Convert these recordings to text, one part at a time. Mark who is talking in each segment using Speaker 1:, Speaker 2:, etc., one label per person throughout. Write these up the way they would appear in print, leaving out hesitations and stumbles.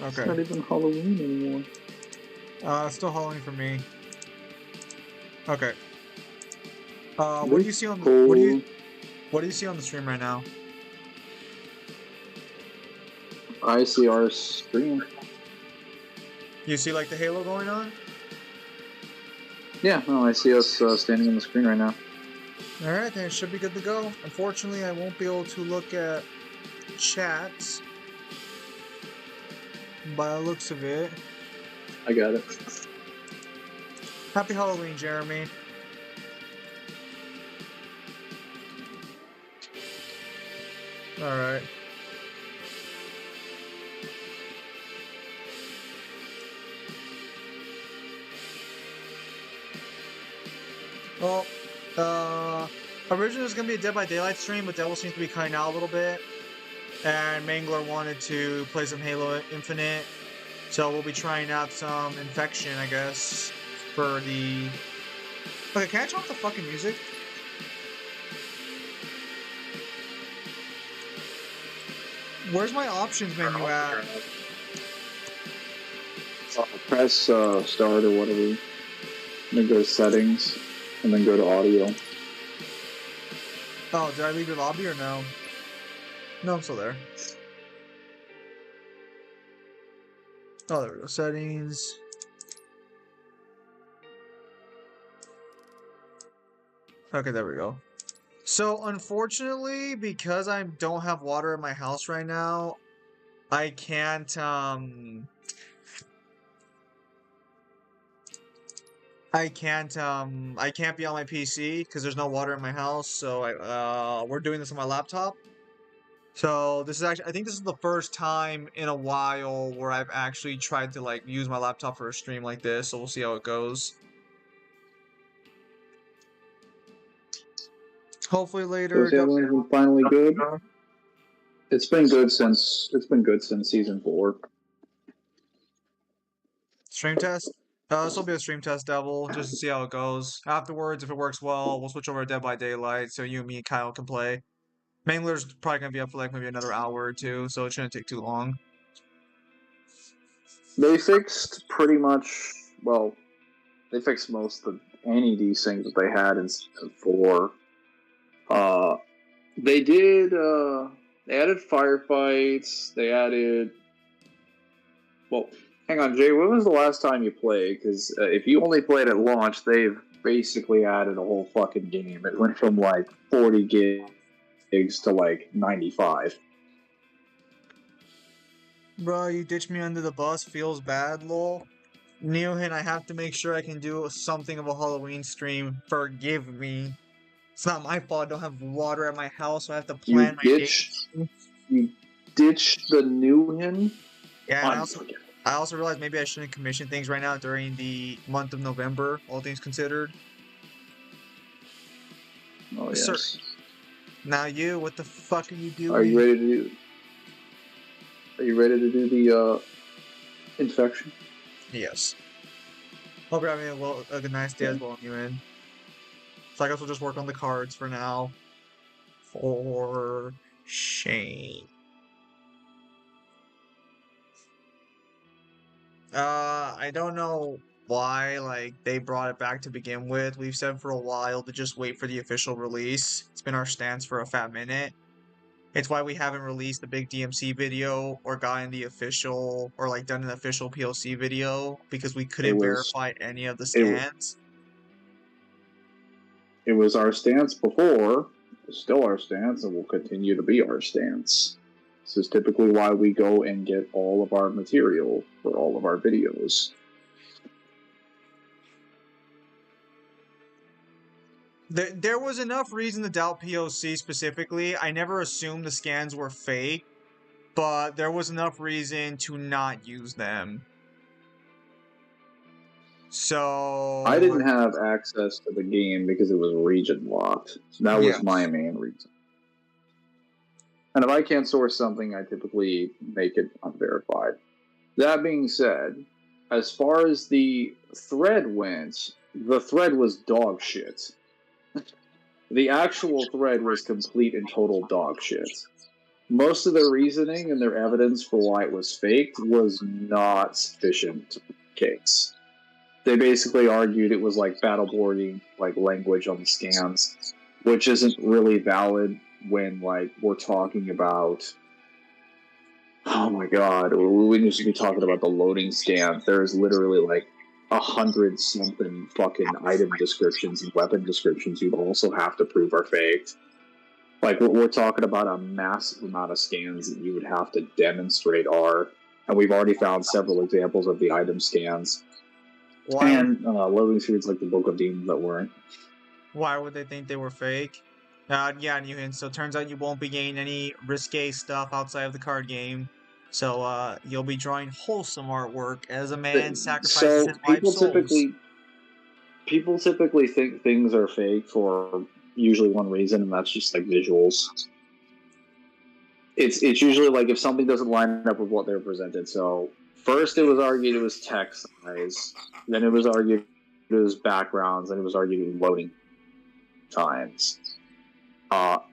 Speaker 1: It's
Speaker 2: Okay.
Speaker 1: not even Halloween anymore.
Speaker 2: Still Halloween for me. Okay. What do you
Speaker 1: This
Speaker 2: see on the
Speaker 1: whole
Speaker 2: what do you see on the stream right now?
Speaker 1: ICR stream.
Speaker 2: You see like the halo going on?
Speaker 1: Yeah, no, I see us standing on the screen right now.
Speaker 2: All right, then it should be good to go. Unfortunately, I won't be able to look at chats by the looks of it.
Speaker 1: I got it.
Speaker 2: Happy Halloween, Jeremy. All right. Well, originally it was gonna be a Dead by Daylight stream, but Devil seems to be cutting out a little bit. And Mangler wanted to play some Halo Infinite, so we'll be trying out some Infection, I guess, for the... Okay, can I turn off the fucking music? Where's my options menu at?
Speaker 1: Press start or whatever. Then go to settings, and then go to audio.
Speaker 2: Oh, did I leave your lobby or no? No, I'm still there. Oh, there we go. Settings. Okay, there we go. So, unfortunately, because I don't have water in my house right now, I can't I can't be on my PC because there's no water in my house, so we're doing this on my laptop. So this is actually, I think this is the first time in a while where I've actually tried to like use my laptop for a stream like this, so we'll see how it goes. Hopefully later.
Speaker 1: Is everyone finally good? It's been good since season 4.
Speaker 2: Stream test? This will be a stream test, Devil, just to see how it goes. Afterwards, if it works well, we'll switch over to Dead by Daylight, so you, me, and Kyle can play. Mangler's probably gonna be up for like maybe another hour or two, so it shouldn't take too long.
Speaker 1: They fixed pretty much, well, they fixed most of any of these things that they had in season 4. They did, they added firefights, they added, well, hang on, Jay, when was the last time you played? Because if you only played at launch, they've basically added a whole fucking game. It went from like 40 gigs to like 95.
Speaker 2: Bro, you ditched me under the bus, feels bad, lol. Neohin, I have to make sure I can do something of a Halloween stream. Forgive me. It's not my fault I don't have water at my house, so I have to plan my day.
Speaker 1: You ditched the Neohin?
Speaker 2: Yeah, and I also realized maybe I shouldn't commission things right now during the month of November, all things considered.
Speaker 1: Oh, yes. Sir.
Speaker 2: Now you, what the fuck are you doing?
Speaker 1: Are you ready to do the infection?
Speaker 2: Yes. Hope you're having a nice day as well, you in. So I guess we'll just work on the cards for now. For shame. I don't know why, like, they brought it back to begin with. We've said for a while to just wait for the official release. It's been our stance for a fat minute. It's why we haven't released the big DMC video or gotten the official, or like done an official PLC video, because we couldn't verify any of the scans.
Speaker 1: It was our stance before, it's still our stance, and will continue to be our stance. This is typically why we go and get all of our material for all of our videos.
Speaker 2: There was enough reason to doubt POC specifically. I never assumed the scans were fake, but there was enough reason to not use them. So
Speaker 1: I didn't have access to the game because it was region locked. That was my main reason. And if I can't source something, I typically make it unverified. That being said, as far as the thread went, the thread was dog shit. The actual thread was complete and total dog shit. most of their reasoning and their evidence for why it was faked was not sufficient case. They basically argued it was like battleboarding, like language on the scans, which isn't really valid when like we're talking about. Oh my god, we need to be talking about the loading scan. There's literally like 100 something fucking item descriptions and weapon descriptions you'd also have to prove are faked. Like, we're talking about a massive amount of scans that you would have to demonstrate are, and we've already found several examples of the item scans.
Speaker 2: Why?
Speaker 1: And loading screens like the Book of Demons that weren't.
Speaker 2: Why would they think they were fake? Yeah, new hint. So it turns out you won't be getting any risque stuff outside of the card game. So you'll be drawing wholesome artwork as a man sacrifices his life's souls.
Speaker 1: People typically think things are fake for usually one reason, and that's just like visuals. It's usually like if something doesn't line up with what they're presented. So first it was argued it was text size, then it was argued it was backgrounds, then it was argued it was loading times.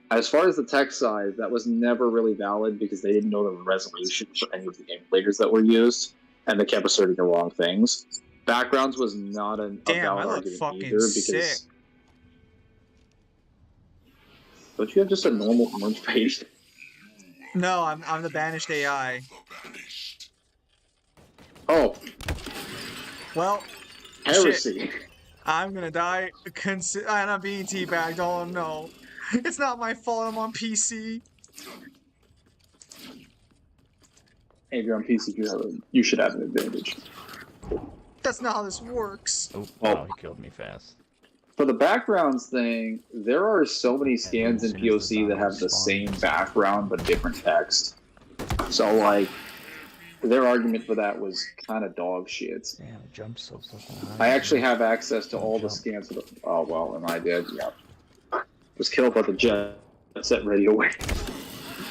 Speaker 1: As far as the text size, that was never really valid because they didn't know the resolution for any of the game players that were used, and they kept asserting the wrong things. Backgrounds was not a valid argument either because. Sick. Don't you have just a normal orange page?
Speaker 2: No, I'm the banished AI.
Speaker 1: Oh.
Speaker 2: Well.
Speaker 1: Heresy.
Speaker 2: Shit. I'm gonna die. And I'm being teabagged. Oh no. It's not my fault I'm on PC.
Speaker 1: Hey, if you're on PC, you should have an advantage.
Speaker 2: That's not how this works.
Speaker 3: Oh, he killed me fast.
Speaker 1: For the backgrounds thing, there are so many scans in POC that have the same background but different text. So, like, their argument for that was kind of dog shit.
Speaker 3: Damn, it jumps so fucking high.
Speaker 1: I actually have access to all the scans. Oh, well, and I did, yeah. Was killed by the jet set radio wave.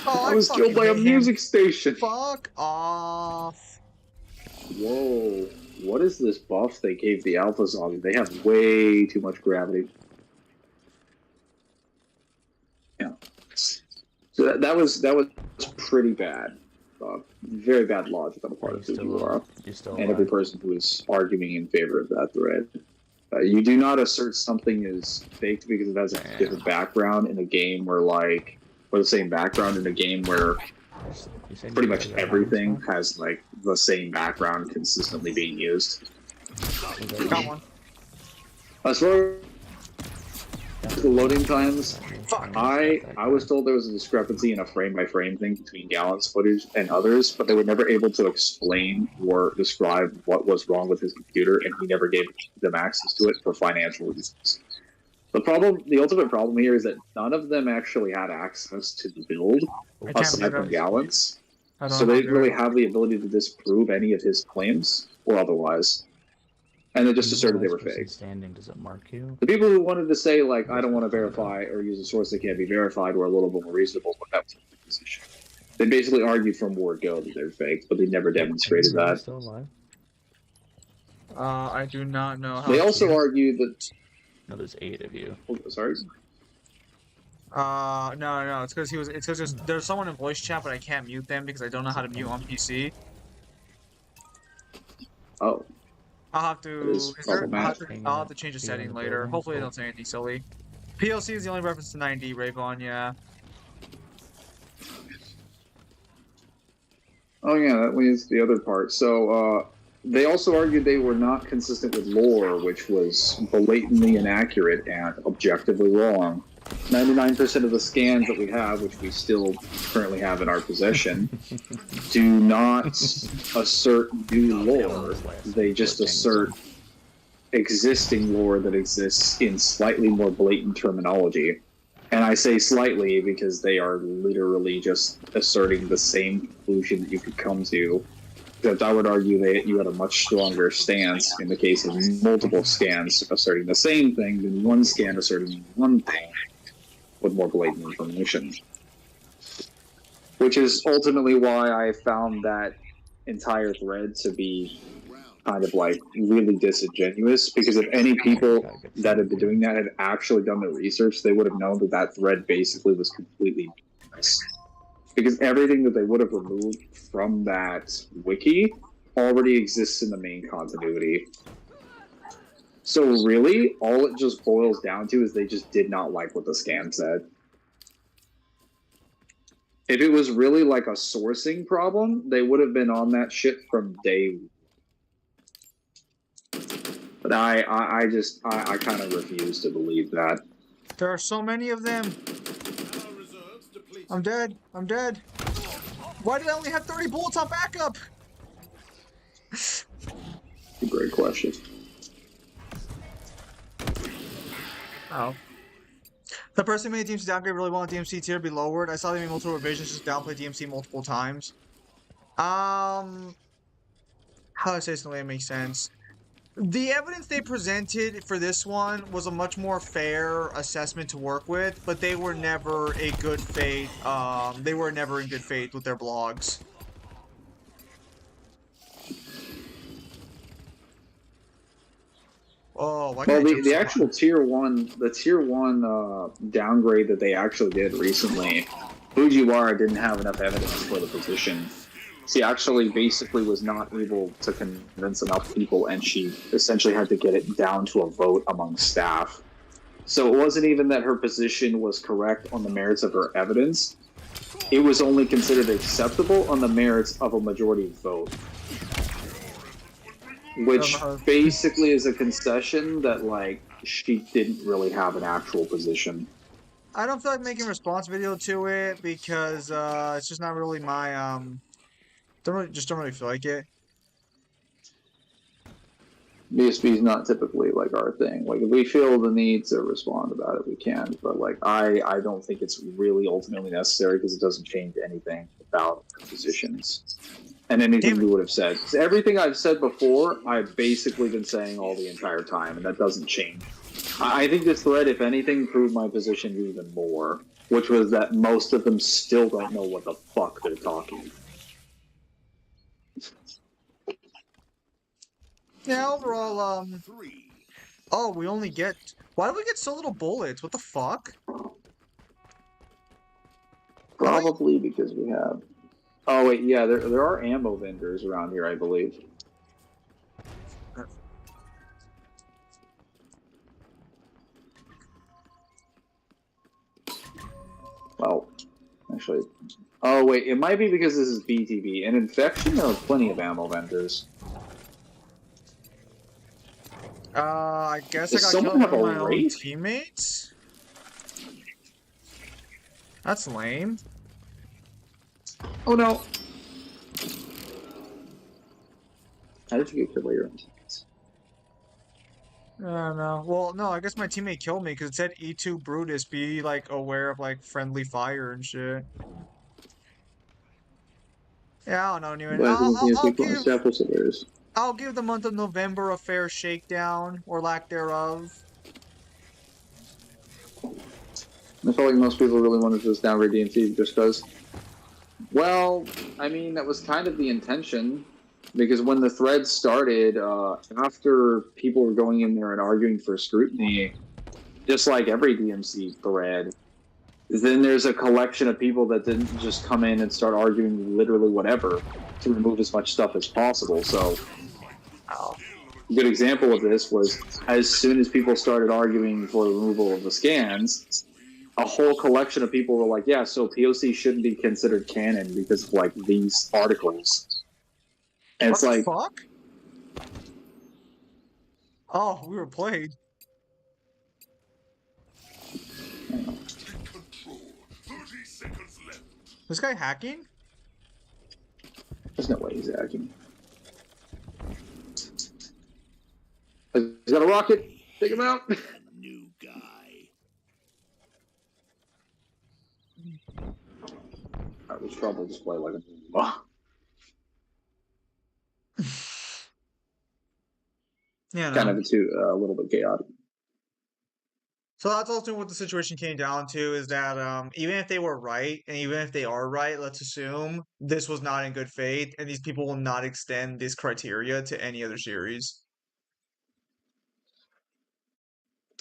Speaker 2: Oh,
Speaker 1: I was killed by a music station.
Speaker 2: Fuck off.
Speaker 1: Whoa. What is this buff they gave the Alpha Zombie? They have way too much gravity. Yeah. So that was pretty bad. Very bad logic on the part of Fujiwara and every person who is arguing in favor of that thread. You do not assert something is faked because it has a different background in a game where, like, or the same background in a game where pretty much everything has, like, the same background consistently being used.
Speaker 2: Got one.
Speaker 1: As far as the loading times, I was told there was a discrepancy in a frame-by-frame thing between Gallant's footage and others, but they were never able to explain or describe what was wrong with his computer, and he never gave them access to it for financial reasons. The ultimate problem here is that none of them actually had access to the build, aside from Gallant's, so they didn't really have the ability to disprove any of his claims, or otherwise. And they just asserted they were fake.
Speaker 3: Standing, does it mark you?
Speaker 1: The people who wanted to say, like, I don't want to verify or use a source that can't be verified were a little bit more reasonable, but that was the position. They basically argued from word go that they're fake, but they never demonstrated that.
Speaker 3: Still alive?
Speaker 2: I do not know how.
Speaker 1: They also argued that.
Speaker 3: No, there's 8 of you.
Speaker 1: Oh, sorry.
Speaker 2: No. It's because there's someone in voice chat, but I can't mute them because I don't know how to mute on PC.
Speaker 1: Oh.
Speaker 2: I'll have to change the setting later. Hopefully I don't say anything silly. PLC is the only reference to 9D, Rayvon, yeah.
Speaker 1: Oh yeah, that was the other part. So, they also argued they were not consistent with lore, which was blatantly inaccurate and objectively wrong. 99% of the scans that we have, which we still currently have in our possession, do not assert new lore. They just assert existing lore that exists in slightly more blatant terminology. And I say slightly because they are literally just asserting the same conclusion that you could come to. Except I would argue that you had a much stronger stance in the case of multiple scans asserting the same thing than one scan asserting one thing with more blatant information. Which is ultimately why I found that entire thread to be kind of like really disingenuous, because if any people that had been doing that had actually done their research, they would have known that that thread basically was completely meaningless. because everything that they would have removed from that wiki already exists in the main continuity. So really, all it just boils down to is they just did not like what the scan said. If it was really like a sourcing problem, they would have been on that shit from day one. But I kind of refuse to believe that.
Speaker 2: There are so many of them. I'm dead. I'm dead. Why did I only have 30 bullets on backup?
Speaker 1: Great question.
Speaker 2: Oh. The person who made DMC downgrade really wanted DMC tier to be lowered. I saw they made multiple revisions, just downplay DMC multiple times. How do I say this in a way that makes sense? The evidence they presented for this one was a much more fair assessment to work with, but they were never a good faith. They were never in good faith with their blogs. Oh, why
Speaker 1: Well,
Speaker 2: can't I jump
Speaker 1: the
Speaker 2: so
Speaker 1: actual
Speaker 2: high?
Speaker 1: tier one downgrade that they actually did recently, Fujiwara didn't have enough evidence for the position. She actually basically was not able to convince enough people, and she essentially had to get it down to a vote among staff. So it wasn't even that her position was correct on the merits of her evidence. It was only considered acceptable on the merits of a majority vote. Which basically is a concession that, like, she didn't really have an actual position.
Speaker 2: I don't feel like making a response video to it because it's just not really my don't really feel like it.
Speaker 1: BSB is not typically like our thing. Like, if we feel the need to respond about it, we can. But like, I don't think it's really ultimately necessary because it doesn't change anything about our positions and anything we would have said. So everything I've said before, I've basically been saying all the entire time, and that doesn't change. I think this thread, if anything, proved my position even more, which was that most of them still don't know what the fuck they're talking.
Speaker 2: Yeah, overall, oh, we only get... Why do we get so little bullets? What the fuck?
Speaker 1: Probably because we have... Oh, wait, yeah, there are ammo vendors around here, I believe. Well, actually... Oh, wait, it might be because this is BTB. In Infection, there are plenty of ammo vendors.
Speaker 2: I guess
Speaker 1: Does
Speaker 2: I got
Speaker 1: someone
Speaker 2: killed
Speaker 1: have
Speaker 2: by
Speaker 1: a
Speaker 2: my own
Speaker 1: wraith?
Speaker 2: teammates? That's lame.
Speaker 1: Oh, no. How did you get killed by your own teammates?
Speaker 2: I don't know. Well, no, I guess my teammate killed me because it said E2 Brutus, be, like, aware of, like, friendly fire and shit. Yeah, I don't know, anyway. I'll give the month of November a fair shakedown, or lack thereof.
Speaker 1: I felt like most people really wanted to just downgrade DMC just because. Well, I mean, that was kind of the intention. Because when the thread started, after people were going in there and arguing for scrutiny, just like every DMC thread, then there's a collection of people that didn't just come in and start arguing literally whatever to remove as much stuff as possible. So, a good example of this was as soon as people started arguing for the removal of the scans, a whole collection of people were like, yeah, so POC shouldn't be considered canon because of, like, these articles. And
Speaker 2: What
Speaker 1: it's like,
Speaker 2: fuck? Oh, we were played. This guy hacking?
Speaker 1: There's no way he's hacking. He's got a rocket. Take him out.
Speaker 4: New guy.
Speaker 1: Alright, we should probably just play like a
Speaker 2: Yeah, no.
Speaker 1: kind of a little bit chaotic.
Speaker 2: So that's also what the situation came down to, is that even if they were right, and even if they are right, let's assume this was not in good faith, and these people will not extend this criteria to any other series.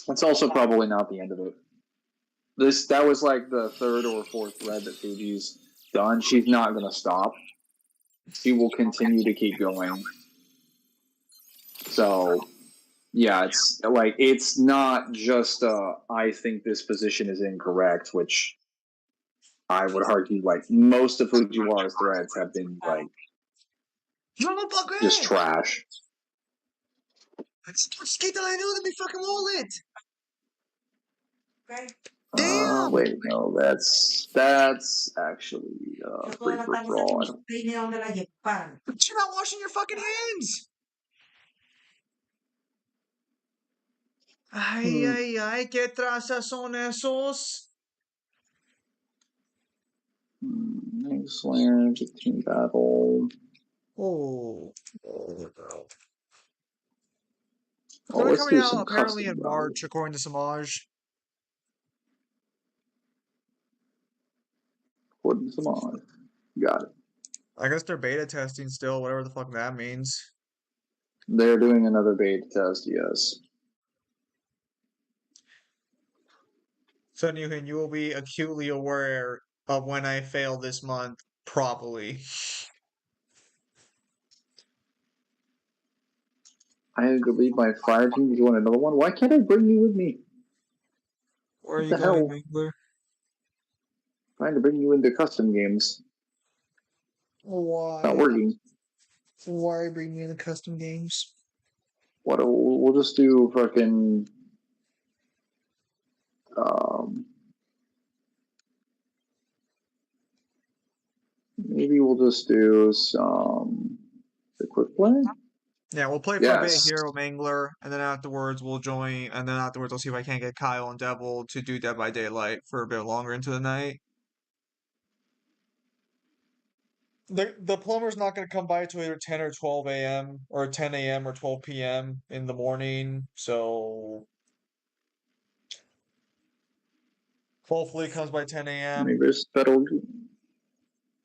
Speaker 1: That's also probably not the end of it. That was like the third or fourth thread that Fuji's done, she's not going to stop. She will continue to keep going. So, yeah, it's not just I think this position is incorrect, which I would argue most of Fujiwara's threads have been just trash.
Speaker 2: Skate that I know, let me fucking roll it. Damn!
Speaker 1: Wait, no, that's actually free for all.
Speaker 2: You're not washing your fucking hands! Ay, ¿qué trazas son esos?
Speaker 1: Slayer, team battle.
Speaker 2: Oh.
Speaker 1: Oh,
Speaker 2: They're
Speaker 1: let's
Speaker 2: coming
Speaker 1: do
Speaker 2: out
Speaker 1: some
Speaker 2: apparently
Speaker 1: custom
Speaker 2: in March, according to Samaj.
Speaker 1: Putting some on. Got it.
Speaker 2: I guess they're beta testing still, whatever the fuck that means.
Speaker 1: They're doing another beta test, yes.
Speaker 2: So, Newhan, you will be acutely aware of when I fail this month properly.
Speaker 1: I had to leave my fire team to join another one. Why can't I bring you with me?
Speaker 2: Where are
Speaker 1: What
Speaker 2: you
Speaker 1: the
Speaker 2: going,
Speaker 1: hell?
Speaker 2: Mingler?
Speaker 1: Trying to bring you into custom games.
Speaker 2: Why?
Speaker 1: Not working.
Speaker 2: Why bring me into custom games?
Speaker 1: What? We'll just do fucking. Maybe we'll just do some the quick play.
Speaker 2: Yeah, we'll play for a bit here with Mangler, and then afterwards we'll join, and then afterwards I'll see if I can't get Kyle and Devil to do Dead by Daylight for a bit longer into the night. The plumber's not going to come by till either 10 or 12 a.m. or 10 a.m. or 12 p.m. in the morning, so hopefully it comes by 10 a.m.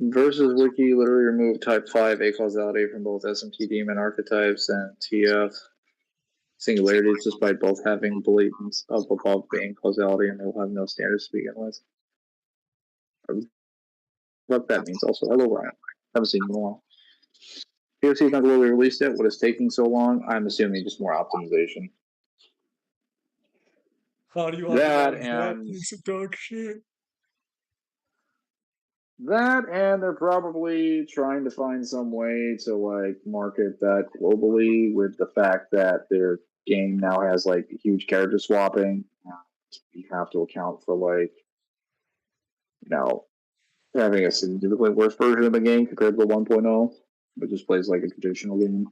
Speaker 1: Versus Wiki literally remove type 5 A causality from both SMT demon archetypes and TF singularities, despite both having blatants of above being causality, and they'll have no standards to begin with. What that means also. Hello, Ryan. Haven't seen you in a while. POC is not globally released yet. What is taking so long? I'm assuming just more optimization.
Speaker 2: How do you
Speaker 1: that
Speaker 2: optimize
Speaker 1: and
Speaker 2: that piece of dog shit?
Speaker 1: That and they're probably trying to find some way to market that globally with the fact that their game now has huge character swapping. You have to account for having a significantly worse version of the game compared to the 1.0, but just plays like a traditional game.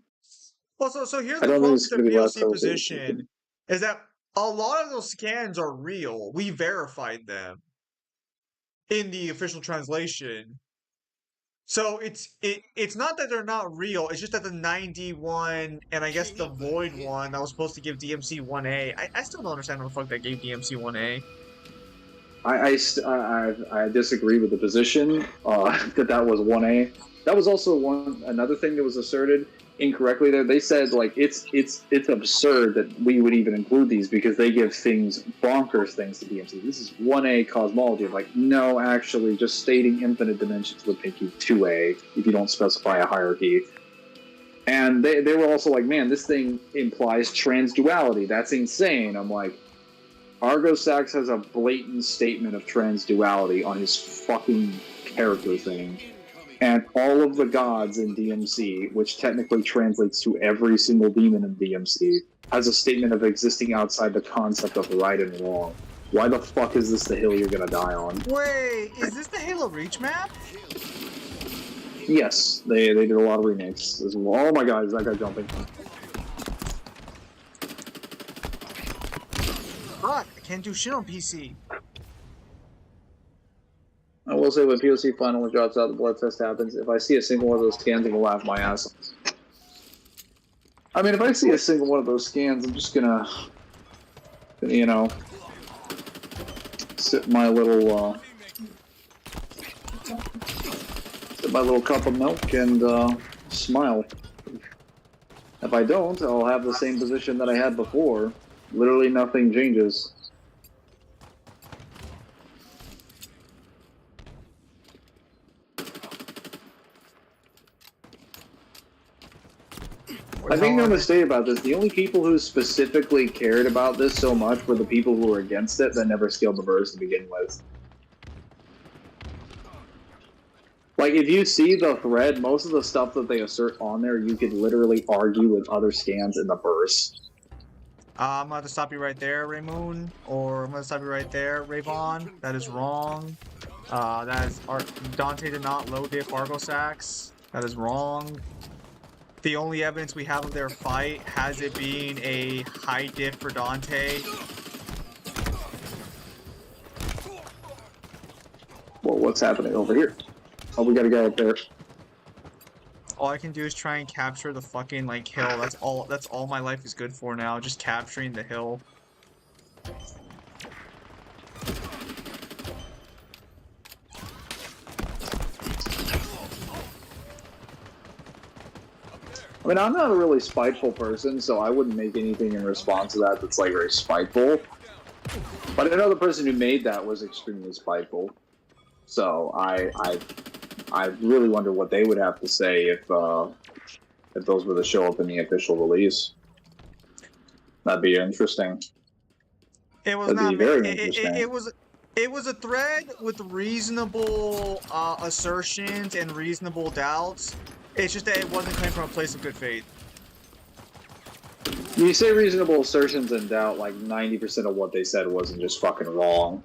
Speaker 2: Well, so here's the problem with the POC position is that a lot of those scans are real. We verified them in the official translation. So it's not that they're not real, it's just that the 91 and I guess the Void one that was supposed to give DMC 1A, I still don't understand how the fuck that gave DMC 1A.
Speaker 1: I disagree with the position that was 1A. That was also another thing that was asserted incorrectly there. They said it's absurd that we would even include these because they give bonkers things to DMC. This is 1A cosmology. I'm like, no, actually, just stating infinite dimensions would make you 2A if you don't specify a hierarchy. And they were also like, man, this thing implies transduality. That's insane. I'm like, Argo Sax has a blatant statement of transduality on his fucking character thing. And all of the gods in DMC, which technically translates to every single demon in DMC, has a statement of existing outside the concept of right and wrong. Why the fuck is this the hill you're gonna die on?
Speaker 2: Wait, is this the Halo Reach map?
Speaker 1: Yes, they did a lot of remakes as well. Oh my god, is that guy jumping?
Speaker 2: Fuck, I can't do shit on PC.
Speaker 1: I will say when POC finally drops out, the blood test happens. If I see a single one of those scans, I'm gonna laugh my ass off. I mean, if I see a single one of those scans, I'm just gonna sip my little cup of milk and smile. If I don't, I'll have the same position that I had before. Literally nothing changes. I think no mistake about this. The only people who specifically cared about this so much were the people who were against it that never scaled the verse to begin with. Like, if you see the thread, most of the stuff that they assert on there, you could literally argue with other scans in the verse.
Speaker 2: I'm going to stop you right there, Raymoon, or I'm going to stop you right there, Rayvon. That is wrong. That is Dante did not low diff Argo Sax. That is wrong. The only evidence we have of their fight has it being a high diff for Dante.
Speaker 1: Well, what's happening over here? Oh, we gotta go up there.
Speaker 2: All I can do is try and capture the fucking, like, hill. That's all my life is good for now, just capturing the hill.
Speaker 1: I mean, I'm not a really spiteful person, so I wouldn't make anything in response to that that's, like, very spiteful. But I know the person who made that was extremely spiteful. So I really wonder what they would have to say if those were to show up in the official release. That'd be interesting.
Speaker 2: It was
Speaker 1: That'd be
Speaker 2: not.
Speaker 1: very interesting.
Speaker 2: It was a thread with reasonable assertions and reasonable doubts. It's just that it wasn't coming from a place of good faith.
Speaker 1: You say reasonable assertions and doubt, like 90% of what they said wasn't just fucking wrong.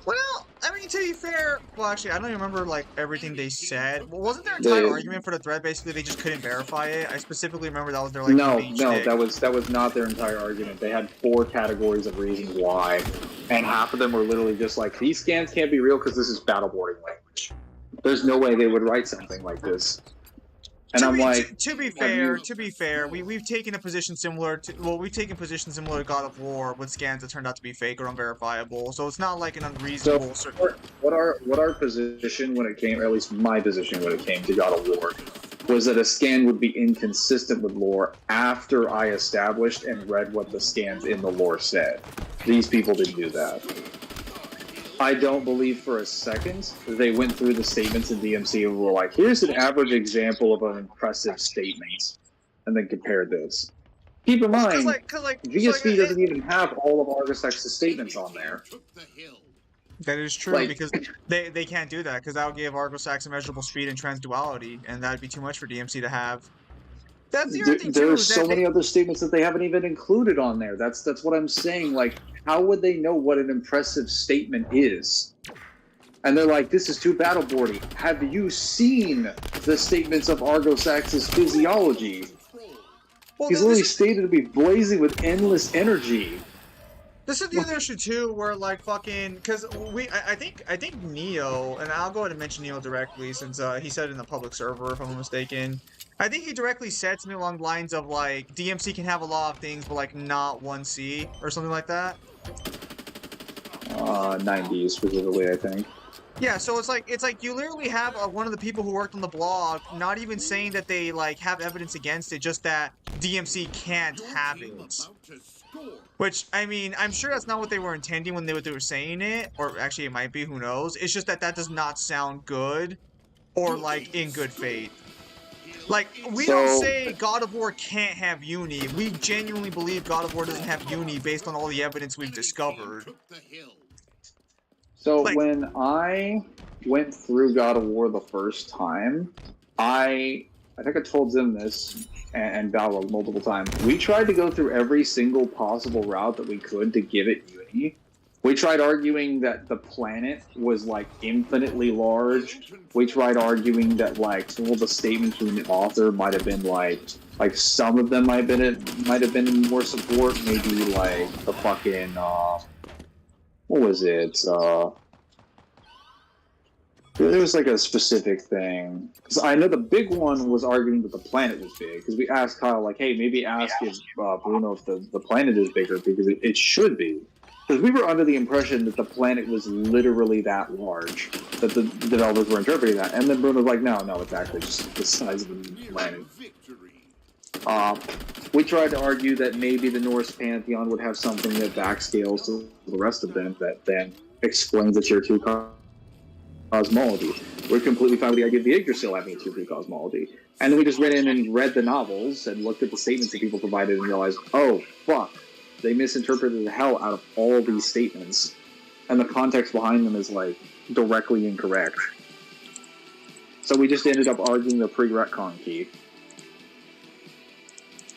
Speaker 2: Well, I mean, to be fair, well, actually, I don't even remember, like, everything they said. Well, wasn't their entire argument for the thread basically they just couldn't verify it? I specifically remember that was their, like, main shtick.
Speaker 1: that was not their entire argument. They had 4 categories of reasons why, and half of them were literally just like, these scans can't be real because this is battleboarding language. There's no way they would write something like this. And I'm like,
Speaker 2: to be fair, we've taken a position similar to, well, we've taken positions similar to God of War with scans that turned out to be fake or unverifiable. So it's not like an unreasonable.
Speaker 1: So what our position when it came, or at least my position when it came to God of War, was that a scan would be inconsistent with lore after I established and read what the scans in the lore said. These people didn't do that. I don't believe for a second they went through the statements in DMC and were like, here's an average example of an impressive statement, and then compare this. Keep in mind, VSP doesn't even have all of Argus X's statements on there.
Speaker 2: That is true, because they can't do that, because that would give Argo Sax immeasurable speed and transduality, and that would be too much for DMC to have. That's the other thing, too.
Speaker 1: There's so many other statements that they haven't even included on there. That's what I'm saying. Like, how would they know what an impressive statement is? And they're like, this is too battleboardy. Have you seen the statements of Argo Sax's physiology? Well, he's literally stated to be blazing with endless energy.
Speaker 2: This is the other issue too, where like fucking, because I think Neo, and I'll go ahead and mention Neo directly since he said it in the public server, if I'm not mistaken. I think he directly said something along the lines of like, DMC can have a lot of things, but like not 1C or something like that.
Speaker 1: 90s specifically, I think.
Speaker 2: Yeah, so it's like you literally have one of the people who worked on the blog not even saying that they like have evidence against it, just that DMC can't have it. Which, I mean, I'm sure that's not what they were intending when they were saying it, or actually it might be, who knows. It's just that does not sound good, or like in good faith. Like, we don't say God of War can't have Uni. We genuinely believe God of War doesn't have Uni based on all the evidence we've discovered.
Speaker 1: So when I went through God of War the first time, I think I told Zim this and Balrog multiple times. We tried to go through every single possible route that we could to give it Uni. We tried arguing that the planet was like infinitely large. We tried arguing that like some of the statements from the author might have been like some of them might have been in more support. Maybe like the fucking what was it? There was like a specific thing. Because I know the big one was arguing that the planet was big. Because we asked Kyle, like, hey, maybe ask if Bruno if the planet is bigger, because it should be. Because we were under the impression that the planet was literally that large, that the developers were interpreting that. And then Bruno was like, no, it's actually just the size of the planet. We tried to argue that maybe the Norse pantheon would have something that backscales to the rest of them that then explains the tier 2 cosmology. We're completely fine with the idea of the Yggdrasil having a 2-3 cosmology. And then we just went in and read the novels and looked at the statements that people provided and realized, oh, fuck, they misinterpreted the hell out of all these statements. And the context behind them is, like, directly incorrect. So we just ended up arguing the pre-retcon key.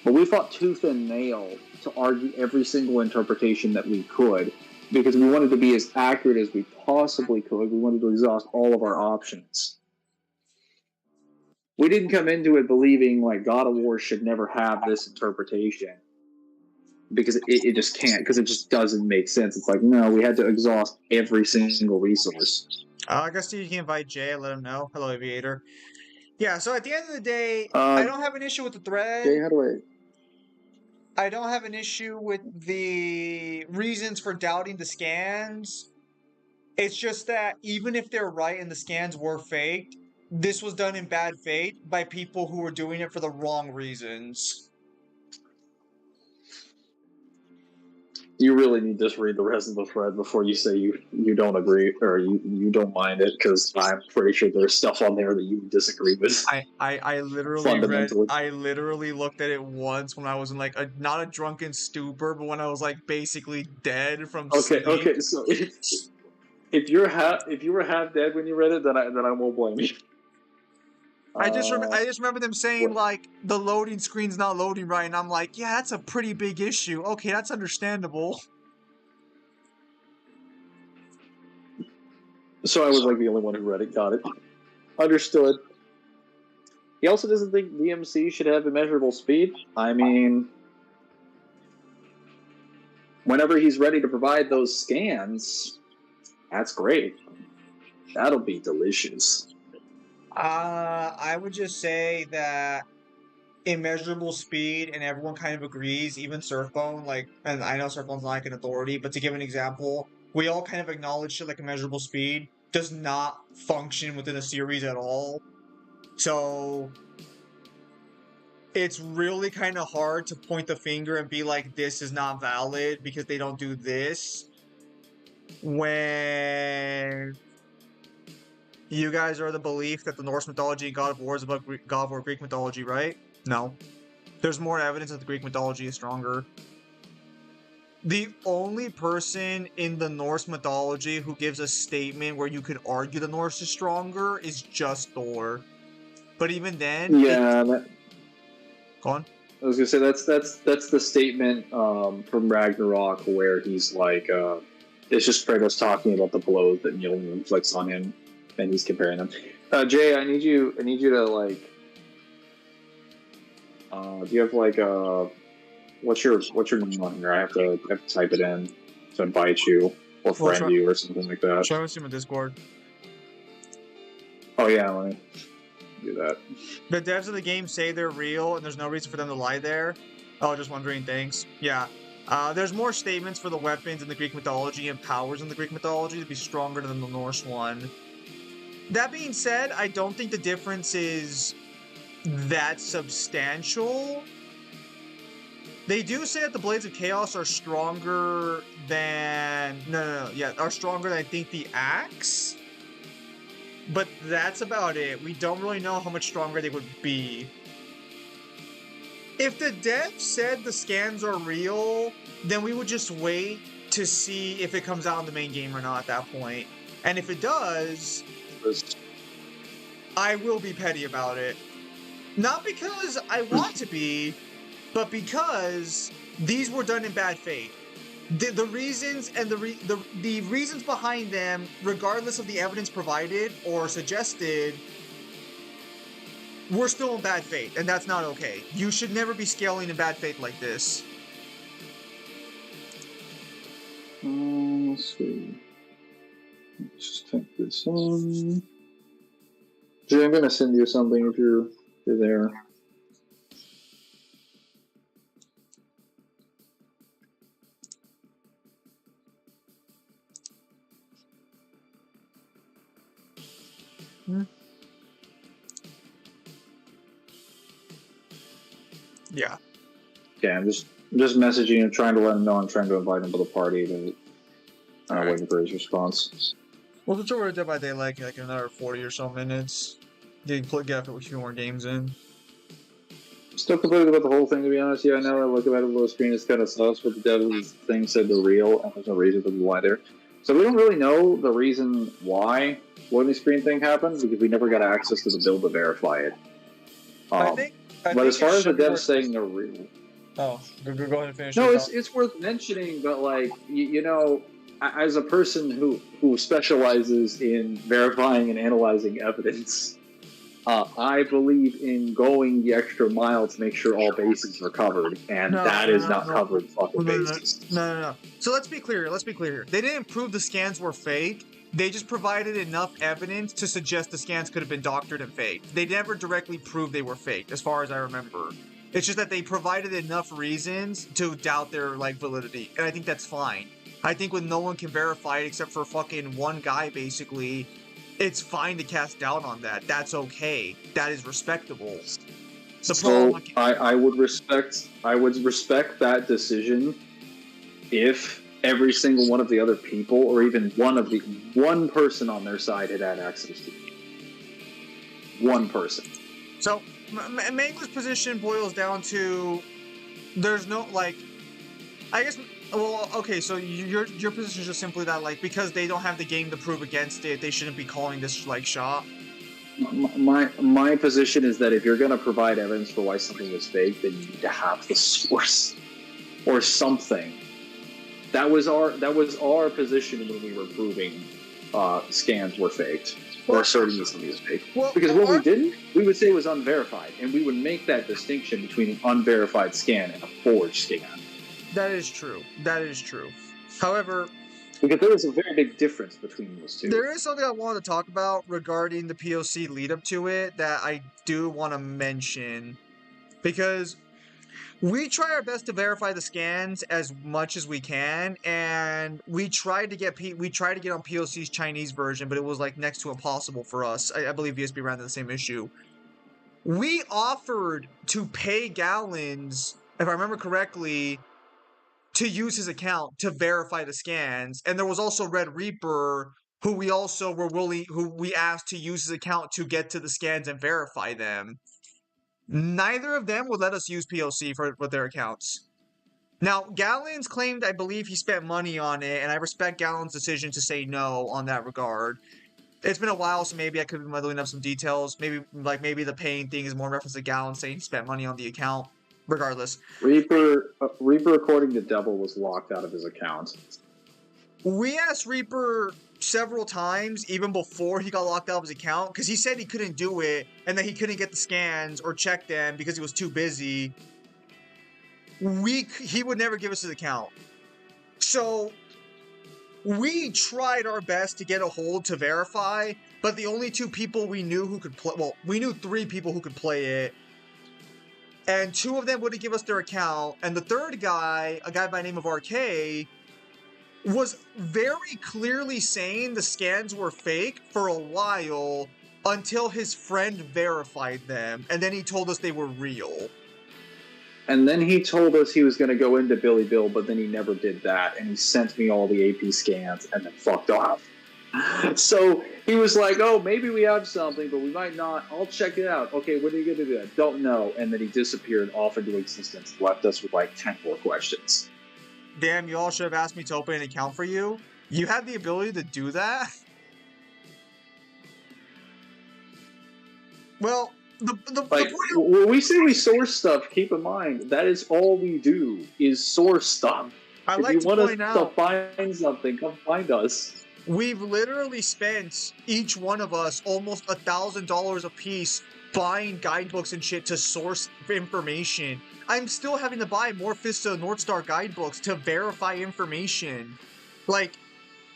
Speaker 1: But we fought tooth and nail to argue every single interpretation that we could, because we wanted to be as accurate as we possibly could. We wanted to exhaust all of our options. We didn't come into it believing, like, God of War should never have this interpretation, because it just can't, because it just doesn't make sense. It's like, no, we had to exhaust every single resource.
Speaker 2: I guess you can invite Jay, let him know. Hello, Aviator. Yeah, so at the end of the day,
Speaker 1: Uh,
Speaker 2: I don't have an issue with the thread.
Speaker 1: Jay, how do
Speaker 2: I don't have an issue with the reasons for doubting the scans. It's just that even if they're right and the scans were faked, this was done in bad faith by people who were doing it for the wrong reasons.
Speaker 1: You really need to just read the rest of the thread before you say you don't agree or you don't mind it, because I'm pretty sure there's stuff on there that you disagree with.
Speaker 2: I literally
Speaker 1: Fundamentally.
Speaker 2: I literally looked at it once when I was in like not a drunken stupor, but when I was like basically dead from sleep.
Speaker 1: Okay. So if you were half dead when you read it, then I won't blame you.
Speaker 2: I just remember them saying
Speaker 1: what-
Speaker 2: like the loading screen's not loading right, and I'm like, yeah, that's a pretty big issue. Okay, that's understandable.
Speaker 1: So I was like the only one who read it. Got it. Understood. He also doesn't think DMC should have immeasurable speed. I mean, whenever he's ready to provide those scans, that's great. That'll be delicious.
Speaker 2: I would just say that immeasurable speed, and everyone kind of agrees, even Surfbone, like, and I know Surfbone's not like an authority, but to give an example, we all kind of acknowledge shit like immeasurable speed does not function within a series at all. So it's really kind of hard to point the finger and be like, this is not valid because they don't do this, when you guys are the belief that the Norse mythology and God of War is above God of War Greek mythology, right? No. There's more evidence that the Greek mythology is stronger. The only person in the Norse mythology who gives a statement where you could argue the Norse is stronger is just Thor. But even then...
Speaker 1: Yeah,
Speaker 2: Go on.
Speaker 1: I was gonna say that's the statement from Ragnarok where he's like, it's just Kratos talking about the blows that Mjolnir inflicts on him, and he's comparing them. Jay, I need you to like, do you have like what's your name on here? I have to type it in to invite you or friend you or something like that.
Speaker 2: Show us in my Discord.
Speaker 1: Oh yeah, let me do that.
Speaker 2: The devs of the game say they're real, and there's no reason for them to lie there. Oh, just wondering, thanks. Yeah. There's more statements for the weapons in the Greek mythology and powers in the Greek mythology to be stronger than the Norse one. That being said, I don't think the difference is that substantial. They do say that the Blades of Chaos are stronger than... No. Yeah, are stronger than, I think, the Axe. But that's about it. We don't really know how much stronger they would be. If the devs said the scans are real, then we would just wait to see if it comes out in the main game or not at that point. And if it does, I will be petty about it. Not because I want to be, but because these were done in bad faith. The reasons and the reasons behind them, regardless of the evidence provided or suggested, we're still in bad faith, and that's not okay. You should never be scaling in bad faith like this.
Speaker 1: Let's see. Let's just take this on. Jay, I'm gonna send you something if you're there.
Speaker 2: Yeah.
Speaker 1: Yeah, I'm just messaging him, trying to let him know I'm trying to invite him to the party, but I'm waiting for his response.
Speaker 2: Well, the Red Dead by Daylight like another 40 or so minutes. Get a few more games in.
Speaker 1: Still conflicted about the whole thing, to be honest. Yeah, I know I look at it on the screen, it's kind of sus, but the devil's thing said they're real, and there's no reason for them why they're. So we don't really know the reason why the screen thing happened, because we never got access to the build to verify it.
Speaker 2: I
Speaker 1: but as far as the devs saying they're real.
Speaker 2: Oh, go ahead and finish.
Speaker 1: No, it's worth mentioning, but like, you know, as a person who specializes in verifying and analyzing evidence, I believe in going the extra mile to make sure all bases are covered, and that is not covered fucking bases.
Speaker 2: No. So let's be clear. They didn't prove the scans were fake. They just provided enough evidence to suggest the scans could have been doctored and faked. They never directly proved they were faked, as far as I remember. It's just that they provided enough reasons to doubt their validity, and I think that's fine. I think when no one can verify it except for fucking one guy, basically, it's fine to cast doubt on that. That's okay. That is respectable.
Speaker 1: I would respect that decision if every single one of the other people, or even one person on their side, had access to it. One person.
Speaker 2: So Mangler's position boils down to there's no I guess. Well, okay, so your position is just simply that, because they don't have the game to prove against it, they shouldn't be calling this, shot?
Speaker 1: My position is that if you're going to provide evidence for why something is fake, then you need to have the source or something. That was our position when we were proving scans were faked, or asserting that something was fake. Because when we didn't, we would say it was unverified, and we would make that distinction between an unverified scan and a forged scan.
Speaker 2: That is true. However,
Speaker 1: because there is a very big difference between those two.
Speaker 2: There is something I wanted to talk about regarding the POC lead up to it that I do want to mention, because we try our best to verify the scans as much as we can, and we tried to get on POC's Chinese version, but it was next to impossible for us. I believe VSB ran into the same issue. We offered to pay Gallons, if I remember correctly, to use his account to verify the scans, and there was also Red Reaper, who we asked to use his account to get to the scans and verify them. Neither of them would let us use POC with their accounts. Now, Gallons claimed, I believe, he spent money on it, and I respect Gallons' decision to say no on that regard. It's been a while, so maybe I could be muddling up some details. Maybe the paying thing is more in reference to Gallons saying he spent money on the account. Regardless,
Speaker 1: Reaper, according to Devil, was locked out of his account.
Speaker 2: We asked Reaper several times, even before he got locked out of his account, because he said he couldn't do it, and that he couldn't get the scans or check them because he was too busy. He would never give us his account. So we tried our best to get a hold to verify, but the only two people we knew who could play, we knew 3 people who could play it, and 2 of them wouldn't give us their account, and the third guy, a guy by the name of RK, was very clearly saying the scans were fake for a while until his friend verified them, and then he told us they were real.
Speaker 1: And then he told us he was going to go into Billy Bill, but then he never did that, and he sent me all the AP scans and then fucked off. So he was like, oh, maybe we have something, but we might not. I'll check it out. Okay, what are you going to do? I don't know. And then he disappeared off into existence, left us with 10 more questions.
Speaker 2: Damn, you all should have asked me to open an account for you. You had the ability to do that? Well,
Speaker 1: when we say we source stuff, keep in mind, that is all we do, is source stuff. If you want us to find something, come find us.
Speaker 2: We've literally spent, each one of us, almost $1,000 a piece buying guidebooks and shit to source information. I'm still having to buy more Fists of the North Star guidebooks to verify information.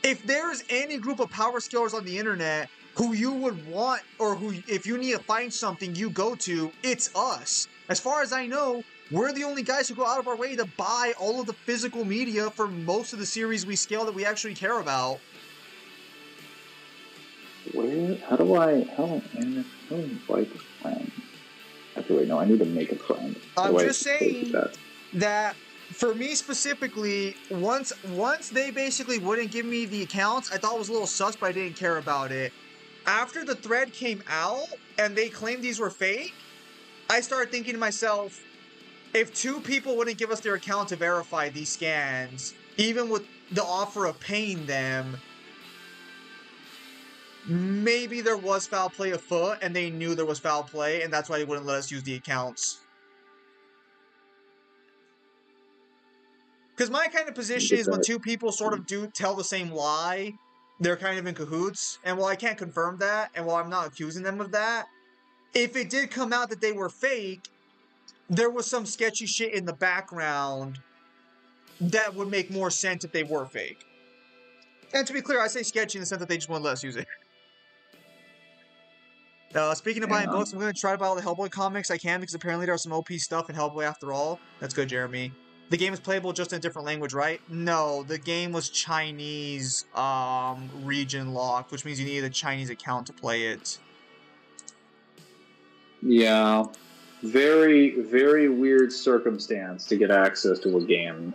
Speaker 2: If there's any group of power scalers on the internet who you would want, or who, if you need to find something, you go to, it's us. As far as I know, we're the only guys who go out of our way to buy all of the physical media for most of the series we scale that we actually care about.
Speaker 1: How do I invite a friend? Actually, no, I need to make a friend.
Speaker 2: I'm just saying that for me specifically, once they basically wouldn't give me the accounts, I thought it was a little sus, but I didn't care about it. After the thread came out and they claimed these were fake, I started thinking to myself, if 2 people wouldn't give us their account to verify these scans, even with the offer of paying them, maybe there was foul play afoot and they knew there was foul play, and that's why they wouldn't let us use the accounts. Because my kind of position is when 2 people sort of do tell the same lie, they're kind of in cahoots. And while I can't confirm that, and while I'm not accusing them of that, if it did come out that they were fake, there was some sketchy shit in the background that would make more sense if they were fake. And to be clear, I say sketchy in the sense that they just wouldn't let us use it. Speaking of buying books, I'm going to try to buy all the Hellboy comics I can because apparently there's some OP stuff in Hellboy after all. That's good, Jeremy. The game is playable just in a different language, right? No, the game was Chinese region locked, which means you need a Chinese account to play it.
Speaker 1: Yeah. Very, very weird circumstance to get access to a game.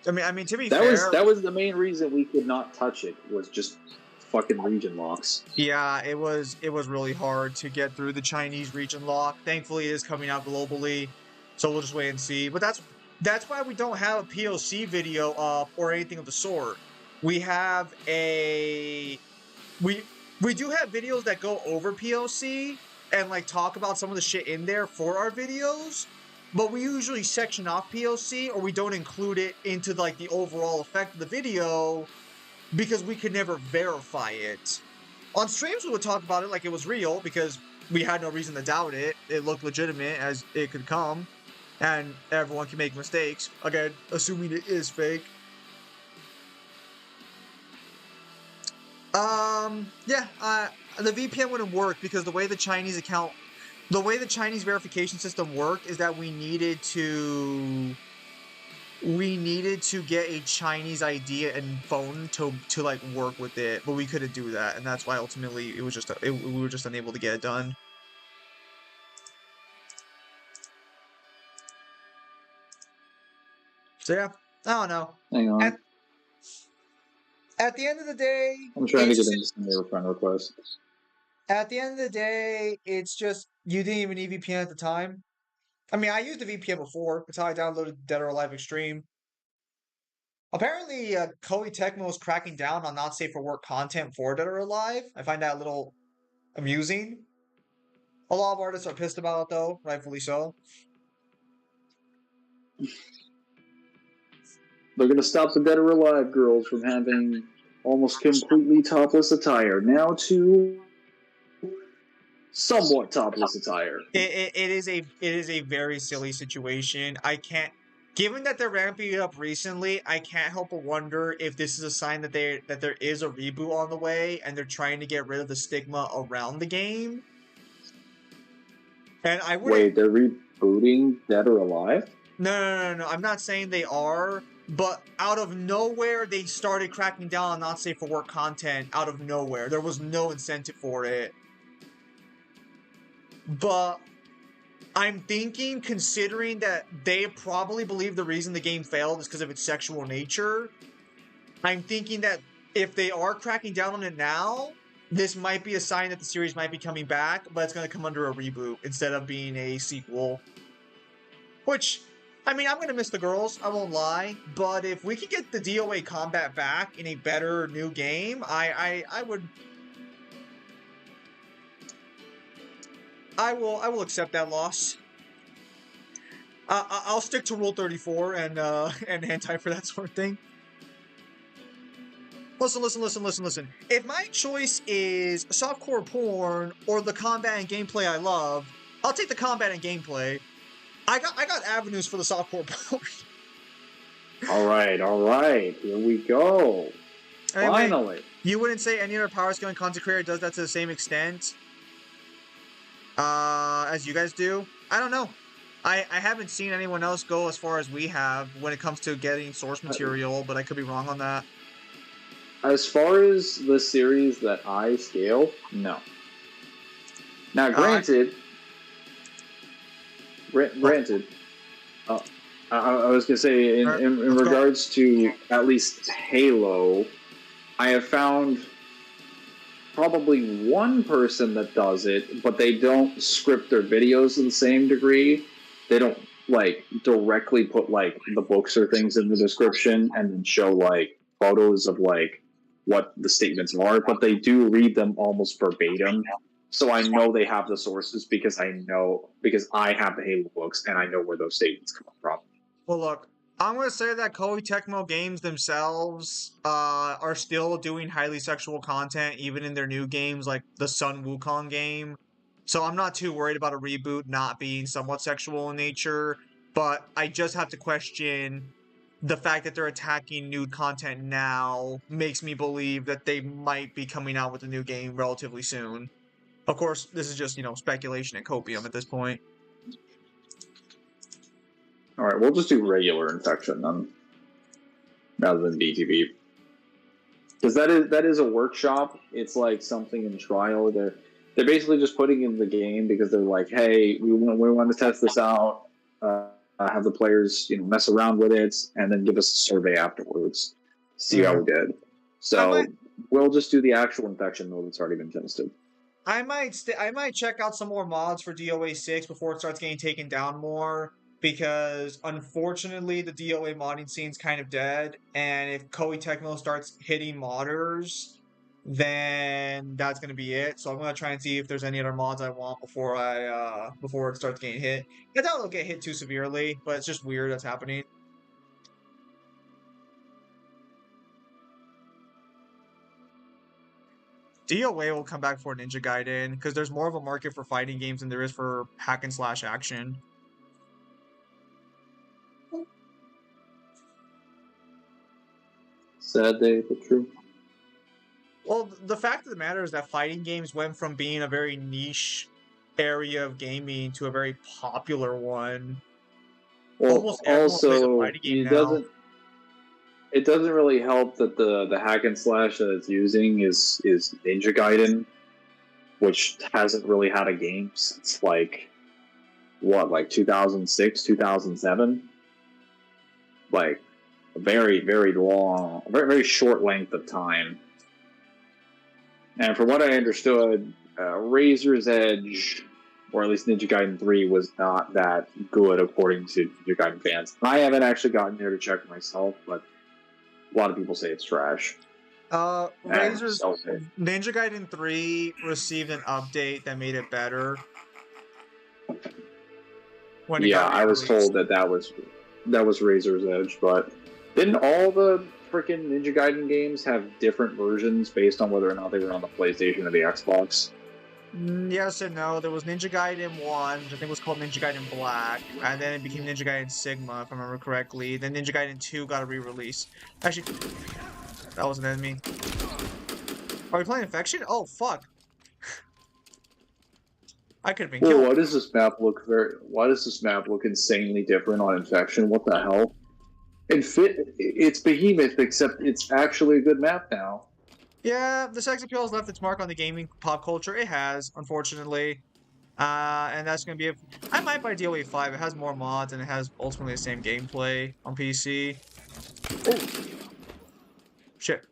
Speaker 2: I mean, to be fair,
Speaker 1: that was the main reason we could not touch it, was just fucking region locks.
Speaker 2: Yeah, it was really hard to get through the Chinese region lock. Thankfully, it is coming out globally, so we'll just wait and see. But that's why we don't have a POC video up or anything of the sort. We have we do have videos that go over POC and like talk about some of the shit in there for our videos, but we usually section off POC or we don't include it into like the overall effect of the video because we could never verify it. On streams we would talk about it like it was real because we had no reason to doubt it. It looked legitimate as it could come. And everyone can make mistakes. Again, assuming it is fake. Yeah, the VPN wouldn't work because the way the Chinese verification system worked is that we needed to get a Chinese ID and phone to like work with it, but we couldn't do that, and that's why ultimately we were just unable to get it done. So yeah, I don't know.
Speaker 1: Hang on.
Speaker 2: At the end of the day,
Speaker 1: I'm trying to get into some of your friend requests.
Speaker 2: At the end of the day, it's just you didn't even need VPN at the time. I mean, I used the VPN before. That's how I downloaded Dead or Alive Extreme. Apparently, Koei Tecmo is cracking down on not safe for work content for Dead or Alive. I find that a little amusing. A lot of artists are pissed about it, though, rightfully so.
Speaker 1: They're going to stop the Dead or Alive girls from having almost completely topless attire. Now to somewhat topless attire.
Speaker 2: It is a very silly situation. I can't. Given that they're ramping it up recently, I can't help but wonder if this is a sign that there is a reboot on the way and they're trying to get rid of the stigma around the game. And I would
Speaker 1: Wait, they're rebooting Dead or Alive?
Speaker 2: No. I'm not saying they are, but out of nowhere, they started cracking down on not safe for work content. Out of nowhere, there was no incentive for it. But I'm thinking, considering that they probably believe the reason the game failed is because of its sexual nature, I'm thinking that if they are cracking down on it now, this might be a sign that the series might be coming back, but it's going to come under a reboot instead of being a sequel. Which, I mean, I'm going to miss the girls, I won't lie, but if we could get the DOA combat back in a better new game, I will accept that loss. I'll stick to Rule 34 and hentai for that sort of thing. Listen. If my choice is softcore porn or the combat and gameplay I love, I'll take the combat and gameplay. I got avenues for the softcore porn.
Speaker 1: All right. Here we go.
Speaker 2: Anyway,
Speaker 1: Finally.
Speaker 2: You wouldn't say any other power scaling content creator does that to the same extent as you guys do? I don't know. I haven't seen anyone else go as far as we have when it comes to getting source material, but I could be wrong on that.
Speaker 1: As far as the series that I scale, no. Now, granted, I was gonna say in,
Speaker 2: Alright,
Speaker 1: in
Speaker 2: let's go.
Speaker 1: regards to at least Halo, I have found probably one person that does it, but they don't script their videos in the same degree. They don't like directly put like the books or things in the description and then show like photos of like what the statements are, but they do read them almost verbatim. So I know they have the sources because I have the Halo books and I know where those statements come from.
Speaker 2: Well, look, I'm going to say that Koei Tecmo Games themselves are still doing highly sexual content, even in their new games, like the Sun Wukong game. So I'm not too worried about a reboot not being somewhat sexual in nature, but I just have to question the fact that they're attacking nude content now makes me believe that they might be coming out with a new game relatively soon. Of course, this is just, speculation and copium at this point.
Speaker 1: All right, we'll just do regular infection then, rather than BTB, because that is a workshop. It's like something in trial. They're basically just putting in the game because they're like, hey, we want to test this out, have the players mess around with it, and then give us a survey afterwards, see how we did. So we'll just do the actual infection mode that's already been tested.
Speaker 2: I might check out some more mods for DOA 6 before it starts getting taken down more, because unfortunately the DOA modding scene's kind of dead, and if Koei Tecmo starts hitting modders, then that's gonna be it. So I'm gonna try and see if there's any other mods I want before it starts getting hit. I doubt it'll get hit too severely, but it's just weird that's happening. DOA will come back for Ninja Gaiden, because there's more of a market for fighting games than there is for hack and slash action.
Speaker 1: Sad day, but true.
Speaker 2: Well, the fact of the matter is that fighting games went from being a very niche area of gaming to a very popular one.
Speaker 1: Well,
Speaker 2: Almost everyone plays a fighting game now.
Speaker 1: It doesn't really help that the hack and slash that it's using is Ninja Gaiden, which hasn't really had a game since like 2006, 2007. Like a very, very long, very, very short length of time. And from what I understood, Razor's Edge, or at least Ninja Gaiden 3, was not that good according to Ninja Gaiden fans. I haven't actually gotten there to check myself, but a lot of people say it's trash.
Speaker 2: Ninja Gaiden 3 received an update that made it better.
Speaker 1: I was told that was Razor's Edge, but didn't all the freaking Ninja Gaiden games have different versions based on whether or not they were on the PlayStation or the Xbox?
Speaker 2: Yes and no. There was Ninja Gaiden 1, which I think was called Ninja Gaiden Black, and then it became Ninja Gaiden Sigma, if I remember correctly. Then Ninja Gaiden 2 got a re-release. Actually, that was an enemy. Are we playing Infection? Oh, fuck. I could have been killed.
Speaker 1: Why does this map look insanely different on Infection? What the hell? It's Behemoth, except it's actually a good map now.
Speaker 2: Yeah, the sex appeal has left its mark on the gaming pop culture. It has, unfortunately. And that's going to be I might buy DOA 5. It has more mods, and it has ultimately the same gameplay on PC. Oh! Shit.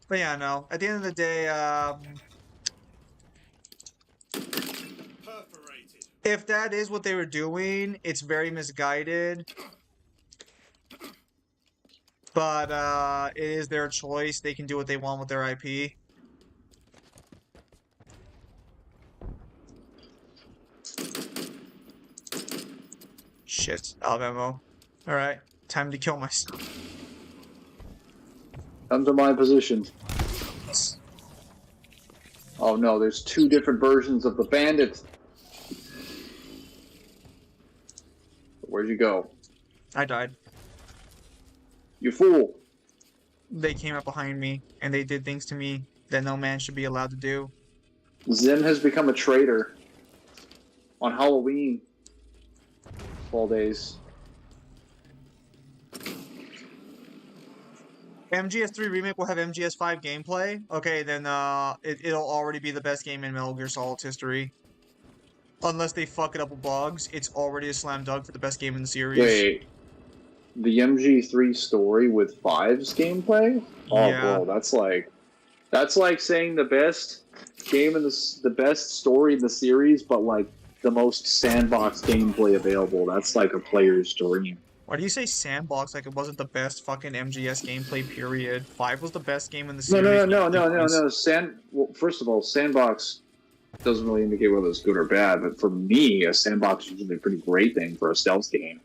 Speaker 2: But yeah, no. At the end of the day, if that is what they were doing, it's very misguided. But it is their choice. They can do what they want with their IP. Shit, out of ammo. Alright, time to kill myself.
Speaker 1: Come to my position. Oh no, there's two different versions of the bandit. Where'd you go?
Speaker 2: I died.
Speaker 1: You fool!
Speaker 2: They came up behind me, and they did things to me that no man should be allowed to do.
Speaker 1: Zim has become a traitor. On Halloween. Fall days.
Speaker 2: MGS3 Remake will have MGS5 gameplay? Okay, then it'll already be the best game in Metal Gear Solid's history. Unless they fuck it up with bugs, it's already a slam dunk for the best game in the series.
Speaker 1: Wait, the MG3 story with 5's gameplay? Oh,
Speaker 2: Yeah.
Speaker 1: bro, that's like saying the best game in the best story in the series, but like the most sandbox gameplay available. That's like a player's dream.
Speaker 2: Why do you say sandbox like it wasn't the best fucking MGS gameplay, period? 5 was the best game in the
Speaker 1: No,
Speaker 2: series.
Speaker 1: no. Well, first of all, sandbox doesn't really indicate whether it's good or bad, but for me, a sandbox is usually a pretty great thing for a stealth game.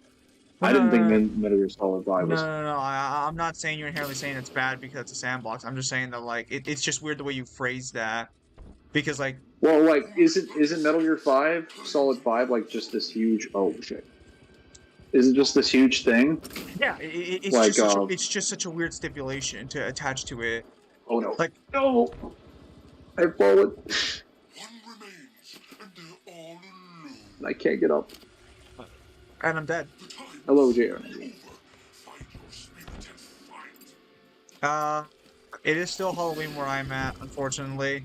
Speaker 1: I didn't think Metal Gear Solid 5 was...
Speaker 2: No. I'm not saying you're inherently saying it's bad because it's a sandbox. I'm just saying that, like, it's just weird the way you phrase that. Because, like...
Speaker 1: Well, like, isn't Metal Gear 5, Solid 5, like, just this huge... Oh, shit. Isn't just this huge thing?
Speaker 2: Yeah, it's,
Speaker 1: like,
Speaker 2: it's just such a weird stipulation to attach to it.
Speaker 1: Oh, no.
Speaker 2: Like...
Speaker 1: No! I've fallen.
Speaker 4: One remains, and they're all alone.
Speaker 1: I can't get up.
Speaker 2: And I'm dead.
Speaker 4: The time
Speaker 1: Hello, JR.
Speaker 4: is over. Find your spirit and fight.
Speaker 2: It is still Halloween where I'm at, unfortunately.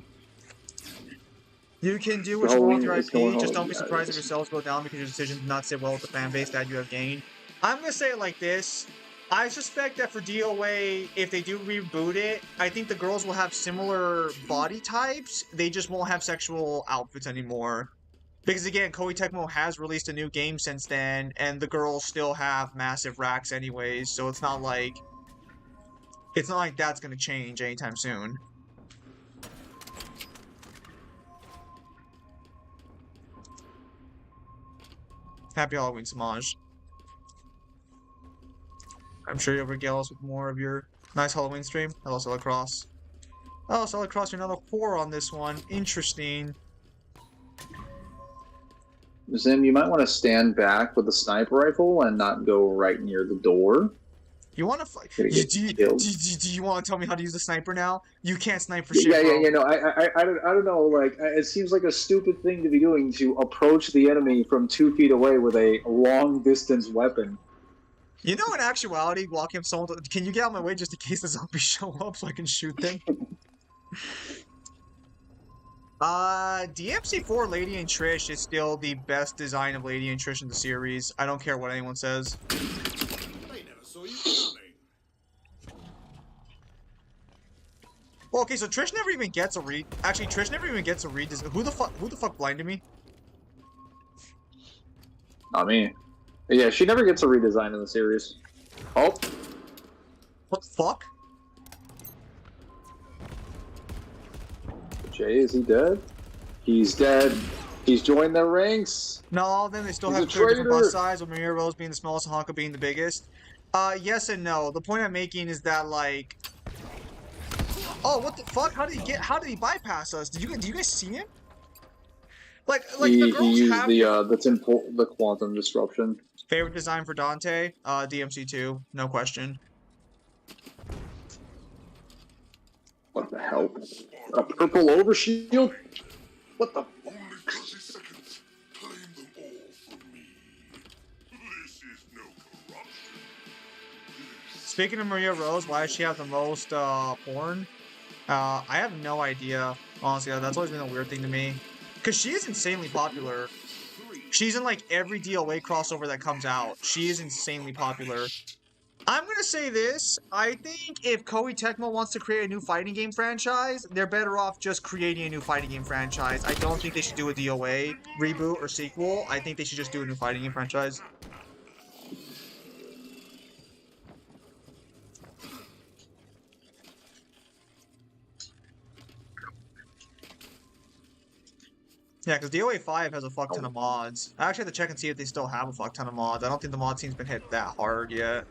Speaker 2: You can do what you
Speaker 1: Halloween
Speaker 2: want with your
Speaker 1: is going
Speaker 2: IP, just don't
Speaker 1: Halloween,
Speaker 2: be
Speaker 1: yeah,
Speaker 2: surprised
Speaker 1: it
Speaker 2: if your
Speaker 1: is.
Speaker 2: sales go down because your decision did not sit well with the fan base that you have gained. I'm gonna say it like this. I suspect that for DOA, if they do reboot it, I think the girls will have similar body types, they just won't have sexual outfits anymore. Because again, Koei Tecmo has released a new game since then, and the girls still have massive racks anyways, so it's not like that's gonna change anytime soon. Happy Halloween, Samaj. I'm sure you'll regale us with more of your nice Halloween stream. Hello, Celicross. Oh, Celicross, you're another 4 on this one. Interesting.
Speaker 1: Zim, you might want to stand back with the sniper rifle and not go right near the door.
Speaker 2: You want to fight?
Speaker 1: Gonna get killed.
Speaker 2: Do you want to tell me how to use the sniper now? You can't snipe for shit, bro.
Speaker 1: Yeah. No, I don't know. Like, it seems like a stupid thing to be doing to approach the enemy from 2 feet away with a long distance weapon.
Speaker 2: You know, in actuality, walking up someone, can you get out of my way just in case the zombies show up so I can shoot them? DMC4 Lady and Trish is still the best design of Lady and Trish in the series. I don't care what anyone says.
Speaker 4: I never saw you coming.
Speaker 2: Well, okay, so Trish never even gets a read. Actually, Trish never even gets a read. Who the fuck blinded me?
Speaker 1: Not me. Yeah, she never gets a redesign in the series. Oh,
Speaker 2: What the fuck?
Speaker 1: Jay, is he dead? He's dead. He's joined their ranks.
Speaker 2: No, then they still
Speaker 1: He's
Speaker 2: have
Speaker 1: a
Speaker 2: 2 different
Speaker 1: traitor.
Speaker 2: bus sides, with Maria Rose being the smallest and Honka being the biggest. Yes and no. The point I'm making is that, like... Oh, what the fuck? How did he bypass us? Do you guys see him? Like
Speaker 1: He
Speaker 2: the girls
Speaker 1: used
Speaker 2: have...
Speaker 1: the quantum disruption.
Speaker 2: Favorite design for Dante? DMC2, no question.
Speaker 1: What the hell? A purple overshield? What the?
Speaker 4: Only 30 seconds. Claim them all from me. This is no corruption. This
Speaker 2: Speaking of Maria Rose, why does she have the most porn? I have no idea. Honestly, that's always been a weird thing to me. Because she is insanely popular. She's in like every DOA crossover that comes out. She is insanely popular. I'm gonna say this. I think if Koei Tecmo wants to create a new fighting game franchise, they're better off just creating a new fighting game franchise. I don't think they should do a DOA reboot or sequel. I think they should just do a new fighting game franchise. Yeah, because DOA 5 has a fuck ton of mods. I actually have to check and see if they still have a fuck ton of mods. I don't think the mod scene's been hit that hard yet.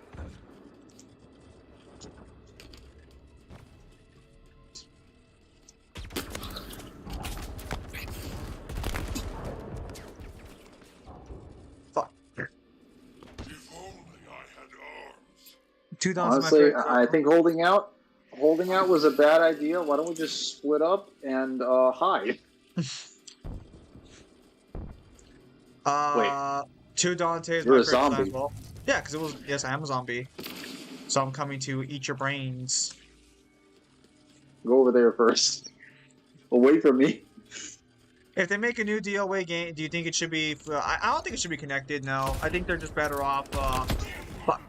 Speaker 2: Fuck.
Speaker 4: if only I had arms.
Speaker 2: 2 downs
Speaker 1: Honestly,
Speaker 2: my favorite.
Speaker 1: I think holding out was a bad idea. Why don't we just split up and hide?
Speaker 2: 2 Dante is
Speaker 1: You're
Speaker 2: my
Speaker 1: a
Speaker 2: favorite design
Speaker 1: zombie.
Speaker 2: as well. Yeah, because it was. Yes, I am a zombie. So I'm coming to eat your brains.
Speaker 1: Go over there first. Away from me.
Speaker 2: If they make a new DOA game, do you think it should be? I don't think it should be connected. No, I think they're just better off. But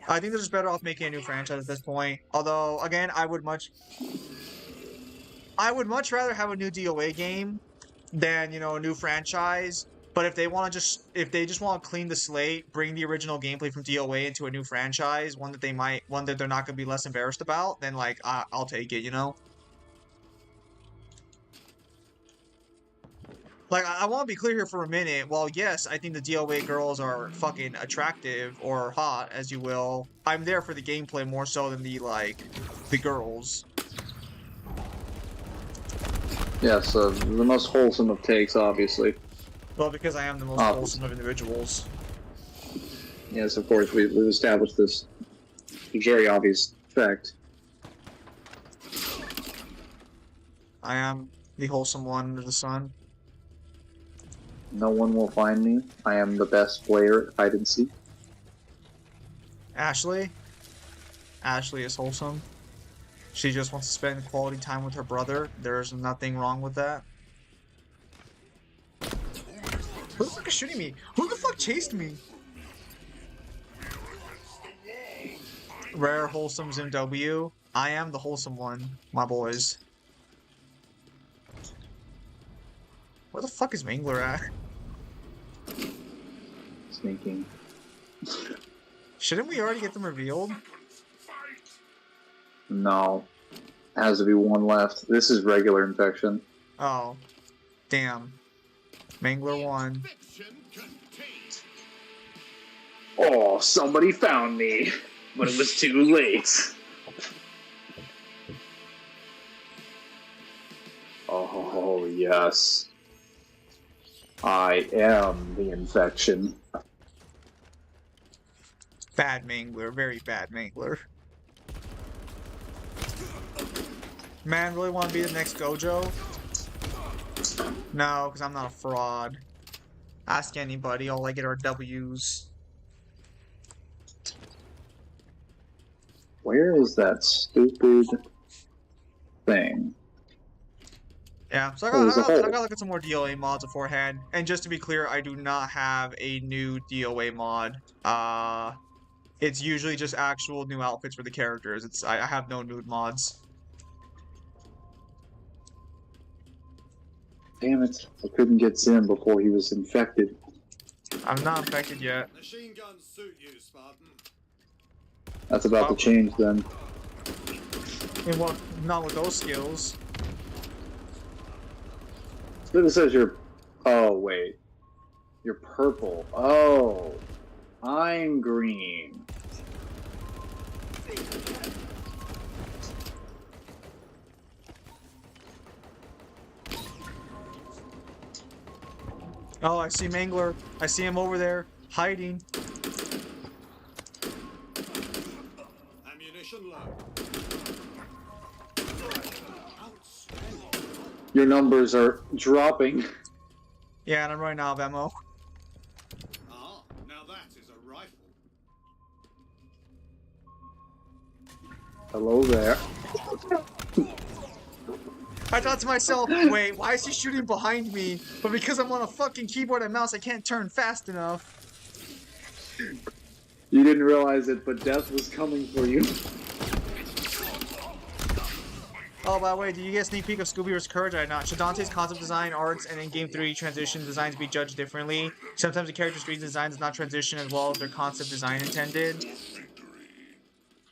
Speaker 2: I think they're just better off making a new franchise at this point. Although, again, I would much rather have a new DOA game than a new franchise. But if they just want to clean the slate, bring the original gameplay from DOA into a new franchise, one that they're not going to be less embarrassed about, then like I'll take it. Like, I want to be clear here for a minute. While, yes, I think the DOA girls are fucking attractive or hot, as you will, I'm there for the gameplay more so than the girls.
Speaker 1: Yes, the most wholesome of takes, obviously.
Speaker 2: Well, because I am the most wholesome of individuals.
Speaker 1: Yes, of course, we've established this very obvious fact.
Speaker 2: I am the wholesome one under the sun.
Speaker 1: No one will find me. I am the best player at hide and seek.
Speaker 2: Ashley? Ashley is wholesome. She just wants to spend quality time with her brother. There's nothing wrong with that. Who the fuck is shooting me? Who the fuck chased me? Rare wholesome Zim W. I am the wholesome one, my boys. Where the fuck is Mangler at?
Speaker 1: Sneaking.
Speaker 2: Shouldn't we already get them revealed?
Speaker 1: No. Has to be one left. This is regular infection.
Speaker 2: Oh. Damn. Mangler won.
Speaker 1: Oh, somebody found me. But it was too late. Oh, yes. I am the infection.
Speaker 2: Bad Mangler. Very bad Mangler. Man, really want to be the next Gojo? No, because I'm not a fraud. Ask anybody, all I get are W's.
Speaker 1: Where is that stupid thing?
Speaker 2: Yeah, so I gotta look at some more DOA mods beforehand. And just to be clear, I do not have a new DOA mod. It's usually just actual new outfits for the characters. I have no nude mods.
Speaker 1: Damn it. I couldn't get Zim before he was infected.
Speaker 2: I'm not infected yet.
Speaker 5: Machine guns suit you, Spartan.
Speaker 1: That's about to change then.
Speaker 2: And what? Not with those skills.
Speaker 1: It says you're... Oh, wait. You're purple. Oh. I'm green.
Speaker 2: Oh, I see Mangler. I see him over there, hiding.
Speaker 5: Ammunition low.
Speaker 1: Your numbers are dropping.
Speaker 2: Yeah, and I'm running out of ammo.
Speaker 5: Ah, now that is a rifle.
Speaker 1: Hello there.
Speaker 2: I thought to myself, wait, why is he shooting behind me? But because I'm on a fucking keyboard and mouse, I can't turn fast enough.
Speaker 1: You didn't realize it, but death was coming for you.
Speaker 2: Oh, by the way, did you get a sneak peek of Scooby vs. Courage? I did not. Should Dante's concept design, arts, and in Game 3 transition designs be judged differently? Sometimes the character street design does not transition as well as their concept design intended.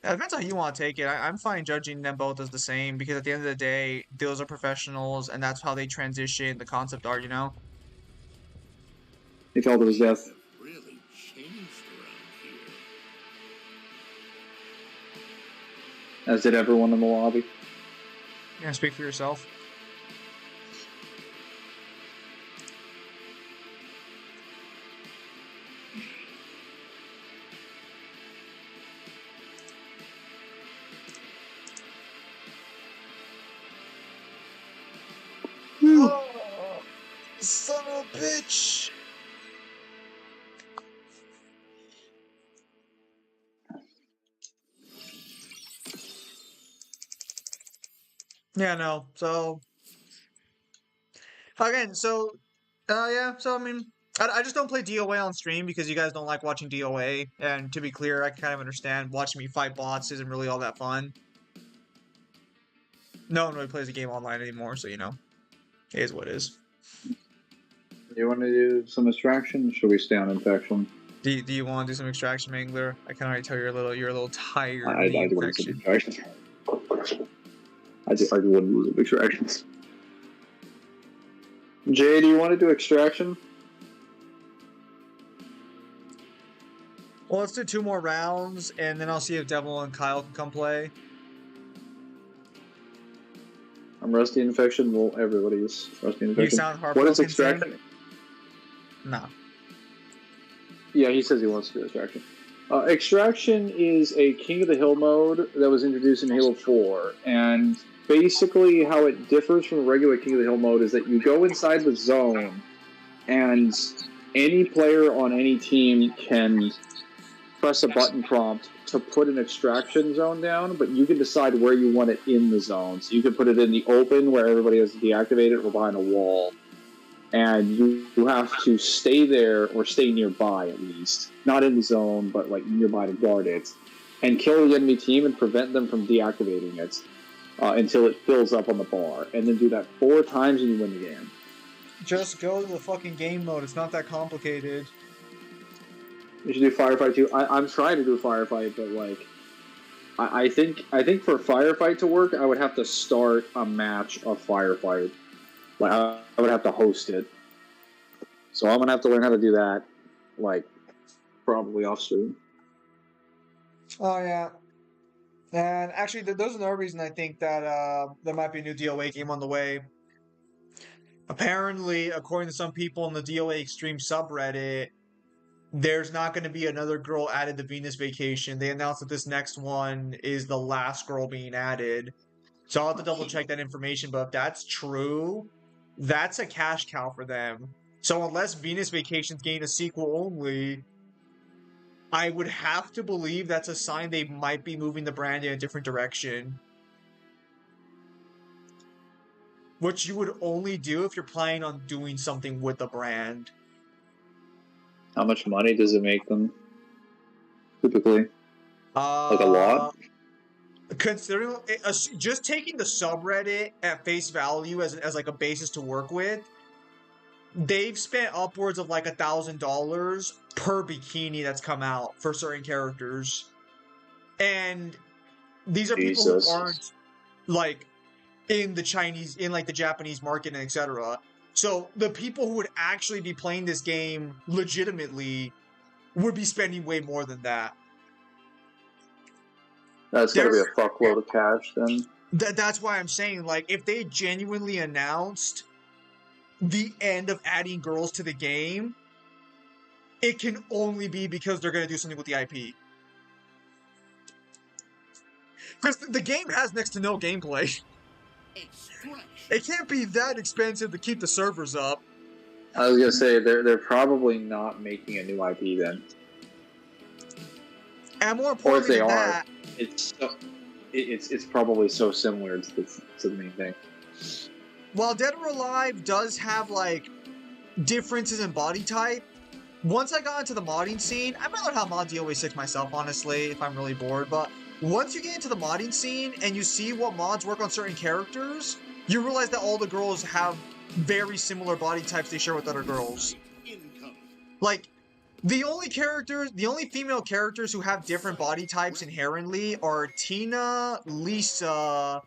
Speaker 2: It depends how you want to take it. I'm fine judging them both as the same because at the end of the day, those are professionals and that's how they transition the concept art, you know?
Speaker 1: He called it his death.
Speaker 5: Really changed around here.
Speaker 1: As did everyone in the lobby.
Speaker 2: You gonna speak for yourself? Oh, son of a bitch! Yeah, no. So Again, so, yeah, so I mean, I just don't play DOA on stream because you guys don't like watching DOA, and to be clear, I kind of understand watching me fight bots isn't really all that fun. No one really plays the game online anymore, so, you know, it is what it is.
Speaker 1: Do you want to do some extraction? Or should we stay on infection?
Speaker 2: Do you want to do some extraction, Mangler? I can already tell you're a little tired.
Speaker 1: I
Speaker 2: of the
Speaker 1: do want to do some
Speaker 2: infection.
Speaker 1: extraction. I do want to do some extractions. Jay, do you want to do extraction?
Speaker 2: Well, let's do 2 more rounds, and then I'll see if Devil and Kyle can come play.
Speaker 1: I'm Rusty Infection. Well, everybody's Rusty Infection.
Speaker 2: You sound
Speaker 1: What
Speaker 2: heartbroken.
Speaker 1: is extraction?
Speaker 2: Nah.
Speaker 1: Yeah, he says he wants to do extraction. Extraction is a King of the Hill mode that was introduced in Halo 4, and basically how it differs from the regular King of the Hill mode is that you go inside the zone, and any player on any team can press a button prompt to put an extraction zone down, but you can decide where you want it in the zone. So you can put it in the open where everybody has to deactivate it, or behind a wall. And you have to stay there or stay nearby at least. Not in the zone, but like nearby to guard it. And kill the enemy team and prevent them from deactivating it until it fills up on the bar. And then do that 4 times and you win the game.
Speaker 2: Just go to the fucking game mode. It's not that complicated.
Speaker 1: You should do Firefight too. I'm trying to do Firefight, but like, I think for Firefight to work, I would have to start a match of Firefight. Like I would have to host it. So I'm gonna have to learn how to do that, like probably off stream.
Speaker 2: Oh yeah. And actually, there's another reason I think that there might be a new DOA game on the way. Apparently, according to some people in the DOA Extreme subreddit, there's not going to be another girl added to Venus Vacation. They announced that this next one is the last girl being added. So I'll have to double check that information, but if that's true, that's a cash cow for them. So unless Venus Vacation's getting a sequel only, I would have to believe that's a sign they might be moving the brand in a different direction. Which you would only do if you're planning on doing something with the brand.
Speaker 1: How much money does it make them? Typically, like a lot.
Speaker 2: Considering just taking the subreddit at face value as like a basis to work with, they've spent upwards of like $1,000 per bikini that's come out for certain characters, and these are people who aren't like in the Japanese market and etc. So the people who would actually be playing this game legitimately would be spending way more than that.
Speaker 1: That's going to be a fuckload of cash then.
Speaker 2: That's why I'm saying, like, if they genuinely announced the end of adding girls to the game, it can only be because they're going to do something with the IP. Because the game has next to no gameplay. It can't be that expensive to keep the servers up.
Speaker 1: I was gonna say they're probably not making a new IP then.
Speaker 2: And more
Speaker 1: Or if
Speaker 2: importantly
Speaker 1: they
Speaker 2: than
Speaker 1: are,
Speaker 2: that,
Speaker 1: it's probably so similar to the main thing.
Speaker 2: while Dead or Alive does have like differences in body type, once I got into the modding scene, I might learn how to mod DOA 6 myself, honestly, if I'm really bored, but once you get into the modding scene and you see what mods work on certain characters, you realize that all the girls have very similar body types they share with other girls. Like, the only female characters who have different body types inherently are Tina, Lisa,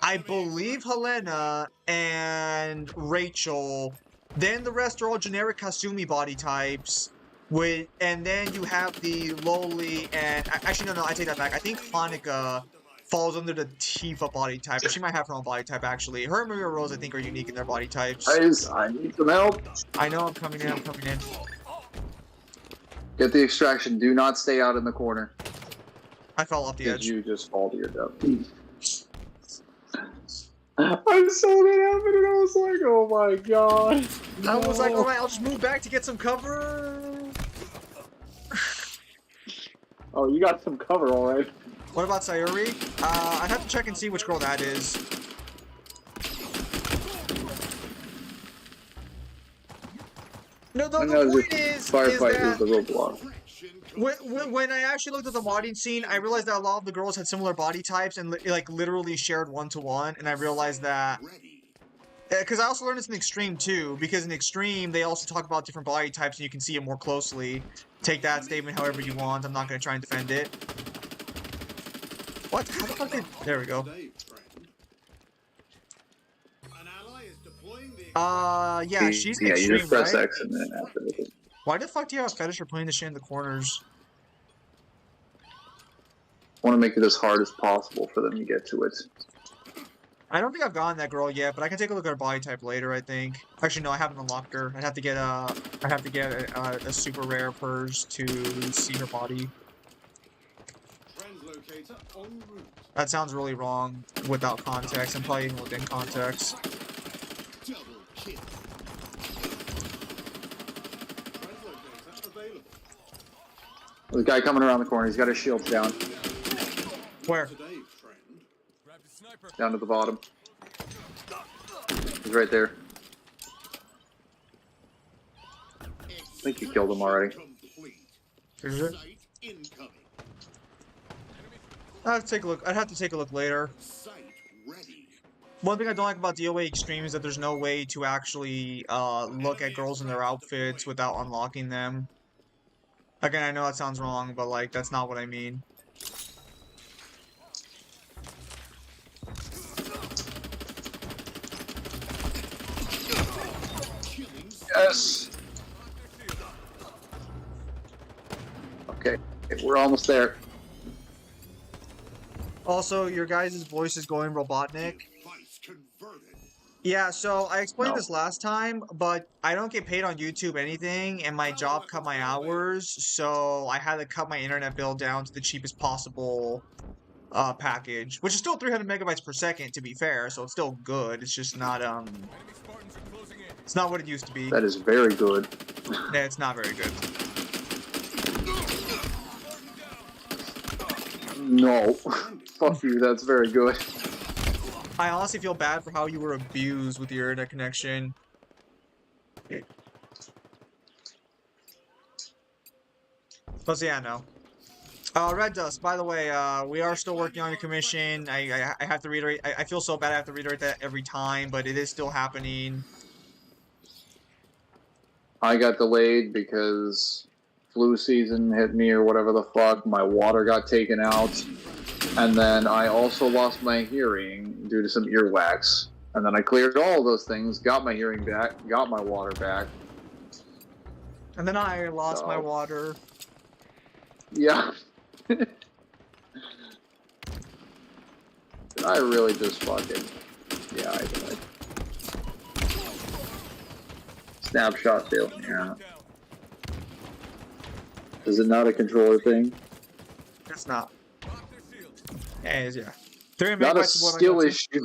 Speaker 2: I believe Helena, and Rachel. Then the rest are all generic Kasumi body types. And then you have the Loli and... Actually, no, I take that back. I think Hanukkah falls under the Tifa body type. But she might have her own body type, actually. Her and Maria Rose, I think, are unique in their body types.
Speaker 1: Guys, I need some help.
Speaker 2: I know, I'm coming in.
Speaker 1: Get the extraction. Do not stay out in the corner.
Speaker 2: I fell off the edge.
Speaker 1: You just fall to your death. I saw that happen and I was like, oh my god.
Speaker 2: I was like, alright, I'll just move back to get some cover.
Speaker 1: Oh, you got some cover, alright.
Speaker 2: What about Sayuri? I'd have to check and see which girl that is. No,
Speaker 1: I
Speaker 2: the
Speaker 1: know
Speaker 2: point
Speaker 1: the
Speaker 2: is
Speaker 1: firefight
Speaker 2: that
Speaker 1: is the roadblock.
Speaker 2: when I actually looked at the modding scene, I realized that a lot of the girls had similar body types and like literally shared one-to-one, and I realized that because I also learned this in Extreme too, because in Extreme they also talk about different body types and you can see it more closely. Take that statement however you want. I'm not going to try and defend it. What? How the fuck did... There we go.
Speaker 5: Today, friend. An ally is deploying the
Speaker 2: Yeah, she's in
Speaker 1: Yeah, you
Speaker 2: Extreme,
Speaker 1: just press
Speaker 2: right?
Speaker 1: X and then after it.
Speaker 2: Why the fuck do you have a fetish for putting this shit in the corners?
Speaker 1: Want to make it as hard as possible for them to get to it.
Speaker 2: I don't think I've gotten that girl yet, but I can take a look at her body type later, I think. Actually, no, I haven't unlocked her. I'd have to get a super rare of hers to see her body.
Speaker 5: translocator en route.
Speaker 2: That sounds really wrong without context. I'm probably even within context.
Speaker 5: Double kill. Translocator available.
Speaker 1: There's a guy coming around the corner. He's got his shields down.
Speaker 2: Where?
Speaker 5: Today, friend.
Speaker 1: Down to the bottom. He's right there. I think you killed him already.
Speaker 5: Complete.
Speaker 2: Is it?
Speaker 5: Sight incoming.
Speaker 2: I'd have to take a look. I'd have to take a look later.
Speaker 5: Sight ready.
Speaker 2: One thing I don't like about DOA Extreme is that there's no way to actually look at girls in their outfits without unlocking them. Again, I know that sounds wrong, but like that's not what I mean.
Speaker 5: Killing.
Speaker 1: Yes. Okay, we're almost there.
Speaker 2: Also, your guys' voice is going Robotnik.
Speaker 5: Device converted.
Speaker 2: Yeah, so I explained
Speaker 1: No.
Speaker 2: this last time, but I don't get paid on YouTube anything, and my job cut my hours, so I had to cut my internet bill down to the cheapest possible package, which is still 300 megabytes per second, to be fair, so it's still good. It's just not it's not what it used to be.
Speaker 1: That is very good.
Speaker 2: Yeah, it's not very good.
Speaker 1: No. Fuck you, that's very good.
Speaker 2: I honestly feel bad for how you were abused with your internet connection. But yeah, no. Red Dust, by the way, we are still working on your commission. I have to reiterate. I feel so bad I have to reiterate that every time, but it is still happening.
Speaker 1: I got delayed because flu season hit me or whatever the fuck. My water got taken out. And then I also lost my hearing due to some earwax. And then I cleared all of those things, got my hearing back, got my water back.
Speaker 2: And then I lost my
Speaker 1: So-
Speaker 2: water.
Speaker 1: Yeah. I really just fucking... Yeah, I did. Snapshot failed. Yeah. Is it not a controller thing?
Speaker 2: It's not. Yeah, it is, yeah. 300
Speaker 1: Not a
Speaker 2: megabytes is what I
Speaker 1: skill
Speaker 2: got.
Speaker 1: issue.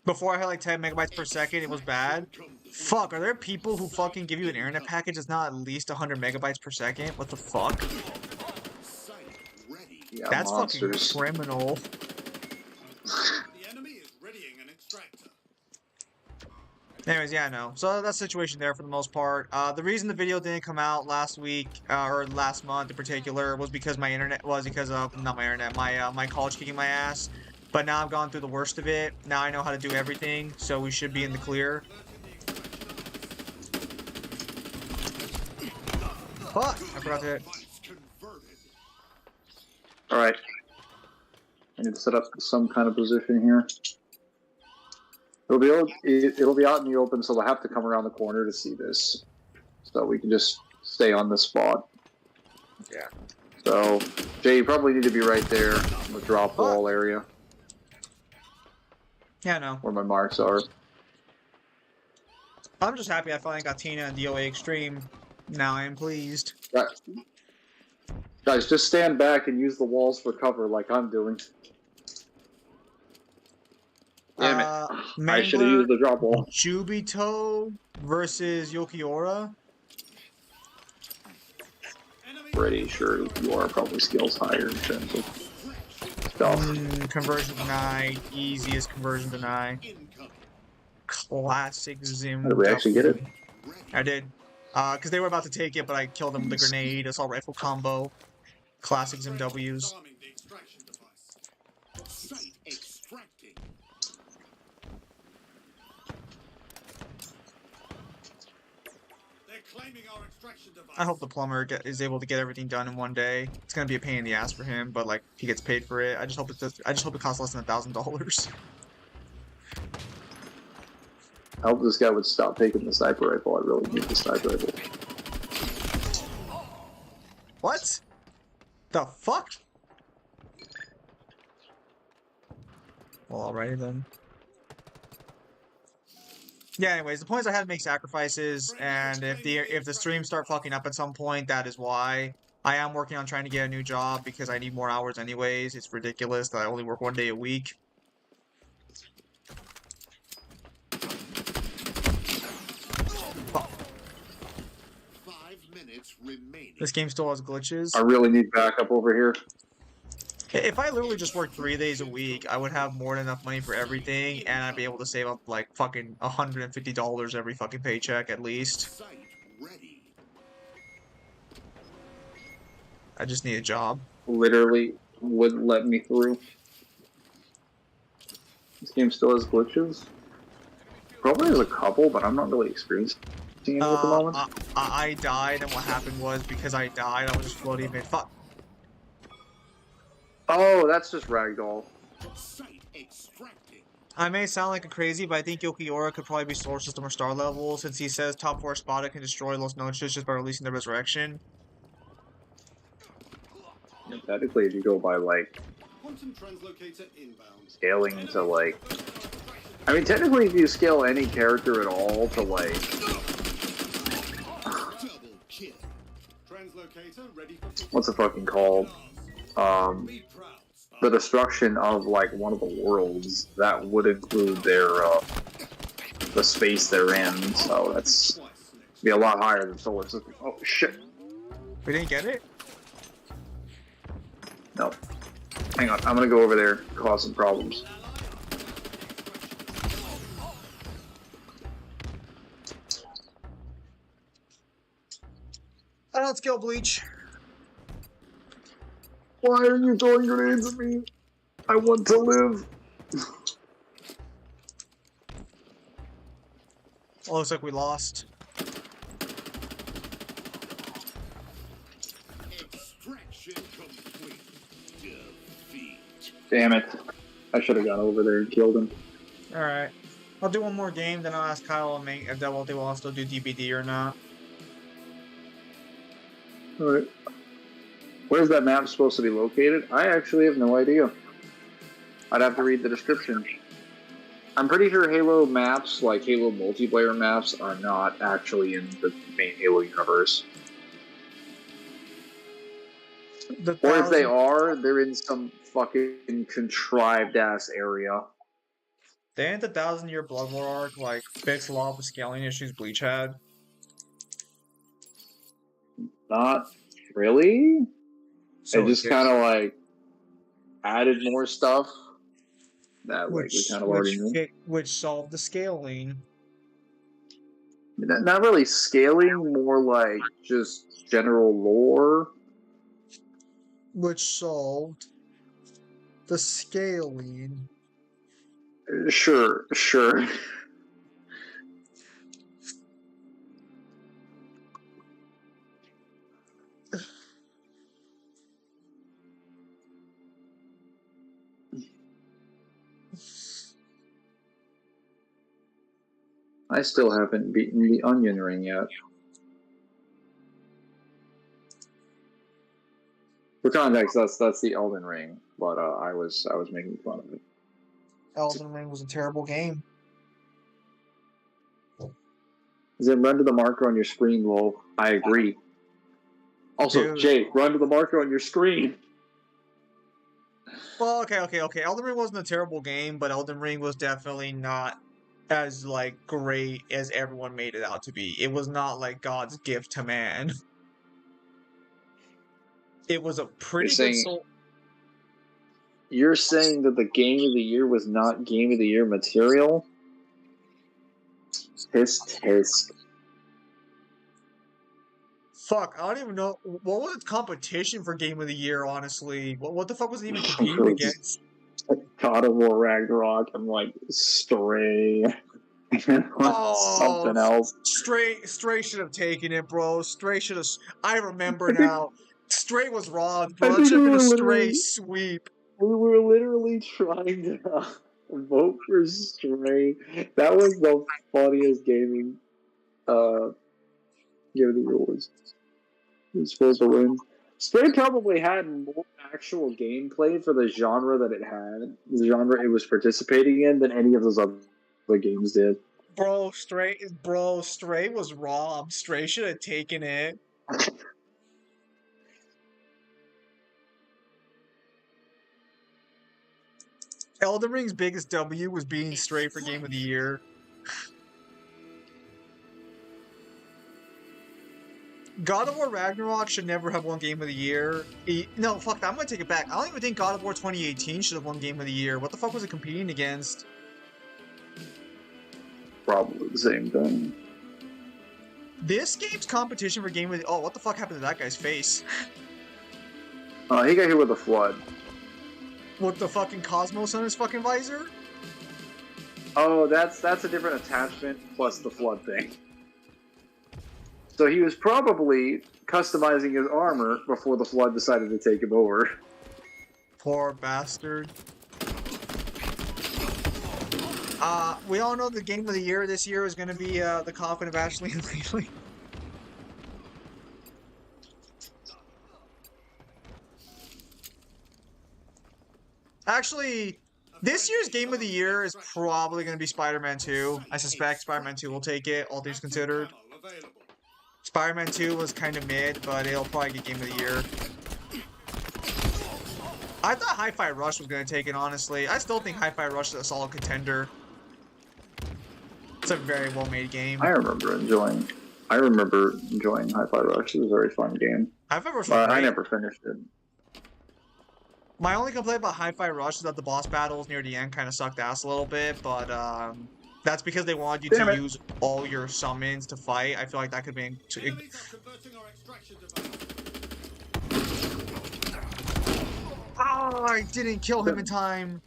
Speaker 2: Before I had like 10 megabytes per second, it was bad. Fuck, are there people who fucking give you an internet package that's not at least 100 megabytes per second? What the fuck?
Speaker 5: Sight ready.
Speaker 1: Yeah,
Speaker 2: That's
Speaker 1: monsters.
Speaker 2: fucking criminal.
Speaker 5: The enemy is readying an extractor.
Speaker 2: Anyways, yeah, no. So that's the situation there for the most part. The reason the video didn't come out last week, or last month in particular, was because my internet was because of, not my internet, my college kicking my ass. But now I've gone through the worst of it. Now I know how to do everything, so we should be in the clear. Fuck! I forgot to hit.
Speaker 5: Device converted.
Speaker 1: Alright. I need to set up some kind of position here. It'll be out in the open, so they'll have to come around the corner to see this. So we can just stay on this spot.
Speaker 2: Yeah.
Speaker 1: So, Jay, you probably need to be right there in the drop wall area
Speaker 2: Yeah, no.
Speaker 1: where my marks are.
Speaker 2: I'm just happy I finally got Tina and DOA Extreme. Now I am pleased.
Speaker 1: Guys, just stand back and use the walls for cover like I'm doing. Damn it. I should have
Speaker 2: Mangler
Speaker 1: used the drop wall.
Speaker 2: Jubito versus Yokiora.
Speaker 5: Enemy
Speaker 1: Pretty sure you are probably skills higher in terms of stuff.
Speaker 2: Conversion denied. Easiest conversion denied.
Speaker 5: incoming.
Speaker 2: Classic Zim.
Speaker 1: Did we actually get it?
Speaker 2: I did. Because they were about to take it, but I killed them with a grenade, assault rifle combo, classic W's.
Speaker 5: Disarming the extraction device. Site extracting. They're claiming our extraction device.
Speaker 2: I hope the plumber is able to get everything done in one day. It's gonna be a pain in the ass for him, but like he gets paid for it. I just hope it costs less than $1,000.
Speaker 1: I hope this guy would stop taking the sniper rifle. I really need the sniper rifle.
Speaker 2: What? The fuck? Well, alrighty then. Yeah, anyways, the point is I had to make sacrifices, and if the streams start fucking up at some point, that is why. I am working on trying to get a new job because I need more hours anyways. It's ridiculous that I only work 1 day a week. Fuck.
Speaker 5: 5 minutes remaining.
Speaker 2: This game still has glitches.
Speaker 1: I really need backup over here.
Speaker 2: If I literally just worked 3 days a week, I would have more than enough money for everything, and I'd be able to save up like fucking $150 every fucking paycheck at least.
Speaker 5: Site ready.
Speaker 2: I just need a job.
Speaker 1: Literally wouldn't let me through. This game still has glitches. Probably has a couple, but I'm not really experiencing it at the moment.
Speaker 2: I died, and what happened was because I died, I was just floating mid. Fuck.
Speaker 1: Oh, that's just ragdoll.
Speaker 5: Site extracting.
Speaker 2: I may sound like a crazy, but I think Yokiora could probably be solar system or star level, since he says top 4 Spada can destroy Los Noches just by releasing the resurrection.
Speaker 1: And technically, if you go by like
Speaker 5: Quantum translocator inbound.
Speaker 1: scaling to like, I mean, technically, if you scale any character at all to like,
Speaker 5: Double kill. Translocator ready for
Speaker 1: what's it fucking called?
Speaker 5: Be proud.
Speaker 1: The destruction of like one of the worlds, that would include their the space they're in. So that's
Speaker 5: Twice next.
Speaker 1: be a lot higher than solar system. Oh shit!
Speaker 2: We didn't get it?
Speaker 1: No, hang on. I'm gonna go over there, cause some problems.
Speaker 2: I don't scale bleach.
Speaker 1: Why are you throwing grenades at me? I want to live.
Speaker 2: Well, looks like we lost.
Speaker 5: Extraction complete. Defeat.
Speaker 1: Damn it! I should have gone over there and killed him.
Speaker 2: Alright. I'll do one more game, then I'll ask Kyle and make if they will still do DBD or not.
Speaker 1: All right. Where's that map supposed to be located? I actually have no idea. I'd have to read the description. I'm pretty sure Halo maps, like Halo multiplayer maps, are not actually in the main Halo universe. Or if they are, they're in some fucking contrived ass area.
Speaker 2: Didn't the 1,000-year Bloodlore arc like fix a lot of the scaling issues Bleach had?
Speaker 1: Not really.
Speaker 2: So
Speaker 1: It just kind of like added more stuff that like we kind of already knew.
Speaker 2: Which solved the scaling.
Speaker 1: Not really scaling, more like just general lore.
Speaker 2: Which solved the scaling.
Speaker 1: Sure. I still haven't beaten the Onion Ring yet. For context, that's the Elden Ring, but I was making fun of it.
Speaker 2: Elden Ring was a terrible game.
Speaker 1: Is it run to the marker on your screen, Lol? I agree. Also,
Speaker 2: Dude.
Speaker 1: Jay, run to the marker on your screen.
Speaker 2: Well, okay. Elden Ring wasn't a terrible game, but Elden Ring was definitely not as like great as everyone made it out to be. It was not like God's gift to man. It was a pretty good
Speaker 1: saying-
Speaker 2: soul.
Speaker 1: You're saying that the Game of the Year was not Game of the Year material? Tisk.
Speaker 2: Fuck, I don't even know what was its competition for Game of the Year. Honestly, what the fuck was it even competing against?
Speaker 1: God of War Ragnarok and like Stray. Something else.
Speaker 2: Stray should have taken it, bro. Stray should have. I remember now. Stray was wrong, bro.
Speaker 1: I
Speaker 2: It
Speaker 1: think
Speaker 2: should have
Speaker 1: we
Speaker 2: been a
Speaker 1: were
Speaker 2: Stray
Speaker 1: literally-
Speaker 2: sweep.
Speaker 1: We were literally trying to vote for Stray. That was the funniest gaming Game of the Year was. It was supposed to win. Stray probably had more actual gameplay for the genre that it had, the genre it was participating in, than any of those other games did.
Speaker 2: Bro, Stray was wrong. Stray should have taken it. Elden Ring's biggest W was being Stray for Game of the Year. God of War Ragnarok should never have won Game of the Year. No, fuck that. I'm gonna take it back. I don't even think God of War 2018 should have won Game of the Year. What the fuck was it competing against?
Speaker 1: Probably the same thing.
Speaker 2: This game's competition for Game of the... Oh, what the fuck happened to that guy's face?
Speaker 1: He got hit with a flood.
Speaker 2: With the fucking Cosmos on his fucking visor?
Speaker 1: Oh, that's a different attachment plus the flood thing. So he was probably customizing his armor before the flood decided to take him over.
Speaker 2: Poor bastard. We all know the Game of the Year this year is going to be the Coffin of Ashley and Laylee. Actually, this year's Game of the Year is probably going to be Spider-Man 2. I suspect Spider-Man 2 will take it, all things considered. Spider-Man 2 was kind of mid, but it'll probably get Game of the Year. I thought Hi-Fi Rush was going to take it, honestly. I still think Hi-Fi Rush is a solid contender. It's a very well-made game.
Speaker 1: I remember enjoying Hi-Fi Rush. It was a very fun game.
Speaker 2: Hi-Fi Rush was
Speaker 1: But I
Speaker 2: great.
Speaker 1: never finished it.
Speaker 2: My only complaint about Hi-Fi Rush is that the boss battles near the end kind of sucked ass a little bit, but that's because they wanted you to use all your summons to fight. I feel like that could be... Oh, I didn't kill him in time.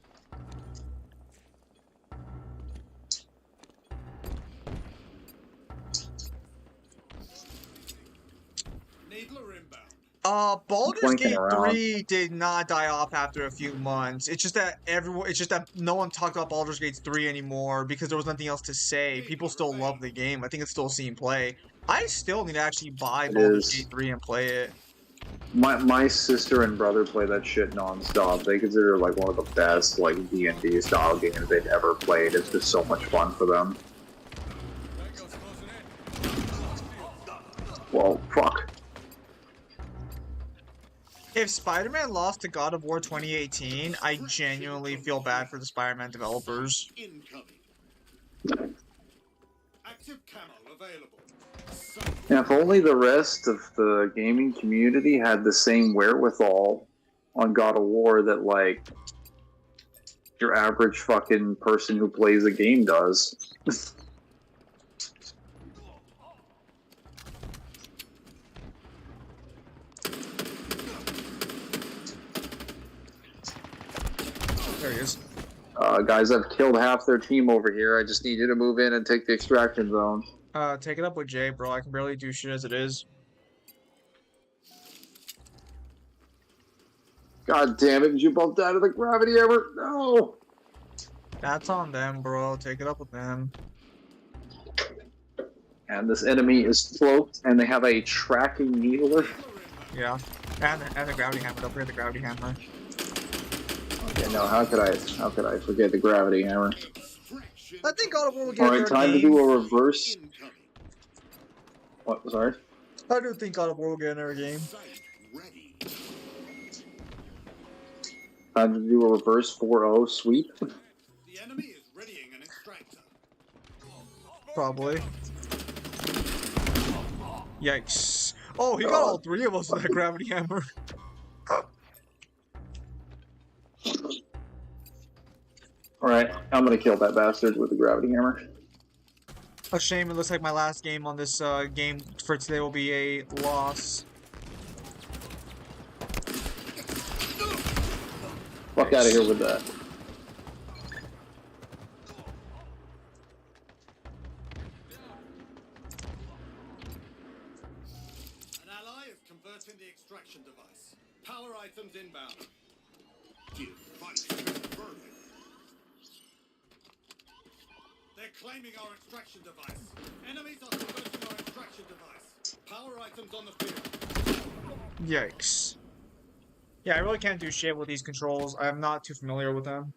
Speaker 2: Baldur's
Speaker 1: Blinking
Speaker 2: Gate
Speaker 1: around.
Speaker 2: 3 did not die off after a few months. It's just that no one talked about Baldur's Gate 3 anymore because there was nothing else to say. People still love the game. I think it's still seen play. I still need to actually buy Baldur's Gate 3 and play it.
Speaker 1: My sister and brother play that shit nonstop. They consider it like one of the best like D&D style games they've ever played. It's just so much fun for them. Well, fuck.
Speaker 2: If Spider-Man lost to God of War 2018, I genuinely feel bad for the Spider-Man developers.
Speaker 5: Active camo available.
Speaker 1: And if only the rest of the gaming community had the same wherewithal on God of War that, like, your average fucking person who plays a game does.
Speaker 2: There he is.
Speaker 1: Guys, I've killed half their team over here. I just need you to move in and take the extraction zone.
Speaker 2: Take it up with Jay, bro. I can barely do shit as it is.
Speaker 1: God damn it, did you bump out of the gravity ever? No!
Speaker 2: That's on them, bro. Take it up with them.
Speaker 1: And this enemy is cloaked, and they have a tracking needler.
Speaker 2: Yeah. And the gravity hammer. Don't forget the gravity hammer.
Speaker 1: Okay, no, how could I forget the gravity hammer?
Speaker 2: I think God of War will get
Speaker 1: Alright, time to do a reverse. What, sorry?
Speaker 2: I do think God of War will get another game.
Speaker 1: Time to do a reverse 4-0 sweep.
Speaker 5: The enemy is readying an extractor.
Speaker 2: Probably. Yikes. Oh, he got all three of us with that gravity hammer.
Speaker 1: Alright, I'm gonna kill that bastard with the gravity hammer.
Speaker 2: A shame. It looks like my last game on this game for today will be a loss.
Speaker 1: Fuck out of here with that.
Speaker 5: An ally is converting the extraction device. Power items inbound.
Speaker 4: Device converted.
Speaker 5: They're claiming our extraction device. Enemies are converting our extraction device. Power items on the field.
Speaker 2: Yikes. Yeah, I really can't do shit with these controls. I'm not too familiar with them.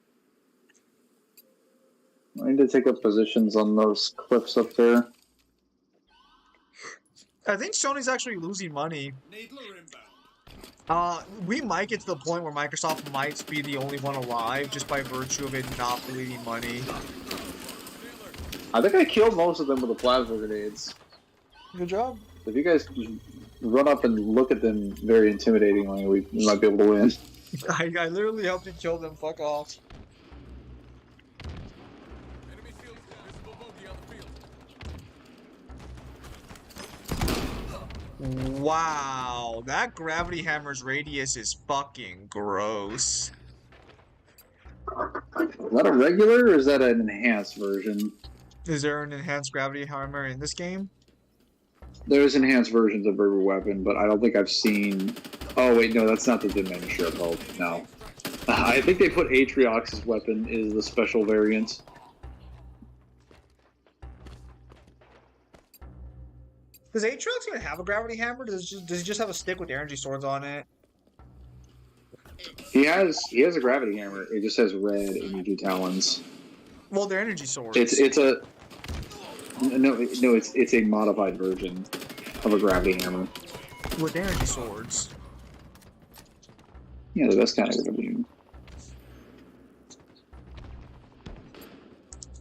Speaker 1: I need to take up positions on those cliffs up there.
Speaker 2: I think Sony's actually losing money.
Speaker 5: Needler inbound.
Speaker 2: We might get to the point where Microsoft might be the only one alive just by virtue of it not bleeding money.
Speaker 1: I think I killed most of them with the plasma grenades.
Speaker 2: Good job.
Speaker 1: If you guys run up and look at them very intimidatingly, we might be able to win.
Speaker 2: I literally helped you kill them. Fuck off.
Speaker 5: Enemy shields visible bogey on the field.
Speaker 2: Wow, that gravity hammer's radius is fucking gross.
Speaker 1: Is that a regular or is that an enhanced version?
Speaker 2: Is there an enhanced gravity hammer in this game?
Speaker 1: There's enhanced versions of every weapon, but I don't think I've seen... Oh, wait, no, that's not the diminisher of hope. No. I think they put Atriox's weapon is the special variant.
Speaker 2: Does Atriox even have a gravity hammer? Does he just have a stick with energy swords on it?
Speaker 1: He has a gravity hammer. It just has red energy talons.
Speaker 2: Well, they're energy swords.
Speaker 1: It's a... No, it's a modified version of a gravity hammer.
Speaker 2: With energy swords.
Speaker 1: Yeah, that's kind of what I mean.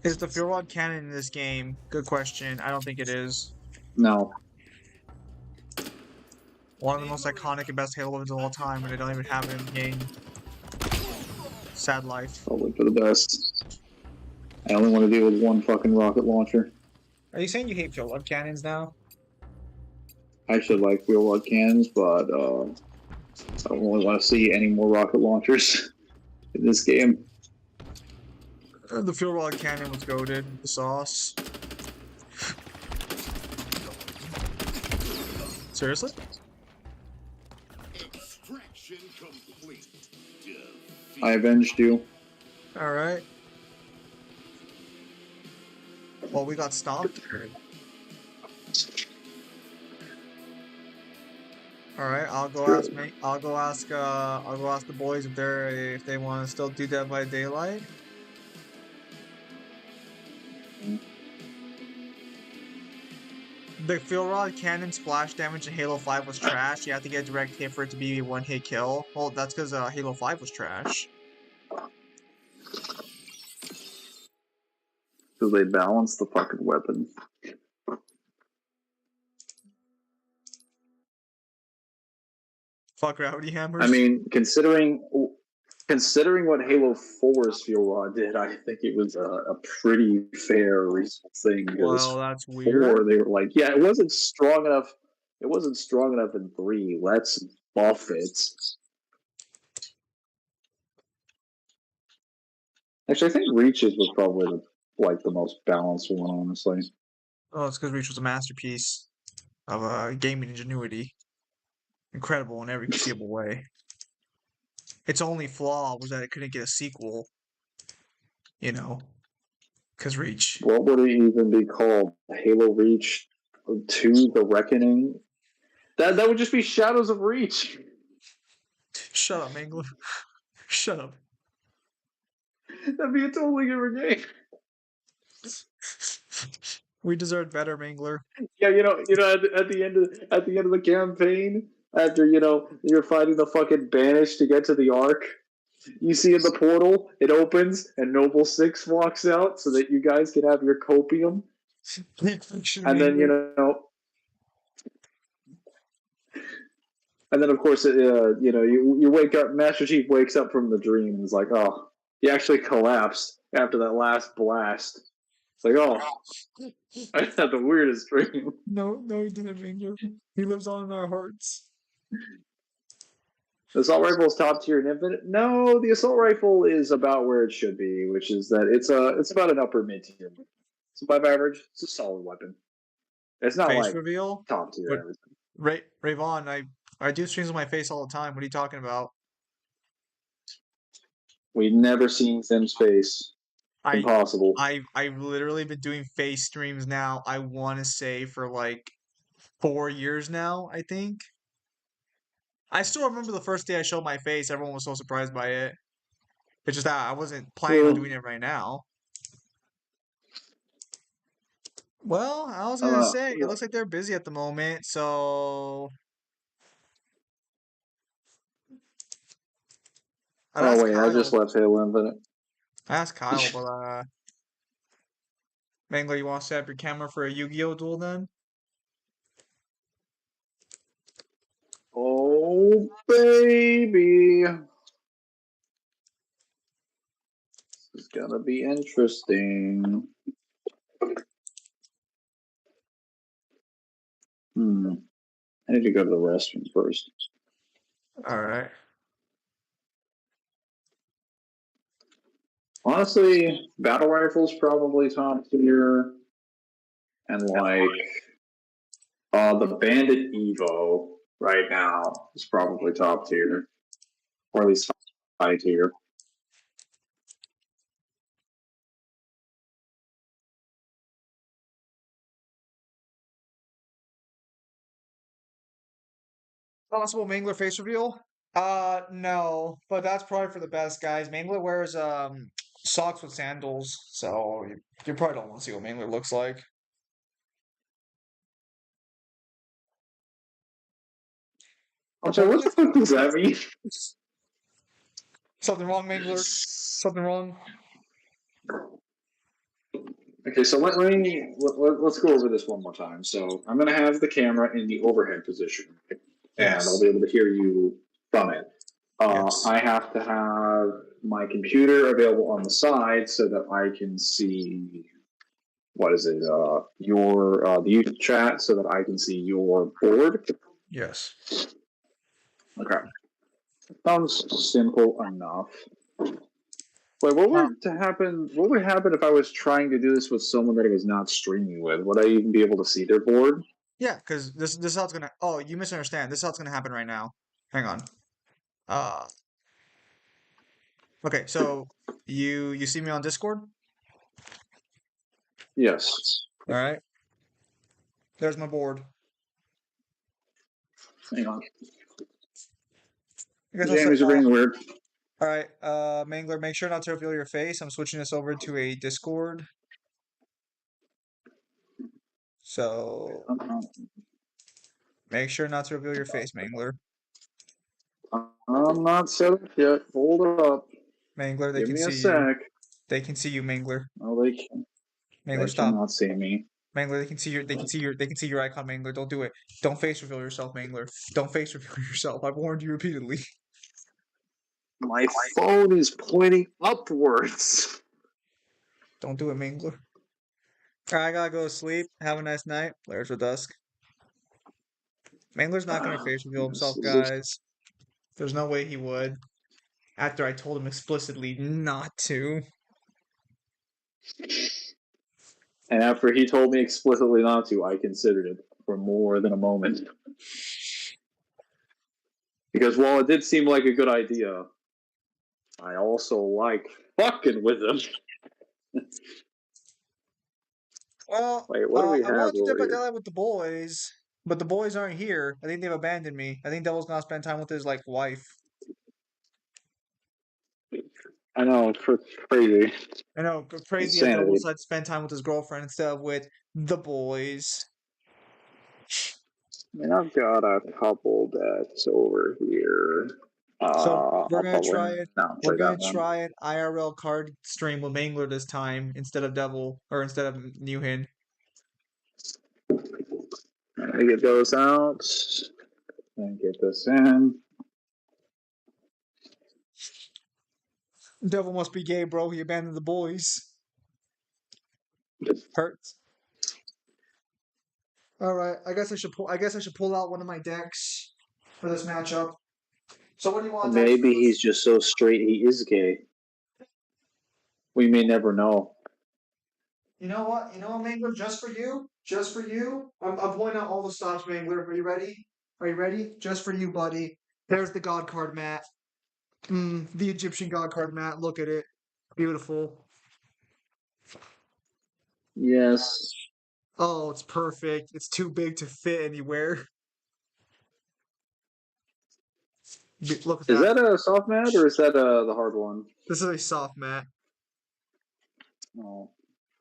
Speaker 2: Is the fuel rod cannon in this game? Good question. I don't think it is.
Speaker 1: No.
Speaker 2: One of the most iconic and best Halo weapons of all time, and they don't even have it in the game. Sad life.
Speaker 1: Probably for the best. I only want to deal with one fucking rocket launcher.
Speaker 2: Are you saying you hate fuel rod cannons now?
Speaker 1: I actually like wheel rod cannons, but I don't really want to see any more rocket launchers in this game.
Speaker 2: The fuel rod cannon was goated. The sauce. Seriously?
Speaker 4: Extraction complete.
Speaker 1: I avenged you.
Speaker 2: Alright. Well, we got stomped. Alright, I'll go ask the boys if they want to still do Dead by Daylight. The fuel rod cannon splash damage in Halo 5 was trash. You have to get a direct hit for it to be a one-hit kill. Well, that's because Halo 5 was trash.
Speaker 1: So they balance the fucking weapon.
Speaker 2: Fuck gravity hammers.
Speaker 1: I mean, considering what Halo 4's fuel rod did, I think it was a pretty fair, reasonable thing. Because
Speaker 2: well, that's
Speaker 1: 4,
Speaker 2: weird.
Speaker 1: they were like, yeah, it wasn't strong enough. It wasn't strong enough in 3. Let's buff it. Actually, I think Reaches was probably the most balanced one, honestly.
Speaker 2: Oh, it's because Reach was a masterpiece of gaming ingenuity. Incredible in every conceivable way. Its only flaw was that it couldn't get a sequel. You know, because Reach.
Speaker 1: What would it even be called? Halo Reach 2: The Reckoning? That would just be Shadows of Reach.
Speaker 2: Shut up, Mangler. Shut up.
Speaker 1: That'd be a totally different game.
Speaker 2: We deserve better, Mangler.
Speaker 1: Yeah, at the end of the campaign, after you're fighting the fucking Banished to get to the Ark, you see in the portal it opens and Noble 6 walks out so that you guys can have your copium, and then and then of course you wake up. Master Chief wakes up from the dream and is like, oh, he actually collapsed after that last blast. Like, oh, I had the weirdest dream.
Speaker 2: No, he didn't, Mangler. He lives on in our hearts.
Speaker 1: The assault rifle is top tier and infinite. No, the assault rifle is about where it should be, which is that it's about an upper mid tier. It's above average. It's a solid weapon. It's not
Speaker 2: Face
Speaker 1: like
Speaker 2: reveal?
Speaker 1: top tier.
Speaker 2: What-
Speaker 1: Everything.
Speaker 2: Rayvon, I do streams with my face all the time. What are you talking about?
Speaker 1: We've never seen Sim's face.
Speaker 2: I
Speaker 1: Impossible.
Speaker 2: I've literally been doing face streams now, I want to say for like 4 years now, I think. I still remember the first day I showed my face, everyone was so surprised by it. It's just that I wasn't planning on
Speaker 1: Well-
Speaker 2: doing it right now. Well, I was gonna say, it looks like they're busy at the moment, so I'd
Speaker 1: Oh
Speaker 2: ask
Speaker 1: wait, I just
Speaker 2: Kyle.
Speaker 1: left Halo Infinite.
Speaker 2: I asked Kyle, but Mangler, you want to set up your camera for a Yu-Gi-Oh duel then?
Speaker 1: Oh baby, this is gonna be interesting. I need to go to the restroom first.
Speaker 2: All right.
Speaker 1: Honestly, battle rifles probably top tier, and like the Bandit Evo right now is probably top tier, or at least high tier.
Speaker 2: Possible Mangler face reveal? No, but that's probably for the best guys. Mangler wears socks with sandals, so you probably don't want to see what Mangler looks like.
Speaker 1: So what the fuck does that mean?
Speaker 2: Something wrong, Mangler? Something wrong?
Speaker 1: Okay, so let's go over this one more time. So I'm gonna have the camera in the overhead position, and
Speaker 2: Yes.
Speaker 1: I'll be able to hear you from it.
Speaker 2: Yes.
Speaker 1: I have to have my computer available on the side so that I can see what is it? Your the YouTube chat so that I can see your board.
Speaker 2: Yes.
Speaker 1: Okay, sounds simple enough. Wait, what would to happen? What would happen if I was trying to do this with someone that I was not streaming with? Would I even be able to see their board?
Speaker 2: Yeah, because this is how it's gonna. Oh, you misunderstand. This is how it's gonna happen right now. Hang on. Okay, so you see me on Discord?
Speaker 1: Yes.
Speaker 2: All right. There's my board.
Speaker 1: Hang on.
Speaker 2: I guess I'll
Speaker 1: Jamie's
Speaker 2: set,
Speaker 1: being weird.
Speaker 2: all right, Mangler, make sure not to reveal your face. I'm switching this over to a Discord. So make sure not to reveal your face, Mangler.
Speaker 1: I'm not set up yet. Hold up.
Speaker 2: Mangler, they
Speaker 1: Give
Speaker 2: can
Speaker 1: me a
Speaker 2: see you.
Speaker 1: sec.
Speaker 2: They can see you, Mangler.
Speaker 1: No, they can't.
Speaker 2: Mangler,
Speaker 1: They
Speaker 2: stop.
Speaker 1: cannot see me.
Speaker 2: Mangler, they can see your they can see your icon, Mangler. Don't do it. Don't face reveal yourself, Mangler. Don't face reveal yourself. I've warned you repeatedly.
Speaker 1: My phone is pointing upwards.
Speaker 2: Don't do it, Mangler. All right, I gotta go to sleep. Have a nice night. Layers of Dusk. Mangler's not gonna face reveal himself, guys. There's no way he would. After I told him explicitly not to.
Speaker 1: And after he told me explicitly not to, I considered it for more than a moment. Because while it did seem like a good idea, I also like fucking with him.
Speaker 2: Well,
Speaker 1: Wait, what do we
Speaker 2: I
Speaker 1: have
Speaker 2: wanted to dip
Speaker 1: over
Speaker 2: a
Speaker 1: here?
Speaker 2: deli with the boys, but the boys aren't here. I think they've abandoned me. I think Devil's gonna spend time with his like wife.
Speaker 1: I know, it's crazy.
Speaker 2: I know, crazy as Devil
Speaker 1: Insanity.
Speaker 2: decided to spend time with his girlfriend instead of with the boys.
Speaker 1: I mean, I've got a couple decks over here.
Speaker 2: So we're
Speaker 1: I'll
Speaker 2: gonna
Speaker 1: probably
Speaker 2: try it.
Speaker 1: not
Speaker 2: We're
Speaker 1: play
Speaker 2: gonna
Speaker 1: that one.
Speaker 2: try an IRL card stream with Mangler this time instead of Devil or instead of Newhin.
Speaker 1: Let me get those out and get this in.
Speaker 2: Devil must be gay, bro. He abandoned the boys. Hurts. All right, I guess I should pull out one of my decks for this matchup. So what do you want?
Speaker 1: Maybe he's just so straight he is gay. We may never know.
Speaker 2: You know what? Mangler, just for you. I'm pulling out all the stops, Mangler. Are you ready? Just for you, buddy. There's the God card, Matt. The Egyptian God card, Matt. Look at it. Beautiful.
Speaker 1: Yes.
Speaker 2: Oh, it's perfect. It's too big to fit anywhere. Look at
Speaker 1: Is
Speaker 2: that.
Speaker 1: that a soft mat or is that the hard one?
Speaker 2: This is a soft mat.
Speaker 1: Oh,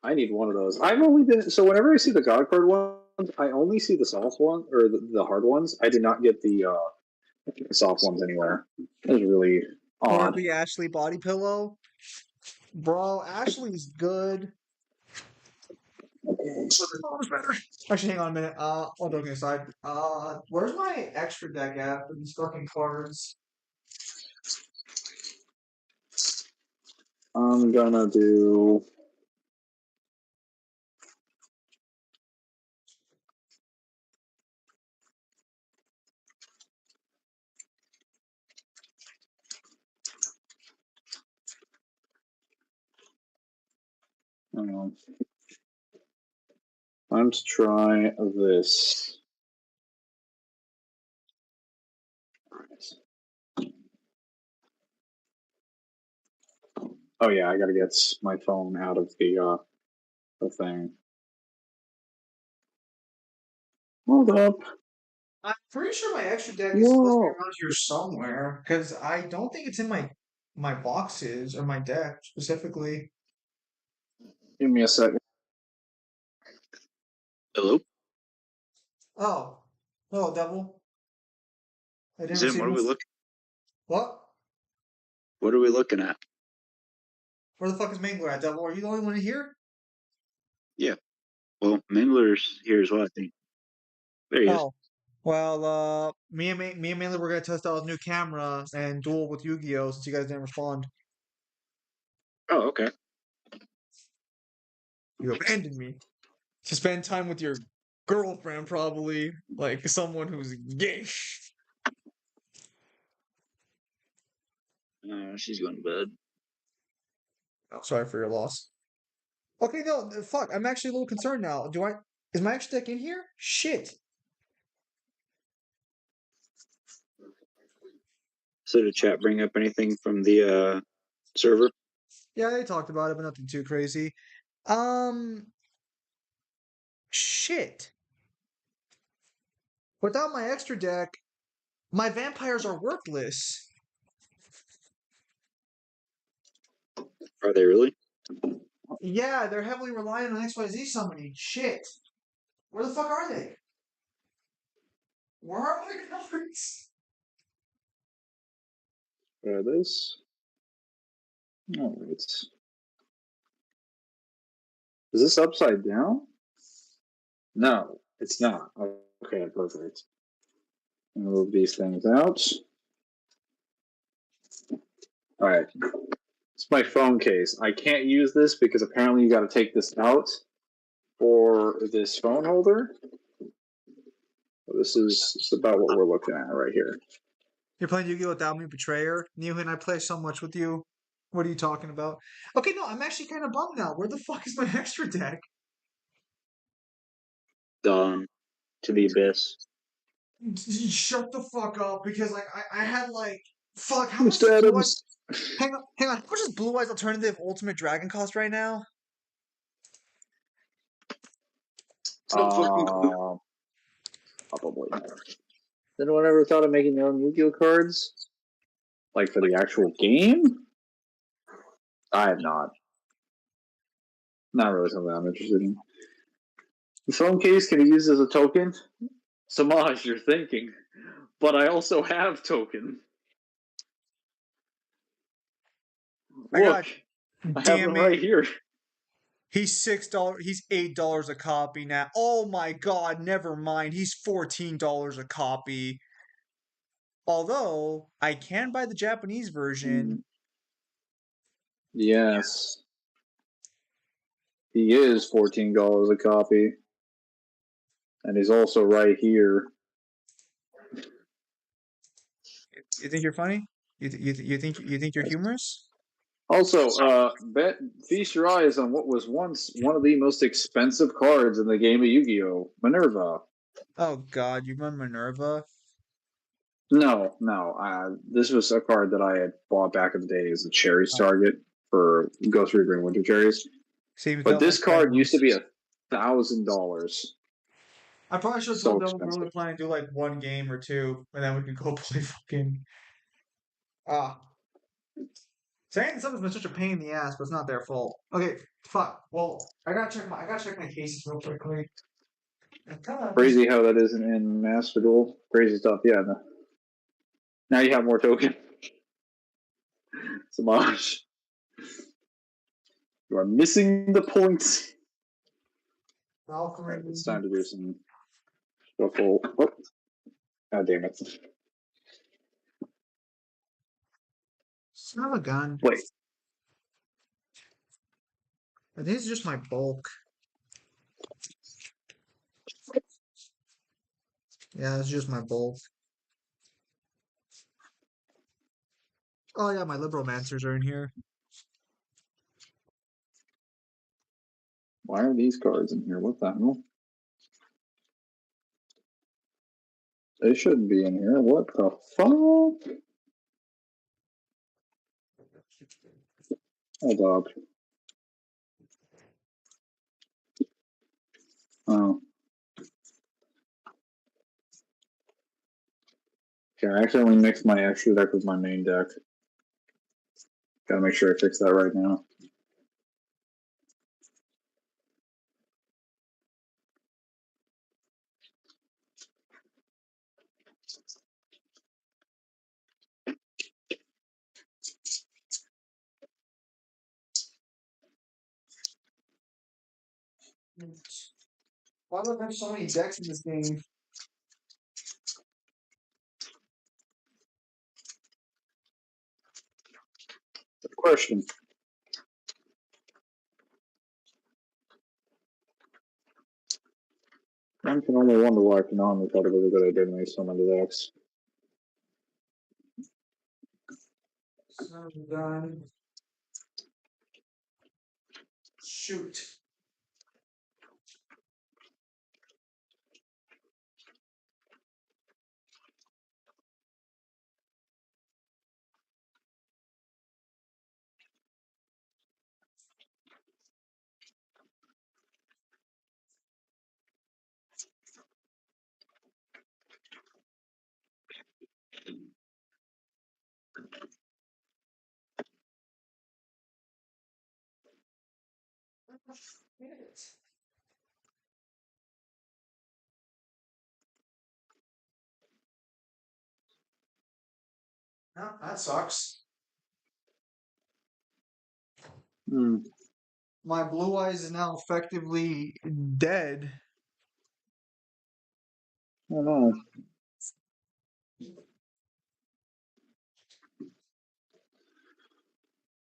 Speaker 1: I need one of those. I've only been so whenever I see the God card ones, I only see the soft one or the hard ones. I did not get the soft ones anywhere. That was really
Speaker 2: Or
Speaker 1: odd.
Speaker 2: the Ashley body pillow. Bro, Ashley's good. Better. Actually, hang on a minute. All joking aside. Where's my extra deck at for these fucking cards?
Speaker 1: I'm gonna do. Time to try this. Oh yeah, I gotta get my phone out of the thing. Hold up.
Speaker 2: I'm pretty sure my extra deck is supposed to be around here somewhere because I don't think it's in my boxes or my deck specifically.
Speaker 1: Give me a second. Hello?
Speaker 2: Oh, hello, devil. I didn't
Speaker 6: Zim,
Speaker 2: receive
Speaker 6: what are we
Speaker 2: this-
Speaker 6: looking?
Speaker 2: What?
Speaker 6: What are we looking at?
Speaker 2: Where the fuck is Mangler at, devil? Are you the only one in here?
Speaker 6: Yeah. Well, Mingler's here as well, I think. There he is.
Speaker 2: Oh, well, me and Mangler were gonna test out his new camera and duel with Yu-Gi-Oh since you guys didn't respond.
Speaker 6: Oh, okay.
Speaker 2: You abandoned me to spend time with your girlfriend, probably like someone who's gay.
Speaker 6: She's going to bed.
Speaker 2: Oh, sorry for your loss. Okay, no, fuck. I'm actually a little concerned now. Is my extra deck in here? Shit.
Speaker 6: So did chat bring up anything from the server?
Speaker 2: Yeah, they talked about it, but nothing too crazy. Shit. Without my extra deck, my vampires are worthless.
Speaker 6: Are they really?
Speaker 2: Yeah, they're heavily reliant on XYZ summoning. Shit. Where the fuck are they? Where are my cards?
Speaker 1: Try this. All right. Is this upside down? No, it's not. Okay, perfect. Move these things out. All right. It's my phone case. I can't use this because apparently you got to take this out for this phone holder. This is about what we're looking at right here.
Speaker 2: You're playing Yu-Gi-Oh! Without Me, Betrayer. Newhan, I play so much with you. What are you talking about? Okay, no, I'm actually kind of bummed now. Where the fuck is my extra deck?
Speaker 6: Gone to the abyss.
Speaker 2: Shut the fuck up, because like I had like fuck. How much
Speaker 1: Mr.
Speaker 2: does Blue
Speaker 1: Adams.
Speaker 2: Eyes? Hang on. How much does Blue Eyes Alternative Ultimate Dragon cost right now?
Speaker 1: Probably. Did anyone ever thought of making their own Yu-Gi-Oh cards? Like for the actual game? I have not. Not really something I'm interested in. The phone case can be used as a token? Samaj, you're thinking. But I also have token. Look, I have them right here.
Speaker 2: He's $6. He's $8 a copy now. Oh my god, never mind. He's $14 a copy. Although I can buy the Japanese version.
Speaker 1: Yes. He is $14 a copy. And he's also right here.
Speaker 2: You think you're funny? You think you're humorous?
Speaker 1: Also, feast your eyes on what was once one of the most expensive cards in the game of Yu-Gi-Oh! Minerva.
Speaker 2: Oh God, you run Minerva?
Speaker 1: No. This was a card that I had bought back in the day as a cherries target for Ghost Reaper and Winter Cherries.
Speaker 2: See,
Speaker 1: But this card used to be $1,000.
Speaker 2: I probably should have
Speaker 1: So
Speaker 2: told them we were
Speaker 1: expensive.
Speaker 2: only planning to do like one game or two, and then we could go play fucking. Saying this up has been such a pain in the ass, but it's not their fault. Okay, fuck. Well, I gotta check my cases real quickly.
Speaker 1: Crazy how that isn't in Master Duel. Crazy stuff. Yeah. No. Now you have more tokens. Samaj. You are missing the points. Right, it's time to do some shuffle. Oh. God damn it.
Speaker 2: Son of a gun.
Speaker 1: Wait.
Speaker 2: This is just my bulk. Yeah, it's just my bulk. Oh yeah, my Libromancers are in here.
Speaker 1: Why are these cards in here? What the hell? They shouldn't be in here. What the fuck? Hold up. Oh. Okay, I accidentally mixed my extra deck with my main deck. Gotta make sure I fix that right now.
Speaker 2: Why do I have so many decks in this game?
Speaker 1: Good question. I can only wonder why Konami thought it was a good idea to make so many decks.
Speaker 2: Son of a gun. Shoot. No, that sucks.
Speaker 1: Hmm.
Speaker 2: My blue eyes is now effectively dead.
Speaker 1: I don't know.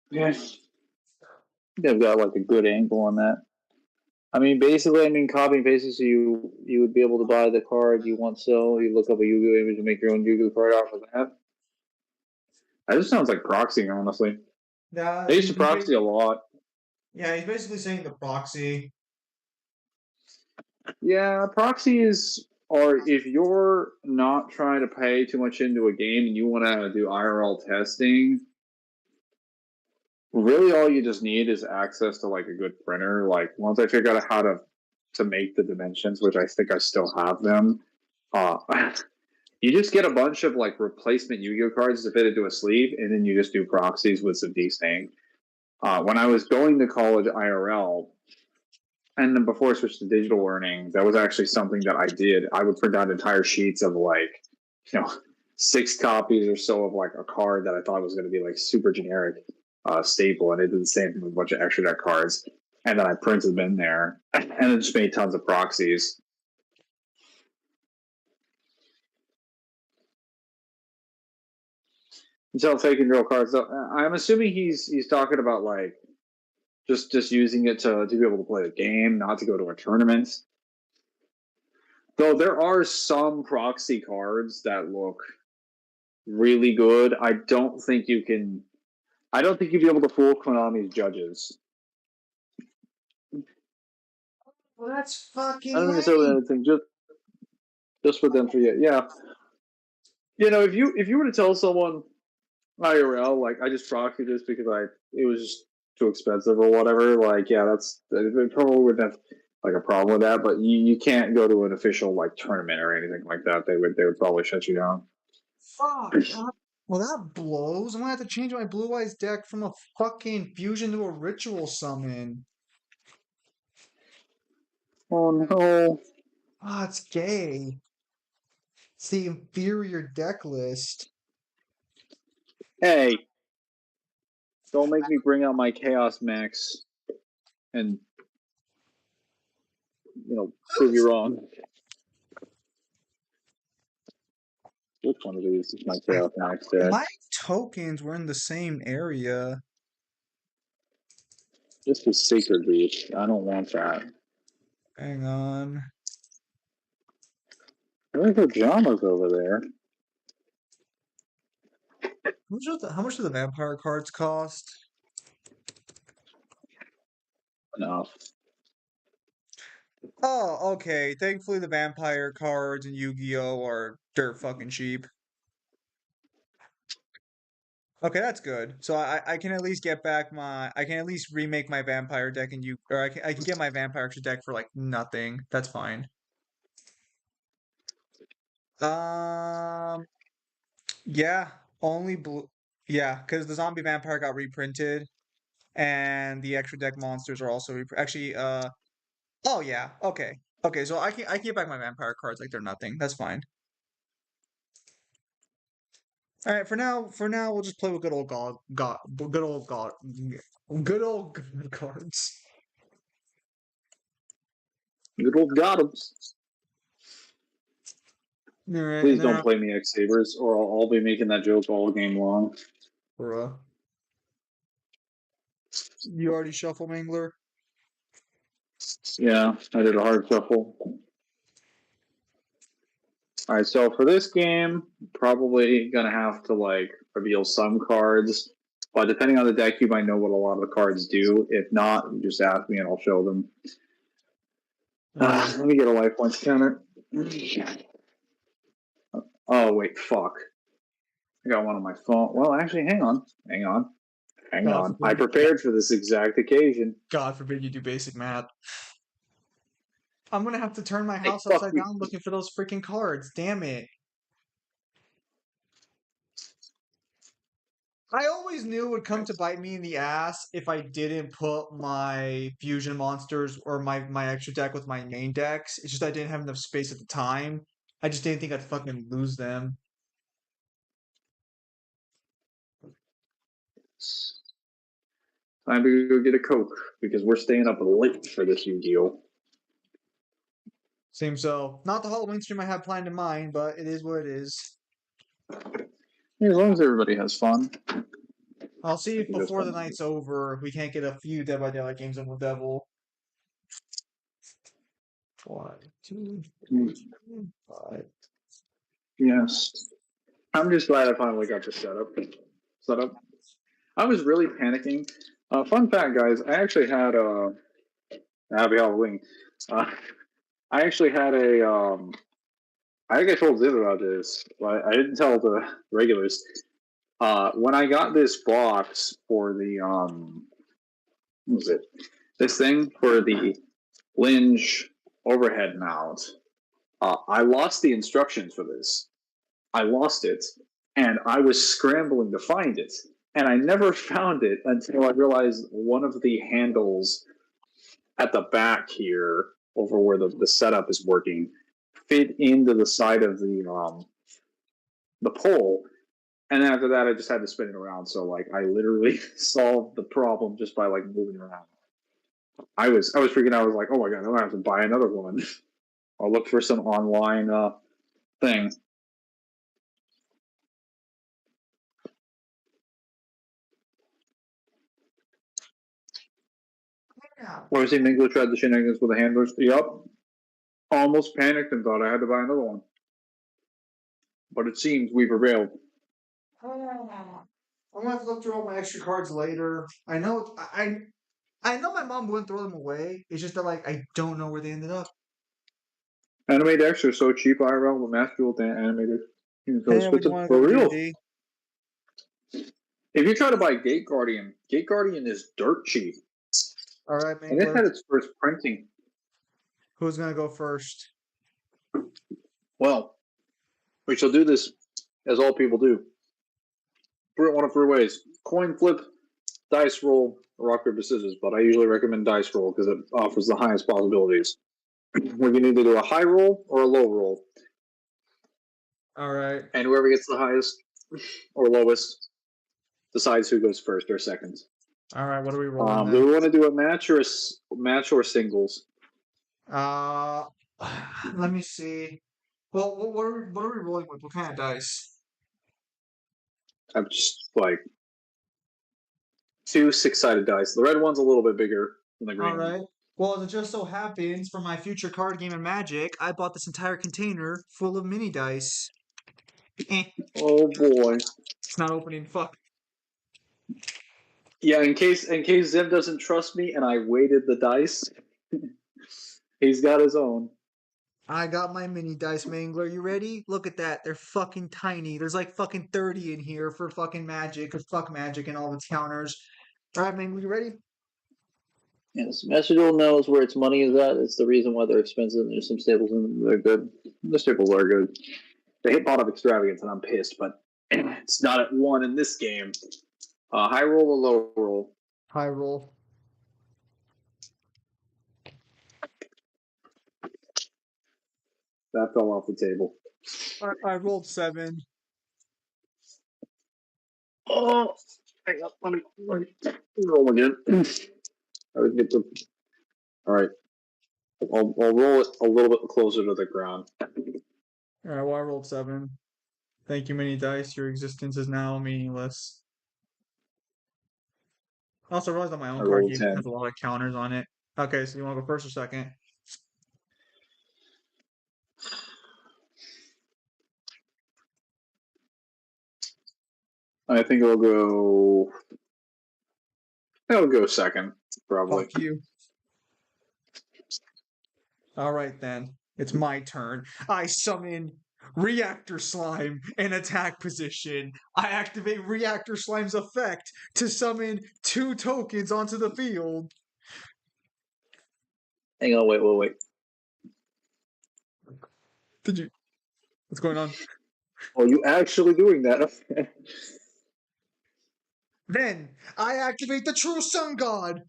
Speaker 1: Yeah. They've got like a good angle on that. I mean, basically, copy and paste. So you would be able to buy the card you want. So you look up a Yu-Gi-Oh image and make your own Yu-Gi-Oh card off of that. That just sounds like proxying, honestly.
Speaker 2: Yeah,
Speaker 1: They used to proxy a lot.
Speaker 2: Yeah, he's basically saying the proxy.
Speaker 1: Yeah, proxies are if you're not trying to pay too much into a game and you want to do IRL testing. Really, all you just need is access to like a good printer. Like once I figure out how to make the dimensions, which I think I still have them, you just get a bunch of like replacement Yu-Gi-Oh cards to fit into a sleeve, and then you just do proxies with some desync. When I was going to college IRL, and then before I switched to digital learning, that was actually something that I did. I would print out entire sheets of like, 6 copies or so of like a card that I thought was going to be like super generic staple, and it did the same thing with a bunch of extra deck cards. And then I printed them in there, and then just made tons of proxies. Until fake and real cards. I'm assuming he's talking about like Just using it to be able to play the game, not to go to a tournament. Though there are some proxy cards that look really good. I don't think you'd be able to fool Konami's judges.
Speaker 2: Well, that's
Speaker 1: I
Speaker 2: fucking
Speaker 1: don't necessarily
Speaker 2: lame.
Speaker 1: anything, just for them to get, yeah. You know, if you were to tell someone IRL, like, I just proxied this because it was just too expensive or whatever, like, yeah, they probably wouldn't have like a problem with that, but you can't go to an official like tournament or anything like that. They would probably shut you down.
Speaker 2: Fuck. Well, that blows. I'm gonna have to change my Blue Eyes deck from a fucking fusion to a ritual summon.
Speaker 1: Oh no.
Speaker 2: Ah, it's gay. It's the inferior deck list.
Speaker 1: Hey, don't make me bring out my Chaos Max and prove you wrong. Which one of these is my Chaos Max deck?
Speaker 2: My tokens were in the same area.
Speaker 1: This is Sacred Reach. I don't want that.
Speaker 2: Hang on.
Speaker 1: There's pajamas over there.
Speaker 2: How much do the vampire cards cost?
Speaker 1: Enough.
Speaker 2: Oh, okay. Thankfully, the vampire cards in Yu-Gi-Oh are dirt fucking cheap. Okay, that's good. So I can at least get back I can at least remake my vampire deck and I can get my vampire extra deck for like nothing. That's fine. Um, yeah, only blue. Yeah, because the zombie vampire got reprinted, and the extra deck monsters are also actually. Oh yeah. Okay. Okay. So I can get back my vampire cards like they're nothing. That's fine. All right. For now, we'll just play with good old good old god cards.
Speaker 1: Good old Gothams.
Speaker 2: All right.
Speaker 1: Please don't play me X Sabers, or I'll be making that joke all game long.
Speaker 2: Bruh. You already shuffle Mangler?
Speaker 1: Yeah, I did a hard shuffle. All right, so for this game, probably gonna have to like reveal some cards, but depending on the deck, you might know what a lot of the cards do. If not, just ask me and I'll show them. Let me get a life points counter. Oh wait, fuck! I got one on my phone. Well, actually, hang on. I prepared for this exact occasion.
Speaker 2: God forbid you do basic math. I'm gonna have to turn my house
Speaker 1: Hey, fuck
Speaker 2: upside
Speaker 1: you.
Speaker 2: down looking for those freaking cards. Damn it. I always knew it would come to bite me in the ass if I didn't put my fusion monsters or my extra deck with my main decks. It's just I didn't have enough space at the time. I just didn't think I'd fucking lose them.
Speaker 1: Time to go get a Coke because we're staying up late for this Yu-Gi-Oh.
Speaker 2: Seems so. Not the Halloween stream I had planned in mind, but it is what it is.
Speaker 1: Yeah, as long as everybody has fun.
Speaker 2: I'll see if before the night's over we can't get a few Dead by Daylight games in with Devil. 1, 2, 3, 5.
Speaker 1: Yes. I'm just glad I finally got the setup. I was really panicking. Fun fact, guys, I actually had happy Halloween. I actually had I think I told Ziv about this, but I didn't tell the regulars. When I got this box for the what was it? This thing for the Linge overhead mount. I lost the instructions for this. I lost it, and I was scrambling to find it, and I never found it until I realized one of the handles at the back here, over where the setup is working, fit into the side of the pole. And then after that, I just had to spin it around. So like, I literally solved the problem just by like moving around. I was freaking out. I was like, oh my god, I'm gonna have to buy another one. I'll look for some online thing. Or see Mingler tried the shenanigans with the handlers. Yup. Almost panicked and thought I had to buy another one. But it seems we prevailed.
Speaker 2: I'm gonna have to look through all my extra cards later. I know I know my mom wouldn't throw them away. It's just that like I don't know where they ended up.
Speaker 1: Anime decks are so cheap IRL with Master Duel animated. You can
Speaker 2: Hey,
Speaker 1: spit
Speaker 2: we
Speaker 1: it
Speaker 2: want to
Speaker 1: for
Speaker 2: go
Speaker 1: real.
Speaker 2: D&D.
Speaker 1: If you try to buy Gate Guardian is dirt cheap.
Speaker 2: All right,
Speaker 1: And it had
Speaker 2: Mangler.
Speaker 1: its first printing.
Speaker 2: Who's gonna go first?
Speaker 1: Well, we shall do this as all people do. One of three ways: coin flip, dice roll, or rock paper scissors. But I usually recommend dice roll because it offers the highest possibilities. We can either do a high roll or a low roll,
Speaker 2: All right.
Speaker 1: and whoever gets the highest or lowest decides who goes first or second.
Speaker 2: All right. What are we rolling
Speaker 1: Do
Speaker 2: then?
Speaker 1: we want to do a match or singles?
Speaker 2: Let me see. Well, what are we rolling with? What kind of dice?
Speaker 1: I'm just like 2 6-sided dice. The red one's a little bit bigger than the green
Speaker 2: All
Speaker 1: one.
Speaker 2: right. Well, as it just so happens, for my future card game of Magic, I bought this entire container full of mini dice.
Speaker 1: Oh boy.
Speaker 2: It's not opening. Fuck.
Speaker 1: Yeah, in case Zim doesn't trust me and I weighted the dice, he's got his own.
Speaker 2: I got my mini dice, Mangler. You ready? Look at that. They're fucking tiny. There's like fucking 30 in here for fucking Magic, because fuck Magic and all its counters. All right, Mangler, you ready?
Speaker 1: Yes, Master Duel knows where its money is at. It's the reason why they're expensive. There's some staples in them. They're good. The staples are good. They hit bottom extravagance, and I'm pissed, but it's not at 1 in this game. High roll or low roll?
Speaker 2: High roll.
Speaker 1: That fell off the table.
Speaker 2: I rolled 7.
Speaker 1: Oh, hang on. Let me roll again. I would get the. All right. I'll roll it a little bit closer to the ground.
Speaker 2: All right, well, I rolled 7. Thank you, mini dice. Your existence is now meaningless. Also, I realized that my
Speaker 1: I
Speaker 2: own card
Speaker 1: rolled
Speaker 2: game
Speaker 1: 10.
Speaker 2: has a lot of counters on it. Okay, so you want to go first or second?
Speaker 1: I think I'll go. I'll go second, probably.
Speaker 2: Fuck you. All right, then. It's my turn. I summon Reactor Slime in attack position. I activate Reactor Slime's effect to summon 2 tokens onto the field.
Speaker 1: Hang on, wait.
Speaker 2: Did you? What's going on?
Speaker 1: Oh, you actually doing that?
Speaker 2: Then I activate the True Sun God.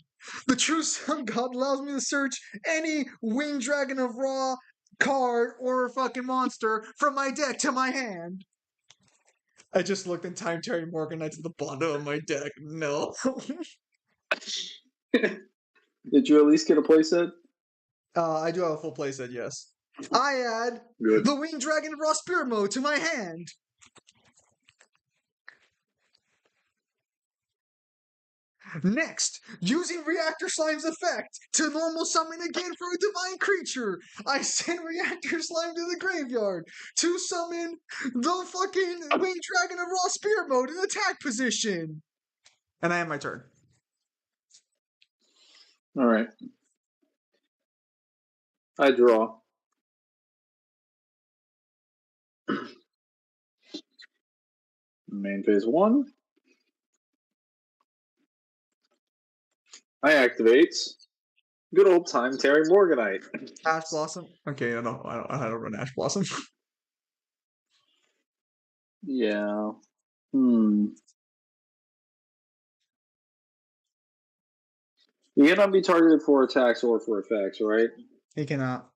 Speaker 2: The True Sun God allows me to search any Winged Dragon of Ra card or fucking monster from my deck to my hand. I just looked in Time Terry Morganite to the bottom of my deck. No.
Speaker 1: Did you at least get a playset?
Speaker 2: I do have a full playset, yes. I add
Speaker 1: Good.
Speaker 2: the Winged Dragon of Raw Spirit Mode to my hand. Next, using Reactor Slime's effect to normal summon again for a divine creature, I send Reactor Slime to the graveyard to summon the fucking Winged Dragon of Raw Spirit Mode in attack position. And I have my turn.
Speaker 1: All right. I draw. Main phase 1. I activate good old time Terry Morganite.
Speaker 2: Ash Blossom. Okay, I don't run Ash Blossom.
Speaker 1: Yeah. You cannot be targeted for attacks or for effects, right?
Speaker 2: He cannot.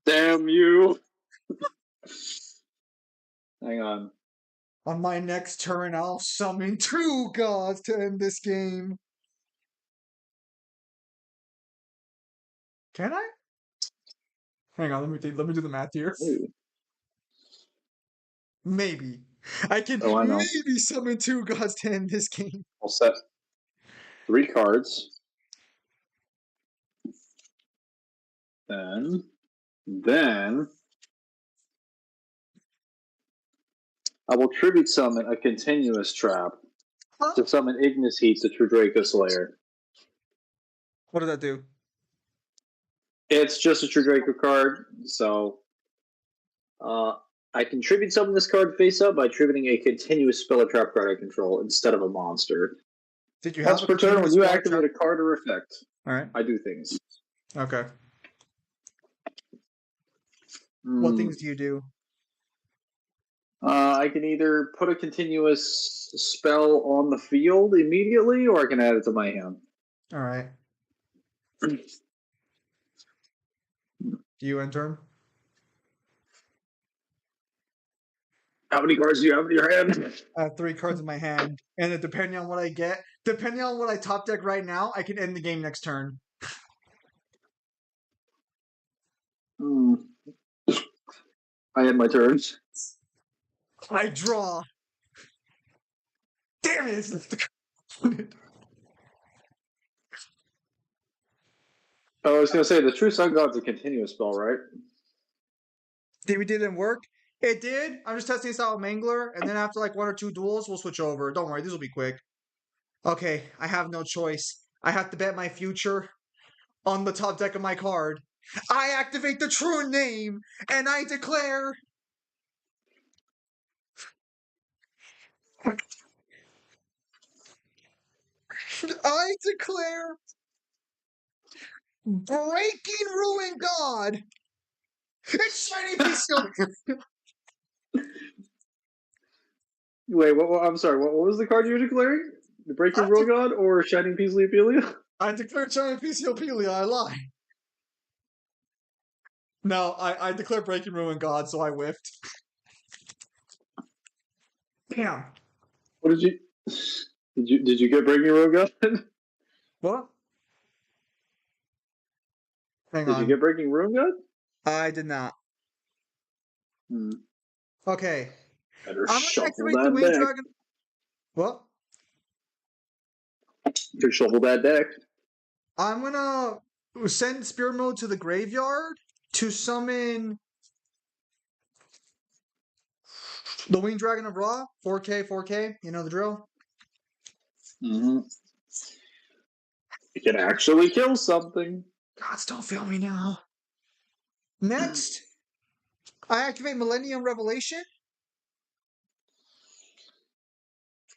Speaker 1: Damn you! Hang on.
Speaker 2: On my next turn, I'll summon 2 gods to end this game. Can I? Hang on, let me do the math here.
Speaker 1: Ooh.
Speaker 2: Maybe. I can
Speaker 1: Oh, I know.
Speaker 2: maybe summon 2 gods to end this game.
Speaker 1: All set. 3 cards. Then I will tribute summon a continuous trap to summon Ignis Heat, the True Draco Slayer.
Speaker 2: What did that do?
Speaker 1: It's just a True Draco card, so I can tribute summon this card face up by tributing a continuous spell or trap card I control instead of a monster.
Speaker 2: Did you have
Speaker 1: Once per turn, when you activate a card or effect,
Speaker 2: All right.
Speaker 1: I do things.
Speaker 2: Okay. What things do you do?
Speaker 1: I can either put a continuous spell on the field immediately, or I can add it to my hand.
Speaker 2: All right. Do you end turn?
Speaker 1: How many cards do you have in your hand?
Speaker 2: I have 3 cards in my hand, and then depending on what I get, depending on what I top deck right now, I can end the game next turn.
Speaker 1: I had my turns.
Speaker 2: I draw. Damn it!
Speaker 1: I was going to say, the True Sun God's a continuous spell, right?
Speaker 2: Didn't work? It did. I'm just testing this out with Mangler, and then after like 1 or 2 duels, we'll switch over. Don't worry, this will be quick. Okay, I have no choice. I have to bet my future on the top deck of my card. I activate the true name, and I declare... I declare... Breaking Ruin God! It's Shiny Piece.
Speaker 1: Wait, I'm sorry, what was the card you were declaring? The Breaking Ruin God or Shining Peace Leopelia?
Speaker 2: I declare Shining Peace Leopelia, I lie. No, I declare Breaking Ruin God, so I whiffed. Damn.
Speaker 1: What did you get Breaking Ruin God?
Speaker 2: What? Hang
Speaker 1: Did
Speaker 2: on.
Speaker 1: you get Breaking Ruin God?
Speaker 2: I did not. Okay.
Speaker 1: Better
Speaker 2: I'm gonna
Speaker 1: shuffle
Speaker 2: activate the
Speaker 1: that
Speaker 2: Winged
Speaker 1: deck.
Speaker 2: Dragon. What?
Speaker 1: Better shuffle that deck.
Speaker 2: I'm gonna send Spirit Mode to the graveyard to summon the Winged Dragon of Ra. 4K. You know the drill.
Speaker 1: You can actually kill something.
Speaker 2: Gods, don't fail me now. Next, I activate Millennium Revelation,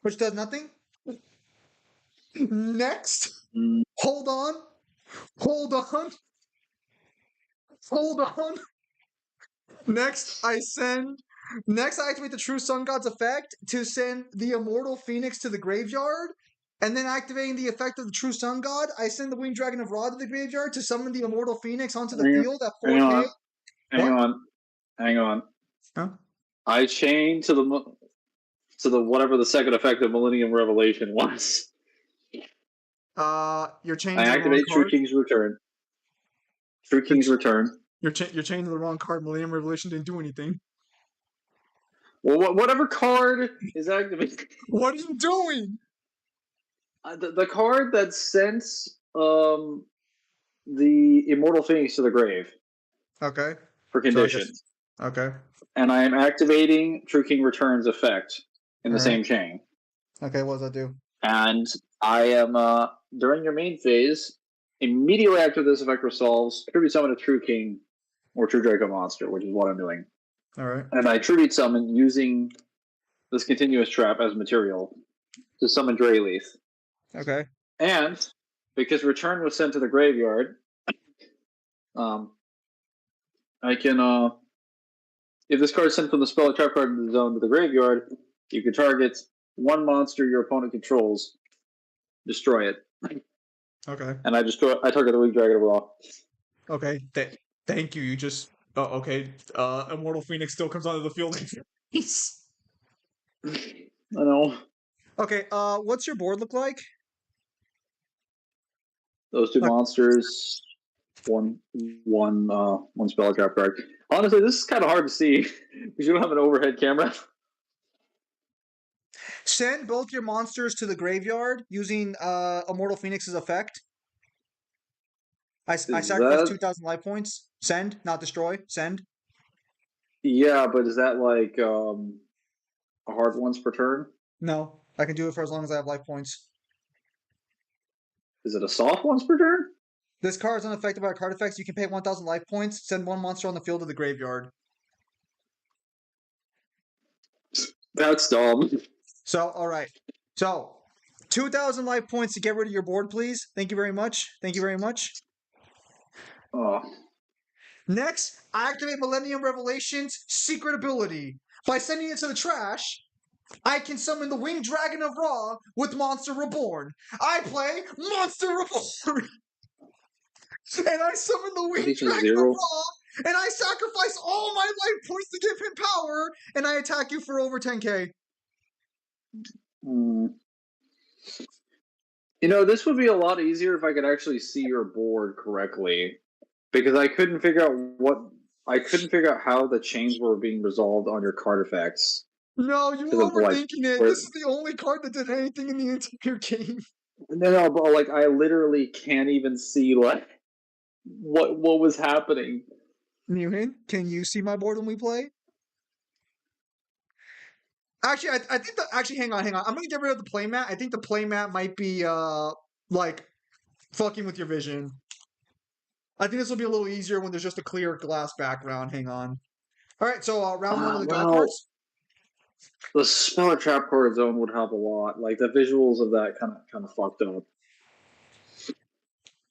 Speaker 2: which does nothing. Next, hold on. Next, I activate the True Sun God's effect to send the Immortal Phoenix to the graveyard. And then activating the effect of the True Sun God, I send the Winged Dragon of Ra to the graveyard to summon the Immortal Phoenix onto the field at 4K.
Speaker 1: Hang on.
Speaker 2: Huh?
Speaker 1: I chained to the whatever the second effect of Millennium Revelation was.
Speaker 2: You're chained.
Speaker 1: I activate True King's Return. True King's Return.
Speaker 2: You're chained to the wrong card. Millennium Revelation didn't do anything.
Speaker 1: Well, whatever card is activated.
Speaker 2: What are you doing?
Speaker 1: The card that sends the Immortal Phoenix to the grave.
Speaker 2: Okay.
Speaker 1: For conditions.
Speaker 2: Okay.
Speaker 1: And I am activating True King Return's effect in the same chain.
Speaker 2: Okay, what does that do?
Speaker 1: And I am, during your main phase, immediately after this effect resolves, tribute summon a True King or True Draco monster, which is what I'm doing.
Speaker 2: Alright.
Speaker 1: And I tribute summon using this continuous trap as material to summon Drayleaf.
Speaker 2: Okay.
Speaker 1: And because Return was sent to the graveyard, I can, if this card is sent from the spell or trap card in the zone to the graveyard, you can target one monster your opponent controls, destroy it.
Speaker 2: Okay.
Speaker 1: And I target the Winged Dragon of Ra.
Speaker 2: Okay. Thank you. You just. Okay. Immortal Phoenix still comes onto the field.
Speaker 1: I know.
Speaker 2: Okay. What's your board look like?
Speaker 1: Those two monsters, one spell or trap card. Honestly, this is kind of hard to see because you don't have an overhead camera.
Speaker 2: Send both your monsters to the graveyard using Immortal Phoenix's effect. I sacrifice
Speaker 1: that-
Speaker 2: 2,000 life points. Send, not destroy. Send.
Speaker 1: Yeah, but is that like a hard once per turn?
Speaker 2: No, I can do it for as long as I have life points.
Speaker 1: Is it a soft once per turn?
Speaker 2: This card is unaffected by card effects. You can pay 1,000 life points. Send one monster on the field to the graveyard.
Speaker 1: That's dumb.
Speaker 2: So, all right. So, 2,000 life points to get rid of your board, please. Thank you very much. Thank you very much.
Speaker 1: Oh,
Speaker 2: Next, I activate Millennium Revelations secret ability. By sending it to the trash, I can summon the Winged Dragon of Ra with Monster Reborn. I play Monster Reborn. And I summon the Winged
Speaker 1: He's a
Speaker 2: Dragon
Speaker 1: zero.
Speaker 2: of Ra, and I sacrifice all my life points to give him power, and I attack you for over 10k.
Speaker 1: Hmm. You know, this would be a lot easier if I could actually see your board correctly, because I couldn't figure out how the chains were being resolved on your card effects.
Speaker 2: No, you
Speaker 1: To the blight.
Speaker 2: overthinking it.
Speaker 1: Where-
Speaker 2: This is the only card that did anything in the entire game.
Speaker 1: No, but like I literally can't even see like what was happening.
Speaker 2: Newhan, can you see my board when we play? Actually, I think hang on. I'm gonna get rid of the playmat. I think the playmat might be like fucking with your vision. I think this will be a little easier when there's just a clear glass background. Hang on. All right, so round one of the god
Speaker 1: well,
Speaker 2: cards.
Speaker 1: The Speller Trap card zone would help a lot. Like the visuals of that kind of fucked up.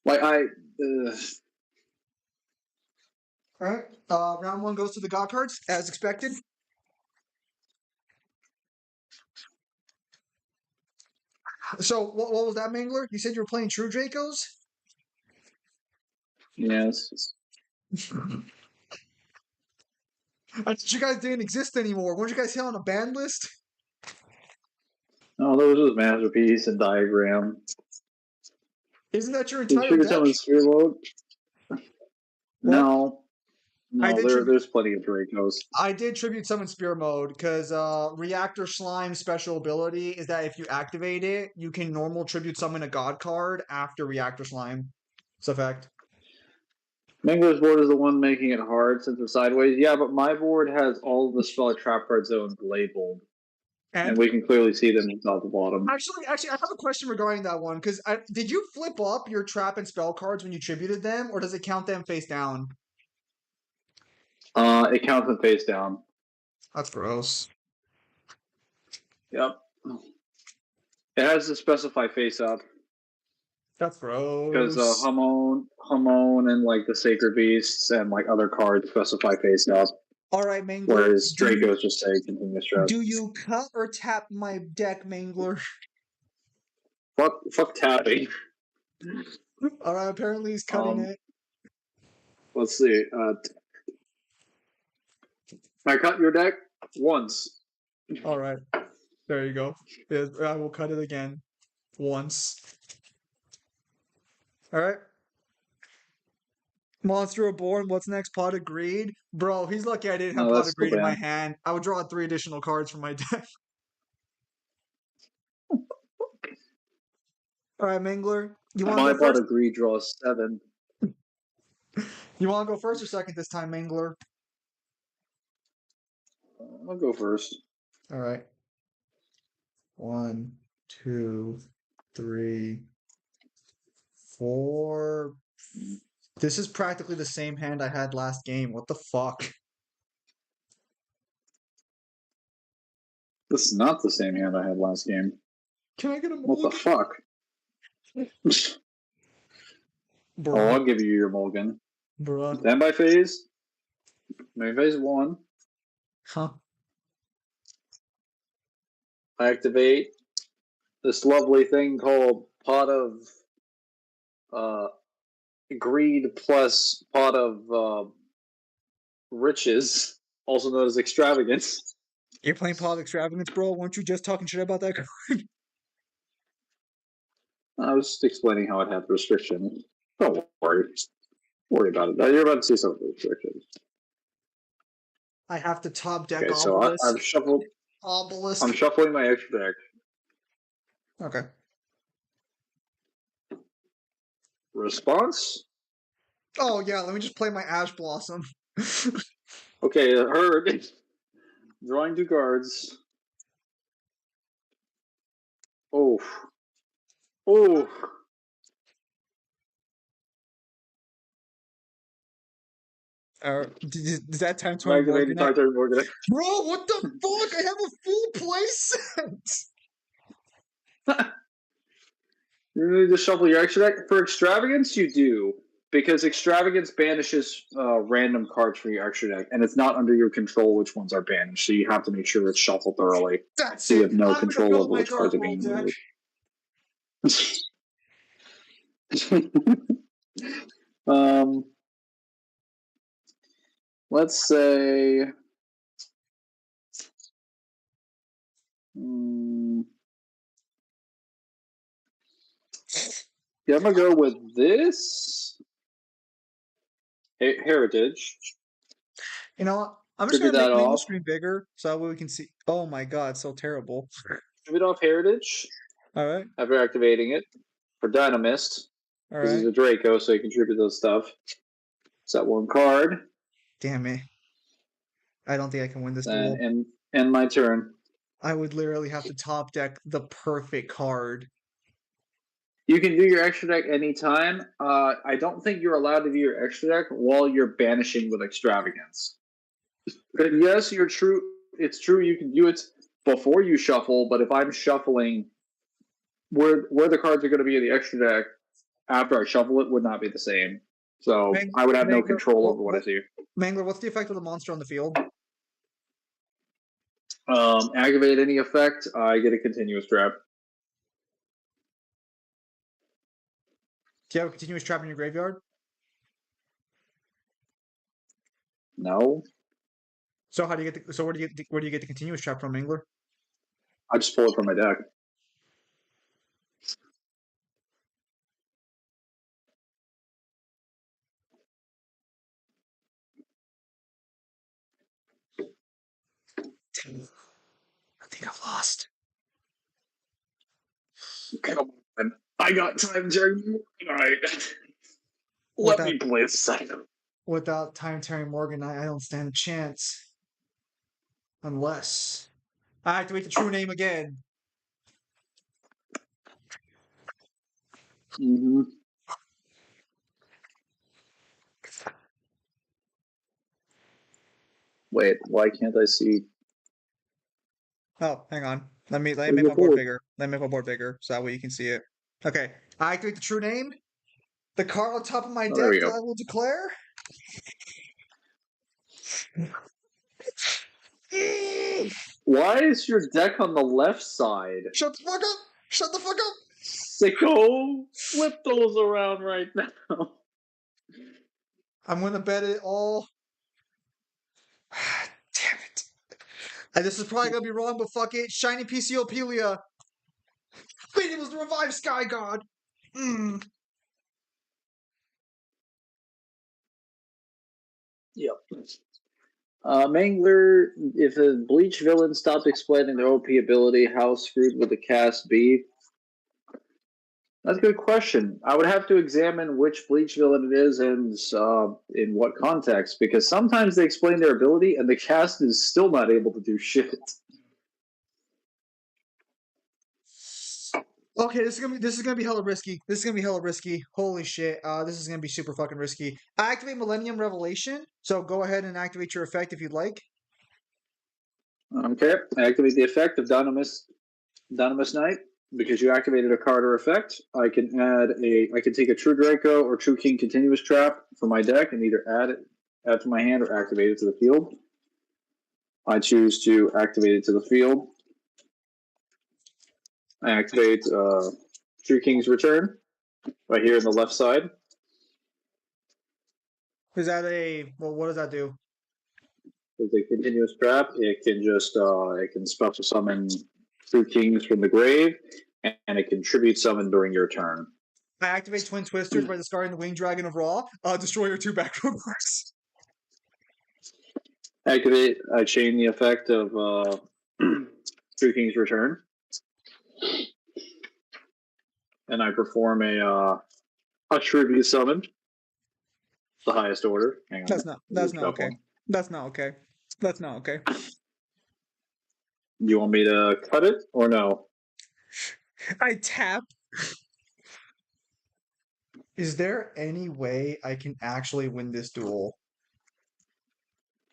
Speaker 1: Like
Speaker 2: All right, round one goes to the god cards as expected. So what was that, Mangler? You said you were playing True Dracos?
Speaker 1: yes.
Speaker 2: I thought you guys didn't exist anymore. Weren't you guys here on a ban list?
Speaker 1: No, there was just Masterpiece and Diagram.
Speaker 2: Isn't that your
Speaker 1: Did
Speaker 2: entire
Speaker 1: you
Speaker 2: deck?
Speaker 1: tell me Sphere Load? No.
Speaker 2: I
Speaker 1: No,
Speaker 2: did
Speaker 1: there's plenty of Dracos.
Speaker 2: I did Tribute Summon Spear mode because Reactor Slime special ability is that if you activate it, you can normal Tribute Summon a God card after Reactor Slime. It's effect.
Speaker 1: Mangler's board is the one making it hard since it's sideways. Yeah, but my board has all of the Speller Trap card zones labeled. And we can clearly see them at the bottom.
Speaker 2: Actually, I have a question regarding that one because did you flip up your trap and spell cards when you tributed them, or does it count them face down?
Speaker 1: It counts them face down.
Speaker 2: That's gross.
Speaker 1: Yep. It has to specify face up
Speaker 2: That's gross.
Speaker 1: because Hamon, and like the Sacred Beasts and like other cards specify face up.
Speaker 2: All right, Mangler.
Speaker 1: Whereas Draco's just say continuous trap.
Speaker 2: Do you cut or tap my deck, Mangler?
Speaker 1: Fuck tapping.
Speaker 2: All right, apparently he's cutting it.
Speaker 1: Let's see. I cut your deck once.
Speaker 2: All right. There you go. Yeah, I will cut it again. Once. All right. Monster Reborn. What's next? Pot of Greed? Bro, he's lucky I didn't have
Speaker 1: No,
Speaker 2: Pot
Speaker 1: that's
Speaker 2: of Greed
Speaker 1: still
Speaker 2: in my
Speaker 1: bad.
Speaker 2: hand. I would draw 3 additional cards from my deck. All right, Mangler. You want
Speaker 1: My
Speaker 2: to go
Speaker 1: Pot
Speaker 2: first?
Speaker 1: of Greed draws 7.
Speaker 2: You want to go first or second this time, Mangler?
Speaker 1: I'll go first.
Speaker 2: All right. 1, 2, 3, 4. This is practically the same hand I had last game. What the fuck?
Speaker 1: This is not the same hand I had last game.
Speaker 2: Can I get a
Speaker 1: What the
Speaker 2: mulligan?
Speaker 1: fuck?
Speaker 2: Bruh.
Speaker 1: Oh, I'll give you your mulligan.
Speaker 2: Bruh.
Speaker 1: Then by phase. Maybe phase 1.
Speaker 2: Huh.
Speaker 1: I activate this lovely thing called Pot of Greed plus Pot of Riches, also known as Extravagance.
Speaker 2: You're playing Pot of Extravagance, bro? Weren't you just talking shit about that card?
Speaker 1: I was just explaining how it had restrictions. Don't worry about it. You're about to see some of the restrictions.
Speaker 2: I have to top deck
Speaker 1: Okay, so
Speaker 2: Obelisk.
Speaker 1: I've shuffled.
Speaker 2: Obelisk.
Speaker 1: I'm shuffling my extra deck.
Speaker 2: Okay.
Speaker 1: Response?
Speaker 2: Oh yeah, let me just play my Ash Blossom.
Speaker 1: Okay, heard. Drawing 2 cards. Oh. Oh.
Speaker 2: Does that time to
Speaker 1: Activating
Speaker 2: Morganite?
Speaker 1: Tartar Morganite.
Speaker 2: Bro, what the fuck? I have a full playset.
Speaker 1: You need to shuffle your extra deck. For Extravagance, you do. Because Extravagance banishes random cards from your extra deck, and it's not under your control which ones are banished, so you have to make sure it's shuffled thoroughly.
Speaker 2: That's
Speaker 1: So you
Speaker 2: it.
Speaker 1: have no
Speaker 2: I'm gonna
Speaker 1: control
Speaker 2: build
Speaker 1: over
Speaker 2: my
Speaker 1: which cards are
Speaker 2: Dark
Speaker 1: being
Speaker 2: World deck.
Speaker 1: removed. Let's say. Yeah, I'm gonna go with this Heritage.
Speaker 2: You know what? I'm just
Speaker 1: Tribute
Speaker 2: gonna make
Speaker 1: that
Speaker 2: the
Speaker 1: off.
Speaker 2: screen bigger so that way we can see. Oh my god, so terrible.
Speaker 1: Tribute off Heritage
Speaker 2: All right,
Speaker 1: after activating it for Dynamist.
Speaker 2: all
Speaker 1: Because he's
Speaker 2: right.
Speaker 1: a Draco, so he can tribute those stuff. It's that 1 card.
Speaker 2: Damn it. I don't think I can win this duel.
Speaker 1: And end my turn.
Speaker 2: I would literally have to top deck the perfect card.
Speaker 1: You can do your extra deck anytime. I don't think you're allowed to do your extra deck while you're banishing with Extravagance. And yes, you're true. It's true you can do it before you shuffle, but if I'm shuffling where the cards are going to be in the extra deck after I shuffle it would not be the same. So I would have no control over what I do.
Speaker 2: Mangler, what's the effect of the monster on the field?
Speaker 1: Activate any effect, I get a continuous trap.
Speaker 2: Do you have a continuous trap in your graveyard?
Speaker 1: No,
Speaker 2: So how do you get the, so where do you get the continuous trap from, Mangler?
Speaker 1: I just pull it from my deck.
Speaker 2: I think I've lost.
Speaker 1: Come on, I got time during. All right, let me play a second.
Speaker 2: Without Time Terry Morgan, I don't stand a chance. Unless I activate the true name again.
Speaker 1: Mm-hmm. Wait, why can't I see?
Speaker 2: Oh, hang on. Let me
Speaker 1: Where's
Speaker 2: make
Speaker 1: the
Speaker 2: my board
Speaker 1: board?
Speaker 2: bigger. Let me make my board bigger so that way you can see it. Okay. I activate the true name. The card on top of my
Speaker 1: Oh, there we
Speaker 2: deck
Speaker 1: go.
Speaker 2: that I will declare.
Speaker 1: Why is your deck on the left side?
Speaker 2: Shut the fuck up! Shut the fuck up!
Speaker 1: Sicko, flip those around right now.
Speaker 2: I'm gonna bet it all. Damn it. And this is probably gonna be wrong, but fuck it. Shiny Pciopelia. Wait, it was the revived Sky God.
Speaker 1: Yep. Mangler, if a Bleach villain stopped explaining their OP ability, how screwed would the cast be? That's a good question. I would have to examine which Bleach villain it is and in what context, because sometimes they explain their ability and the cast is still not able to do shit.
Speaker 2: Okay, this is gonna be hella risky. This is gonna be hella risky. Holy shit. This is gonna be super fucking risky. I activate Millennium Revelation, so go ahead and activate your effect if you'd like.
Speaker 1: Okay, activate the effect of Dynamis Knight. Because you activated a card or effect, I can take a True Draco or True King Continuous Trap from my deck and either add to my hand or activate it to the field. I choose to activate it to the field. I activate True King's Return right here on the left side.
Speaker 2: Is that what does that do?
Speaker 1: With a continuous trap, it can just it can special summon True Kings from the grave, and it can tribute summon during your turn.
Speaker 2: I activate Twin Twisters by discarding the Winged Dragon of Ra. Destroy your 2 back row cards.
Speaker 1: I chain the effect of True King's Return. and I perform a tribute summon. The highest order. Hang on.
Speaker 2: That's not
Speaker 1: Shuffle.
Speaker 2: okay. That's not okay. That's not okay.
Speaker 1: You want me to cut it or no?
Speaker 2: I tap. Is there any way I can actually win this duel?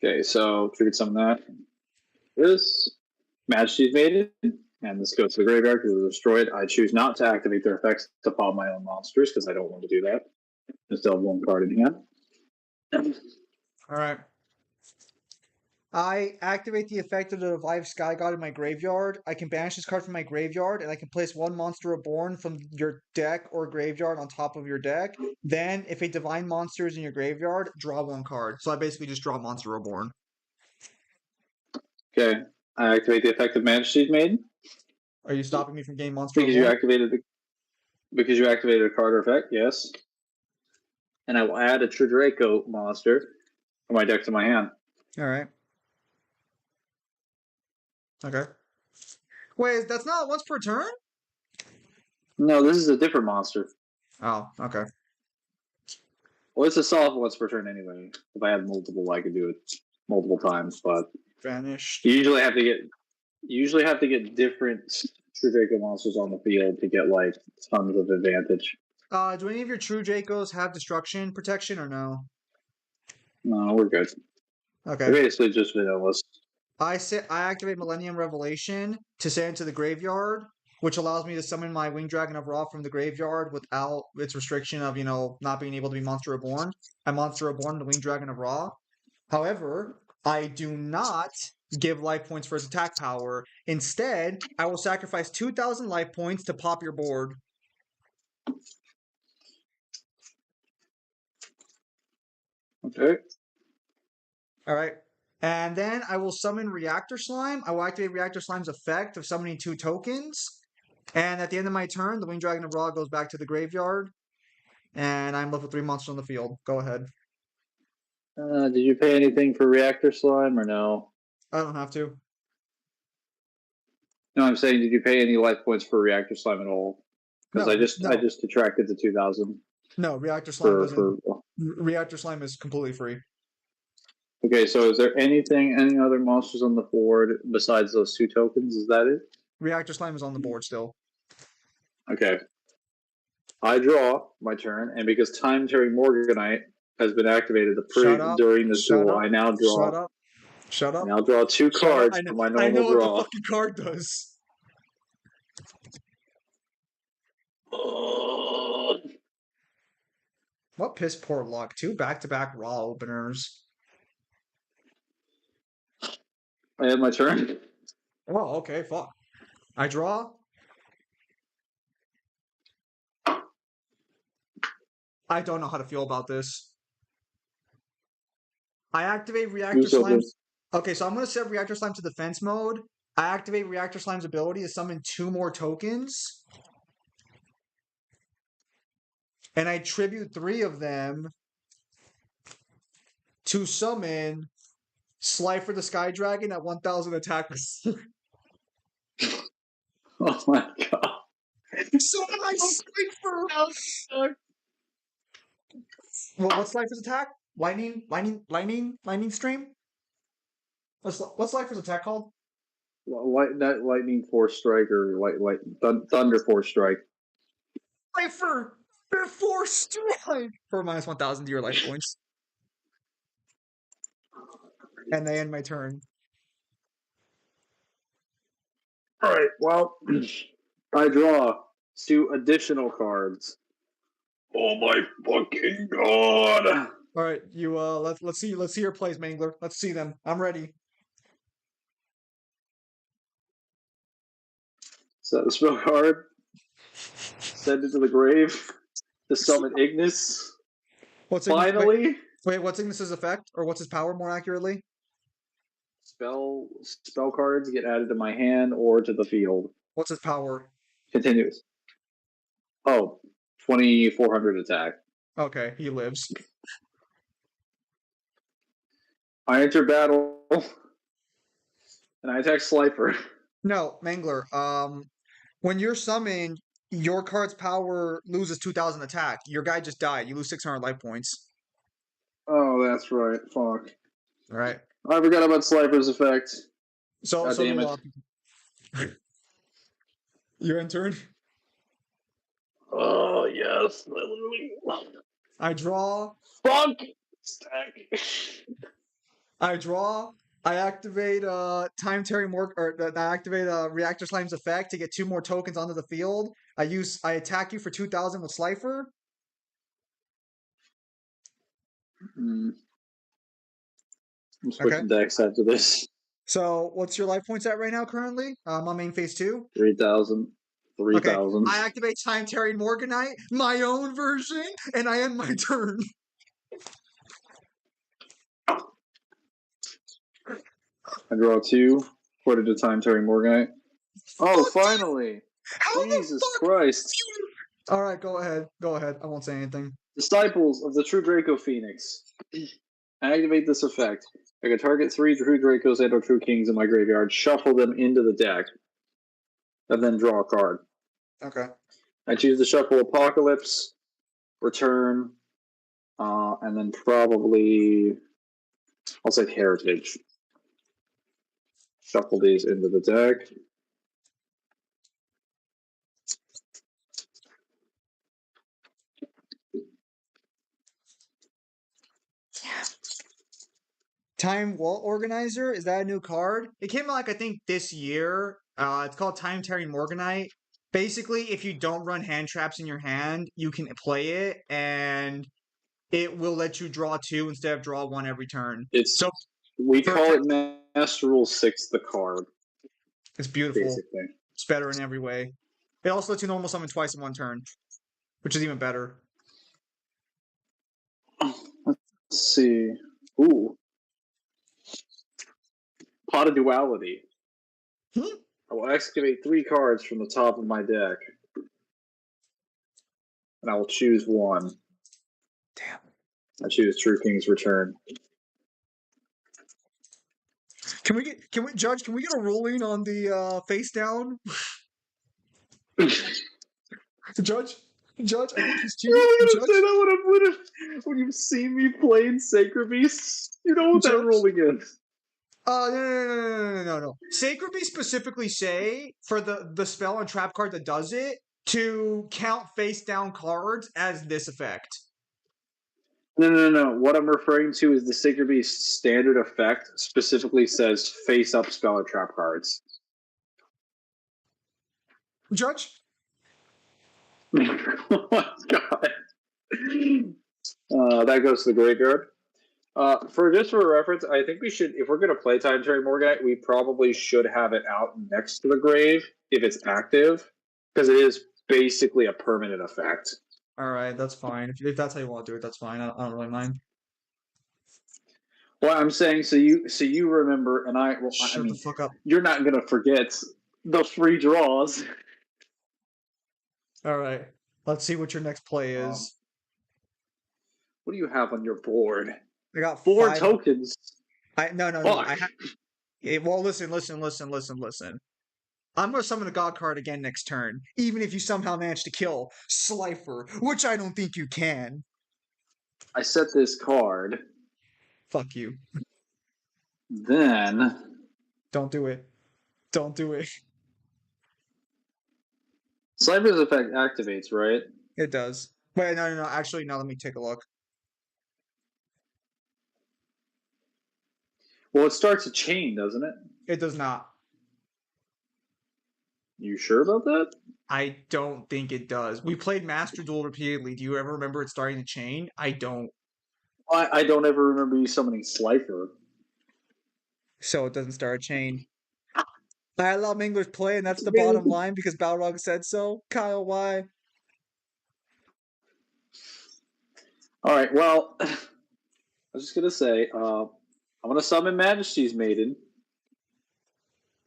Speaker 1: Okay, so tribute summon that. This Majesty's Maiden, and this goes to the graveyard because it was destroyed. I choose not to activate their effects to pop my own monsters because I don't want to do that. I still have one card in hand.
Speaker 2: All right. I activate the effect of the Revived Sky God in my graveyard. I can banish this card from my graveyard, and I can place one Monster Reborn from your deck or graveyard on top of your deck. Then, if a Divine Monster is in your graveyard, draw one card. So I basically just draw Monster Reborn.
Speaker 1: Okay, I activate the effect of Majesty's Maiden
Speaker 2: Are you stopping me from getting Monster
Speaker 1: because you
Speaker 2: Reborn?
Speaker 1: activated a card or effect. Yes, and I will add a Tridraco monster from my deck to my hand.
Speaker 2: All right. Okay. Wait, that's not once per turn?
Speaker 1: No, this is a different monster.
Speaker 2: Oh, okay.
Speaker 1: Well, it's a soft once per turn anyway. If I had multiple, I could do it multiple times, but
Speaker 2: Vanished.
Speaker 1: you usually have to get different Tridraco monsters on the field to get like tons of advantage.
Speaker 2: Do any of your True Dracos have destruction protection or no?
Speaker 1: No, we're good.
Speaker 2: Okay.
Speaker 1: They're basically just vanillas.
Speaker 2: I activate Millennium Revelation to send it to the graveyard, which allows me to summon my Winged Dragon of Ra from the graveyard without its restriction of, not being able to be Monster Reborn. I Monster Reborn the Winged Dragon of Ra. However, I do not give life points for its attack power. Instead, I will sacrifice 2,000 life points to pop your board.
Speaker 1: Okay.
Speaker 2: All right. And then I will summon Reactor Slime. I will activate Reactor Slime's effect of summoning 2 tokens. And at the end of my turn, the Winged Dragon of Ra goes back to the graveyard. And I'm left with 3 monsters on the field. Go ahead.
Speaker 1: Did you pay anything for Reactor Slime or no?
Speaker 2: I don't have to.
Speaker 1: No, I'm saying, did you pay any life points for Reactor Slime at all? Because
Speaker 2: No,
Speaker 1: I just detracted the 2,000
Speaker 2: No, Reactor Slime doesn't.
Speaker 1: for.
Speaker 2: Reactor Slime is completely free.
Speaker 1: Okay, so is there any other monsters on the board besides those 2 tokens? Is that it?
Speaker 2: Reactor Slime is on the board still.
Speaker 1: Okay. I draw my turn, and because Time Tearing Morganite has been activated during this duel, I now draw.
Speaker 2: Shut up. Shut up.
Speaker 1: Now draw 2 cards for my
Speaker 2: I know
Speaker 1: normal draw.
Speaker 2: what the fucking card does. What piss poor luck. 2 back-to-back Raw openers.
Speaker 1: I have my turn.
Speaker 2: Oh, okay, fuck. I draw. I don't know how to feel about this. I activate Reactor Slime. Okay, so I'm going to set Reactor Slime to defense mode. I activate Reactor Slime's ability to summon 2 more tokens. And I tribute 3 of them to summon Slifer the Sky Dragon at 1,000 attack.
Speaker 1: Oh my god.
Speaker 2: Summon my Slifer! Well, what's Slifer's attack? Lightning stream? What's Slifer's attack called?
Speaker 1: Lightning Force Strike or Thunder Force Strike.
Speaker 2: Slifer! They're Force Strike! For minus 1,000 to your life points. And they end my turn.
Speaker 1: Alright, well, I draw 2 additional cards. Oh my fucking god!
Speaker 2: All right, you let's see your plays, Mangler. Let's see them. I'm ready.
Speaker 1: Set the spell card. Send it to the grave. To summon Ignis. Finally,
Speaker 2: what's Ignis's effect, or what's his power more accurately?
Speaker 1: Spell cards get added to my hand or to the field.
Speaker 2: What's his power?
Speaker 1: Continuous. Oh, 2,400 attack.
Speaker 2: Okay, he lives.
Speaker 1: I enter battle, and I attack Slifer.
Speaker 2: No, Mangler. When you're summoned, your card's power loses 2,000 attack. Your guy just died. You lose 600 life points.
Speaker 1: Oh, that's right. Fuck.
Speaker 2: Right.
Speaker 1: I forgot about Slifer's effect.
Speaker 2: So,
Speaker 1: God damn it.
Speaker 2: Your turn.
Speaker 1: Oh, yes.
Speaker 2: I draw.
Speaker 1: Fuck! Stack.
Speaker 2: I draw. I activate Time Terry I activate Reactor Slime's effect to get 2 more tokens onto the field. I attack you for 2,000 with Slifer.
Speaker 1: I'm switching decks after this.
Speaker 2: So what's your life points at right now currently? I'm on main phase 2.
Speaker 1: 3,000. 3,000.
Speaker 2: I activate Time Terry Morganite, my own version, and I end my turn.
Speaker 1: I draw 2. Put it to Time Terry Morganite. Oh, finally! Jesus Christ.
Speaker 2: Alright, go ahead. Go ahead. I won't say anything.
Speaker 1: Disciples of the True Draco Phoenix. Activate this effect. I can target 3 True Dracos and or True Kings in my graveyard, shuffle them into the deck, and then draw a card.
Speaker 2: Okay.
Speaker 1: I choose to shuffle Apocalypse, return, and then probably I'll say Heritage. Shuffle these into the deck.
Speaker 2: Time Vault Organizer, is that a new card? It came out like I think this year. It's called Time Terry Morganite. Basically, if you don't run hand traps in your hand, you can play it, and it will let you draw 2 instead of draw 1 every turn.
Speaker 1: We call it Master Rule 6, the card.
Speaker 2: It's beautiful.
Speaker 1: Basically.
Speaker 2: It's better in every way. It also lets you normal summon twice in 1 turn, which is even better.
Speaker 1: Let's see. Ooh. Pot of Duality. I will excavate 3 cards from the top of my deck. And I will choose 1.
Speaker 2: Damn.
Speaker 1: I choose True King's Return.
Speaker 2: Can we get a ruling on the face down? Judge, I think he's cheating.
Speaker 1: I say that when you've seen me playing Sacred Beasts. You know what that ruling is.
Speaker 2: No. Sacred Beasts specifically say for the spell and trap card that does it to count face down cards as this effect.
Speaker 1: No. What I'm referring to is the Sacred Beast standard effect specifically says face up spell and trap cards.
Speaker 2: Judge?
Speaker 1: Oh my god. That goes to the graveyard. For reference, I think we should, if we're going to play Time Terry Morganite, we probably should have it out next to the grave if it's active, because it is basically a permanent effect.
Speaker 2: All right, that's fine. If that's how you want to do it, that's fine. I don't really mind.
Speaker 1: Well, I'm saying so you remember, and I
Speaker 2: Shut the fuck up.
Speaker 1: You're not going to forget the free draws.
Speaker 2: All right, let's see what your next play is.
Speaker 1: What do you have on your board?
Speaker 2: I got
Speaker 1: 4 tokens.
Speaker 2: No. Well, listen. I'm going to summon a god card again next turn, even if you somehow manage to kill Slifer, which I don't think you can.
Speaker 1: I set this card.
Speaker 2: Fuck you.
Speaker 1: Then...
Speaker 2: Don't do it.
Speaker 1: Slifer's effect activates, right?
Speaker 2: It does. Wait, no. Actually, no, let me take a look.
Speaker 1: Well, it starts a chain, doesn't it?
Speaker 2: It does not.
Speaker 1: You sure about that?
Speaker 2: I don't think it does. We played Master Duel repeatedly. Do you ever remember it starting to chain? I don't.
Speaker 1: I don't ever remember you summoning Slifer.
Speaker 2: So it doesn't start a chain. I love English play, and that's the bottom line because Balrog said so. Kyle, why?
Speaker 1: All right, well, I was just going to say, I'm going to summon Majesty's Maiden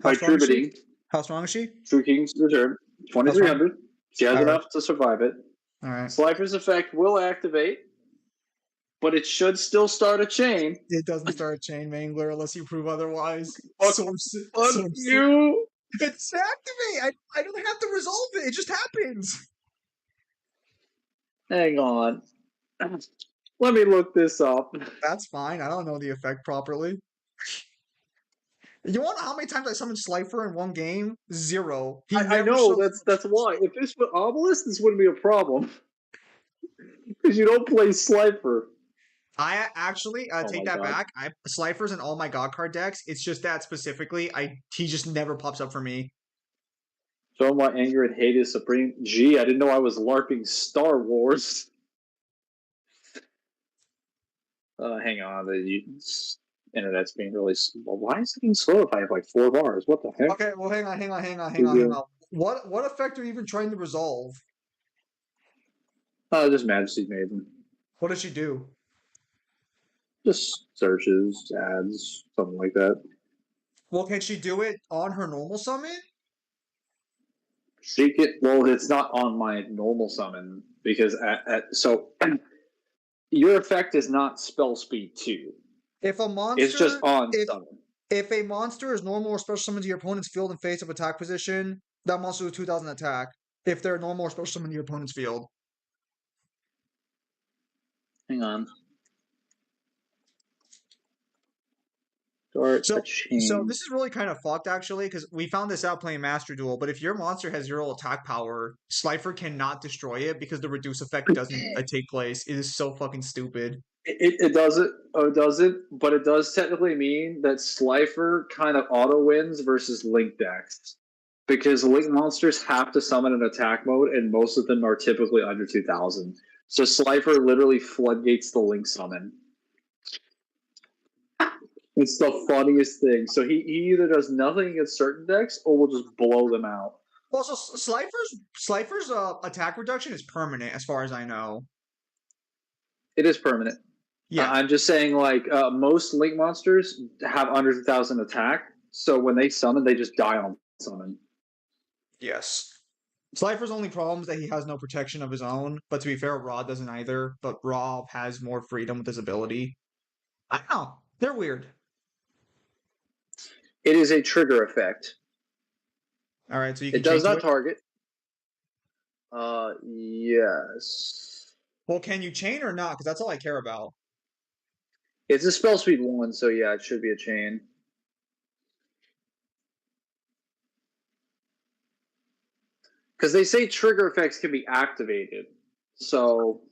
Speaker 1: by tributing.
Speaker 2: How strong is she?
Speaker 1: True King's Return, 2,300. She has enough to survive it.
Speaker 2: All right.
Speaker 1: Slifer's effect will activate, but it should still start a chain.
Speaker 2: It doesn't start a chain, Mangler, unless you prove otherwise.
Speaker 1: Fuck you!
Speaker 2: It's activate. I don't have to resolve it. It just happens.
Speaker 1: Hang on. Let me look this up.
Speaker 2: That's fine. I don't know the effect properly. You want to know how many times I summoned Slifer in one game? 0. He
Speaker 1: I
Speaker 2: never
Speaker 1: know
Speaker 2: shows up.
Speaker 1: that's why. If this were Obelisk, this wouldn't be a problem. Because you don't play Slifer.
Speaker 2: I actually
Speaker 1: Oh
Speaker 2: take
Speaker 1: my
Speaker 2: that
Speaker 1: God.
Speaker 2: back. Slifer's in all my God card decks. It's just that specifically, he just never pops up for me.
Speaker 1: Show my anger and hate is supreme. Gee, I didn't know I was LARPing Star Wars. Hang on, the internet's being really slow. Why is it being slow if I have like 4 bars? What the heck?
Speaker 2: Okay, well, hang on. What effect are you even trying to resolve?
Speaker 1: Just Majesty's Maiden.
Speaker 2: What does she do?
Speaker 1: Just searches, ads, something like that.
Speaker 2: Well, can she do it on her normal summon?
Speaker 1: She can, well, it's not on my normal summon because so your effect is not spell speed 2.
Speaker 2: If a monster,
Speaker 1: It's just on summon.
Speaker 2: if a monster is normal or special summoned to your opponent's field in face of attack position, that monster with 2,000 attack. If they're normal or special summoned to your opponent's field.
Speaker 1: Hang on. Start
Speaker 2: So
Speaker 1: a chain.
Speaker 2: this is really kind of fucked actually, because we found this out playing Master Duel. But if your monster has 0 attack power, Slifer cannot destroy it because the reduce effect doesn't take place. It is so fucking stupid.
Speaker 1: It doesn't. Oh, it doesn't. But it does technically mean that Slifer kind of auto wins versus Link decks, because Link monsters have to summon in attack mode, and most of them are typically under 2,000. So Slifer literally floodgates the Link summon. It's the funniest thing. So he either does nothing against certain decks, or will just blow them out.
Speaker 2: Well, so Slifer's attack reduction is permanent, as far as I know.
Speaker 1: It is permanent.
Speaker 2: Yeah.
Speaker 1: I'm just saying, like, most Link monsters have under 2,000 attack, so when they summon, they just die on summon.
Speaker 2: Yes. Slifer's only problem is that he has no protection of his own, but to be fair, Ra doesn't either, but Ra has more freedom with his ability. I don't know. They're weird.
Speaker 1: It is a trigger effect.
Speaker 2: Alright, so you can
Speaker 1: It does
Speaker 2: chain
Speaker 1: not
Speaker 2: to it?
Speaker 1: target. Yes.
Speaker 2: Well, can you chain or not? Because that's all I care about.
Speaker 1: It's a spell speed 1, so yeah, it should be a chain. Because they say trigger effects can be activated. So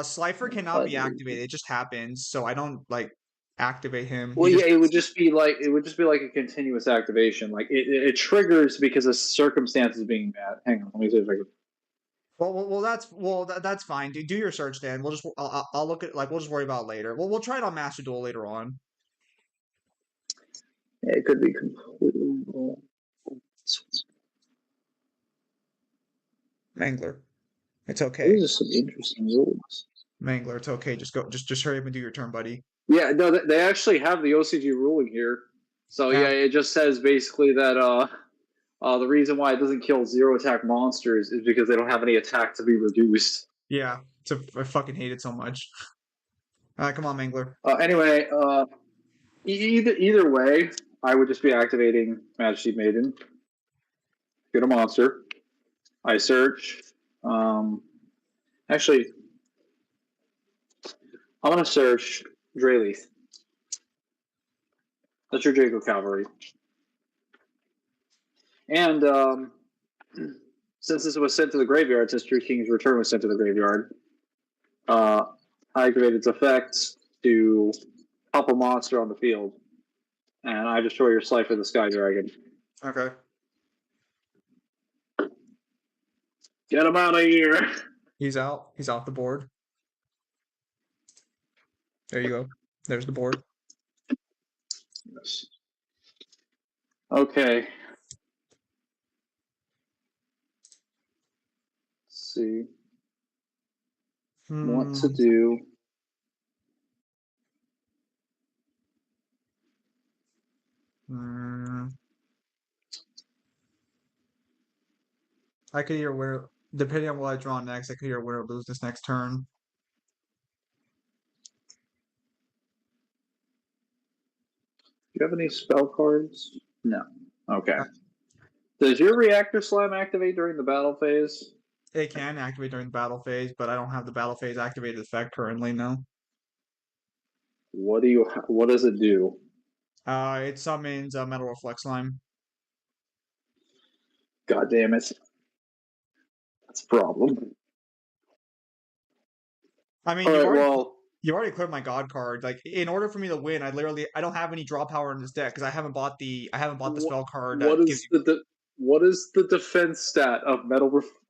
Speaker 2: Slifer cannot be activated. It just happens, so I don't like activate him.
Speaker 1: well, yeah, it would just be like a continuous activation. Like it triggers because a circumstance is being met. Hang on, let me see if I can.
Speaker 2: That's fine. Do your search, Dan. We'll just I'll look at we'll just worry about it later. We'll try it on Master Duel later on.
Speaker 1: Yeah, it could be completely wrong.
Speaker 2: Mangler, it's okay.
Speaker 1: These are some interesting rules.
Speaker 2: Mangler, it's okay. Just hurry up and do your turn, buddy.
Speaker 1: Yeah, no, they actually have the OCG ruling here. So yeah, it just says basically that the reason why it doesn't kill 0 attack monsters is because they don't have any attack to be reduced.
Speaker 2: Yeah, I fucking hate it so much. All right, come on, Mangler.
Speaker 1: Anyway, either way, I would just be activating Majesty Maiden. Get a monster. I search. Actually, I'm gonna search Drayleith. That's your Draco Cavalry. And since this was sent to the graveyard, since True King's Return was sent to the graveyard, I activated its effects to pop a monster on the field, and I destroy your Slifer the Sky Dragon.
Speaker 2: Okay.
Speaker 1: Get him out of here!
Speaker 2: He's out. He's off the board. There you go. There's the board.
Speaker 1: Yes. Okay. Let's see what to do.
Speaker 2: I could either win, depending on what I draw next, I could either win or lose this next turn.
Speaker 1: Do you have any spell cards? No. Okay. Does your reactor slime activate during the battle phase?
Speaker 2: It can activate during the battle phase, but I don't have the battle phase activated effect currently, no.
Speaker 1: What does it do?
Speaker 2: It summons a Metal Reflect Slime.
Speaker 1: God damn it. That's a problem.
Speaker 2: I mean,
Speaker 1: Alright, well,
Speaker 2: you already cleared my God card. Like, in order for me to win, I don't have any draw power in this deck because I haven't bought the spell card that gives you
Speaker 1: what is the defense stat of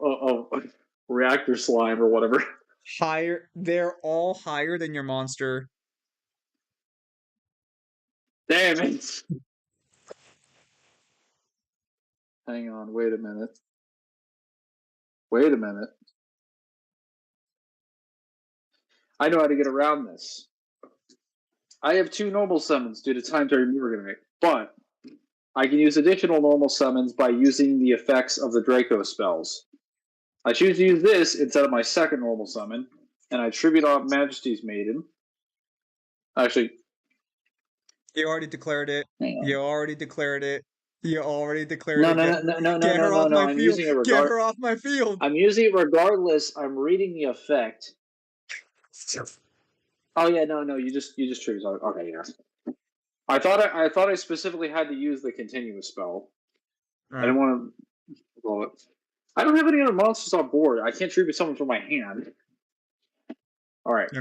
Speaker 1: of reactor slime or whatever?
Speaker 2: higher. They're all higher than your monster.
Speaker 1: Damn it! Hang on, wait a minute. Wait a minute. I know how to get around this. I have 2 normal summons due to Time Turn Morganite, but I can use additional normal summons by using the effects of the Draco spells. I choose to use this instead of my second normal summon, and I tribute off Majesty's Maiden. Actually,
Speaker 2: You already declared it.
Speaker 1: hang on.
Speaker 2: You already declared it. You already declared
Speaker 1: No,
Speaker 2: it.
Speaker 1: Get
Speaker 2: her off my
Speaker 1: I'm
Speaker 2: field.
Speaker 1: using it
Speaker 2: Get her off my field.
Speaker 1: I'm using it regardless. I'm reading the effect. Oh yeah, no, you just tribute. Okay, yeah. I thought I specifically had to use the continuous spell.
Speaker 2: Right.
Speaker 1: I didn't want to. Well, I don't have any other monsters on board. I can't tribute someone from my hand. All right.
Speaker 2: Yeah.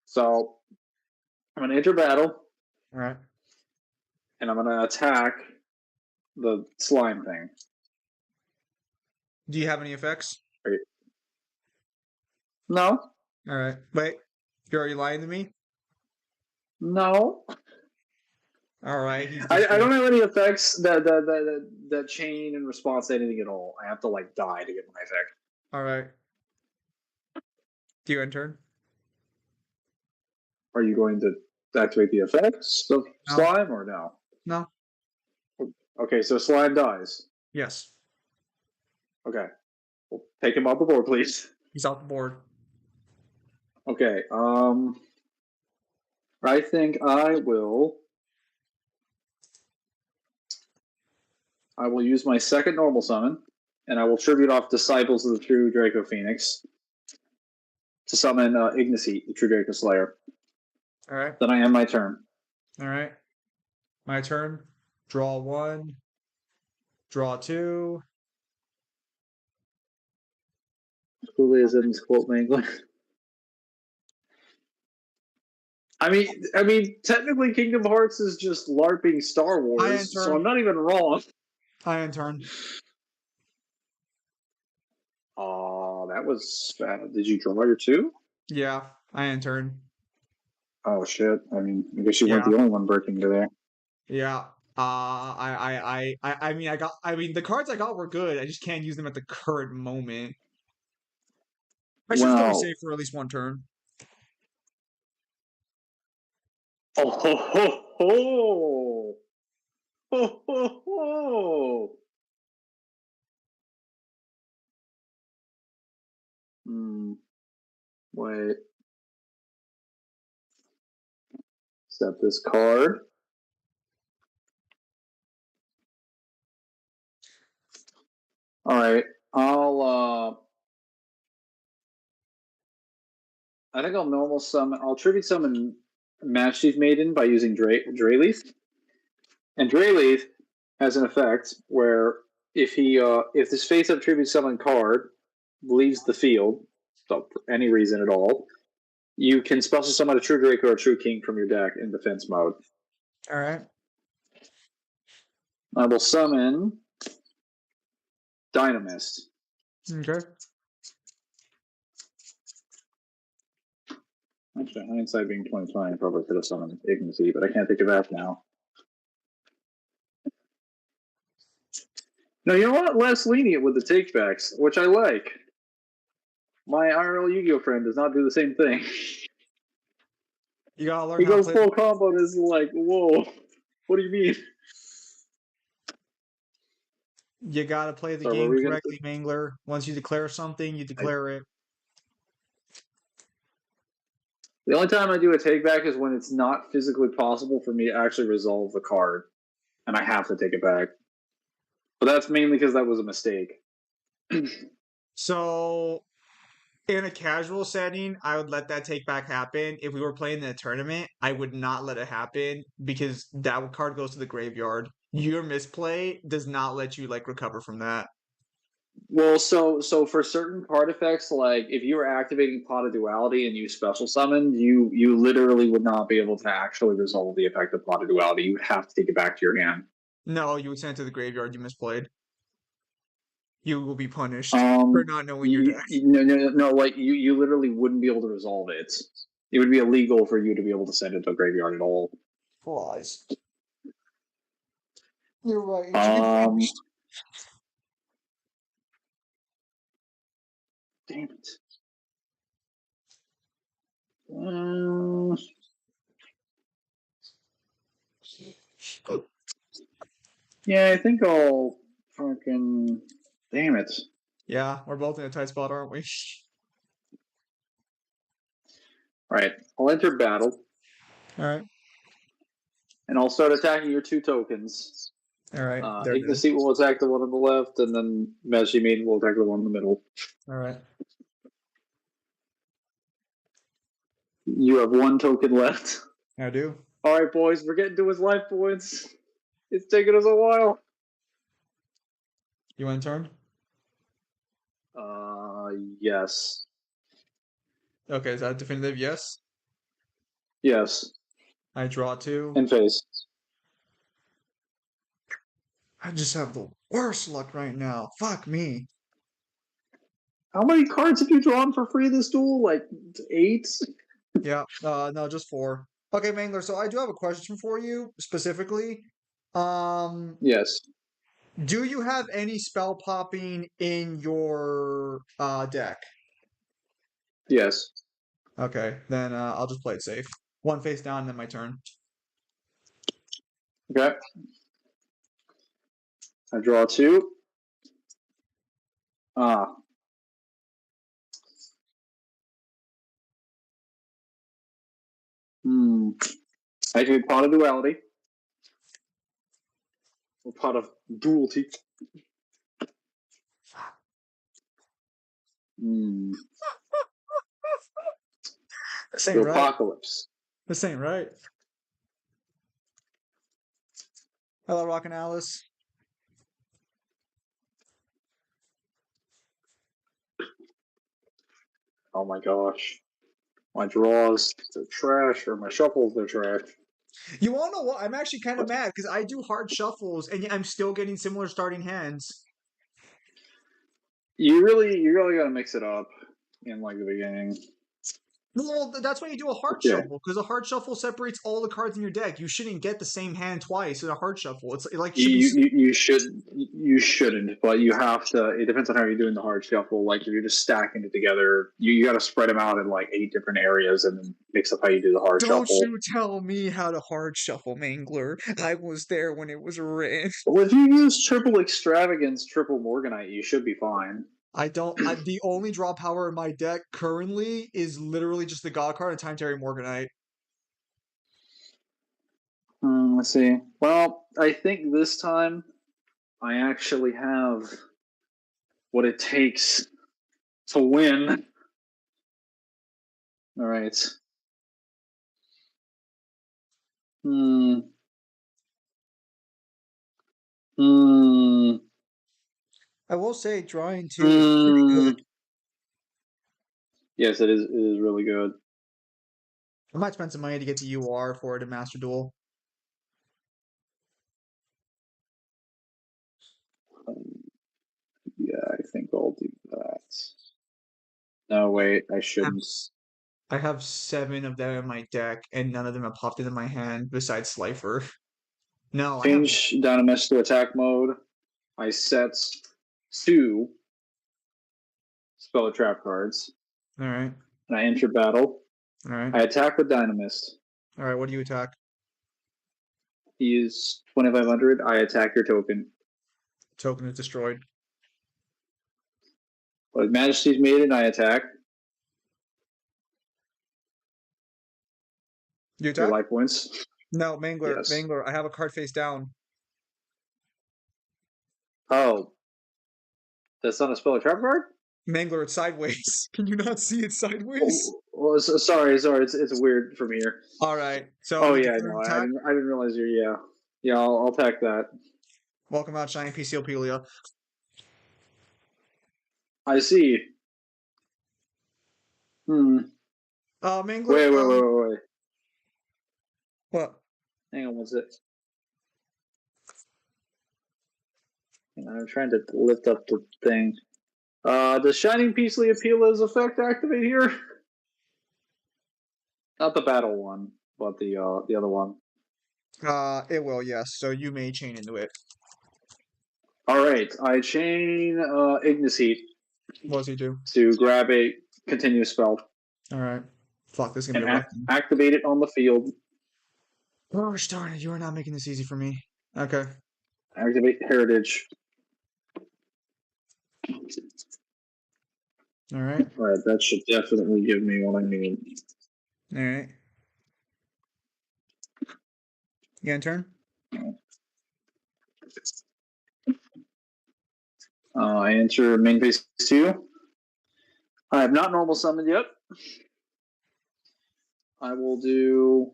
Speaker 1: So I'm gonna enter battle.
Speaker 2: All right.
Speaker 1: And I'm gonna attack the slime thing.
Speaker 2: Do you have any effects?
Speaker 1: No.
Speaker 2: All right. Wait. You're already lying to me?
Speaker 1: No.
Speaker 2: All right.
Speaker 1: I don't have any effects that chain in response to anything at all. I have to like die to get my effect.
Speaker 2: All right. Do you enter?
Speaker 1: Are you going to activate the effects of slime or no?
Speaker 2: No.
Speaker 1: Okay, so slime dies.
Speaker 2: Yes.
Speaker 1: Okay. Well, take him off the board, please.
Speaker 2: He's off the board.
Speaker 1: Okay. I think I will use my second normal summon, and I will tribute off Disciples of the True Draco Phoenix to summon Igniseat, the True Draco Slayer.
Speaker 2: All right.
Speaker 1: Then I end my turn.
Speaker 2: All right. My turn. Draw 1. Draw 2.
Speaker 1: Schoolisms, quote mangling. I mean, technically, Kingdom Hearts is just LARPing Star Wars, so I'm not even wrong.
Speaker 2: I end turn.
Speaker 1: Oh, that was bad. Did you draw your 2?
Speaker 2: Yeah, I end turn.
Speaker 1: Oh shit! I mean, I guess you weren't the only one breaking today.
Speaker 2: Yeah. I mean, the cards I got were good. I just can't use them at the current moment. I should go safe for at least 1 turn.
Speaker 1: Oh ho ho ho! Ho ho ho! Wait. Set this card. All right. I think I'll normal summon. I'll tribute summon Majesty's Maiden by using Drayleaf. And Drayleaf has an effect where if this face-up tribute summon card leaves the field, so for any reason at all, you can special summon a True Draco or a True King from your deck in defense mode.
Speaker 2: All right.
Speaker 1: I will summon Dynamist.
Speaker 2: Okay.
Speaker 1: Actually, hindsight being 2020, I probably could have summoned Igniseat, but I can't take it back now. No, you know what? Less lenient with the takebacks, which I like. My IRL Yu-Gi-Oh friend does not do the same thing.
Speaker 2: You gotta learn.
Speaker 1: He goes full combo and is like, "Whoa, what do you mean?"
Speaker 2: You gotta play the game correctly, Mangler. Once you declare something, you declare it.
Speaker 1: The only time I do a takeback is when it's not physically possible for me to actually resolve the card, and I have to take it back. But that's mainly because that was a mistake.
Speaker 2: So, in a casual setting, I would let that take back happen. If we were playing in a tournament, I would not let it happen because that card goes to the graveyard. Your misplay does not let you like recover from that.
Speaker 1: Well, so for certain card effects, like if you were activating Pot of Duality and you special summoned, you literally would not be able to actually resolve the effect of Pot of Duality. You would have to take it back to your hand.
Speaker 2: No, you would send it to the graveyard. You misplayed. You will be punished for not knowing your deck.
Speaker 1: No, like you literally wouldn't be able to resolve it. It would be illegal for you to be able to send it to a graveyard at all.
Speaker 2: Flies. You're right. You should be punished.
Speaker 1: Damn it. Yeah, I think I'll fucking. Damn it.
Speaker 2: Yeah, we're both in a tight spot, aren't we?
Speaker 1: Alright, I'll enter battle,
Speaker 2: All right.
Speaker 1: and I'll start attacking your 2 tokens.
Speaker 2: All right. There it is.
Speaker 1: Igniseat will attack the one on the left, and then Magic Maiden will attack the one in the middle.
Speaker 2: All right.
Speaker 1: You have 1 token left.
Speaker 2: I do.
Speaker 1: Alright, boys, we're getting to his life points. It's taking us a while.
Speaker 2: You want to turn?
Speaker 1: Yes.
Speaker 2: Okay, is that a definitive yes?
Speaker 1: Yes.
Speaker 2: I draw 2.
Speaker 1: And face.
Speaker 2: I just have the worst luck right now. Fuck me.
Speaker 1: How many cards have you drawn for free this duel? Like 8?
Speaker 2: Yeah. No, just 4. Okay, Mangler. So I do have a question for you specifically.
Speaker 1: Yes.
Speaker 2: Do you have any spell popping in your deck?
Speaker 1: Yes.
Speaker 2: Okay, then I'll just play it safe. 1 face down, and then my turn.
Speaker 1: Okay. I draw 2. I do Pot of Duality. Or Pot of Duality.
Speaker 2: This ain't
Speaker 1: The
Speaker 2: right.
Speaker 1: Apocalypse.
Speaker 2: This ain't right. Hello, Rockin' Alice.
Speaker 1: Oh my gosh. My draws, they're trash, or my shuffles, they're trash.
Speaker 2: You wanna know what? I'm actually kind of mad because I do hard shuffles and I'm still getting similar starting hands.
Speaker 1: You really gotta mix it up in like the beginning.
Speaker 2: Well, that's why you do a hard
Speaker 1: Yeah.
Speaker 2: shuffle because a hard shuffle separates all the cards in your deck. You shouldn't get the same hand twice in a hard shuffle. It's like should be.
Speaker 1: You shouldn't, but you have to. It depends on how you're doing the hard shuffle. Like if you're just stacking it together, you got to spread them out in like 8 different areas and then mix up how you do the hard
Speaker 2: Don't
Speaker 1: shuffle.
Speaker 2: you tell me how to hard shuffle, Mangler. I was there when it was written.
Speaker 1: Well, if you use triple extravagance, triple Morganite, you should be fine.
Speaker 2: I don't. The only draw power in my deck currently is literally just the God card and Time Terry Morganite.
Speaker 1: Let's see. Well, I think this time I actually have what it takes to win. All right.
Speaker 2: I will say, drawing 2 is pretty good.
Speaker 1: Yes, it is. It is really good.
Speaker 2: I might spend some money to get the UR for it in Master Duel.
Speaker 1: Yeah, I think I'll do that. No, wait, I shouldn't.
Speaker 2: I have 7 of them in my deck, and none of them have popped into my hand besides Slifer. No,
Speaker 1: Change Dynamis to attack mode. I set 2 spell trap cards.
Speaker 2: All right.
Speaker 1: And I enter battle.
Speaker 2: All right.
Speaker 1: I attack with Dynamist.
Speaker 2: All right. What do you attack?
Speaker 1: He is 2,500. I attack your token.
Speaker 2: Token is destroyed.
Speaker 1: With Majesty's Maiden, I attack.
Speaker 2: You
Speaker 1: Your
Speaker 2: attack?
Speaker 1: life points.
Speaker 2: No, Mangler.
Speaker 1: Yes.
Speaker 2: Mangler. I have a card face down.
Speaker 1: Oh, that's not a spell or trap card?
Speaker 2: Mangler, it's sideways. Can you not see it sideways?
Speaker 1: Oh, sorry. It's weird from here.
Speaker 2: All right. So
Speaker 1: Oh
Speaker 2: you
Speaker 1: yeah,
Speaker 2: declare
Speaker 1: no,
Speaker 2: attack.
Speaker 1: I didn't realize you're. Yeah. I'll attack that.
Speaker 2: Welcome out, Shiny PC Ophelia.
Speaker 1: I see.
Speaker 2: Mangler.
Speaker 1: Wait.
Speaker 2: What?
Speaker 1: Hang on, what's it? I'm trying to lift up the thing. Does Shining Peacefully Appeal effect activate here? Not the battle one, but the other one.
Speaker 2: It will, yes. So you may chain into it.
Speaker 1: All right, I chain Ignis Heat
Speaker 2: What does he do?
Speaker 1: to grab a continuous spell
Speaker 2: All right. Fuck, this is gonna
Speaker 1: and
Speaker 2: be rough.
Speaker 1: activate it on the field.
Speaker 2: Gosh darn it, you are not making this easy for me. Okay.
Speaker 1: Activate Heritage.
Speaker 2: All right.
Speaker 1: All right, that should definitely give me what I need.
Speaker 2: All right. You in turn?
Speaker 1: I enter main phase 2. I have not normal summoned yet. I will do.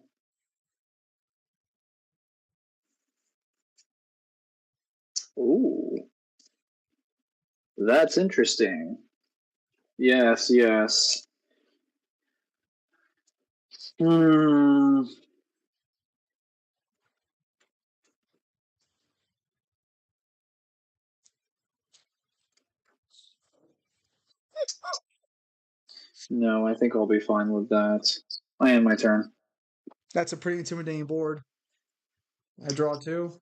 Speaker 1: Ooh. That's interesting. Yes. No, I think I'll be fine with that. I end my turn.
Speaker 2: That's a pretty intimidating board. I draw 2.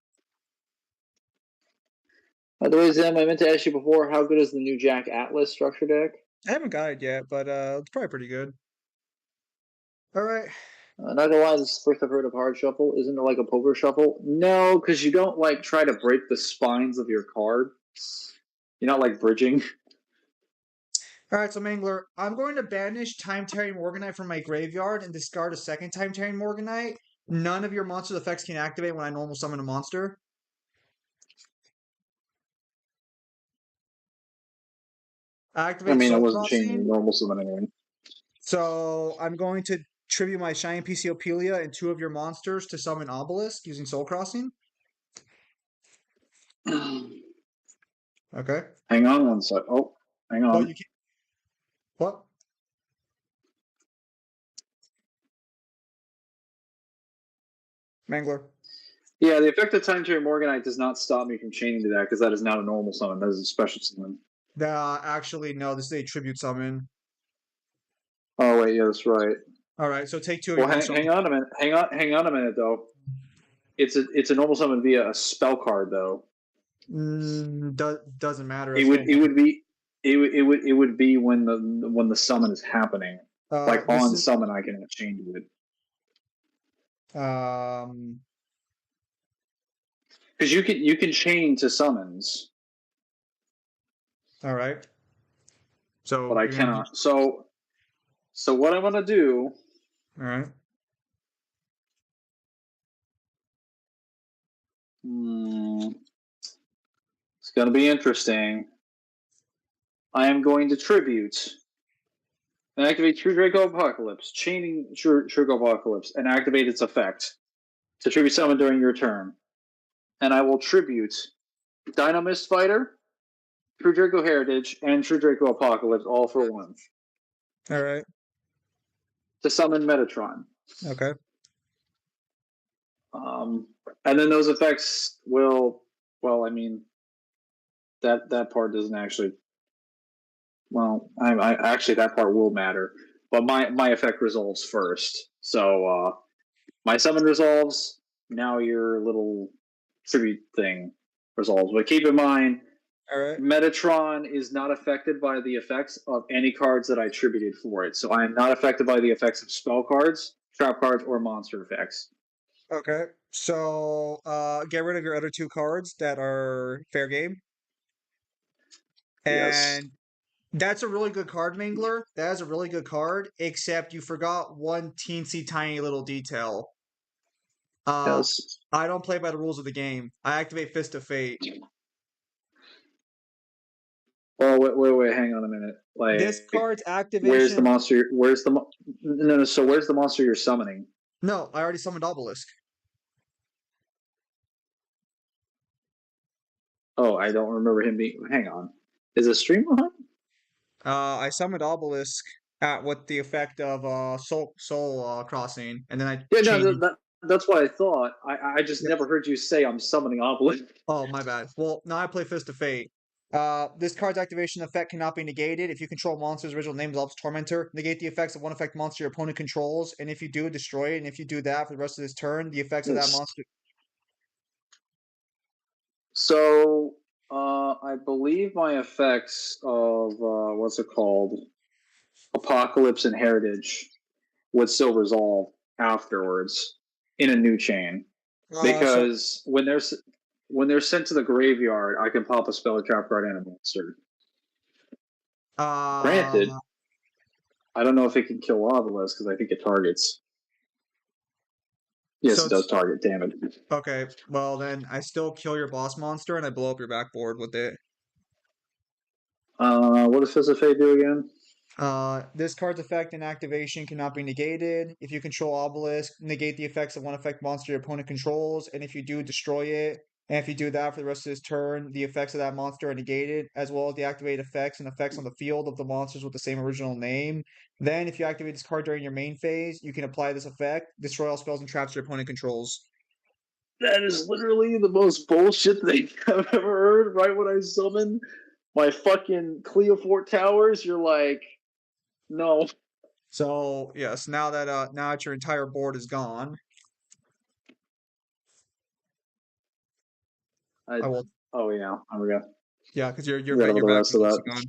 Speaker 1: By the way, Zem, I meant to ask you before, how good is the new Jack Atlas structure deck?
Speaker 2: I haven't got it yet, but it's probably pretty good. All right.
Speaker 1: Not gonna lie, this is the first I've heard of hard shuffle. Isn't it like a poker shuffle? No, because you don't like try to break the spines of your cards. You're not like bridging.
Speaker 2: All right, so Mangler, I'm going to banish Time Tearing Morganite from my graveyard and discard a second Time Tearing Morganite. None of your monster's effects can activate when I normal summon a monster. Activate
Speaker 1: I mean, I
Speaker 2: Soul
Speaker 1: wasn't
Speaker 2: Crossing.
Speaker 1: changing normal summon anyway.
Speaker 2: So I'm going to tribute my Shining PC Ophelia and 2 of your monsters to summon Obelisk using Soul Crossing. Okay.
Speaker 1: Hang on one sec. Oh, hang on.
Speaker 2: Well, you can't. What? Mangler.
Speaker 1: Yeah, the effect of Time Tearing Morganite does not stop me from chaining to that because that is not a normal summon. That is a special summon.
Speaker 2: Actually, no. This is a tribute summon.
Speaker 1: Oh wait, yeah, that's right.
Speaker 2: All right, so take 2 of
Speaker 1: Well,
Speaker 2: your monsters.
Speaker 1: hang on a minute. Hang on a minute though. It's a normal summon via a spell card though.
Speaker 2: Doesn't matter.
Speaker 1: It would be when the summon is happening. Like on summon, I can change it. Because you can chain to summons.
Speaker 2: All right. So,
Speaker 1: but I cannot. So what I'm gonna do?
Speaker 2: All right.
Speaker 1: It's gonna be interesting. I am going to tribute and activate True Draco Apocalypse, chaining True Draco Apocalypse, and activate its effect to tribute summon during your turn. And I will tribute Dynamist Fighter, True Draco Heritage, and True Draco Apocalypse all for 1.
Speaker 2: All right.
Speaker 1: To summon Metatron.
Speaker 2: Okay.
Speaker 1: And then those effects will, well, I mean, that part doesn't actually. Well, I actually that part will matter, but my effect resolves first. So my summon resolves. Now your little tribute thing resolves. But keep in mind,
Speaker 2: all right,
Speaker 1: Metatron is not affected by the effects of any cards that I tributed for it. So I am not affected by the effects of spell cards, trap cards, or monster effects.
Speaker 2: Okay, so get rid of your other 2 cards that are fair game. And
Speaker 1: yes.
Speaker 2: That's a really good card, Mangler. That is a really good card, except you forgot one teensy tiny little detail.
Speaker 1: Yes.
Speaker 2: I don't play by the rules of the game. I activate Fist of Fate.
Speaker 1: Oh wait, hang on a minute. Like
Speaker 2: This card's
Speaker 1: where's
Speaker 2: activation.
Speaker 1: the monster? Where's the no? So where's the monster you're summoning?
Speaker 2: No, I already summoned Obelisk.
Speaker 1: Oh, I don't remember him being. Hang on. Is it stream on?
Speaker 2: I summoned Obelisk with the effect of Soul Crossing, and then I
Speaker 1: Yeah, no,
Speaker 2: changed.
Speaker 1: that's what I thought. I just
Speaker 2: Yep.
Speaker 1: never heard you say I'm summoning Obelisk.
Speaker 2: Oh, my bad. Well, now I play Fist of Fate. This card's activation effect cannot be negated. If you control monster's original name is Alp's Tormentor, negate the effects of one effect monster your opponent controls, and if you do, destroy it. And if you do that for the rest of this turn, the effects of that
Speaker 1: Yes.
Speaker 2: monster.
Speaker 1: So, I believe my effects of what's it called, Apocalypse and Heritage, would still resolve afterwards in a new chain. Because when they're sent to the graveyard, I can pop a spell, a trap card, and a monster. Granted, I don't know if it can kill Obelisk because I think it targets. Yes,
Speaker 2: So
Speaker 1: it does target. Damn it.
Speaker 2: Okay, well then I still kill your boss monster and I blow up your backboard with it.
Speaker 1: What does Fist of Fate do again?
Speaker 2: This card's effect and activation cannot be negated. If you control Obelisk, negate the effects of one effect monster your opponent controls, and if you do, destroy it. And if you do that for the rest of this turn, the effects of that monster are negated, as well as the activated effects and effects on the field of the monsters with the same original name. Then, if you activate this card during your main phase, you can apply this effect, destroy all spells and traps your opponent controls.
Speaker 1: That is literally the most bullshit thing I've ever heard. Right when I summon my fucking Cleofort Towers, you're like, no.
Speaker 2: So yes, now that your entire board is gone, I will.
Speaker 1: Oh yeah, there we go.
Speaker 2: Yeah, because your
Speaker 1: Forgot about the
Speaker 2: back
Speaker 1: rest of
Speaker 2: is
Speaker 1: that.
Speaker 2: gone.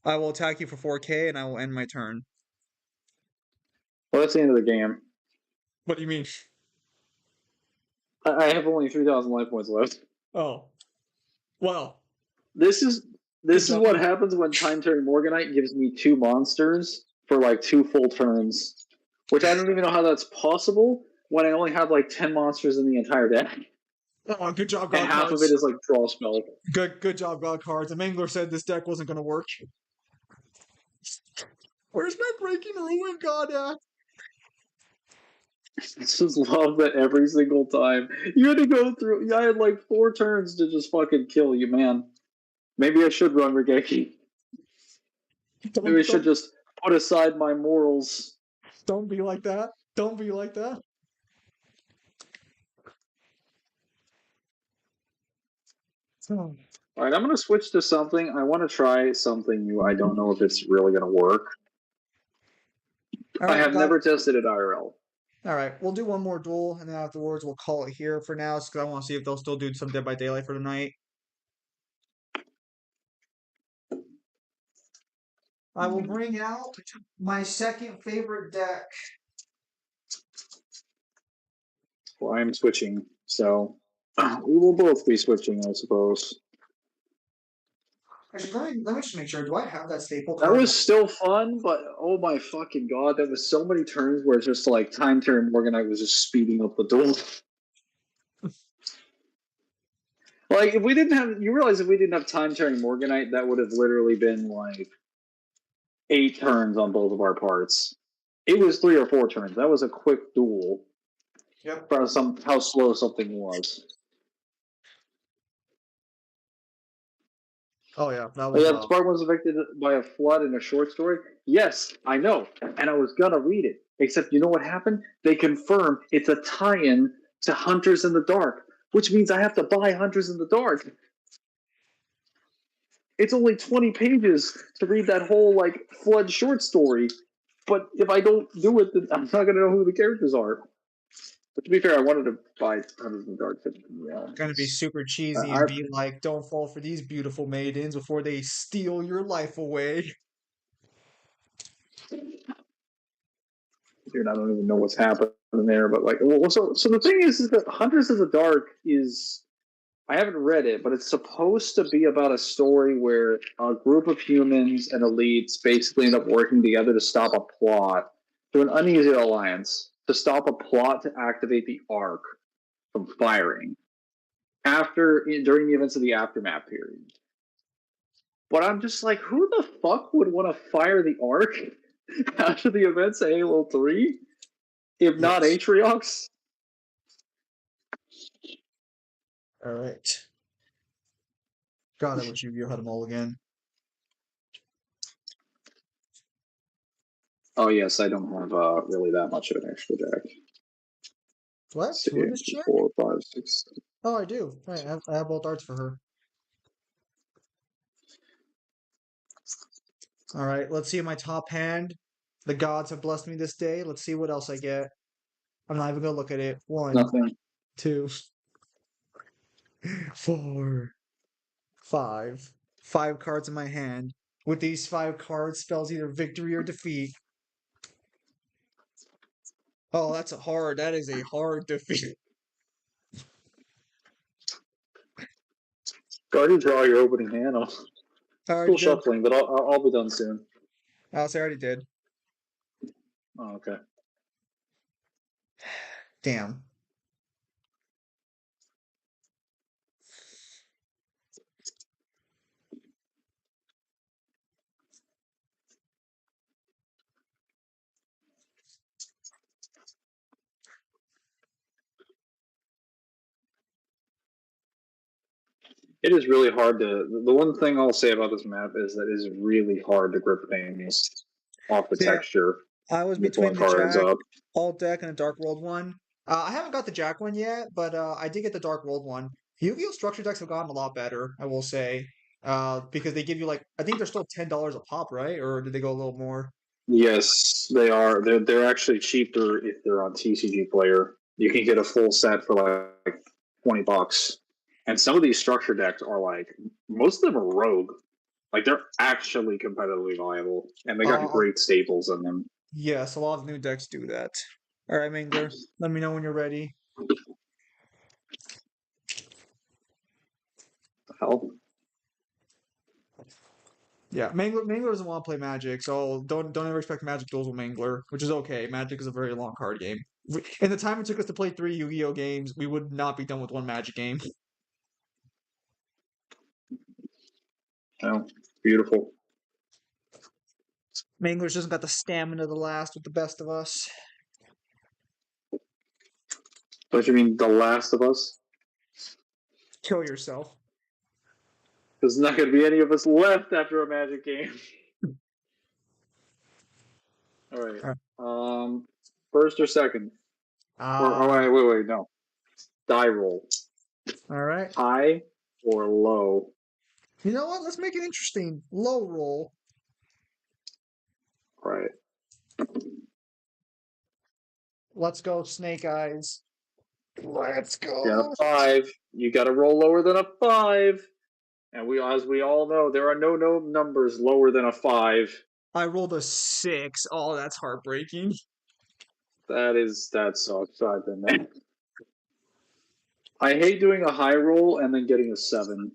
Speaker 2: I will attack you for 4K and I will end my turn.
Speaker 1: Well, that's the end of the game.
Speaker 2: What do you mean?
Speaker 1: I have only 3,000 life points left.
Speaker 2: Oh, well.
Speaker 1: This is
Speaker 2: job.
Speaker 1: what happens when Time Turning Morganite gives me 2 monsters for like 2 full turns, which I don't even know how that's possible when I only have like 10 monsters in the entire deck,
Speaker 2: Oh, good job,
Speaker 1: and
Speaker 2: God
Speaker 1: half
Speaker 2: cards.
Speaker 1: of it is like draw spell.
Speaker 2: Good job, God cards. The Mangler said this deck wasn't gonna work. Where's my Breaking Ruin God at?
Speaker 1: I just love that every single time you had to go through. I had like 4 turns to just fucking kill you, man. Maybe I should run Regeki. Maybe I should just put aside my morals.
Speaker 2: Don't be like that. Don't be like that.
Speaker 1: All right, I'm going to switch to something. I want to try something new. I don't know if it's really going to work. I have never tested it IRL.
Speaker 2: All right, we'll do one more duel, and then afterwards we'll call it here for now, because I want to see if they'll still do some Dead by Daylight for tonight. I will bring out my second favorite deck.
Speaker 1: Well, I'm switching, so we will both be switching, I suppose.
Speaker 2: Actually, let me just make sure. Do I have that staple
Speaker 1: That
Speaker 2: card?
Speaker 1: was still fun, but oh my fucking god, there was so many turns where it's just like Time Turn Morganite was just speeding up the duel. Like, if we didn't have, you realize if we didn't have Time Turning Morganite, that would have literally been like 8 turns on both of our parts. It was 3 or 4 turns. That was a quick duel.
Speaker 2: Yep.
Speaker 1: For how slow something was.
Speaker 2: Oh yeah, that
Speaker 1: Oh,
Speaker 2: was.
Speaker 1: yeah, Spartan was affected by a flood in a short story. Yes, I know, and I was gonna read it. Except, you know what happened? They confirmed it's a tie-in to Hunters in the Dark, which means I have to buy Hunters in the Dark. It's only 20 pages to read that whole like flood short story, but if I don't do it, then I'm not gonna know who the characters are. But to be fair, I wanted to buy Hunters in the Dark. Yeah.
Speaker 2: Gonna be super cheesy and be like, "Don't fall for these beautiful maidens before they steal your life away."
Speaker 1: Dude, I don't even know what's happening there, but like, well, so the thing is that Hunters of the Dark is, I haven't read it, but it's supposed to be about a story where a group of humans and elites basically end up working together to stop a plot, through an uneasy alliance, to stop a plot to activate the Ark from firing during the events of the Aftermath period. But I'm just like, who the fuck would want to fire the Arc after the events of Halo 3? If not
Speaker 2: Yes.
Speaker 1: Atriox?
Speaker 2: All right. God, I wish Yu-Gi-Oh had them all again.
Speaker 1: Oh yes, I don't have really that much of an extra deck.
Speaker 2: What? Two in this chair?
Speaker 1: 4, 5, 6.
Speaker 2: Oh, I do. Right, I have both arts for her. All right, let's see my top hand. The gods have blessed me this day. Let's see what else I get. I'm not even gonna look at it. 1,
Speaker 1: Nothing.
Speaker 2: 2, 4, 5. 5 cards in my hand. With these 5 cards, spells either victory or defeat. Oh, that's a hard. That is a hard defeat.
Speaker 1: Already draw your opening hand. I'm
Speaker 2: I
Speaker 1: still
Speaker 2: already did.
Speaker 1: shuffling, but I'll be done soon.
Speaker 2: Alice, I already did.
Speaker 1: Oh, okay.
Speaker 2: Damn.
Speaker 1: It is really hard to. The one thing I'll say about this map is that it is really hard to grip things off the
Speaker 2: Yeah,
Speaker 1: texture.
Speaker 2: I was
Speaker 1: with
Speaker 2: between
Speaker 1: one
Speaker 2: the
Speaker 1: cards
Speaker 2: Jack,
Speaker 1: up.
Speaker 2: Alt Deck, and a Dark World one. I haven't got the Jack one yet, but I did get the Dark World one. Yu-Gi-Oh! Structure decks have gotten a lot better, I will say. Because they give you like, I think they're still $10 a pop, right? Or did they go a little more?
Speaker 1: Yes, they are. They're actually cheaper if they're on TCG Player. You can get a full set for like $20. And some of these structure decks are like, most of them are rogue. Like they're actually competitively viable, and they got great staples in them.
Speaker 2: Yes, a lot of new decks do that. All right, Mangler, let me know when you're ready.
Speaker 1: Hell,
Speaker 2: Yeah, Mangler doesn't want to play Magic, so don't ever expect Magic duels with Mangler, which is okay. Magic is a very long card game. In the time it took us to play 3 Yu-Gi-Oh games, we would not be done with one Magic game.
Speaker 1: oh, beautiful.
Speaker 2: Mangler's just got the stamina to last with the best of us.
Speaker 1: Don't you mean The Last of Us?
Speaker 2: Kill yourself.
Speaker 1: There's not going to be any of us left after a Magic game. All right. First or second? Wait, no. Die roll.
Speaker 2: All right.
Speaker 1: High or low?
Speaker 2: You know what? Let's make it interesting. Low roll.
Speaker 1: Right.
Speaker 2: Let's go, Snake Eyes. Let's go.
Speaker 1: Got a 5. You got to roll lower than a 5. And as we all know, there are no numbers lower than a 5.
Speaker 2: I rolled a 6. Oh, that's heartbreaking.
Speaker 1: That sucks. I've been there. I hate doing a high roll and then getting a 7.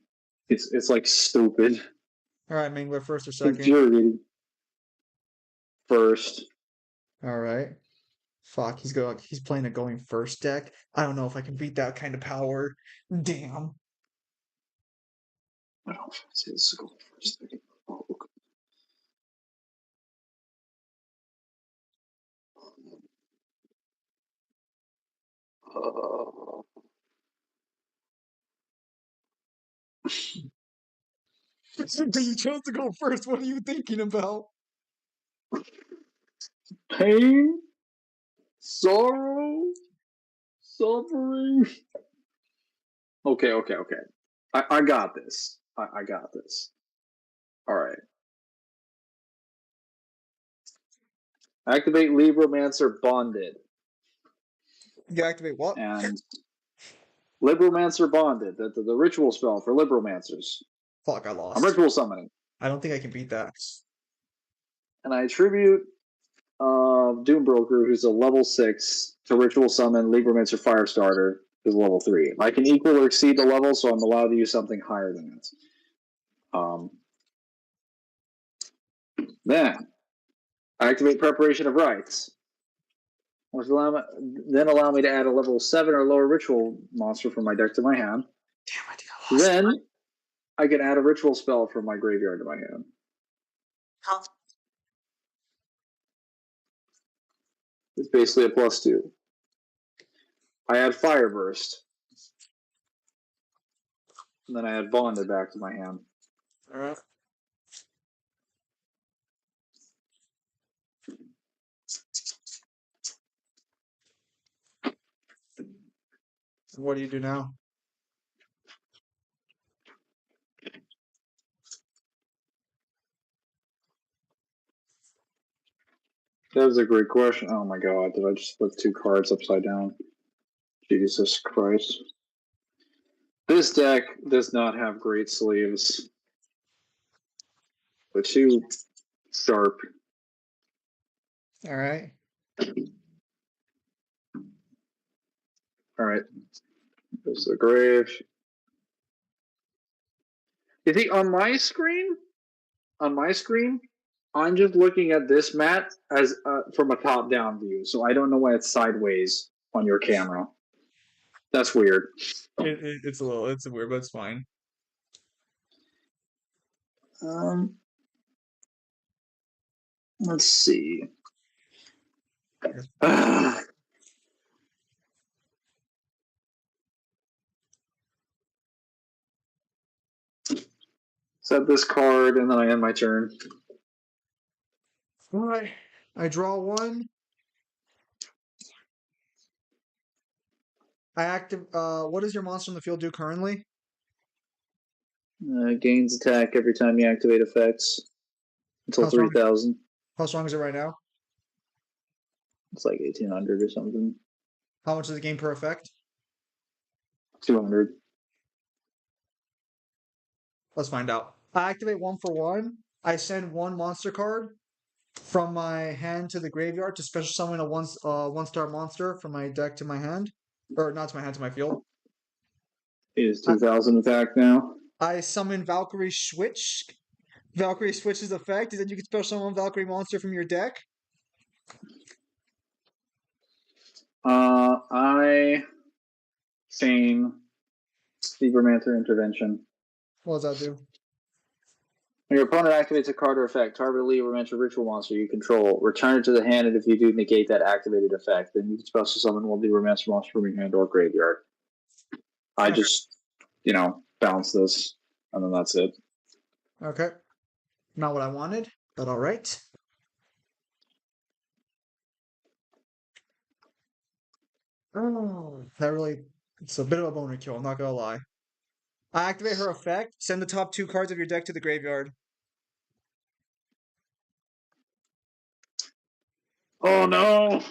Speaker 1: It's like stupid.
Speaker 2: All right, Mangler, first or second?
Speaker 1: Infuriating. First.
Speaker 2: All right. Fuck, he's playing a going first deck. I don't know if I can beat that kind of power. Damn.
Speaker 1: I don't fancy this to go first. Oh, okay.
Speaker 2: You chose to go first. What are you thinking about?
Speaker 1: Pain, sorrow, suffering. Okay. I got this. I got this. All right. Activate Libromancer Bonded.
Speaker 2: You activate what?
Speaker 1: And Libromancer Bonded, the ritual spell for Libromancers.
Speaker 2: Fuck, I lost.
Speaker 1: I'm ritual summoning.
Speaker 2: I don't think I can beat that.
Speaker 1: And I attribute Doombroker, who's a level 6, to ritual summon Libromancer Firestarter, who's level 3. I can equal or exceed the level, so I'm allowed to use something higher than it. Then, activate Preparation of Rites. Which allow me to add a level 7 or lower ritual monster from my deck to my hand.
Speaker 2: Damn, I think I lost.
Speaker 1: Then, I can add a ritual spell from my graveyard to my hand. It's basically a +2. I add Fire Burst. And then I add Bonded back to my hand.
Speaker 2: Alright. What do you do now?
Speaker 1: That was a great question. Oh my god, did I just flip 2 cards upside down? Jesus Christ. This deck does not have great sleeves. They're too sharp.
Speaker 2: Alright.
Speaker 1: Alright. There's the grave. You think on my screen, I'm just looking at this mat as from a top-down view, so I don't know why it's sideways on your camera. That's weird.
Speaker 2: It's weird, but it's fine.
Speaker 1: Let's see. Set this card, and then I end my turn.
Speaker 2: Alright. I draw 1. I active. What does your monster on the field do currently?
Speaker 1: Gains attack every time you activate effects until
Speaker 2: How strong?
Speaker 1: 3,000.
Speaker 2: How strong is it right now?
Speaker 1: It's like 1,800 or something.
Speaker 2: How much does it gain per effect?
Speaker 1: 200.
Speaker 2: Let's find out. I activate 1 for 1. I send 1 monster card from my hand to the graveyard to special summon a 1-star monster from my deck to my hand, or not to my hand, to my field.
Speaker 1: It is 2,000 attack now.
Speaker 2: I summon Valkyrie Switch. Valkyrie Switch's effect is that you can special summon Valkyrie monster from your deck.
Speaker 1: I same Steepermancer Intervention.
Speaker 2: What does that do?
Speaker 1: When your opponent activates a card or effect, target a Liebermancer ritual monster you control. Return it to the hand, and if you do negate that activated effect, then you can special summon one Liebermancer monster from your hand or graveyard. I just, bounce this, and then that's it.
Speaker 2: Okay. Not what I wanted, but alright. Oh, it's a bit of a boner kill, I'm not gonna lie. I activate her effect, send the top 2 cards of your deck to the graveyard.
Speaker 1: Oh no!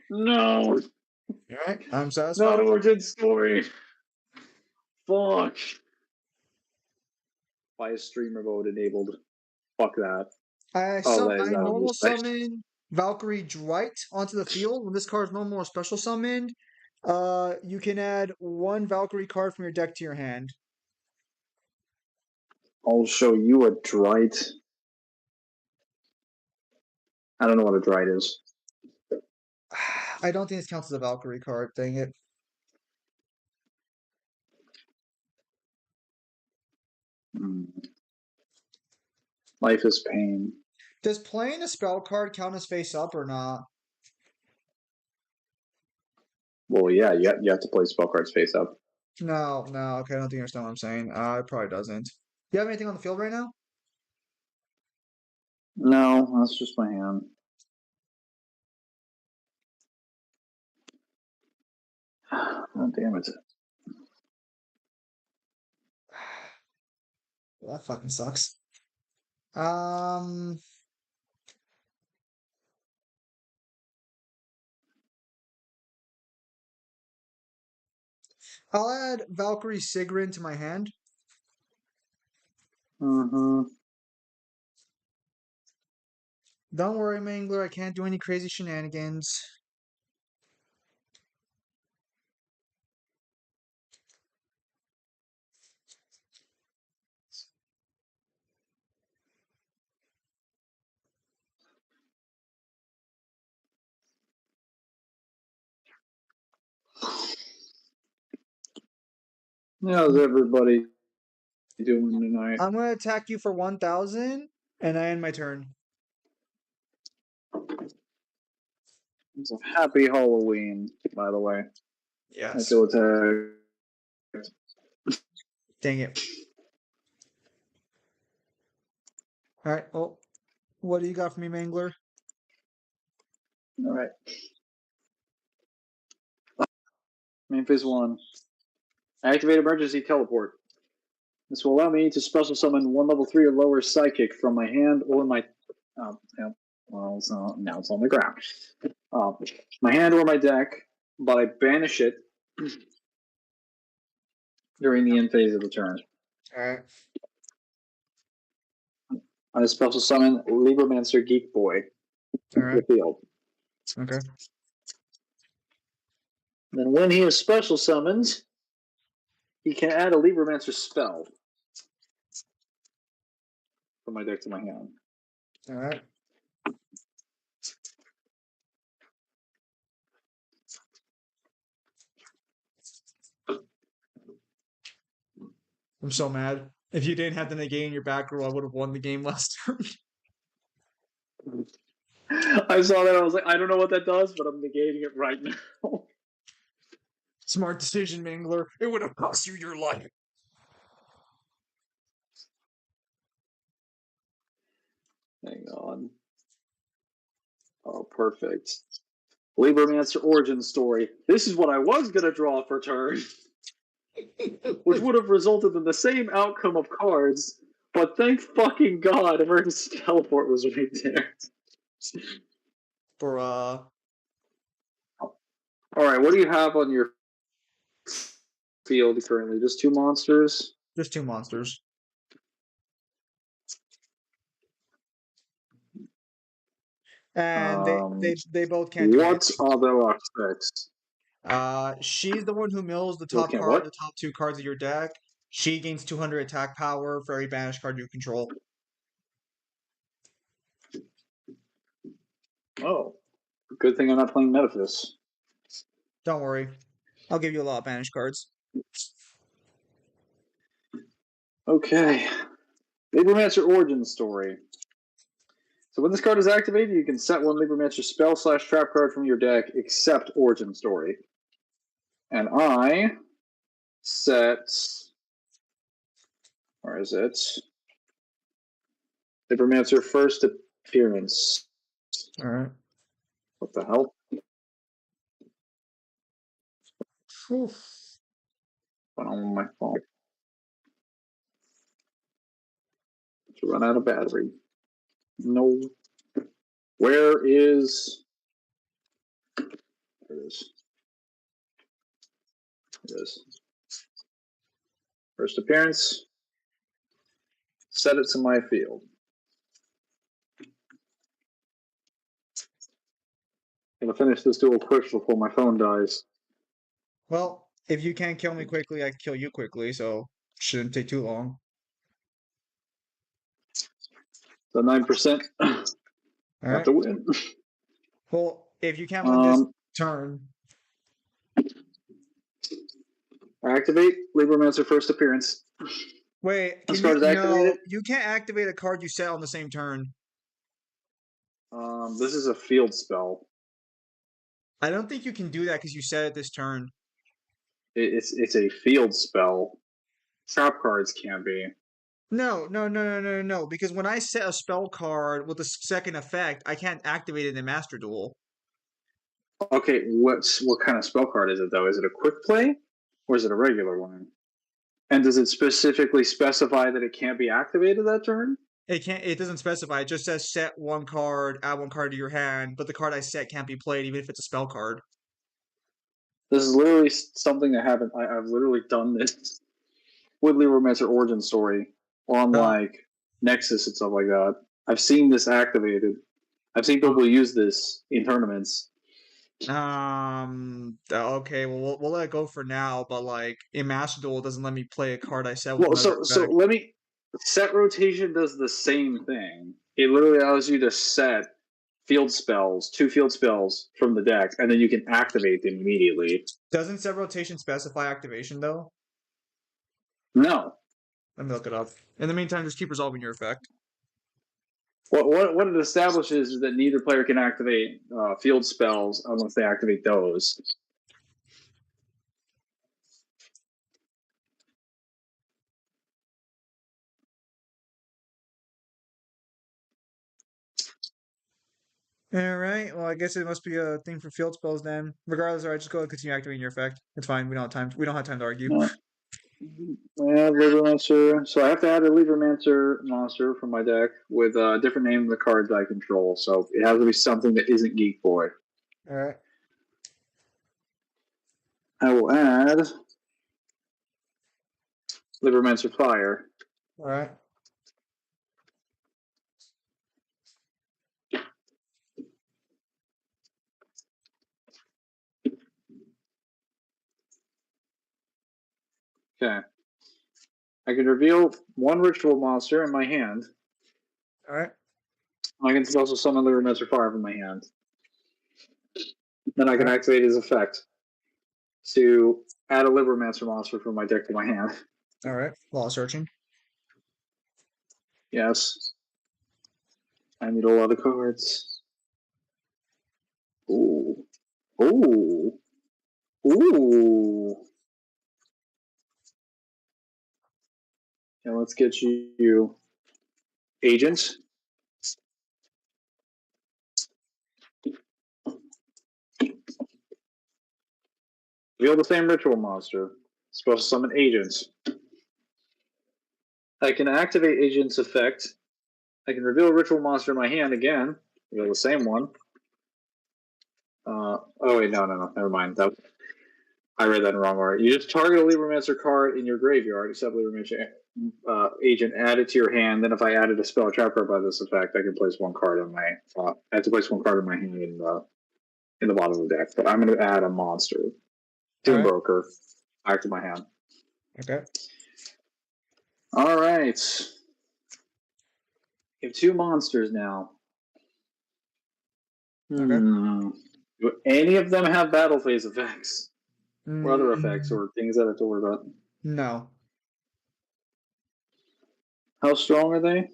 Speaker 1: No!
Speaker 2: Alright, I'm satisfied.
Speaker 1: Not origin story! Fuck! Why is streamer mode enabled? Fuck that.
Speaker 2: I
Speaker 1: that is
Speaker 2: normal
Speaker 1: respect.
Speaker 2: summon Valkyrie Dwight onto the field. When this card is normal or special summoned, you can add 1 Valkyrie card from your deck to your hand.
Speaker 1: I'll show you a Drite. I don't know what a Drite is.
Speaker 2: I don't think this counts as a Valkyrie card, dang it.
Speaker 1: Life is pain.
Speaker 2: Does playing a spell card count as face up or not?
Speaker 1: Well, yeah, you have to play spell cards face up.
Speaker 2: No, okay, I don't think you understand what I'm saying. It probably doesn't. Do you have anything on the field right now?
Speaker 1: No, that's just my hand. Oh, damn it.
Speaker 2: Well, that fucking sucks. I'll add Valkyrie Sigrun to my hand.
Speaker 1: Mm-hmm.
Speaker 2: Don't worry, Mangler, I can't do any crazy shenanigans.
Speaker 1: How's everybody? you doing tonight?
Speaker 2: I'm gonna attack you for 1,000, and I end my turn.
Speaker 1: It's a happy Halloween, by the way. I
Speaker 2: Yes.
Speaker 1: go attack.
Speaker 2: Dang it. All right. Well, what do you got for me, Mangler?
Speaker 1: All right. Main phase 1. Activate emergency teleport. This will allow me to special summon 1 level 3 or lower psychic from my hand or my. Yeah. Well, so now it's on the ground. My hand or my deck, but I banish it during the end phase of the turn.
Speaker 2: All right.
Speaker 1: I special summon Libromancer Geek Boy
Speaker 2: All
Speaker 1: to
Speaker 2: right.
Speaker 1: the field.
Speaker 2: Okay.
Speaker 1: Then when he is special summoned, he can add a Libromancer spell from my deck to my hand.
Speaker 2: All right. I'm so mad. If you didn't have the negate in your back row, I would have won the game last turn.
Speaker 1: I saw that. I was like, I don't know what that does, but I'm negating it right now.
Speaker 2: Smart decision, Mangler. It would have cost you your life.
Speaker 1: Hang on. Oh, perfect. Libromancer origin story. This is what I was going to draw for turn, which would have resulted in the same outcome of cards, but thank fucking God emergency teleport was right there.
Speaker 2: For
Speaker 1: All right, what do you have on your field currently? Just 2 monsters?
Speaker 2: just 2 monsters. And they both can't do
Speaker 1: What are their effects?
Speaker 2: she's the one who mills the
Speaker 1: You
Speaker 2: top
Speaker 1: can't
Speaker 2: card,
Speaker 1: what?
Speaker 2: the top 2 cards of your deck. She gains 200 attack power for every banished card you control.
Speaker 1: Oh, good thing I'm not playing Metaphys.
Speaker 2: Don't worry. I'll give you a lot of banished cards.
Speaker 1: Okay. Libromancer origin story. So when this card is activated, you can set 1 Libromancer spell/trap card from your deck, except origin story. And I set. Where is it? Libromancer first appearance.
Speaker 2: All right.
Speaker 1: What the hell?
Speaker 2: Oof.
Speaker 1: Went on my phone. To run out of battery. No. Where is? There it is. There it is. First appearance. Set it to my field. I'm gonna finish this duel quick before my phone dies.
Speaker 2: Well, if you can't kill me quickly, I can kill you quickly, so shouldn't take too long.
Speaker 1: So 9%
Speaker 2: All
Speaker 1: have
Speaker 2: right.
Speaker 1: to win.
Speaker 2: Well, if you can't win this
Speaker 1: Um,
Speaker 2: turn,
Speaker 1: activate Libromancer first appearance.
Speaker 2: wait,
Speaker 1: This
Speaker 2: can
Speaker 1: card
Speaker 2: you?
Speaker 1: is
Speaker 2: No,
Speaker 1: activated.
Speaker 2: you can't activate a card you set on the same turn.
Speaker 1: This is a field spell.
Speaker 2: I don't think you can do that because you said it this turn.
Speaker 1: It's a field spell. Trap cards can be.
Speaker 2: No. Because when I set a spell card with a second effect, I can't activate it in Master Duel.
Speaker 1: Okay, what kind of spell card is it though? Is it a quick play, or is it a regular one? And does it specifically specify that it can't be activated that turn?
Speaker 2: It doesn't specify. It just says set 1 card, add 1 card to your hand, but the card I set can't be played even if it's a spell card.
Speaker 1: This is literally something that happened. I've literally done this with Libromancer origin story on like Nexus and stuff like that. I've seen this activated. I've seen people use this in tournaments.
Speaker 2: Okay, well, we'll let it go for now, but like in Master Duel, it doesn't let me play a card I set with
Speaker 1: Well,
Speaker 2: another
Speaker 1: so
Speaker 2: effect.
Speaker 1: let me. Set rotation does the same thing. It literally allows you to set field spells, 2 field spells from the deck, and then you can activate them immediately.
Speaker 2: Doesn't set rotation specify activation though?
Speaker 1: No.
Speaker 2: Let me look it up. In the meantime, just keep resolving your effect.
Speaker 1: What it establishes is that neither player can activate field spells unless they activate those.
Speaker 2: All right. Well, I guess it must be a thing for field spells then. Regardless, all right, just go ahead and continue activating your effect. It's fine. We don't have time. We don't have time to argue.
Speaker 1: Yeah. I have Libromancer, so I have to add a Libromancer monster from my deck with a different name of the cards I control. So it has to be something that isn't Geek Boy.
Speaker 2: All right.
Speaker 1: I will add Libromancer Fire.
Speaker 2: All right.
Speaker 1: Okay. I can reveal one ritual monster in my hand.
Speaker 2: All right.
Speaker 1: I can also summon Libromancer Fire from my hand. Then I can
Speaker 2: Alright.
Speaker 1: activate his effect to add a Libromancer monster from my deck to my hand.
Speaker 2: All right. Law searching.
Speaker 1: Yes. I need a lot of cards. Ooh. Ooh. Ooh. Yeah, let's get you agents. Reveal the same ritual monster. Supposed to summon agents. I can activate agent's effect. I can reveal a ritual monster in my hand again. Reveal the same one. Oh wait, no, never mind. I read that in the wrong order. You just target a Libromancer card in your graveyard, except Libromancer agent, add it to your hand. Then if I added a spell trap card by this effect, I can place one card on my. I have to place one card in my hand in the bottom of the deck. But I'm going to add a monster, Doombroker, back to my hand.
Speaker 2: Okay.
Speaker 1: All right. We have two monsters now.
Speaker 2: Okay.
Speaker 1: Do any of them have battle phase effects? Or other
Speaker 2: Mm,
Speaker 1: effects or things that I have to worry about?
Speaker 2: No.
Speaker 1: How strong are they?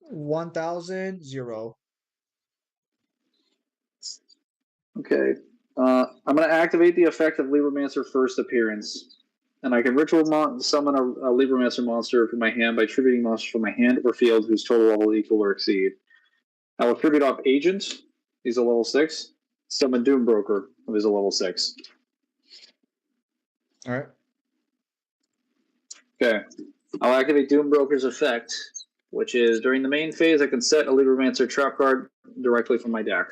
Speaker 2: 1,000, 0.
Speaker 1: Okay. I'm going to activate the effect of Libromancer first appearance. And I can ritual summon a Libromancer monster from my hand by tributing monsters from my hand or field whose total level equal or exceed. I will tribute off Agent. He's a level 6. Summon Doombroker, who is a level 6.
Speaker 2: All right.
Speaker 1: Okay. I'll activate Doombroker's effect, which is during the main phase, I can set a Libromancer trap card directly from my deck.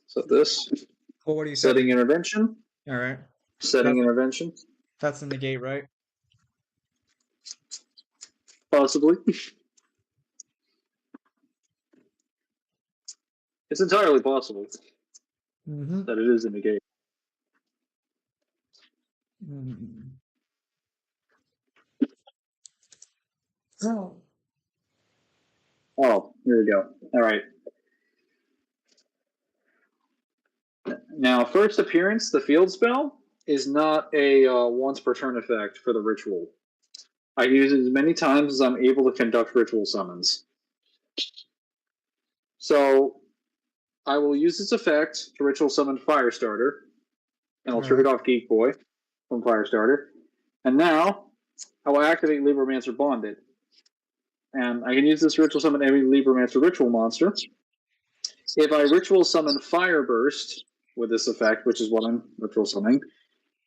Speaker 1: So this,
Speaker 2: Well, what do you say?
Speaker 1: setting intervention,
Speaker 2: All right.
Speaker 1: setting intervention,
Speaker 2: That's the negate, right?
Speaker 1: possibly. It's entirely possible
Speaker 2: Mm-hmm.
Speaker 1: that it is a negate.
Speaker 2: Oh.
Speaker 1: Oh, here we go. All right. Now, first appearance, the field spell, is not a once per turn effect for the ritual. I use it as many times as I'm able to conduct ritual summons. So, I will use this effect to ritual summon Firestarter, and I'll tribute off Geek Boy from Firestarter. And now, I will activate Libromancer Bonded. And I can use this ritual summon every Libromancer ritual monster. If I ritual summon Fireburst with this effect, which is what I'm ritual summoning,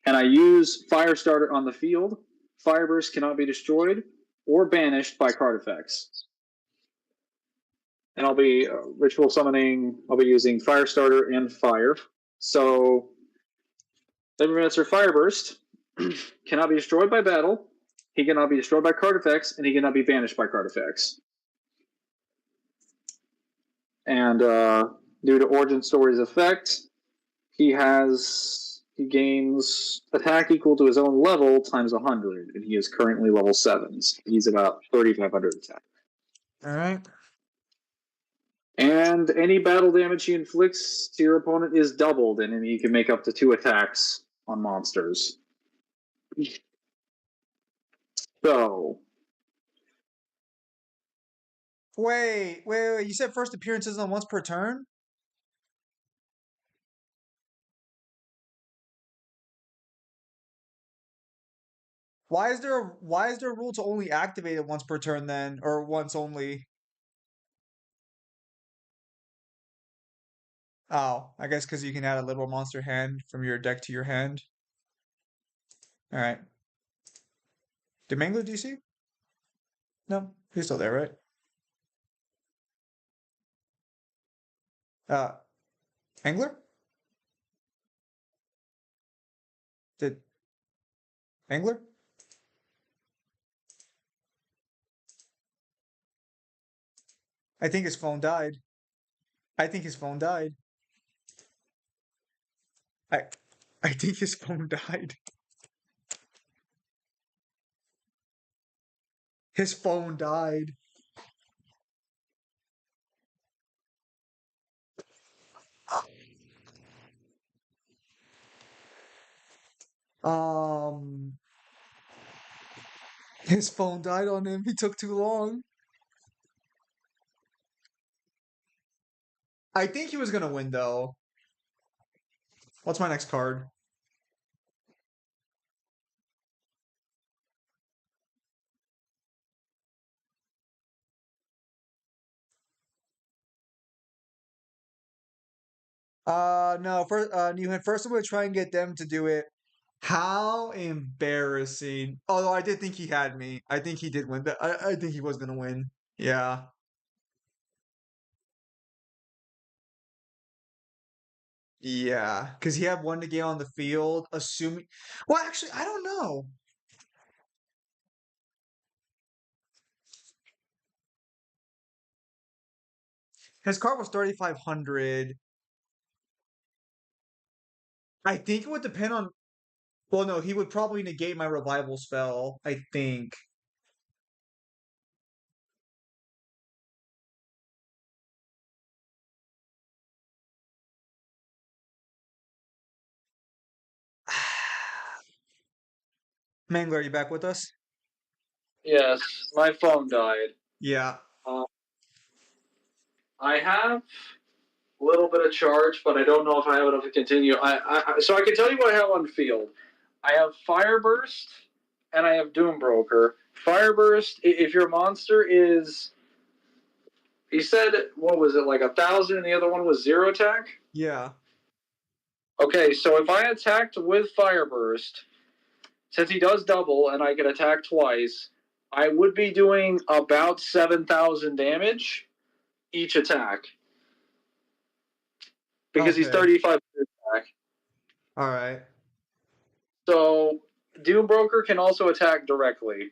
Speaker 1: and I use Firestarter on the field, Fireburst cannot be destroyed or banished by card effects. And I'll be ritual summoning, I'll be using Firestarter and Fire. So, Libromancer Fireburst cannot be destroyed by battle, he cannot be destroyed by card effects, and he cannot be banished by card effects. And due to Origin Story's effect, he has he gains attack equal to his own level times 100, and he is currently level 7. So he's about 3,500 attack.
Speaker 2: All right.
Speaker 1: And any battle damage he inflicts to your opponent is doubled, and he can make up to 2 attacks on monsters. So,
Speaker 2: Wait. You said first appearances on once per turn? Why is there a rule to only activate it once per turn then, or once only? Oh, I guess because you can add a literal monster hand from your deck to your hand. All right. Did Mangler DC? No, he's still there, right? Angler? Did Angler? I think his phone died. I think his phone died. I think his phone died. His phone died. His phone died on him. He took too long. I think he was gonna win though. What's my next card? No. First, Newhan. First, I'm gonna try and get them to do it. How embarrassing! Although I did think he had me. I think he did win. I think he was gonna win. Yeah. Yeah, because he had one to get on the field, assuming. Well, actually, I don't know. His card was 3,500. I think it would depend on. Well, no, he would probably negate my revival spell. I think. Mangler, are you back with us?
Speaker 1: yes, my phone died.
Speaker 2: Yeah.
Speaker 1: I have a little bit of charge, but I don't know if I have enough to continue. So I can tell you what I have on field. I have Fireburst, and I have Doombroker. Fireburst, if your monster is... He said, what was it, like 1,000, and the other one was 0 attack?
Speaker 2: Yeah.
Speaker 1: Okay, so if I attacked with Fireburst, since he does double and I can attack twice, I would be doing about 7,000 damage each attack. Because he's
Speaker 2: Okay.
Speaker 1: 3,500 attack.
Speaker 2: All right.
Speaker 1: So Doombroker can also attack directly.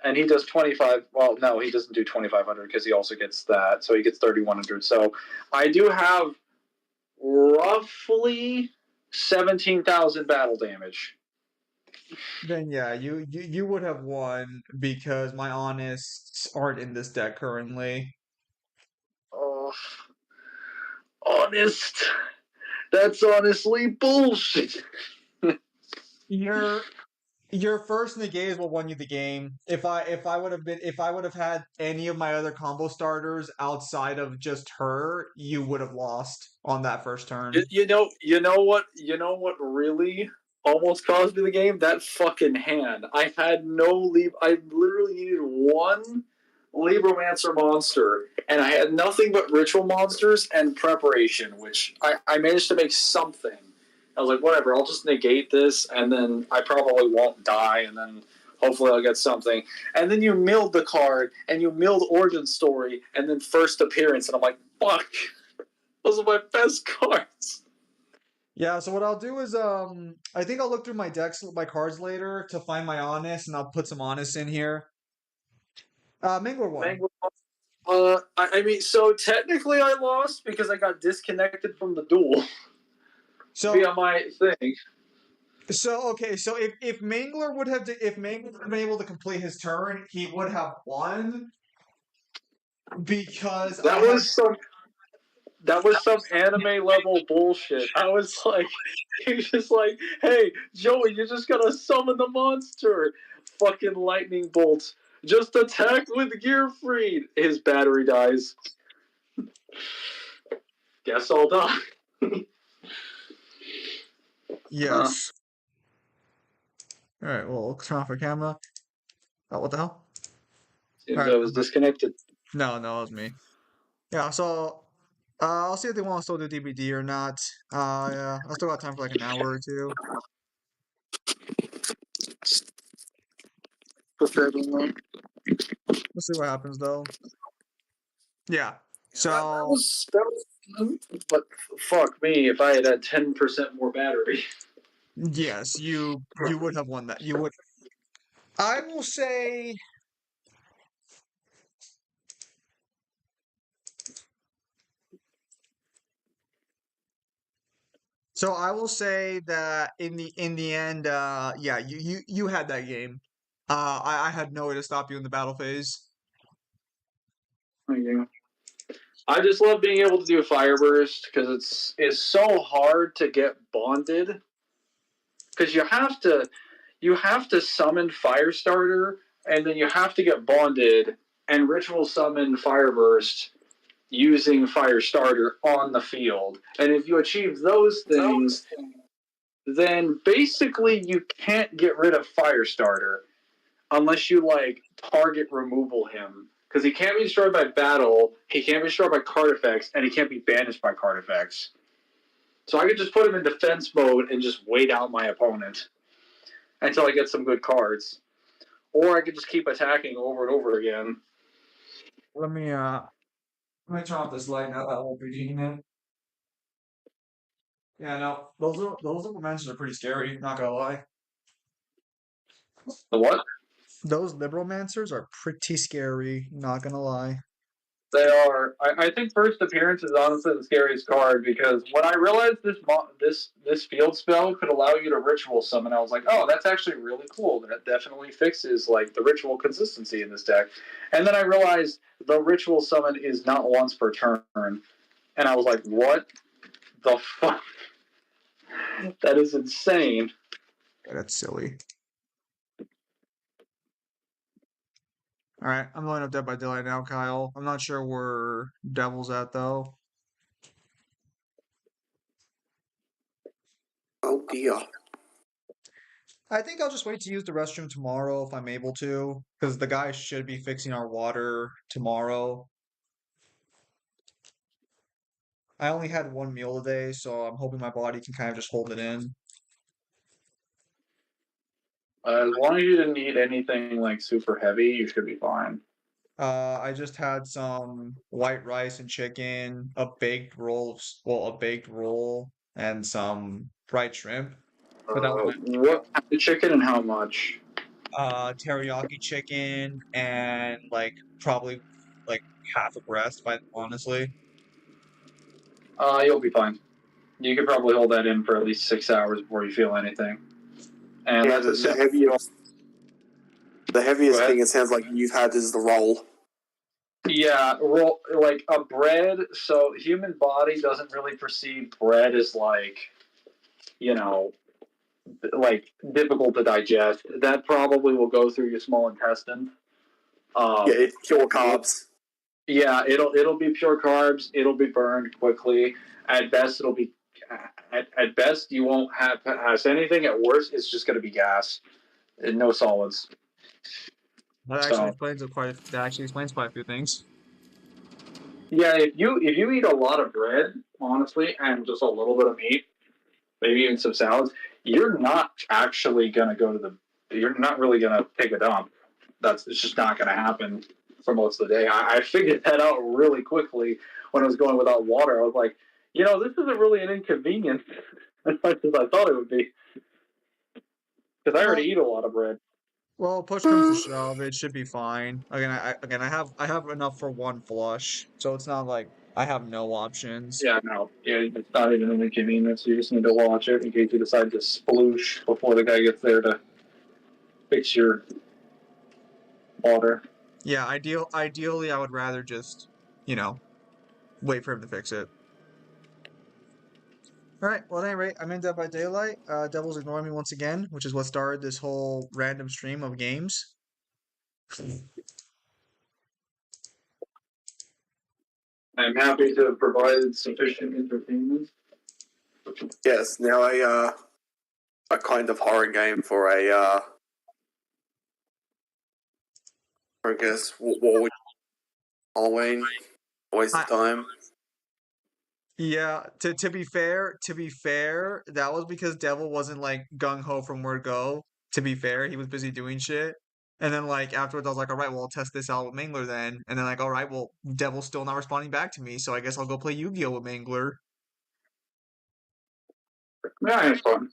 Speaker 1: And he does 25. Well, no, he doesn't do 2,500 because he also gets that. So he gets 3,100. So I do have roughly 17,000 battle damage.
Speaker 2: Then yeah, you would have won because my honest aren't in this deck currently.
Speaker 1: Oh, honest. That's honestly bullshit.
Speaker 2: Your first negate is what won you the game. If I would have had any of my other combo starters outside of just her, you would have lost on that first turn.
Speaker 1: You know what really almost cost me the game? That fucking hand. I had no I literally needed one Libromancer monster, and I had nothing but ritual monsters and preparation, which I managed to make something. I was like, whatever, I'll just negate this, and then I probably won't die, and then hopefully I'll get something. And then you milled the card, and you milled Origin Story, and then First Appearance, and I'm like, fuck. Those are my best cards.
Speaker 2: Yeah, so what I'll do is I think I'll look through my decks, my cards later to find my honest, and I'll put some honest in here. Mangler won.
Speaker 1: I mean, so technically I lost because I got disconnected from the duel.
Speaker 2: So
Speaker 1: be on my thing.
Speaker 2: okay, so if Mangler would have if Mangler had been able to complete his turn, he would have won because
Speaker 1: That was some anime level bullshit. I was like, he was just like, hey, Joey, you're just gonna summon the monster. Fucking lightning bolts. Just attack with Gearfried. His battery dies. Guess I'll die.
Speaker 2: yes. All right, well, turn off our camera. Oh, what the hell?
Speaker 1: Seems
Speaker 2: Alright,
Speaker 1: I was
Speaker 2: I'm back.
Speaker 1: disconnected.
Speaker 2: No, it was me. Yeah, so I'll see if they want to still do DBD or not. Yeah, I still got time for like an hour or two. We'll see what happens though. Yeah. So
Speaker 1: But fuck me if I had 10% more battery.
Speaker 2: yes, you would have won that. You would. I will say. So I will say that in the end, yeah, you had that game. I had no way to stop you in the battle phase.
Speaker 1: Thank you. I just love being able to do fire burst because it's so hard to get bonded because you have to summon Firestarter and then you have to get bonded and ritual summon Fireburst using Firestarter on the field. And if you achieve those things, then basically you can't get rid of Firestarter unless you like target removal him. Because he can't be destroyed by battle, he can't be destroyed by card effects, and he can't be banished by card effects. So I could just put him in defense mode and just wait out my opponent until I get some good cards. Or I could just keep attacking over and over again.
Speaker 2: Let me turn off this light now that won't be heating it. Yeah, no, those little mentions are pretty scary, not gonna lie.
Speaker 1: The what?
Speaker 2: Those Libromancers are pretty scary, not gonna lie.
Speaker 1: They are. I think first appearance is honestly the scariest card because when I realized this field spell could allow you to ritual summon, I was like, oh, that's actually really cool. That definitely fixes like the ritual consistency in this deck. And then I realized the ritual summon is not once per turn, and I was like, what the fuck? That is insane.
Speaker 2: That's silly. All right, I'm loading up Dead by Daylight now, Kyle. I'm not sure where Devil's at though.
Speaker 7: Oh dear.
Speaker 2: I think I'll just wait to use the restroom tomorrow if I'm able to, because the guy should be fixing our water tomorrow. I only had one meal today, so I'm hoping my body can kind of just hold it in.
Speaker 1: As long as you didn't eat anything like super heavy, you should be fine.
Speaker 2: I just had some white rice and chicken, a baked roll, and some fried shrimp. But that was
Speaker 1: What kind of chicken and how much?
Speaker 2: teriyaki chicken and like probably like half a breast, honestly.
Speaker 1: You'll be fine. You could probably hold that in for at least 6 hours before you feel anything. And
Speaker 7: Yeah,
Speaker 1: that's
Speaker 7: the heaviest thing it sounds like you've had is the roll.
Speaker 1: Yeah, roll like a bread. So human body doesn't really perceive bread as like, you know, like difficult to digest. That probably will go through your small intestine.
Speaker 7: Yeah, it's pure carbs.
Speaker 1: Yeah, it'll be pure carbs. It'll be burned quickly. At best, it'll be at best you won't have anything. At worst, it's just going to be gas and no solids.
Speaker 2: That actually explains quite a few things.
Speaker 1: Yeah, if you eat a lot of bread, honestly, and just a little bit of meat, maybe even some salads, you're not actually gonna you're not really gonna take a dump. It's just not gonna happen for most of the day. I figured that out really quickly when I was going without water. I was like, this isn't really an inconvenience as much as I thought it would be. Because I already eat a lot of bread.
Speaker 2: Well, push comes to shove, it should be fine. Again, I have enough for one flush, so it's not like I have no options.
Speaker 1: Yeah, no. Yeah, it's not even an inconvenience. You just need to watch it in case you decide to sploosh before the guy gets there to fix your water.
Speaker 2: Yeah, ideally, I would rather just, wait for him to fix it. All right. Well, at any rate, I'm in Dead by Daylight. Devil's ignoring me once again, which is what started this whole random stream of games.
Speaker 1: I'm happy to have provided sufficient entertainment.
Speaker 7: Yes, now a kind of horror game for I guess what would Halloween? Waste of time.
Speaker 2: Yeah, to be fair, that was because Devil wasn't like gung ho from word go. To be fair, he was busy doing shit. And then like afterwards, I was like, all right, well, I'll test this out with Mangler then. And then like, all right, well, Devil's still not responding back to me, so I guess I'll go play Yu-Gi-Oh with Mangler.
Speaker 1: Yeah, I had fun.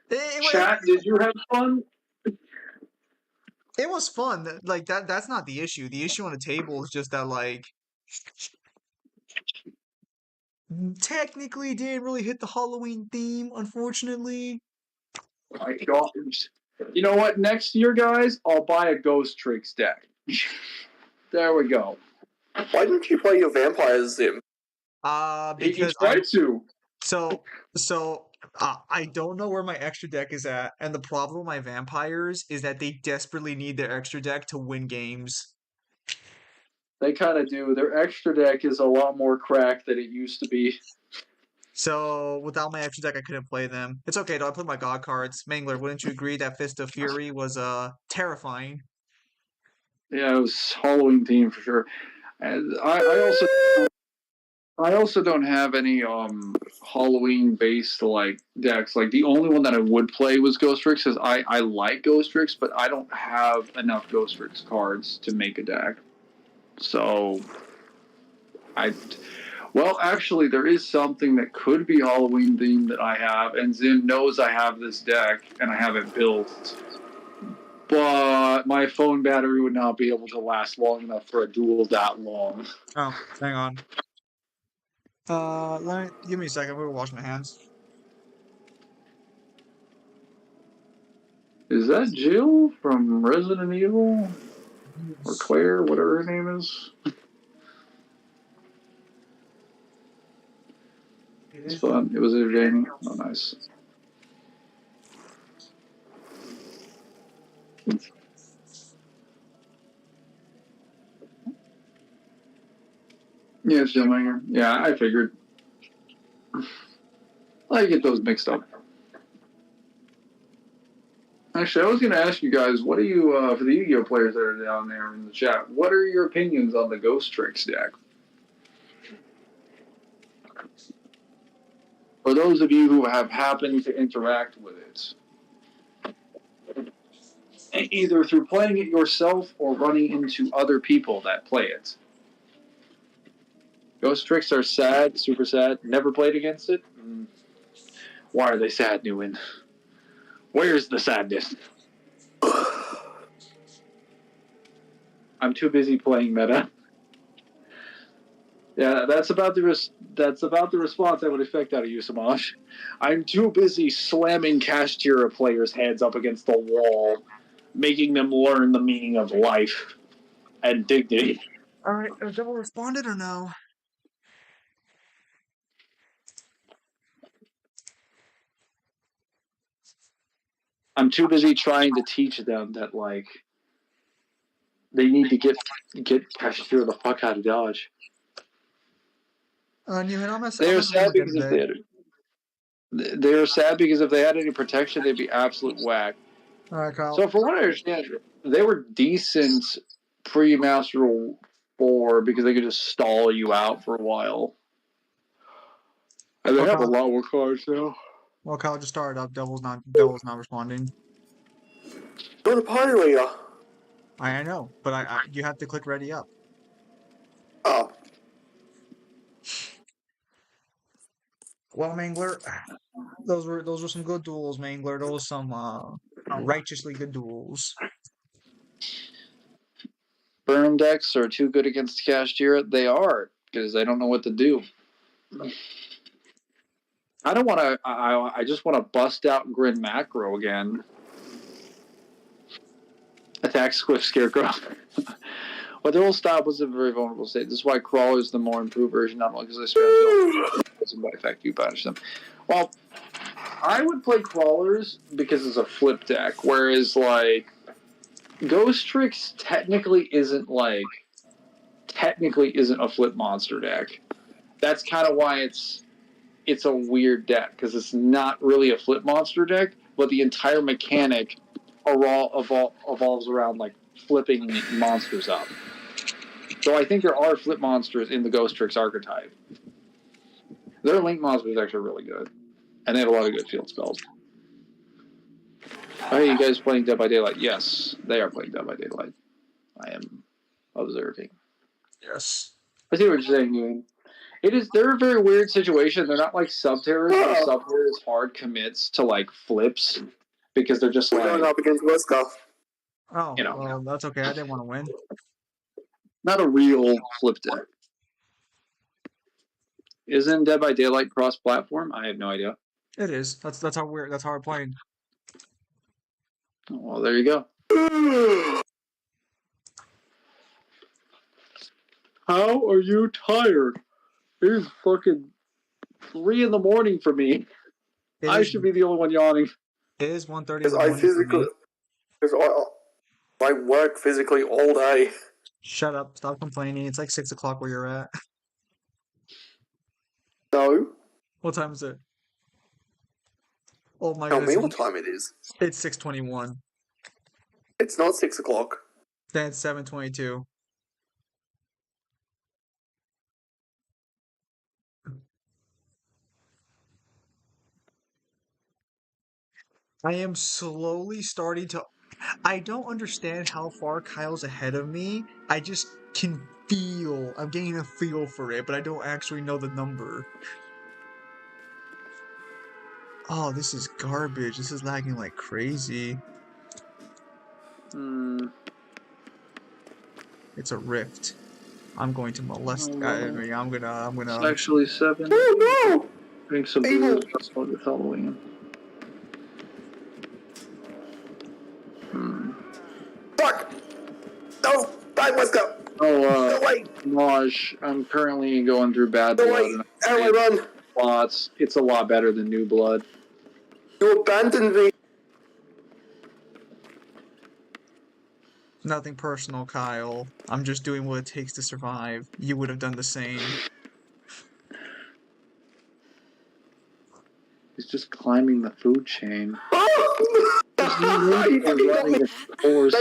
Speaker 2: It
Speaker 1: Chat, did you have fun?
Speaker 2: was fun. Like that's not the issue. The issue on the table is just that like technically didn't really hit the Halloween theme, unfortunately.
Speaker 1: My God. You know what? Next year, guys, I'll buy a Ghost Tricks deck. There we go.
Speaker 7: Why didn't you play your vampires then?
Speaker 2: Because
Speaker 1: He tried to.
Speaker 2: So I don't know where my extra deck is at, and the problem with my vampires is that they desperately need their extra deck to win games.
Speaker 1: They kind of do. Their extra deck is a lot more cracked than it used to be.
Speaker 2: So without my extra deck, I couldn't play them. It's okay though. I put my god cards. Mangler, wouldn't you agree that Fist of Fury was terrifying?
Speaker 1: Yeah, it was Halloween theme for sure. And I also don't have any Halloween based like decks. Like the only one that I would play was Ghost Tricks, because I like Ghost Tricks, but I don't have enough Ghost Tricks cards to make a deck. So well, actually, there is something that could be Halloween themed that I have, and Zim knows I have this deck and I have it built. But my phone battery would not be able to last long enough for a duel that long.
Speaker 2: Oh, hang on. Give me a second. We're washing my hands.
Speaker 1: Is that Jill from Resident Evil? Or Claire, whatever her name is? It's fun. It was entertaining. Oh, nice. Yeah, it's Jillmanger. Yeah, I figured. I get those mixed up. Actually, I was going to ask you guys, what do you, for the Yu-Gi-Oh players that are down there in the chat, what are your opinions on the Ghost Tricks deck? For those of you who have happened to interact with it, either through playing it yourself or running into other people that play it. Ghost Tricks are sad, super sad. Never played against it? Why are they sad, Newen? Where's the sadness? I'm too busy playing meta. Yeah, that's about the response I would expect out of you, Samaj. I'm too busy slamming Kashtira players' heads up against the wall, making them learn the meaning of life and dignity.
Speaker 2: All right, has Devil responded or no?
Speaker 1: I'm too busy trying to teach them that, like, they need to get Kashtira the fuck out of Dodge. They're sad because if they had any protection, they'd be absolute whack.
Speaker 2: All right, Kyle.
Speaker 1: So, from what I understand, they were decent pre-Master 4 because they could just stall you out for a while. And they have a lot more cards now.
Speaker 2: Well, Kyle just started up. Devil's not responding.
Speaker 7: You're the party leader.
Speaker 2: I know, but you have to click ready up.
Speaker 7: Oh.
Speaker 2: Well, Mangler, those were some good duels, Mangler. Those were some righteously good duels.
Speaker 1: Burn decks are too good against Kashtira. They are because they don't know what to do. I don't want to. I just want to bust out Grin Macro again. Attack Squiff Scarecrow. But their old style was a very vulnerable state. This is why Crawler is the more improved version, not only because they spam by effect you punish them. Well, I would play Crawlers because it's a flip deck, whereas like Ghost Tricks technically isn't a flip monster deck. That's kind of why it's a weird deck, because it's not really a flip monster deck, but the entire mechanic evolves around like flipping monsters up. So I think there are flip monsters in the Ghost Tricks archetype. Their Link monster is actually really good, and they have a lot of good field spells. Are you guys playing Dead by Daylight? Yes, they are playing Dead by Daylight. I am observing.
Speaker 2: Yes.
Speaker 1: I see what you're saying, Ewan. They're a very weird situation. They're not like Subterrors, where Subterrors hard commits to like flips because they're just
Speaker 7: We're
Speaker 1: like,
Speaker 7: going up against Wesker.
Speaker 2: Oh,
Speaker 1: You know.
Speaker 2: well, that's okay. I didn't want to win.
Speaker 1: not a real flip deck. Isn't Dead by Daylight cross-platform? I have no idea.
Speaker 2: It is. That's how we're playing.
Speaker 1: Well, there you go. How are you tired? It is fucking 3 in the morning for me. I should be the only one yawning.
Speaker 2: It is 1:30 in
Speaker 7: Because
Speaker 2: the
Speaker 7: I
Speaker 2: morning for
Speaker 7: physically,
Speaker 2: me.
Speaker 7: because I work physically all day.
Speaker 2: Shut up. Stop complaining. It's like 6 o'clock where you're at.
Speaker 7: No,
Speaker 2: What time is it? Oh my
Speaker 7: tell
Speaker 2: god.
Speaker 7: me what time it is.
Speaker 2: It's 6:21.
Speaker 7: It's not 6 o'clock.
Speaker 2: Then it's 7:22. I am slowly starting to... I don't understand how far Kyle's ahead of me. I just can feel... I'm getting a feel for it, but I don't actually know the number. Oh, this is garbage. This is lagging like crazy. It's a rift. I'm going to molest... I'm
Speaker 1: It's
Speaker 2: gonna...
Speaker 1: actually 7.
Speaker 7: Oh no!
Speaker 1: Drink some
Speaker 7: Evil.
Speaker 1: booze. I'll get Halloween.
Speaker 7: Fuck! No! Die, Wesker!
Speaker 1: Oh,
Speaker 7: No way!
Speaker 1: Maj, I'm currently going through Bad
Speaker 7: No
Speaker 1: Blood.
Speaker 7: way!
Speaker 1: And
Speaker 7: How do I run?
Speaker 1: lots. It's a lot better than New Blood.
Speaker 7: You abandoned me!
Speaker 2: Nothing personal, Kyle. I'm just doing what it takes to survive. You would have done the same.
Speaker 1: He's just climbing the food chain.
Speaker 7: Oh! You fucking got me! Baby!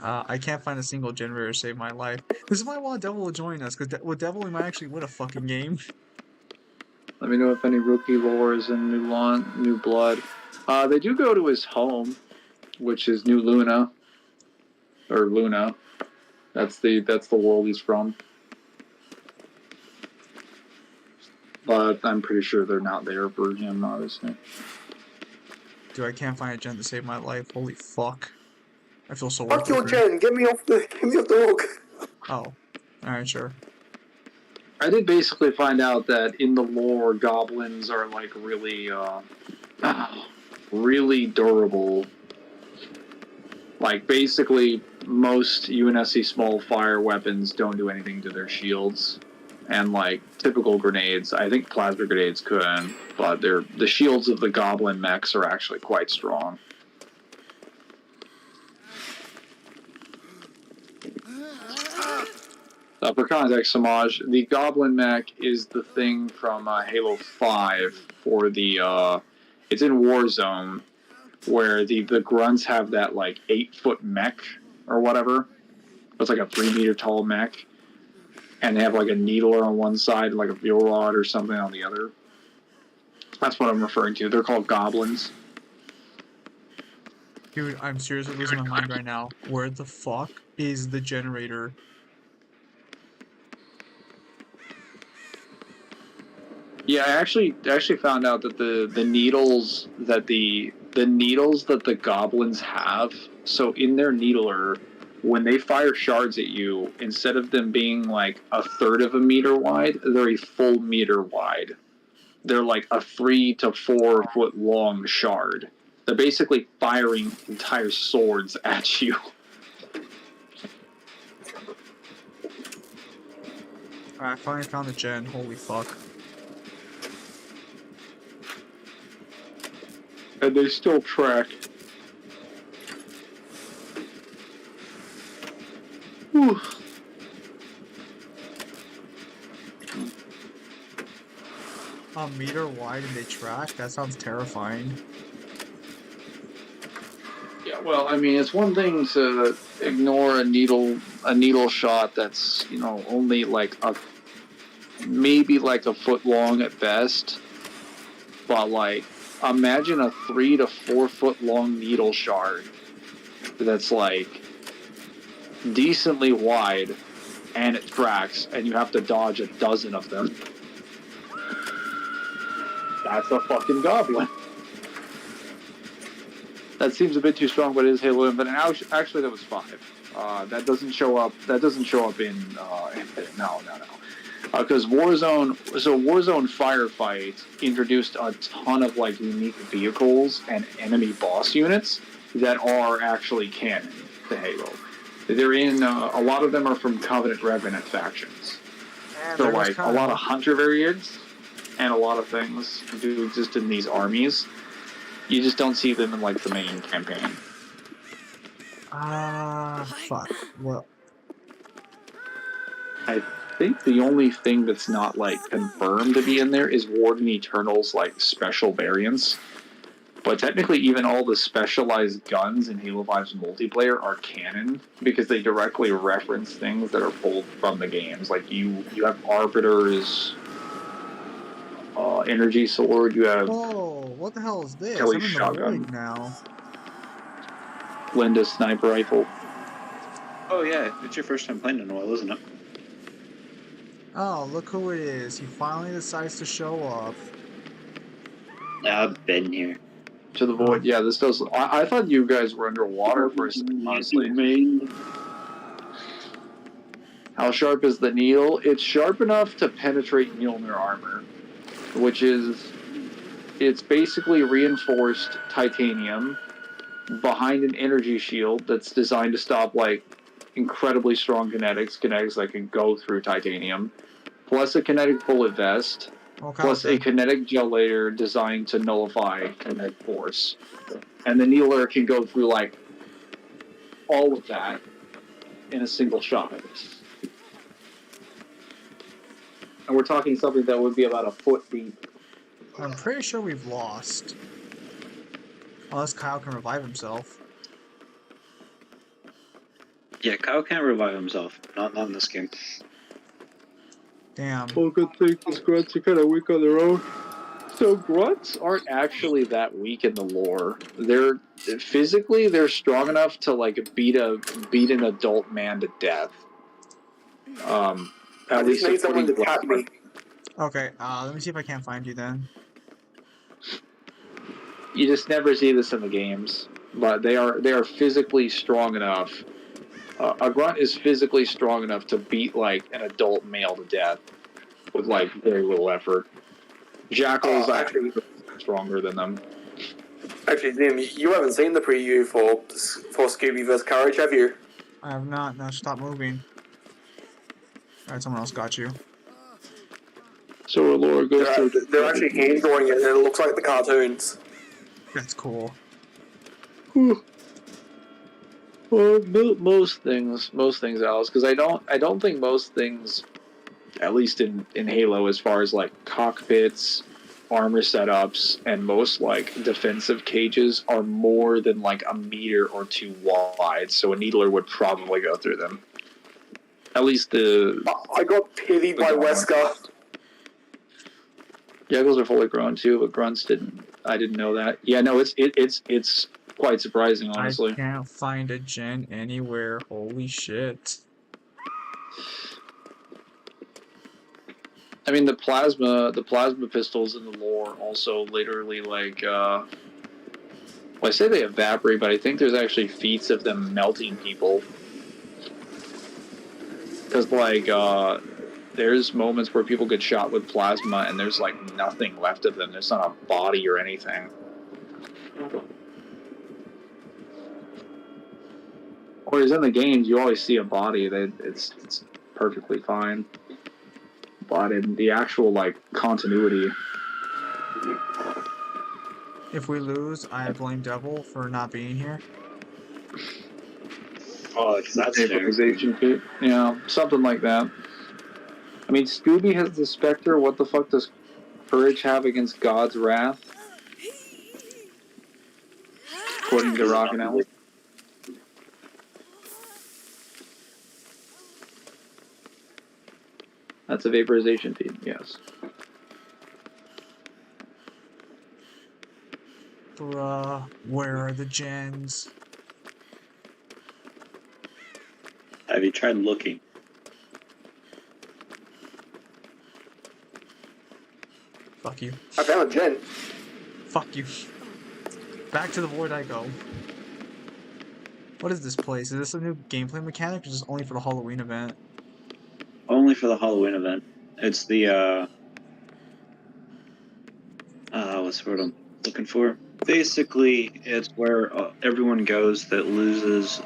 Speaker 2: I can't find a single generator to save my life. This is why I want Devil to join us, because with Devil we might actually win a fucking game.
Speaker 1: Let me know if any rookie lore is in New Blood. They do go to his home, which is New Luna. Or Luna. That's the world he's from. But I'm pretty sure they're not there for him, obviously.
Speaker 2: Dude, I can't find a gen to save my life. Holy fuck. I feel so
Speaker 7: Fuck your
Speaker 2: worthless.
Speaker 7: gen! Get me off the... Give me your dog!
Speaker 2: Oh. Alright, sure.
Speaker 1: I did basically find out that in the lore, goblins are like really, really durable. Like basically, most UNSC small fire weapons don't do anything to their shields, and like typical grenades, I think plasma grenades couldn't, but the shields of the goblin mechs are actually quite strong. For context, Samaj, the Goblin Mech is the thing from Halo 5 for the, it's in Warzone, where the grunts have that, like, 8-foot mech, or whatever. It's like a 3-meter tall mech, and they have, like, a needler on one side, and, like, a fuel rod or something on the other. That's what I'm referring to. They're called goblins.
Speaker 2: Dude, I'm seriously losing my mind right now. Where the fuck is the generator?
Speaker 1: Yeah, I actually found out that the needles that the needles that the goblins have, so in their needler, when they fire shards at you, instead of them being like a third of a meter wide, they're a full meter wide. They're like a 3 to 4 foot long shard. They're basically firing entire swords at you.
Speaker 2: Alright, I finally found the gen. Holy fuck.
Speaker 1: And they still track. Whew.
Speaker 2: A meter wide and they track? That sounds terrifying.
Speaker 1: Yeah, well, I mean, it's one thing to ignore a needle shot that's, you know, only like maybe like a foot long at best, but like imagine a 3 to 4 foot long needle shard that's like decently wide and it tracks and you have to dodge a dozen of them. That's a fucking goblin. That seems a bit too strong, but it is Halo Infinite. And actually, that was 5. That doesn't show up. That doesn't show up in Infinite. No. Because Warzone Firefight introduced a ton of like unique vehicles and enemy boss units that are actually canon to Halo. They're in a lot of them are from Covenant Revenant factions. So like a lot of hunter variants and a lot of things do exist in these armies. You just don't see them in like the main campaign.
Speaker 2: Fuck. Well,
Speaker 1: I think the only thing that's not like confirmed to be in there is Warden Eternal's like special variants. But technically, even all the specialized guns in Halo 5's multiplayer are canon because they directly reference things that are pulled from the games. Like you have Arbiter's energy sword. You have
Speaker 2: what the hell is this?
Speaker 1: Kelly's
Speaker 2: I'm in the
Speaker 1: shotgun.
Speaker 2: void now.
Speaker 1: Linda's sniper rifle.
Speaker 6: Oh yeah, it's your first time playing in a while, isn't it?
Speaker 2: Oh, look who it is. He finally decides to show up.
Speaker 6: I've been here.
Speaker 1: To the void. Yeah, this does. I thought you guys were underwater for a second, honestly. How sharp is the needle? It's sharp enough to penetrate Mjolnir armor, which is, it's basically reinforced titanium behind an energy shield that's designed to stop like incredibly strong kinetics that can go through titanium, plus a kinetic bullet vest, plus a kinetic gel layer designed to nullify kinetic force. And the needler can go through like all of that in a single shot. And we're talking something that would be about a foot deep.
Speaker 2: I'm pretty sure we've lost. Unless Kyle can revive himself.
Speaker 6: Yeah, Kyle can't revive himself. Not in this game.
Speaker 2: Damn.
Speaker 1: Well, good thing these grunts are kind of weak on their own. So grunts aren't actually that weak in the lore. They're physically they're strong enough to like beat an adult man to death. At least
Speaker 7: need someone to tap me.
Speaker 2: Okay, let me see if I can't find you then.
Speaker 1: You just never see this in the games, but they are physically strong enough. A grunt is physically strong enough to beat like an adult male to death with like very little effort. Jackal is actually stronger than them.
Speaker 7: Actually, Liam, you haven't seen the preview for Scooby vs. Courage, have you?
Speaker 2: I have not. Now stop moving. Alright, someone else got you.
Speaker 1: So Laura goes through.
Speaker 7: They're actually hand drawing it, and it looks like the cartoons.
Speaker 2: That's cool.
Speaker 1: Well, most things, Alice, because I don't think most things, at least in Halo, as far as like cockpits, armor setups, and most like defensive cages are more than like a meter or two wide. So a needler would probably go through them. At least
Speaker 7: I got pitied by Wesker.
Speaker 1: Jackals are fully grown too, but grunts didn't. I didn't know that. Yeah, no, it's quite surprising, honestly.
Speaker 2: I can't find a gen anywhere. Holy shit.
Speaker 1: I mean, the plasma pistols in the lore also literally like. Well, I say they evaporate, but I think there's actually feats of them melting people. Because, like, there's moments where people get shot with plasma and there's, like, nothing left of them. There's not a body or anything. Whereas in the games, you always see a body. It's perfectly fine. But in the actual, like, continuity...
Speaker 2: If we lose, I blame Devil for not being here.
Speaker 6: Oh, that's fair.
Speaker 1: Vaporization feat. Yeah, something like that. I mean, Scooby has the Spectre. What the fuck does Courage have against God's Wrath? According to Rock and Ellie. That's a vaporization feat, yes.
Speaker 2: Bruh, where are the gens?
Speaker 6: Have you tried looking?
Speaker 2: Fuck you.
Speaker 7: I found a gen.
Speaker 2: Fuck you. Back to the void I go. What is this place? Is this a new gameplay mechanic or is this only for the Halloween event?
Speaker 6: Only for the Halloween event. It's the, what's the word I'm looking for? Basically, it's where everyone goes that loses,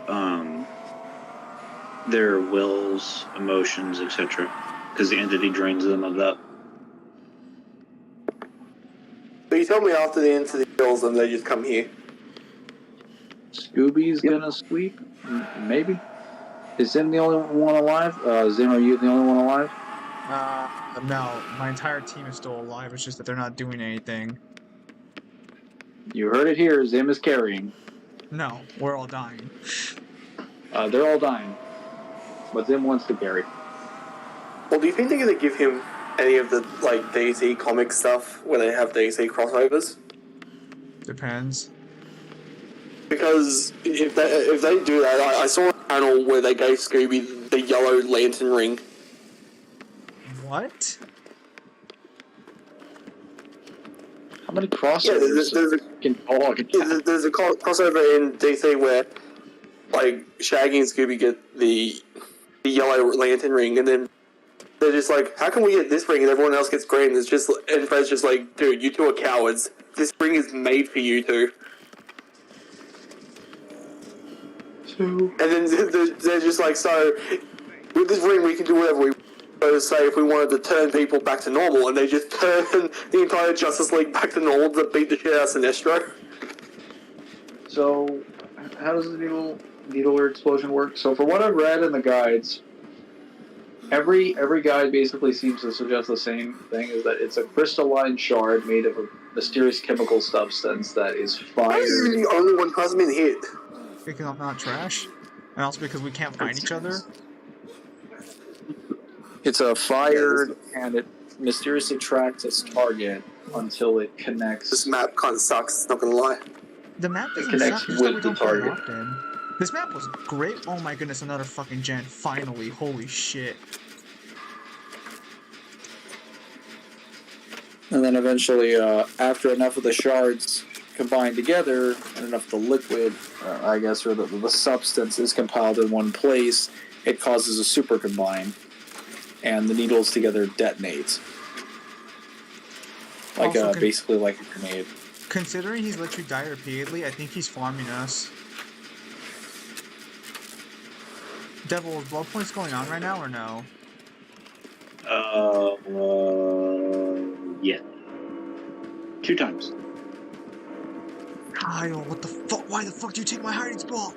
Speaker 6: their wills, emotions, etc. Because the entity drains them of that.
Speaker 7: So you told me after the entity kills them, they just come here.
Speaker 1: Scooby's gonna sweep? Maybe? Is Zim the only one alive? Zim, are you the only one alive?
Speaker 2: No, my entire team is still alive, it's just that they're not doing anything.
Speaker 1: You heard it here, Zim is carrying.
Speaker 2: No, we're all dying.
Speaker 1: They're all dying. But Zim wants to carry.
Speaker 7: Well, do you think they're going to give him any of the, like, DC comic stuff when they have DC crossovers?
Speaker 2: Depends.
Speaker 7: Because if they do that, I saw a panel where they gave Scooby the yellow lantern ring.
Speaker 2: What?
Speaker 1: How many
Speaker 7: Yeah,
Speaker 1: crossovers?
Speaker 7: there's a crossover in DC where, like, Shaggy and Scooby get the yellow lantern ring, and then they're just like, how can we get this ring and everyone else gets green? It's just, and Fred's just like, dude, you two are cowards. This ring is made for you two. And then they're just like, so, with this ring we can do whatever we want. So say if we wanted to turn people back to normal, and they just turn the entire Justice League back to normal to beat the shit out of Sinestro.
Speaker 1: So, how does the needler explosion work? So, for what I've read in the guides, every guide basically seems to suggest the same thing: is that it's a crystalline shard made of a mysterious chemical substance that is
Speaker 7: Why
Speaker 1: fired.
Speaker 7: are you the only one who hasn't been hit?
Speaker 2: Because I'm not trash. And also because we can't find each other.
Speaker 1: It's a fired, and it mysteriously tracks its target until it connects.
Speaker 7: This map kind of sucks, not gonna lie.
Speaker 2: The map doesn't
Speaker 1: connects
Speaker 2: suck, just that we
Speaker 1: with the
Speaker 2: don't play it
Speaker 1: target.
Speaker 2: often. This map was great. Oh my goodness, another fucking gen. Finally, holy shit.
Speaker 1: And then eventually, after enough of the shards combine together, and enough of the liquid, I guess, or the substance is compiled in one place, it causes a super combine, and the needles together detonate. Like
Speaker 2: Also
Speaker 1: basically like a grenade.
Speaker 2: Considering he's let you die repeatedly, I think he's farming us. Devil, is blood points going on right now or no?
Speaker 6: Yeah. 2 times.
Speaker 2: Kyle, what the fuck? Why the fuck do you take my hiding spot?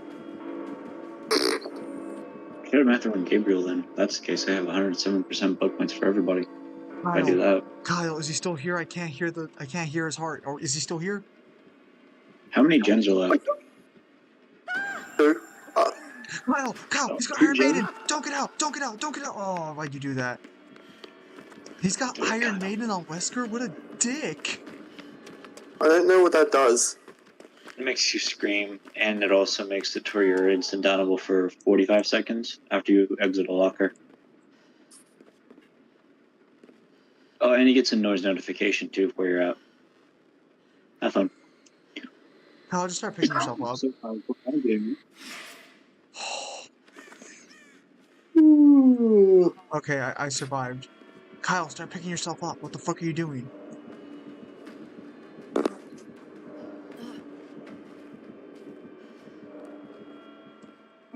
Speaker 6: Get a Matthew and Gabriel then. If that's the case, I have 107% blood points for everybody. If I do that.
Speaker 2: Kyle, is he still here? I can't hear his heart. Or is he still here?
Speaker 6: How many gens are left?
Speaker 7: Who?
Speaker 2: Kyle, he's got
Speaker 6: 2
Speaker 2: Iron
Speaker 6: gens?
Speaker 2: Maiden. Don't get out. Oh, why'd you do that? He's got Iron Maiden on Wesker? What a dick.
Speaker 7: I don't know what that does.
Speaker 6: It makes you scream, and it also makes the Tourier instant downable for 45 seconds after you exit a locker. Oh, and he gets a noise notification too where you're at. Have fun.
Speaker 2: Kyle, just start picking yourself up. Okay, I survived. Kyle, start picking yourself up. What the fuck are you doing?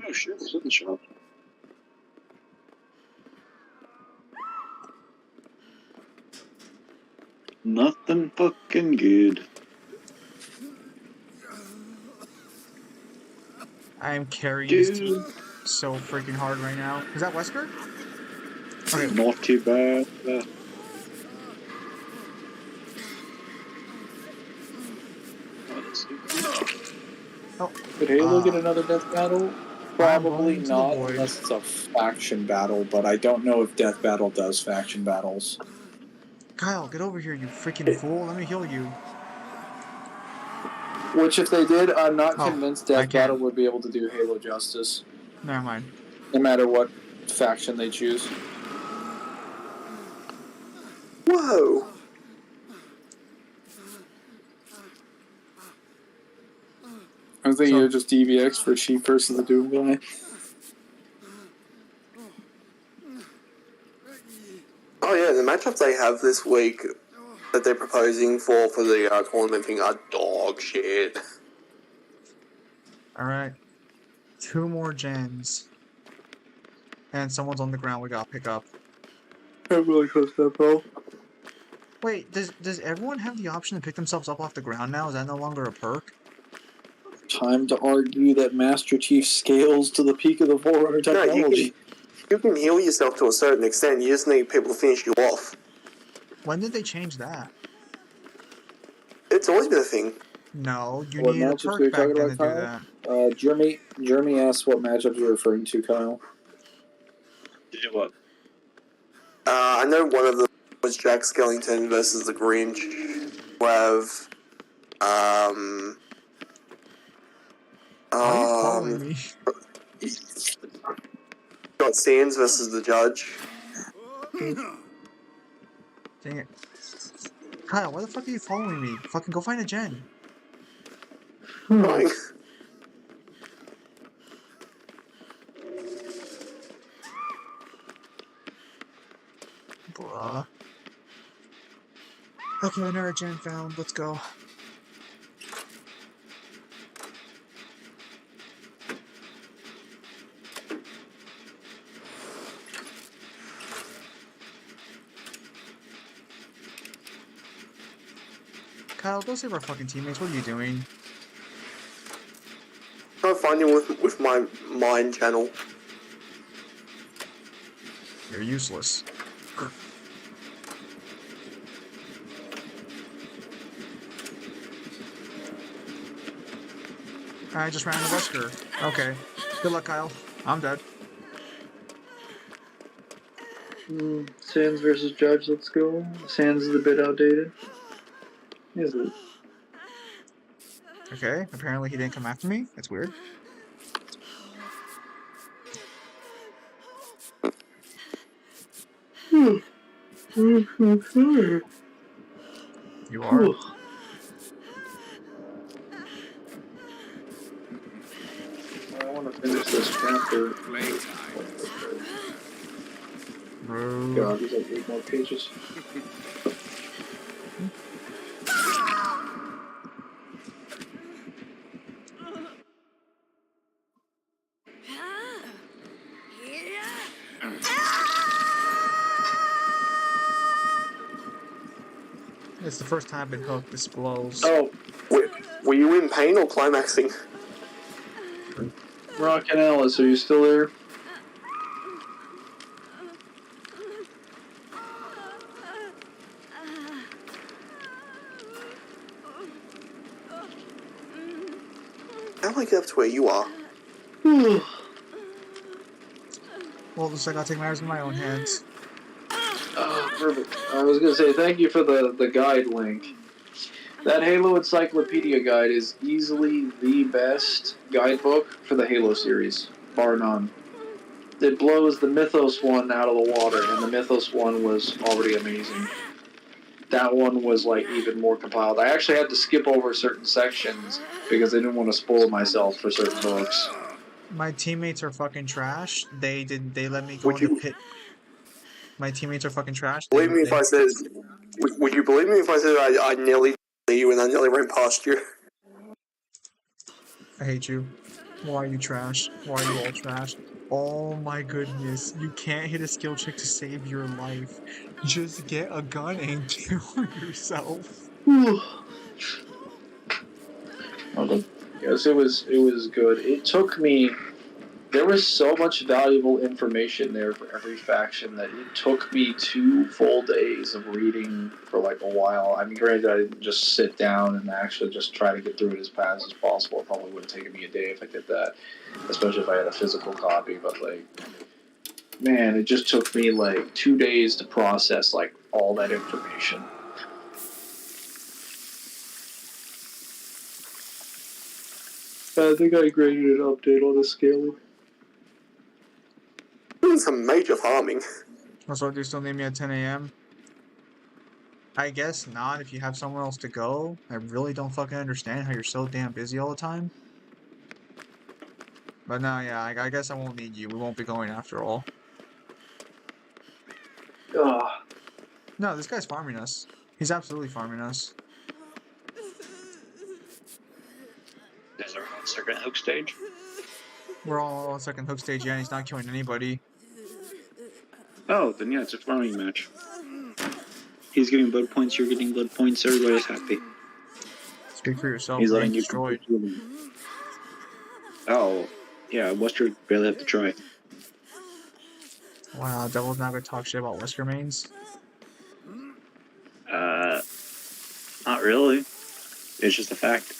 Speaker 6: Oh shit, there's in the shop. Nothing fucking good.
Speaker 2: I am carrying this team
Speaker 6: Dude,
Speaker 2: so freaking hard right now. Is that Wesker? Okay.
Speaker 6: not too bad.
Speaker 2: Oh,
Speaker 8: Could Halo get another death battle? Probably
Speaker 2: going to the
Speaker 8: not,
Speaker 2: void.
Speaker 8: unless it's a faction battle, but I don't know if Death Battle does faction battles.
Speaker 2: Kyle, get over here, you freaking fool. Let me heal you.
Speaker 8: Which, if they did, I'm not
Speaker 2: Oh,
Speaker 8: convinced
Speaker 2: I
Speaker 8: Death Battle
Speaker 2: can.
Speaker 8: would be able to do Halo justice,
Speaker 2: Never mind.
Speaker 8: no matter what faction they choose.
Speaker 7: Whoa!
Speaker 8: I think
Speaker 2: So-
Speaker 8: you're just DVX for Chief versus the Doom guy.
Speaker 7: Oh yeah, the matchups they have this week that they're proposing for the tournament thing are dog shit.
Speaker 2: Alright. 2 more gens. And someone's on the ground we gotta pick up.
Speaker 8: I really trust that, bro.
Speaker 2: Wait, does everyone have the option to pick themselves up off the ground now? Is that no longer a perk?
Speaker 8: Time to argue that Master Chief scales to the peak of the Forerunner
Speaker 7: No,
Speaker 8: technology.
Speaker 7: you can heal yourself to a certain extent. You just need people to finish you off.
Speaker 2: When did they change that?
Speaker 7: It's always been a thing.
Speaker 2: No, you
Speaker 8: What
Speaker 2: needed a
Speaker 8: matchups
Speaker 2: perk
Speaker 8: are you
Speaker 2: back
Speaker 8: talking
Speaker 2: then to
Speaker 8: about,
Speaker 2: do
Speaker 8: Kyle?
Speaker 2: that.
Speaker 8: Jeremy asked what matchups you're referring to, Kyle.
Speaker 6: Did you what?
Speaker 7: I know one of them was Jack Skellington versus the Grinch. We have,
Speaker 2: Why are you following me?
Speaker 7: got Sands versus the Judge.
Speaker 2: Dang it. Kyle, why the fuck are you following me? Fucking go find a gen.
Speaker 7: Right.
Speaker 2: Bruh. Okay, another gen found. Let's go. Kyle, go save our fucking teammates. What are you doing?
Speaker 7: Trying to find him with my mind channel.
Speaker 2: You're useless. I just ran the Wesker. Okay. Good luck, Kyle. I'm dead.
Speaker 8: Sands versus Judge, let's go. Sands is a bit outdated. Is it?
Speaker 2: Okay, apparently he didn't come after me. That's weird. You are?
Speaker 8: I want to finish this chapter.
Speaker 2: Rude.
Speaker 8: God, there's like 8 more pages.
Speaker 2: It's the first time I've been hooked. This blows.
Speaker 8: Oh,
Speaker 7: Were you in pain or climaxing?
Speaker 8: Rock and Alice, are you still there?
Speaker 7: How do I get up to where you are?
Speaker 2: Well, looks like I'll take matters in my own hands.
Speaker 8: Oh, perfect. I was gonna say thank you for the guide link. That Halo Encyclopedia guide is easily the best guidebook for the Halo series, bar none. It blows the Mythos one out of the water, and the Mythos one was already amazing. That one was like even more compiled. I actually had to skip over certain sections because I didn't want to spoil myself for certain books.
Speaker 2: My teammates are fucking trash. They let me go
Speaker 7: Would
Speaker 2: in the
Speaker 7: you
Speaker 2: pit. My teammates are fucking trash.
Speaker 7: believe me if I said? Would you believe me if I said I nearly knew you and I nearly ran past you?
Speaker 2: I hate you. Why are you trash? Why are you all trash? Oh my goodness. You can't hit a skill check to save your life. Just get a gun and kill yourself.
Speaker 8: Yes, it was good. It took me. There was so much valuable information there for every faction that it took me 2 full days of reading for like a while. I mean, granted, I didn't just sit down and actually just try to get through it as fast as possible. It probably would have taken me a day if I did that, especially if I had a physical copy. But like, man, it just took me like 2 days to process like all that information. I think I graded an update on the scaling.
Speaker 7: Doing some major farming.
Speaker 2: Also, do you still need me at 10 a.m.? I guess not if you have somewhere else to go. I really don't fucking understand how you're so damn busy all the time. But no, yeah, I guess I won't need you. We won't be going after all.
Speaker 8: Ugh.
Speaker 2: No, this guy's farming us. He's absolutely farming us.
Speaker 6: There's our second hook stage.
Speaker 2: We're all on second hook stage, yeah, and he's not killing anybody.
Speaker 6: Oh, then yeah, it's a farming match. He's getting blood points, you're getting blood points, everybody's happy.
Speaker 2: Speak for yourself.
Speaker 6: He's
Speaker 2: We're
Speaker 6: letting
Speaker 2: getting
Speaker 6: you
Speaker 2: destroyed.
Speaker 6: Oh, yeah, Wester barely have to try.
Speaker 2: Wow, Devil's not gonna talk shit about Wesker mains.
Speaker 6: Not really. It's just a fact.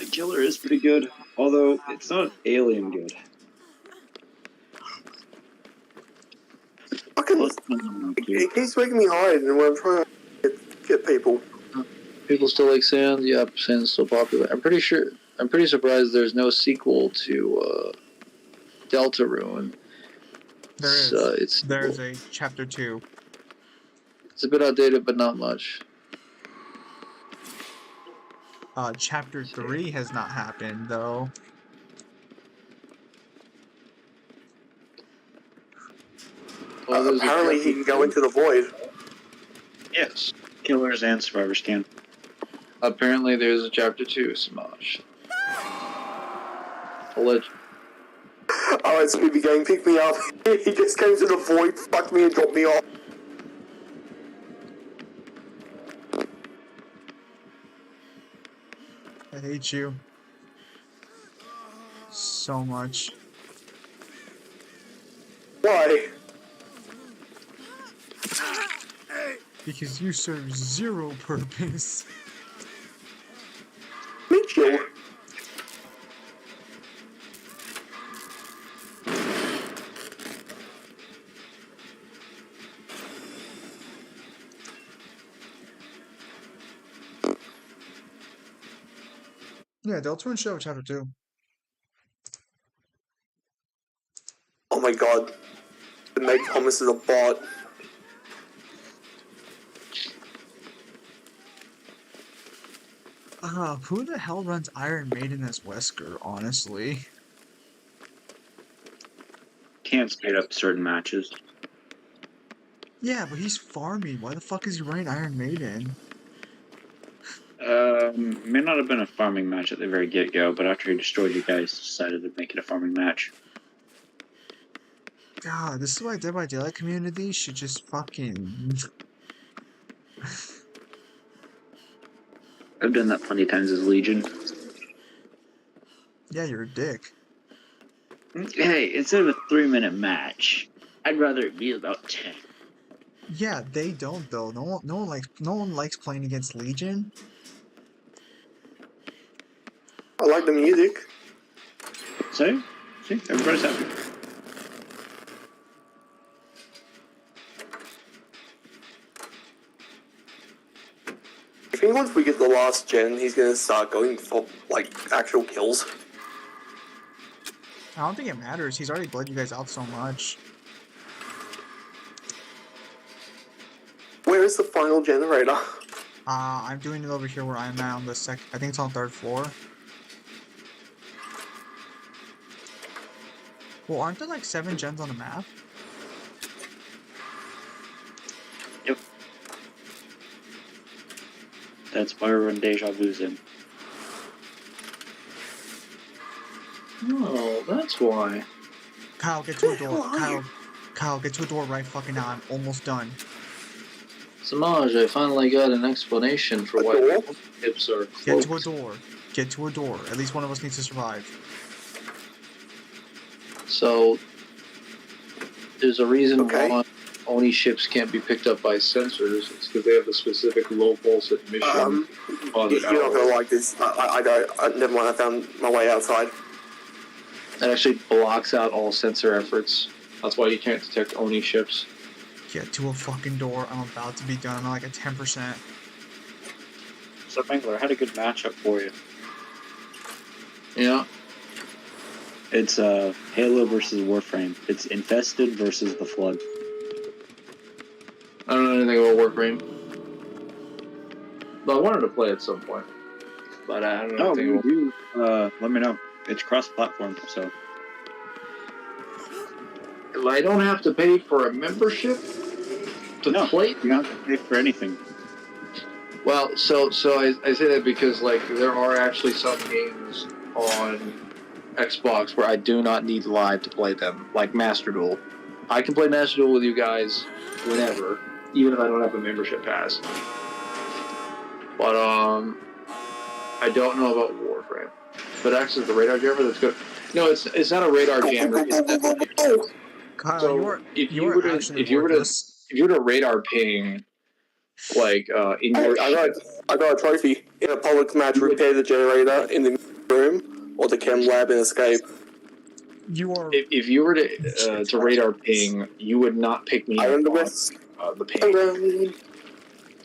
Speaker 6: The killer is pretty good, although it's not alien good.
Speaker 7: It keeps making me hide when I'm trying to get people.
Speaker 8: People still like Sans? Yep, Sans is still popular. I'm pretty surprised there's no sequel to Deltarune.
Speaker 2: There is. There's a chapter 2.
Speaker 8: It's a bit outdated, but not much.
Speaker 2: Chapter 3 has not happened, though.
Speaker 7: Apparently he can go into the void.
Speaker 6: Yes, killers and survivors can.
Speaker 8: Apparently there's a chapter 2, Smosh. Alleged.
Speaker 7: Alright, Scooby Gang, pick me up. He just came to the void, fucked me and dropped me off.
Speaker 2: I hate you. So much.
Speaker 7: Why?
Speaker 2: Because you serve zero purpose.
Speaker 7: Mitchell.
Speaker 2: Yeah, Deltarune should have chapter 2.
Speaker 7: Oh my god. The Meg Thomas is a bot.
Speaker 2: Who the hell runs Iron Maiden as Wesker, honestly?
Speaker 6: Can't speed up certain matches.
Speaker 2: Yeah, but he's farming. Why the fuck is he running Iron Maiden?
Speaker 6: May not have been a farming match at the very get-go, but after he destroyed you guys, decided to make it a farming match.
Speaker 2: God, this is why Dead by Daylight community should just fucking...
Speaker 6: I've done that plenty of times as Legion.
Speaker 2: Yeah, you're a dick.
Speaker 6: Hey, instead of a 3-minute match, I'd rather it be about 10.
Speaker 2: Yeah, they don't though. No one likes playing against Legion.
Speaker 7: I like the music.
Speaker 6: So, see, everybody's happy.
Speaker 7: I think once we get the last gen, he's gonna start going for, like, actual kills.
Speaker 2: I don't think it matters. He's already bled you guys out so much.
Speaker 7: Where is the final generator?
Speaker 2: I'm doing it over here where I'm at on the I think it's on 3rd floor. Well, aren't there like 7 gens on the map?
Speaker 6: Yep. That's why we're in Deja Vu's in.
Speaker 8: Oh, that's why.
Speaker 2: Kyle, get to a door.
Speaker 7: Why?
Speaker 2: Kyle, get to a door right fucking now. I'm almost done.
Speaker 8: Samaj, I finally got an explanation for
Speaker 7: A
Speaker 8: why
Speaker 7: door?
Speaker 8: hips are
Speaker 2: Get
Speaker 8: closed.
Speaker 2: to a door. Get to a door. At least one of us needs to survive.
Speaker 8: So, there's a reason
Speaker 7: Okay.
Speaker 8: why Oni ships can't be picked up by sensors. It's because they have a specific low pulse emission.
Speaker 7: You're not gonna like this. Never mind. I found my way outside.
Speaker 8: That actually blocks out all sensor efforts. That's why you can't detect Oni ships.
Speaker 2: Get to a fucking door. I'm about to be done. I'm at like a 10%.
Speaker 6: So, Mangler, I had a good matchup for you.
Speaker 8: Yeah.
Speaker 6: It's Halo versus Warframe. It's Infested versus the Flood.
Speaker 8: I don't know anything about Warframe. But I wanted to play at some point. But I don't know
Speaker 6: No,
Speaker 8: anything
Speaker 6: you
Speaker 8: about
Speaker 6: do. Let me know. It's cross-platform, so.
Speaker 8: I don't have to pay for a membership to
Speaker 6: No.
Speaker 8: play.
Speaker 6: You don't have to pay for anything.
Speaker 8: Well, so I say that because like there are actually some games on Xbox where I do not need live to play them, like Master Duel. I can play Master Duel with you guys whenever, even if I don't have a membership pass. But I don't know about Warframe. But actually, the radar jammer, that's good. No, it's not a radar jammer. It's definitely
Speaker 2: Kyle,
Speaker 8: so if you
Speaker 2: you're
Speaker 8: were to
Speaker 2: actually
Speaker 8: if you were to
Speaker 2: worthless.
Speaker 8: if you were to radar ping like in
Speaker 7: Hey,
Speaker 8: your
Speaker 7: I got a trophy in a public match. Repair the generator in the room or the chem lab and escape.
Speaker 2: You are.
Speaker 8: if you were to radar ping, you would not pick me
Speaker 7: I
Speaker 8: up
Speaker 7: am the
Speaker 8: on
Speaker 7: best.
Speaker 8: the ping.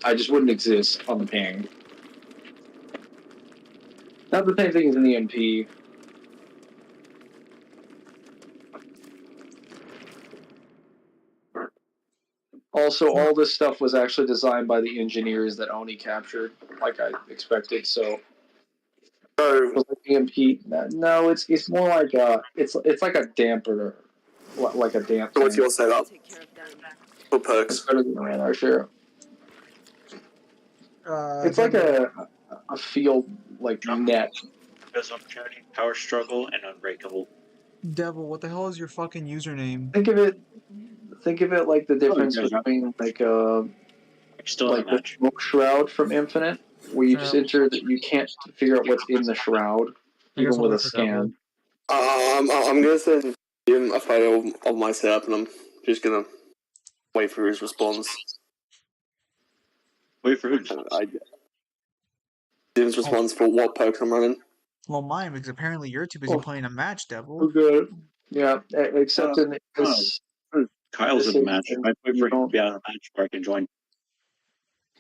Speaker 8: I just wouldn't exist on the ping. Not the same thing as an EMP. Also, all this stuff was actually designed by the engineers that Oni captured, like I expected. So,
Speaker 7: So,
Speaker 8: was like EMP. No, it's more like it's like a damper, like a damp.
Speaker 7: what's
Speaker 8: thing.
Speaker 7: your setup
Speaker 9: Take care of them.
Speaker 7: for
Speaker 8: It's
Speaker 7: perks?
Speaker 8: better than radar, sure. It's like a field like net.
Speaker 6: Physical Charity, Power Struggle, and Unbreakable.
Speaker 2: Devil. What the hell is your fucking username?
Speaker 8: Think of it like the difference
Speaker 6: yeah.
Speaker 8: between like
Speaker 6: You're still in
Speaker 8: like
Speaker 6: the
Speaker 8: the
Speaker 6: match.
Speaker 8: smoke shroud from Infinite, where you just enter that you can't figure out what's in the shroud,
Speaker 2: I guess
Speaker 8: even
Speaker 2: I'll
Speaker 8: with a
Speaker 2: wait for Devil.
Speaker 8: scan.
Speaker 7: I'm gonna send him a photo of my setup, and I'm just gonna wait for his response.
Speaker 6: Wait for who?
Speaker 7: His response for what perks I'm running.
Speaker 2: Well, mine, because apparently you're too busy
Speaker 8: Oh.
Speaker 2: playing a match, Devil.
Speaker 8: We're good. Yeah, except in this.
Speaker 6: Kyle's in the match. I wait for him to
Speaker 8: don't-
Speaker 6: be out of the match before I can join.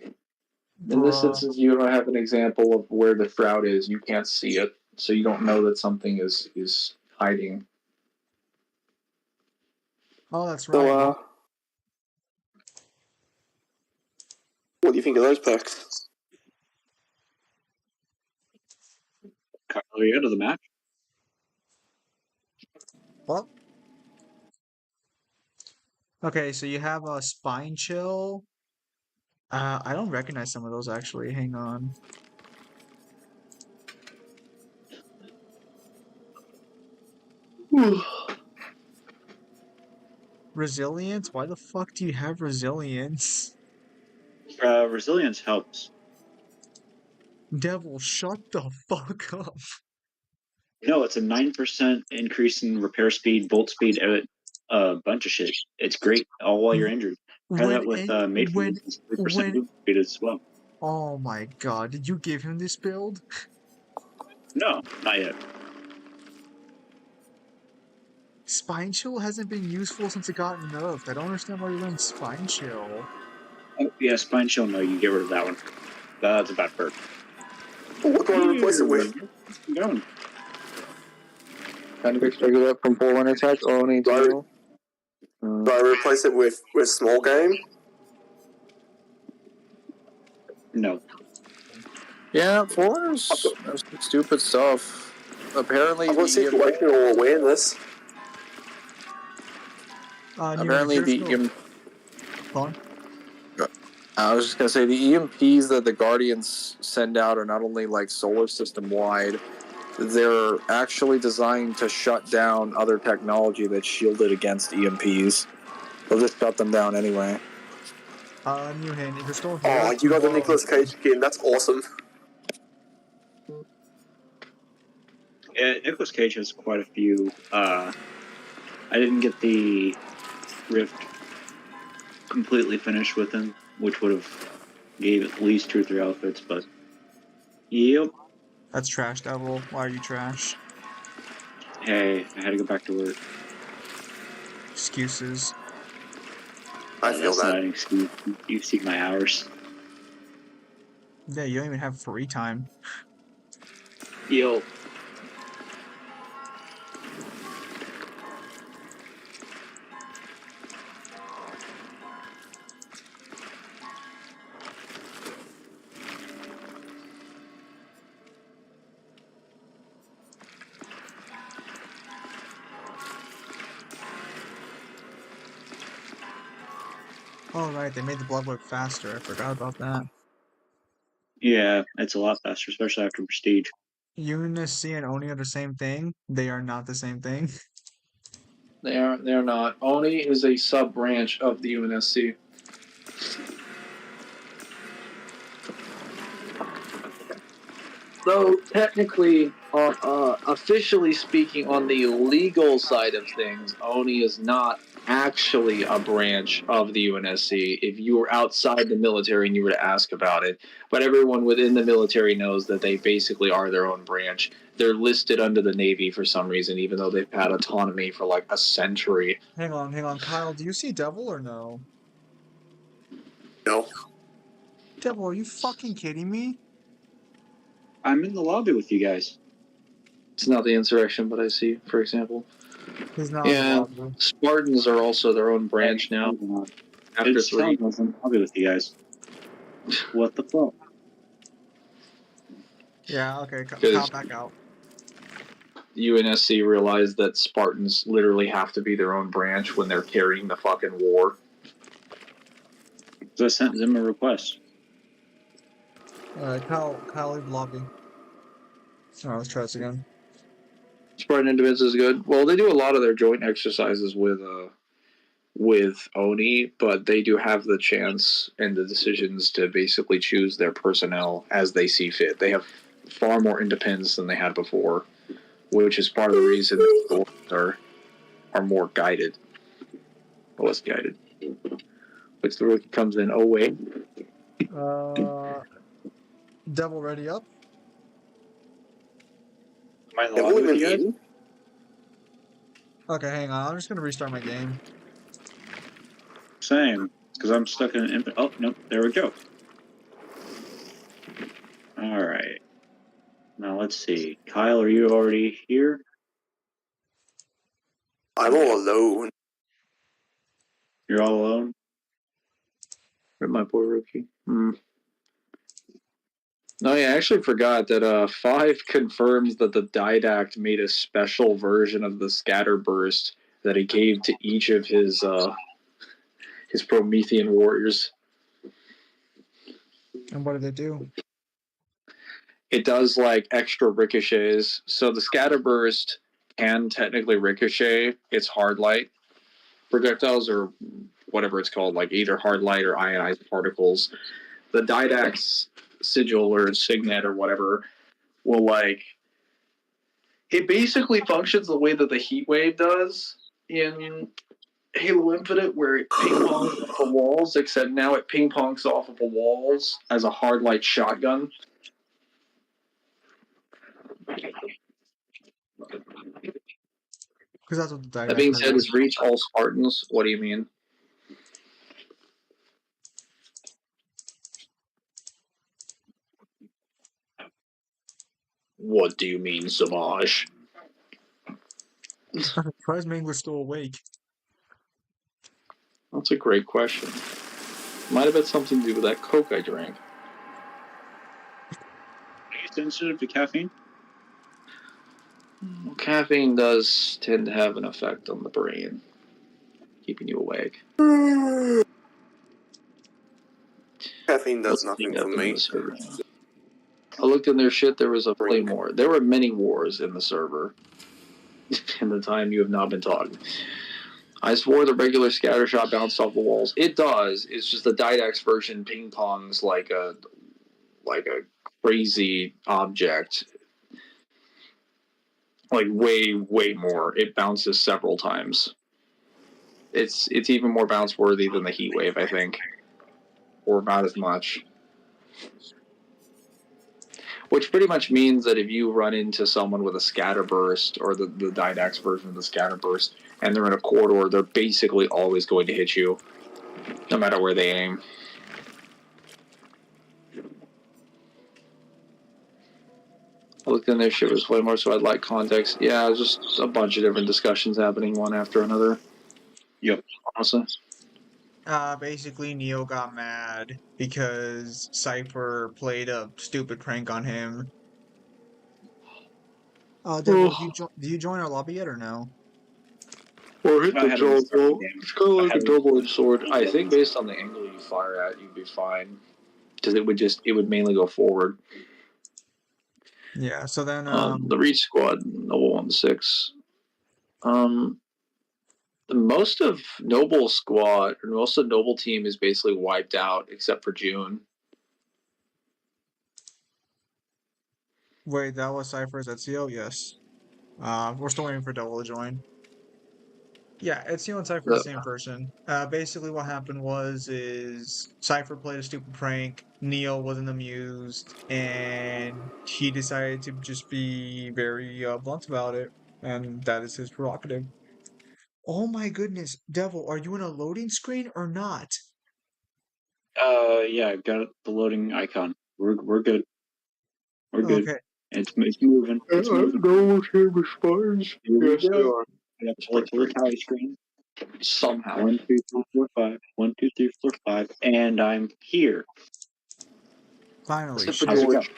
Speaker 8: In this
Speaker 2: Bruh.
Speaker 8: instance, you don't have an example of where the shroud is. You can't see it, so you don't know that something is hiding.
Speaker 2: Oh, that's right.
Speaker 7: So, what do you think of those perks?
Speaker 6: Kyle, are you out of the match?
Speaker 2: Well. Okay, so you have a spine chill. I don't recognize some of those actually. Hang on. Resilience? Why the fuck do you have resilience?
Speaker 6: Resilience helps.
Speaker 2: Devil, shut the fuck up.
Speaker 6: No, it's a 9% increase in repair speed, bolt speed, a bunch of shit. It's great all while you're injured. Try that with Mayfield. It's 3% move speed as well.
Speaker 2: Oh my god, did you give him this build?
Speaker 6: No, not yet.
Speaker 2: Spine Chill hasn't been useful since it got nerfed. I don't understand why you're running Spine Chill.
Speaker 6: Oh, yeah, Spine Chill, no, you get rid of that one. That's a bad perk.
Speaker 7: What do I replace it with?
Speaker 6: Going.
Speaker 8: Kind of expected that from Poleland attack. Oni deal.
Speaker 7: Do I replace it with small game?
Speaker 6: No.
Speaker 8: Yeah, Poleland's stupid stuff. Apparently,
Speaker 7: I've got situational awareness. Apparently,
Speaker 2: Go on.
Speaker 7: I was just gonna say the EMPs that the Guardians send out are not only like solar system wide, they're actually designed to shut down other technology that's shielded against EMPs. They'll just shut them down anyway.
Speaker 2: Newhan, if you're still here,
Speaker 7: Oh, you got the
Speaker 2: tomorrow-
Speaker 7: Nicolas Cage skin. That's awesome.
Speaker 6: Yeah, Nicolas Cage has quite a few. I didn't get the Rift completely finished with him, which would have gave at least 2 or 3 outfits, but yep.
Speaker 2: That's trash, Devil. Why are you trash?
Speaker 6: Hey, I had to go back to work.
Speaker 2: Excuses.
Speaker 7: I feel
Speaker 6: That's not
Speaker 7: that.
Speaker 6: an excuse. You see my hours.
Speaker 2: Yeah, you don't even have free time.
Speaker 6: Yo.
Speaker 2: Oh, right, they made the blood work faster. I forgot about that.
Speaker 6: Yeah, it's a lot faster, especially after Prestige.
Speaker 2: UNSC and Oni are the same thing. They are not the same thing.
Speaker 8: They're not. Oni is a sub branch of the UNSC. Though technically, officially speaking, on the legal side of things, Oni is not actually a branch of the UNSC. If you were outside the military and you were to ask about it, but everyone within the military knows that they basically are their own branch. They're listed under the Navy for some reason, even though they've had autonomy for like a century.
Speaker 2: Hang on. Kyle, do you see Devil or no?
Speaker 7: No.
Speaker 2: Devil, are you fucking kidding me?
Speaker 6: I'm in the lobby with you guys.
Speaker 8: It's not the insurrection, but I see, for example.
Speaker 2: He's not
Speaker 8: Yeah,
Speaker 2: on the lobby.
Speaker 8: Spartans are also their own branch now. After
Speaker 6: It's
Speaker 8: 3.
Speaker 6: telling us I'm in the lobby with you guys. What the fuck?
Speaker 2: Yeah, okay,
Speaker 8: Because-
Speaker 2: Kyle, back out.
Speaker 8: UNSC realized that Spartans literally have to be their own branch when they're carrying the fucking war.
Speaker 6: So I sent them a request.
Speaker 2: Kyle, leave the lobby. Alright, let's try this again.
Speaker 8: Spartan Independence is good. Well, they do a lot of their joint exercises with Oni, but they do have the chance and the decisions to basically choose their personnel as they see fit. They have far more independence than they had before, which is part of the reason the wars are more guided. Or less guided. Which the rookie comes in, oh wait.
Speaker 2: Devil ready up?
Speaker 6: Am I in the
Speaker 7: Have
Speaker 6: lobby
Speaker 7: we
Speaker 6: with
Speaker 7: been
Speaker 6: you guys?
Speaker 7: eating?
Speaker 2: Okay, hang on. I'm just gonna restart my game.
Speaker 6: Same. Because I'm stuck in an infinite. Oh, nope. There we go. Alright. Now let's see. Kyle, are you already here?
Speaker 7: I'm all alone.
Speaker 6: You're all alone?
Speaker 8: Where'd my poor rookie? No, yeah, I actually forgot that 5 confirms that the Didact made a special version of the Scatterburst that he gave to each of his Promethean warriors.
Speaker 2: And what did they do?
Speaker 8: It does like extra ricochets. So the Scatterburst can technically ricochet its hard light projectiles or whatever it's called, like either hard light or ionized particles. The Didact's sigil or signet or whatever will like it basically functions the way that the heat wave does in Halo Infinite, where it ping pongs off the walls, except now it ping pongs off of the walls as a hard light shotgun.
Speaker 2: Because that's what the
Speaker 8: That being
Speaker 2: Didact
Speaker 8: said,
Speaker 2: does.
Speaker 8: is reach all Spartans. What do you mean? What do you mean, Savage?
Speaker 2: Why is Mangler still awake?
Speaker 8: That's a great question. Might have had something to do with that Coke I drank.
Speaker 6: Are you sensitive to caffeine?
Speaker 8: Caffeine does tend to have an effect on the brain.
Speaker 1: keeping you awake.
Speaker 7: Caffeine does
Speaker 1: Let's
Speaker 7: nothing
Speaker 1: see
Speaker 7: for
Speaker 1: nothing in
Speaker 7: me.
Speaker 1: the server. I looked in their shit. There was a flame war. There were many wars in the server. In the time you have not been talking. I swore the regular scatter shot bounced off the walls. It does. It's just the Didax version ping pongs like a crazy object. Like way more. It bounces several times. It's even more bounce worthy than the heat wave, I think. Or about as much. Which pretty much means that if you run into someone with a scatter burst, or the Didax version of the scatter burst, and they're in a corridor, they're basically always going to hit you, no matter where they aim. I looked in there, shit was way more, so I'd like context. Yeah, just a bunch of different discussions happening one after another.
Speaker 6: Yep.
Speaker 1: Honestly.
Speaker 2: Basically, Neo got mad because Cypher played a stupid prank on him. Devil, do you join our lobby yet or no?
Speaker 1: Or hit
Speaker 6: I
Speaker 1: the
Speaker 6: haven't
Speaker 1: jaw.
Speaker 6: started the game.
Speaker 1: It's kind of
Speaker 6: I
Speaker 1: like a
Speaker 6: haven't
Speaker 1: double-edged sword.
Speaker 6: started
Speaker 1: I
Speaker 6: yet.
Speaker 1: think based on the angle you fire at, you'd be fine. Because it would mainly go forward.
Speaker 2: Yeah, so then,
Speaker 1: The Reach Squad, Noble 1-6. Most of Noble Squad, or most of Noble Team is basically wiped out, except for June.
Speaker 2: wait, that was Cypher's Ezio? Yes. We're still waiting for Devil to join. Yeah, Ezio and Cypher are the same person. Basically what happened is Cypher played a stupid prank, Neo wasn't amused, and he decided to just be very blunt about it, and that is his prerogative. Oh my goodness, Devil, are you in a loading screen or not?
Speaker 6: Yeah, I've got the loading icon. We're good. We're good.
Speaker 2: Okay.
Speaker 6: It's moving. It's moving.
Speaker 1: Noble Team responds.
Speaker 6: Here we
Speaker 1: Yes, they
Speaker 6: go.
Speaker 1: are.
Speaker 6: I got the full tally screen.
Speaker 1: Somehow.
Speaker 6: 1, 2, 3, 4, 5. 1, 2, 3, 4, 5. And I'm here.
Speaker 2: Finally.
Speaker 1: Except for
Speaker 6: How's it
Speaker 1: George.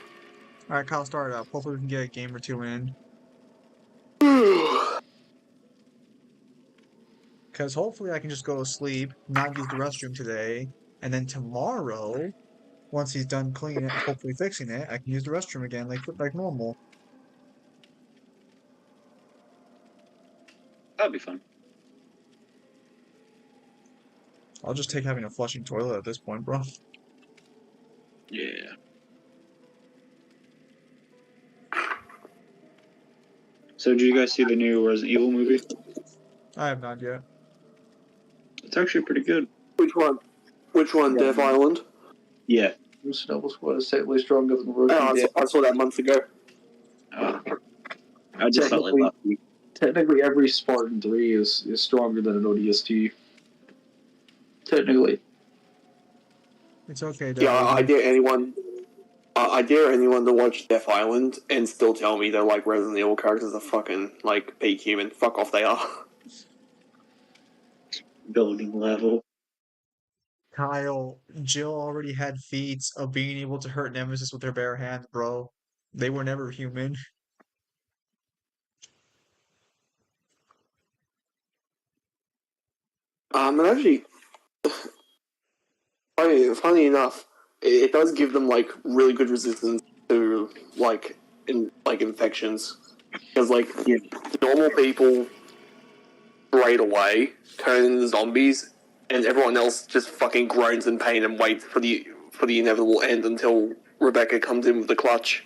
Speaker 2: Alright, Kyle, start it up. Hopefully we can get a game or two in. Because hopefully I can just go to sleep, not use the restroom today, and then tomorrow, once he's done cleaning it, hopefully fixing it, I can use the restroom again like normal.
Speaker 6: That'll be fun.
Speaker 2: I'll just take having a flushing toilet at this point, bro.
Speaker 6: Yeah. So did you guys see the new Resident Evil movie?
Speaker 2: I have not yet.
Speaker 6: It's actually pretty good.
Speaker 7: Which one? Which one?
Speaker 6: Yeah.
Speaker 7: Death Island?
Speaker 6: Yeah.
Speaker 1: Noble Squad is technically stronger than Rookie.
Speaker 7: Oh, I saw that months ago.
Speaker 6: I just felt like last week.
Speaker 1: Technically, every Spartan 3 is stronger than an ODST. Technically.
Speaker 2: It's okay,
Speaker 7: Yeah,
Speaker 2: Devil.
Speaker 7: I dare anyone. I dare anyone to watch Death Island and still tell me they're like Resident Evil characters are fucking like peak human. Fuck off, they are.
Speaker 6: Building level.
Speaker 2: Kyle, Jill already had feats of being able to hurt Nemesis with her bare hands, bro. They were never human.
Speaker 7: And actually, funny enough, it does give them like really good resistance to infections, because normal people straight away turn into zombies, and everyone else just fucking groans in pain and waits for the inevitable end until Rebecca comes in with the clutch.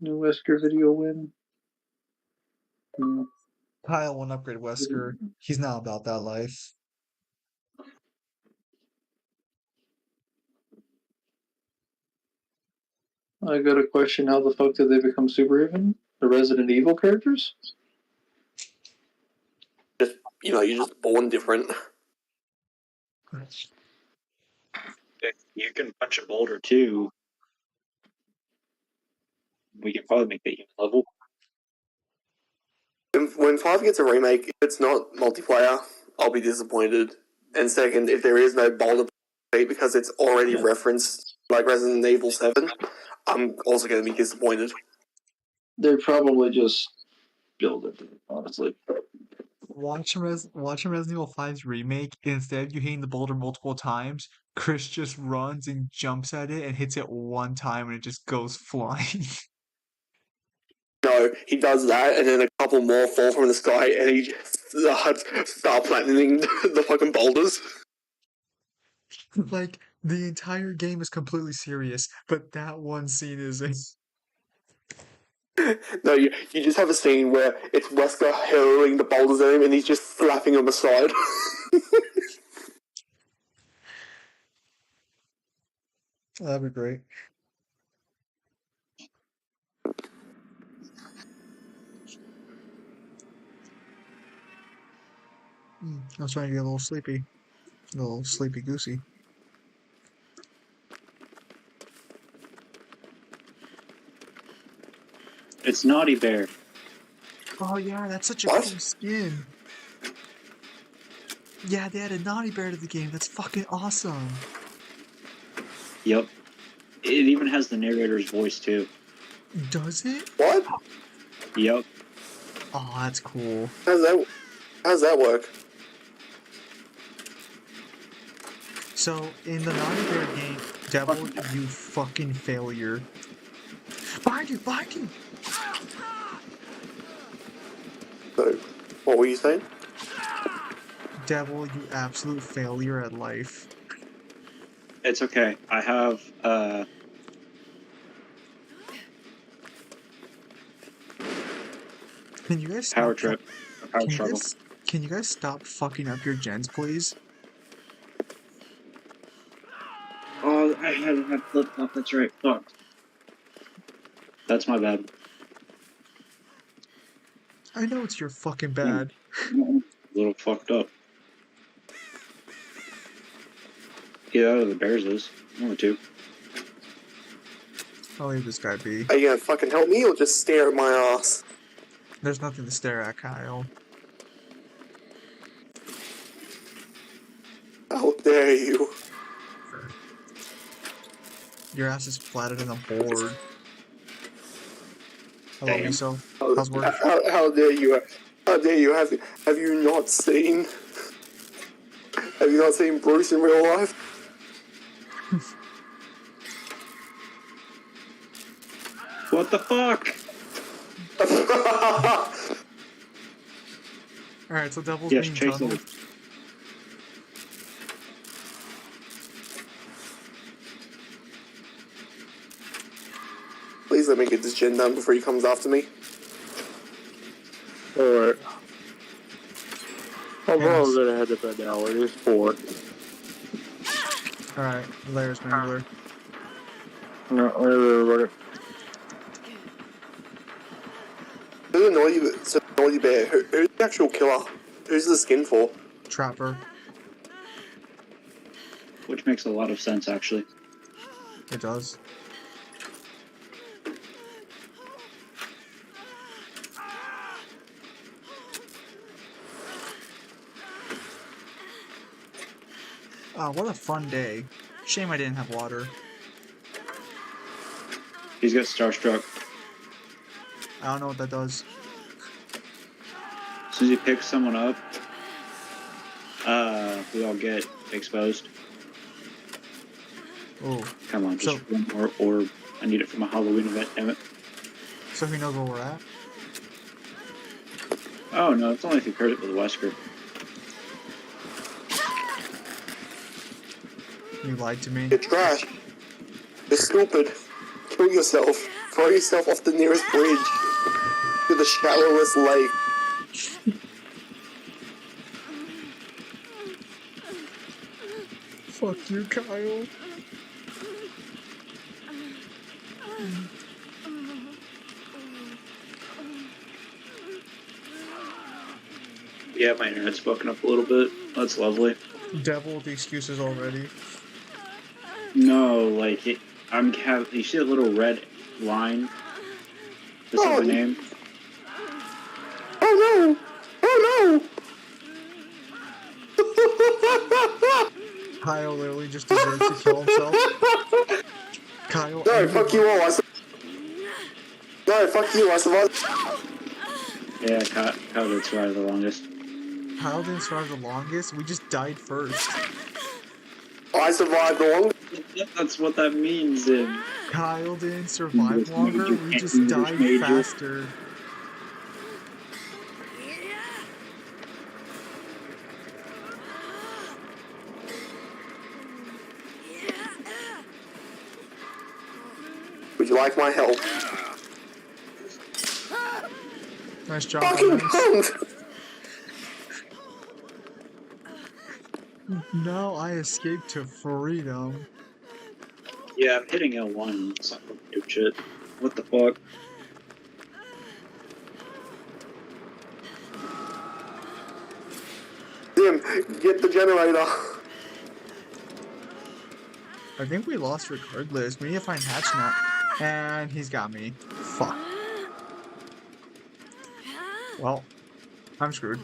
Speaker 1: New Wesker video win.
Speaker 2: Kyle won't upgrade Wesker. He's not about that life.
Speaker 1: I got a question. How the fuck did they become super even? The Resident Evil characters?
Speaker 7: You're just born different.
Speaker 6: You can punch a boulder too. We can probably make the human level.
Speaker 7: When 5 gets a remake, if it's not multiplayer, I'll be disappointed. And second, if there is no boulder because it's already referenced like Resident Evil 7, I'm also going to be disappointed.
Speaker 8: They probably just build it, honestly.
Speaker 2: Watching Resident Evil 5's remake, instead of you hitting the boulder multiple times, Chris just runs and jumps at it and hits it one time and it just goes flying.
Speaker 7: No, he does that, and then a couple more fall from the sky, and he just start planting the fucking boulders.
Speaker 2: Like, the entire game is completely serious, but that one scene isn't.
Speaker 7: No, you just have a scene where it's Wesker hurling the boulders at him, and he's just slapping them aside.
Speaker 2: That'd be great. I was trying to get a little sleepy goosey.
Speaker 6: It's Naughty Bear.
Speaker 2: Oh yeah, that's such a
Speaker 7: What?
Speaker 2: cool skin. Yeah, they added Naughty Bear to the game. That's fucking awesome.
Speaker 6: Yep. It even has the narrator's voice too.
Speaker 2: Does it?
Speaker 7: What?
Speaker 6: Yep.
Speaker 2: Oh, that's cool.
Speaker 7: How's that work?
Speaker 2: So, in the Naughty Bear game, Devil, you fucking failure. Behind you!
Speaker 7: So, what were you saying?
Speaker 2: Devil, you absolute failure at life.
Speaker 6: It's okay. I have
Speaker 2: Can you guys
Speaker 6: power
Speaker 2: stop
Speaker 6: trip. Power struggle.
Speaker 2: Can you guys stop fucking up your gens, please?
Speaker 6: Oh, I had flip flop. That's right. Fuck. That's my bad.
Speaker 2: I know it's your fucking bad.
Speaker 6: A little fucked up. Yeah, the Bears is. One or two.
Speaker 2: I'll leave this guy be.
Speaker 7: Are you gonna fucking help me or just stare at my ass?
Speaker 2: There's nothing to stare at, Kyle.
Speaker 7: How dare you?
Speaker 2: Your ass is flattened in a board. I love you
Speaker 6: Damn.
Speaker 2: so. How's work?
Speaker 7: How dare you? How dare you? Have you not seen? Have you not seen Bruce in real life?
Speaker 6: What the fuck?
Speaker 2: Alright, so Devil's
Speaker 6: Yes,
Speaker 2: being
Speaker 6: chase
Speaker 2: tunneled.
Speaker 6: him.
Speaker 7: Please let me get this gen done before he comes after me.
Speaker 9: Alright. How
Speaker 2: Yes.
Speaker 9: long did I head to bed now? It is 4.
Speaker 2: Alright, Layers Mangler.
Speaker 9: No, everybody.
Speaker 7: Who's the naughty bear? Who's the actual killer? Who's the skin for?
Speaker 2: Trapper.
Speaker 6: Which makes a lot of sense, actually.
Speaker 2: It does. Oh, what a fun day. Shame I didn't have water.
Speaker 6: He's got Starstruck.
Speaker 2: I don't know what that does.
Speaker 6: As soon as he picks someone up, we all get exposed.
Speaker 2: Oh,
Speaker 6: Come on, just
Speaker 2: So-
Speaker 6: one more orb. I need it for my Halloween event, damn it.
Speaker 2: so he knows where we're at?
Speaker 6: Oh no, it's only if you paired it with a Wesker.
Speaker 2: You lied to me.
Speaker 7: You're trash. You're stupid. Kill yourself. Throw yourself off the nearest bridge to the shallowest lake.
Speaker 2: Fuck you, Kyle.
Speaker 6: Yeah, my internet's fucking up a little bit. That's lovely.
Speaker 2: Devil with the excuses already.
Speaker 6: No, like you see that little red line? This is
Speaker 7: Oh,
Speaker 6: the name.
Speaker 7: Oh no! Oh
Speaker 2: Kyle literally just deserves to kill himself. Kyle,
Speaker 7: no! No, fuck you all. No, alright, fuck you, I survived.
Speaker 6: Yeah, Kyle did survive the longest.
Speaker 2: Kyle didn't survive the longest. We just died first.
Speaker 7: I survived the longest.
Speaker 6: That's what that means, then.
Speaker 2: Kyle didn't survive
Speaker 6: English
Speaker 2: longer.
Speaker 6: major,
Speaker 2: We just
Speaker 6: English
Speaker 2: died
Speaker 6: major.
Speaker 2: faster.
Speaker 7: Would you like my help?
Speaker 2: Nice job,
Speaker 7: Fucking
Speaker 2: guys.
Speaker 7: cunt!
Speaker 2: Now I escaped to freedom.
Speaker 6: Yeah, I'm hitting L1. It's not gonna do shit. What the fuck?
Speaker 7: Jim, get the generator.
Speaker 2: I think we lost regardless. We need to find Hatch now. And he's got me. Fuck. Well, I'm screwed.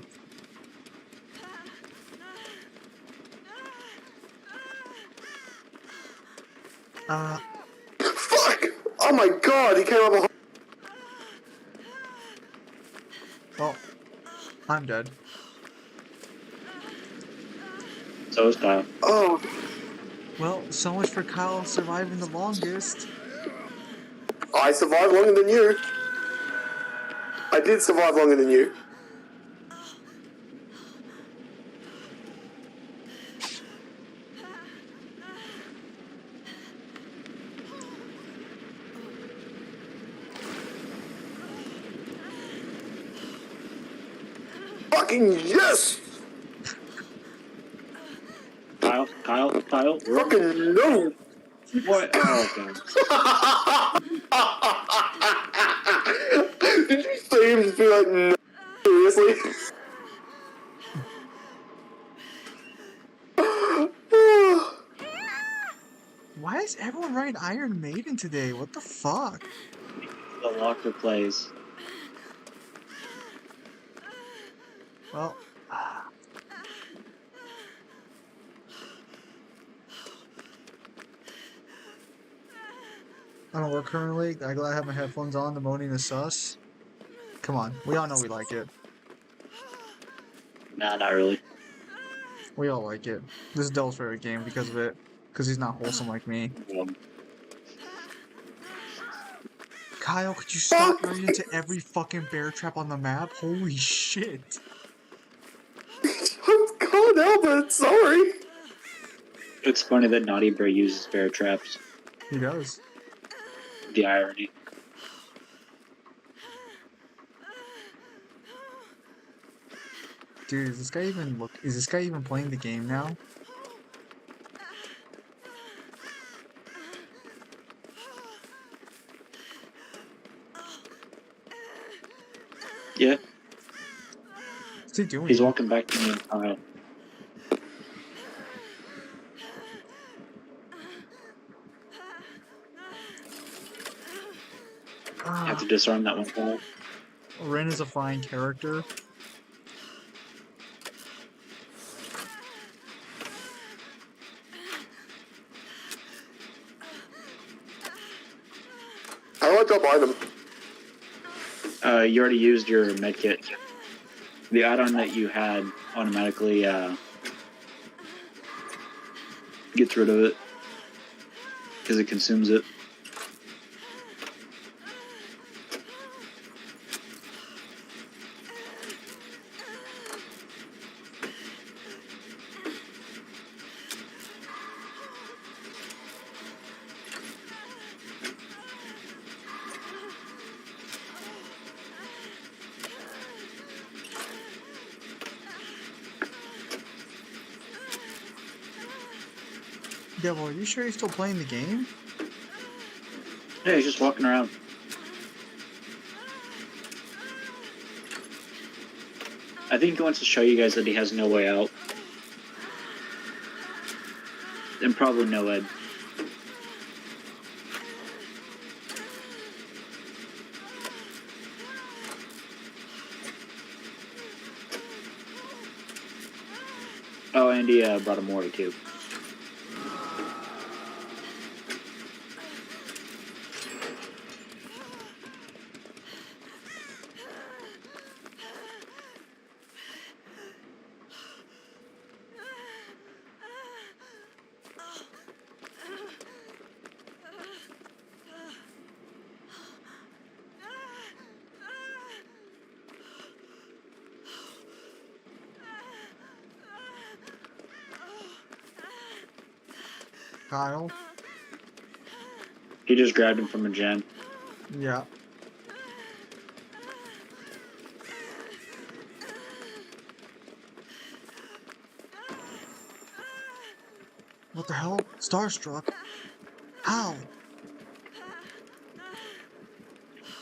Speaker 7: Fuck! Oh my god, he came up behind.
Speaker 2: Well, I'm dead.
Speaker 6: So is Kyle.
Speaker 7: Oh,
Speaker 2: Well, so much for Kyle surviving the longest.
Speaker 7: I survived longer than you. I did survive longer than you. Fucking yes!
Speaker 6: Kyle? We're
Speaker 7: Fucking no!
Speaker 6: what? Oh, God.
Speaker 7: Did you see him just be like, no? Seriously?
Speaker 2: Why is everyone writing Iron Maiden today? What the fuck?
Speaker 6: The locker plays.
Speaker 2: Well, I don't work currently. I glad I have my headphones on. The moaning is sus. Come on, we all know we like it.
Speaker 6: Nah, not really.
Speaker 2: We all like it. This is Dell's favorite game because of it. Because he's not wholesome like me. Kyle, could you stop running into every fucking bear trap on the map? Holy shit.
Speaker 7: I'm calling Albert, sorry.
Speaker 6: It's funny that Naughty Bear uses bear traps.
Speaker 2: He does.
Speaker 6: The irony.
Speaker 2: Dude, is this guy even playing the game now?
Speaker 6: Yeah,
Speaker 2: What's he doing?
Speaker 6: he's walking back to me and Kyle. I have to disarm that one Kyle.
Speaker 2: Ren is a fine character.
Speaker 7: How do I drop item?
Speaker 6: You already used your medkit. The add-on that you had automatically gets rid of it because it consumes it.
Speaker 2: Devil, are you sure you're still playing the game?
Speaker 6: Yeah, he's just walking around. I think he wants to show you guys that he has no way out. And probably no Ed. Oh, and he brought a mortar too.
Speaker 2: Kyle?
Speaker 6: He just grabbed him from a gen.
Speaker 2: Yeah. What the hell? Starstruck? How?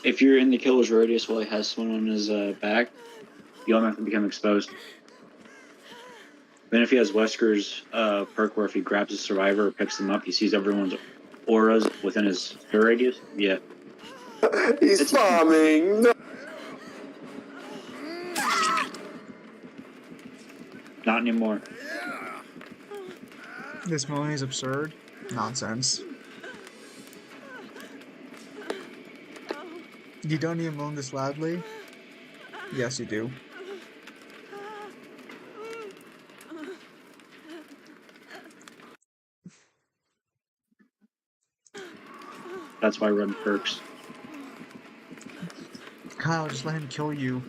Speaker 6: If you're in the killer's radius while he has someone on his back, you automatically become exposed. Then if he has Wesker's perk where if he grabs a survivor or picks them up, he sees everyone's auras within his sphere radius. Yeah.
Speaker 7: He's bombing. No.
Speaker 6: Not anymore.
Speaker 2: This Mooney is absurd. Nonsense. You don't even moan this loudly? Yes, you do.
Speaker 6: That's why I run perks.
Speaker 2: Kyle, just let him kill you.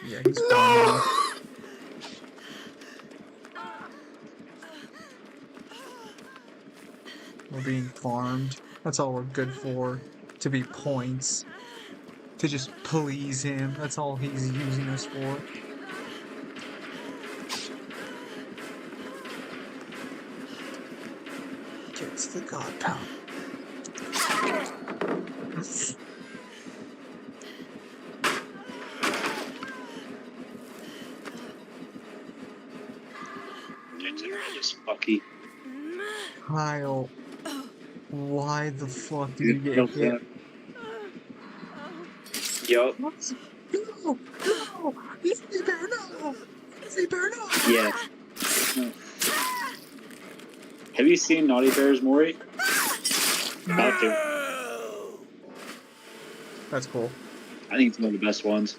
Speaker 2: Yeah, he's farming. We're being farmed. That's all we're good for. To be points. To just please him. That's all he's using us for. Gets the god power.
Speaker 6: Fucky.
Speaker 2: Kyle, why the fuck did you get hit?
Speaker 6: Yup.
Speaker 2: No! No! Easy bear, no! Easy bear, no!
Speaker 6: Yeah. Have you seen Naughty Bears, Maury? About to.
Speaker 2: That's cool.
Speaker 6: I think it's one of the best ones.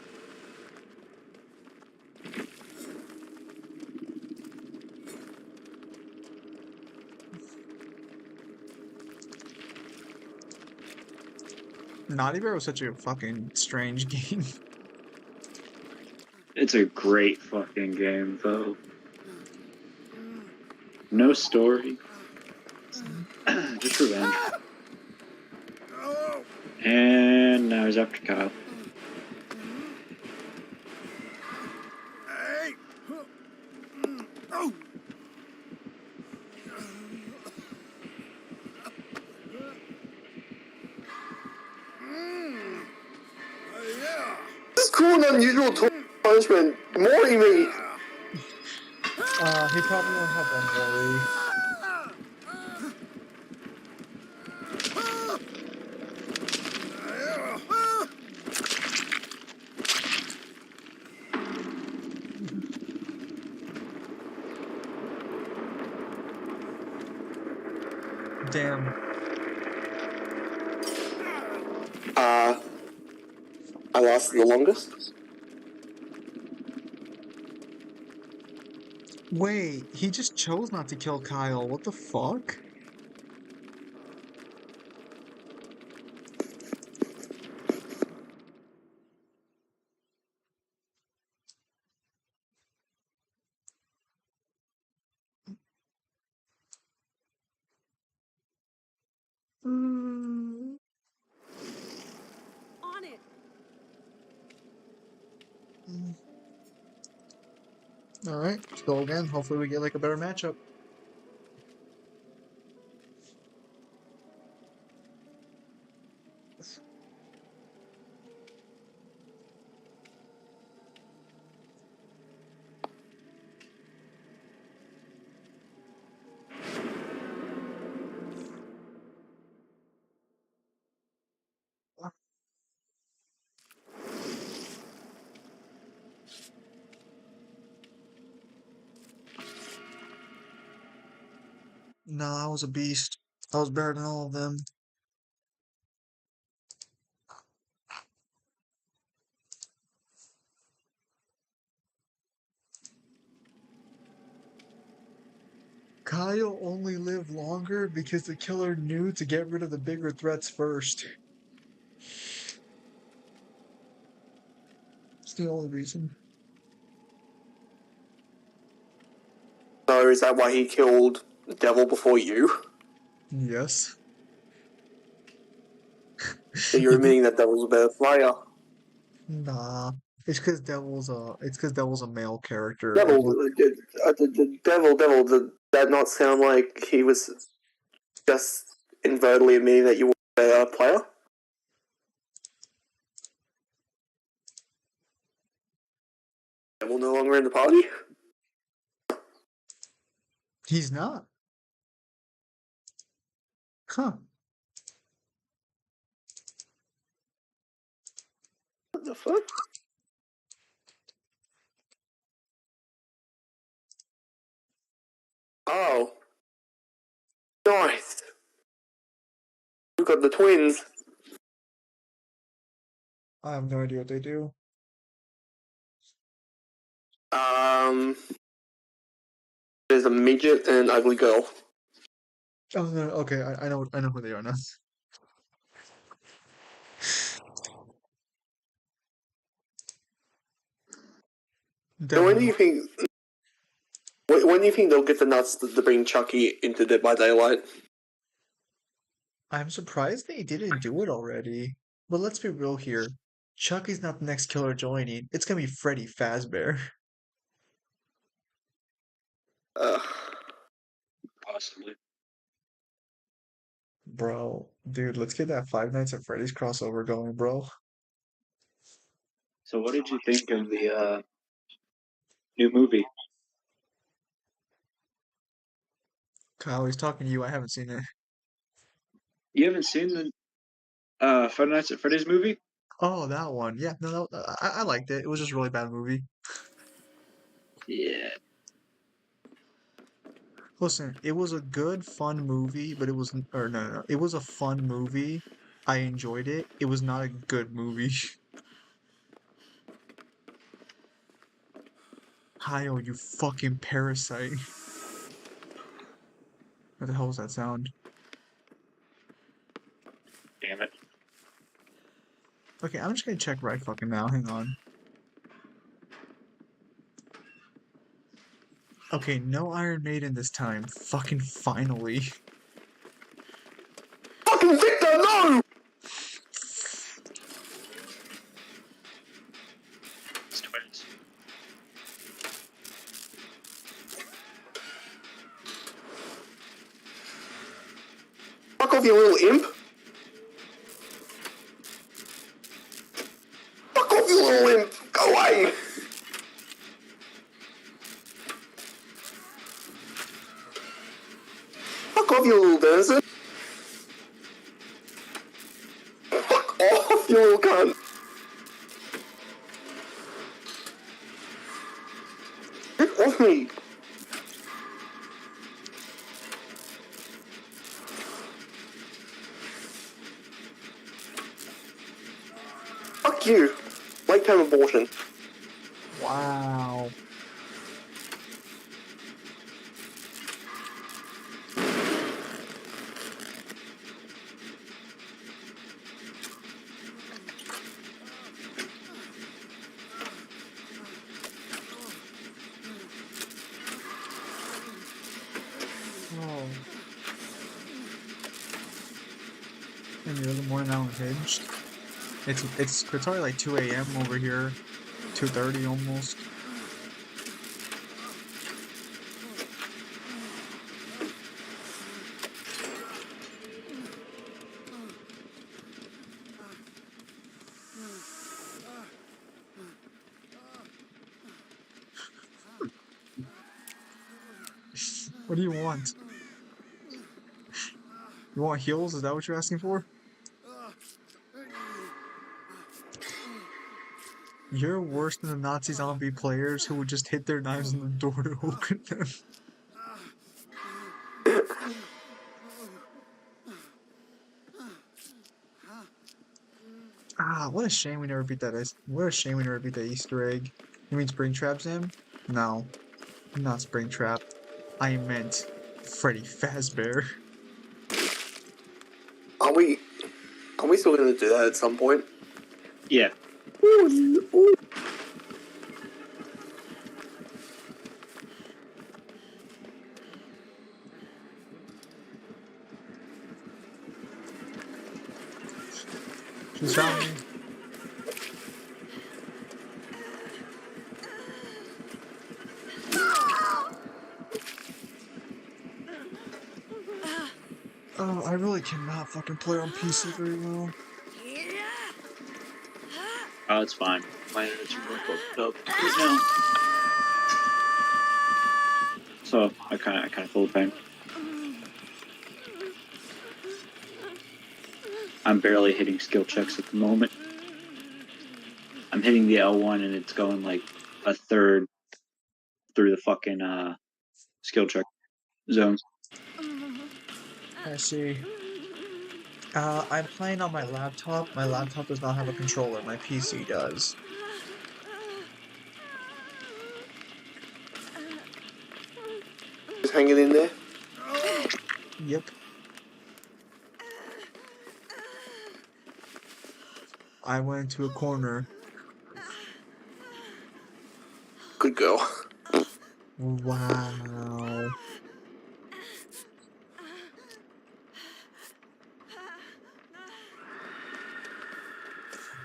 Speaker 2: Naughty Bear was such a fucking strange game.
Speaker 6: It's a great fucking game, though. No story. Just revenge. And now he's after Kyle.
Speaker 7: This is cruel and unusual punishment. Maury me.
Speaker 2: He probably won't have one worry. Damn.
Speaker 7: I lost the longest.
Speaker 2: Wait, he just chose not to kill Kyle. What the fuck?
Speaker 10: On it.
Speaker 2: Alright, let's go again. Hopefully we get like a better matchup. Nah, I was a beast. I was better than all of them. Kyle only lived longer because the killer knew to get rid of the bigger threats first. It's the only reason.
Speaker 7: So is that why he killed the devil before you?
Speaker 2: Yes.
Speaker 7: So you're admitting that Devil's a better player.
Speaker 2: Nah. It's because Devil's a male character.
Speaker 7: Devil,
Speaker 2: Everyone-
Speaker 7: the devil, did that not sound like he was just invertly admitting that you were a better player? Devil no longer in the party?
Speaker 2: He's not. Huh.
Speaker 7: What the fuck? Oh. Nice. You got the twins.
Speaker 2: I have no idea what they do.
Speaker 7: There's a midget and an ugly girl.
Speaker 2: Oh no, okay, I know who they are now.
Speaker 7: So when do
Speaker 2: Devil.
Speaker 7: you think? When do you think they'll get the nuts to bring Chucky into Dead by Daylight?
Speaker 2: I'm surprised they didn't do it already. But let's be real here. Chucky's not the next killer joining. It's gonna be Freddy Fazbear.
Speaker 6: Possibly.
Speaker 2: Bro, dude, let's get that Five Nights at Freddy's crossover going, bro.
Speaker 6: So, what did you think of the new movie?
Speaker 2: Kyle, he's talking to you. I haven't seen it.
Speaker 6: You haven't seen the Five Nights at Freddy's movie?
Speaker 2: Oh, that one. Yeah, no, I liked it. It was just a really bad movie.
Speaker 6: Yeah.
Speaker 2: Listen, it was a good, fun movie, but it was, or no, it was a fun movie. I enjoyed it. It was not a good movie. Kyle, you fucking parasite. What the hell was that sound?
Speaker 6: Damn it.
Speaker 2: Okay, I'm just gonna check right fucking now. Hang on. Okay, no Iron Maiden this time. Fucking finally.
Speaker 7: Fucking Victor, no!
Speaker 6: It's twins.
Speaker 7: Fuck off, you little imp! Fuck off, you little imp! Go away! Fuck off, you little denizen! Fuck off, you little cunt! Get off me! Fuck you! Lifetime abortion.
Speaker 2: Wow. Oh. In the early morning now, unhinged. It's already like 2 a.m. over here, 2:30 almost. What do you want? You want heals? Is that what you're asking for? You're worse than the Nazi zombie players who would just hit their knives in the door to open them. Ah, what a shame we never beat that. What a shame we never beat that Easter egg. You mean Springtrap, Zim? No, not Springtrap. I meant Freddy Fazbear.
Speaker 7: Are we still going to do that at some point?
Speaker 6: Yeah.
Speaker 7: Ooh, ooh.
Speaker 2: She's found me. Oh, I really cannot fucking play on PC very well.
Speaker 6: Oh, it's fine. My internet's really fucked up right now. So I kind of feel the pain. I'm barely hitting skill checks at the moment. I'm hitting the L1 and it's going like a third through the fucking skill check zone.
Speaker 2: I see. I'm playing on my laptop. My laptop does not have a controller. My PC does.
Speaker 7: Just hanging in there.
Speaker 2: Yep. I went into a corner.
Speaker 7: Good girl.
Speaker 2: Wow.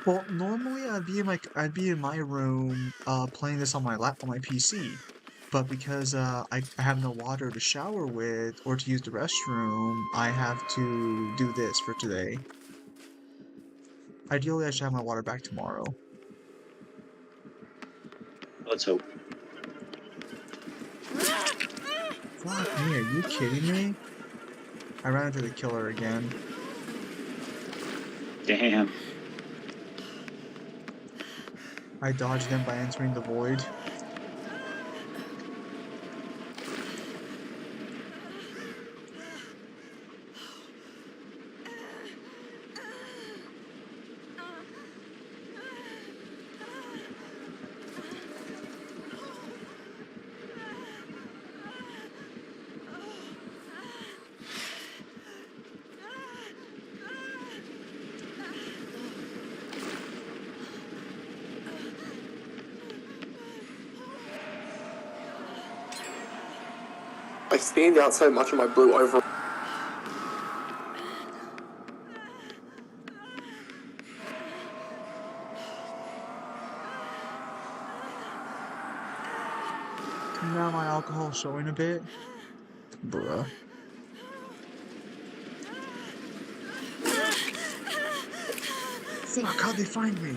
Speaker 2: Well, normally I'd be in my room playing this on my PC. But because I have no water to shower with or to use the restroom, I have to do this for today. Ideally, I should have my water back tomorrow.
Speaker 6: Let's hope.
Speaker 2: Fuck me, are you kidding me? I ran into the killer again.
Speaker 6: Damn.
Speaker 2: I dodged them by entering the void.
Speaker 7: I stand out so much in my blue over.
Speaker 2: Now my alcohol's showing a bit. Bruh. Fuck, how'd they find me?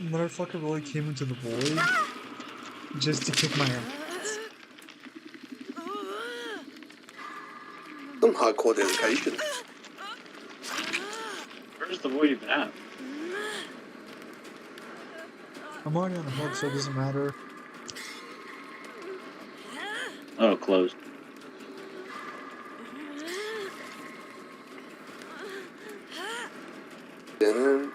Speaker 2: Motherfucker really came into the void just to kick my ass.
Speaker 7: Some hardcore dedication.
Speaker 6: Where's the void even at?
Speaker 2: I'm already on the hook, so it doesn't matter.
Speaker 6: Oh, closed.
Speaker 7: Then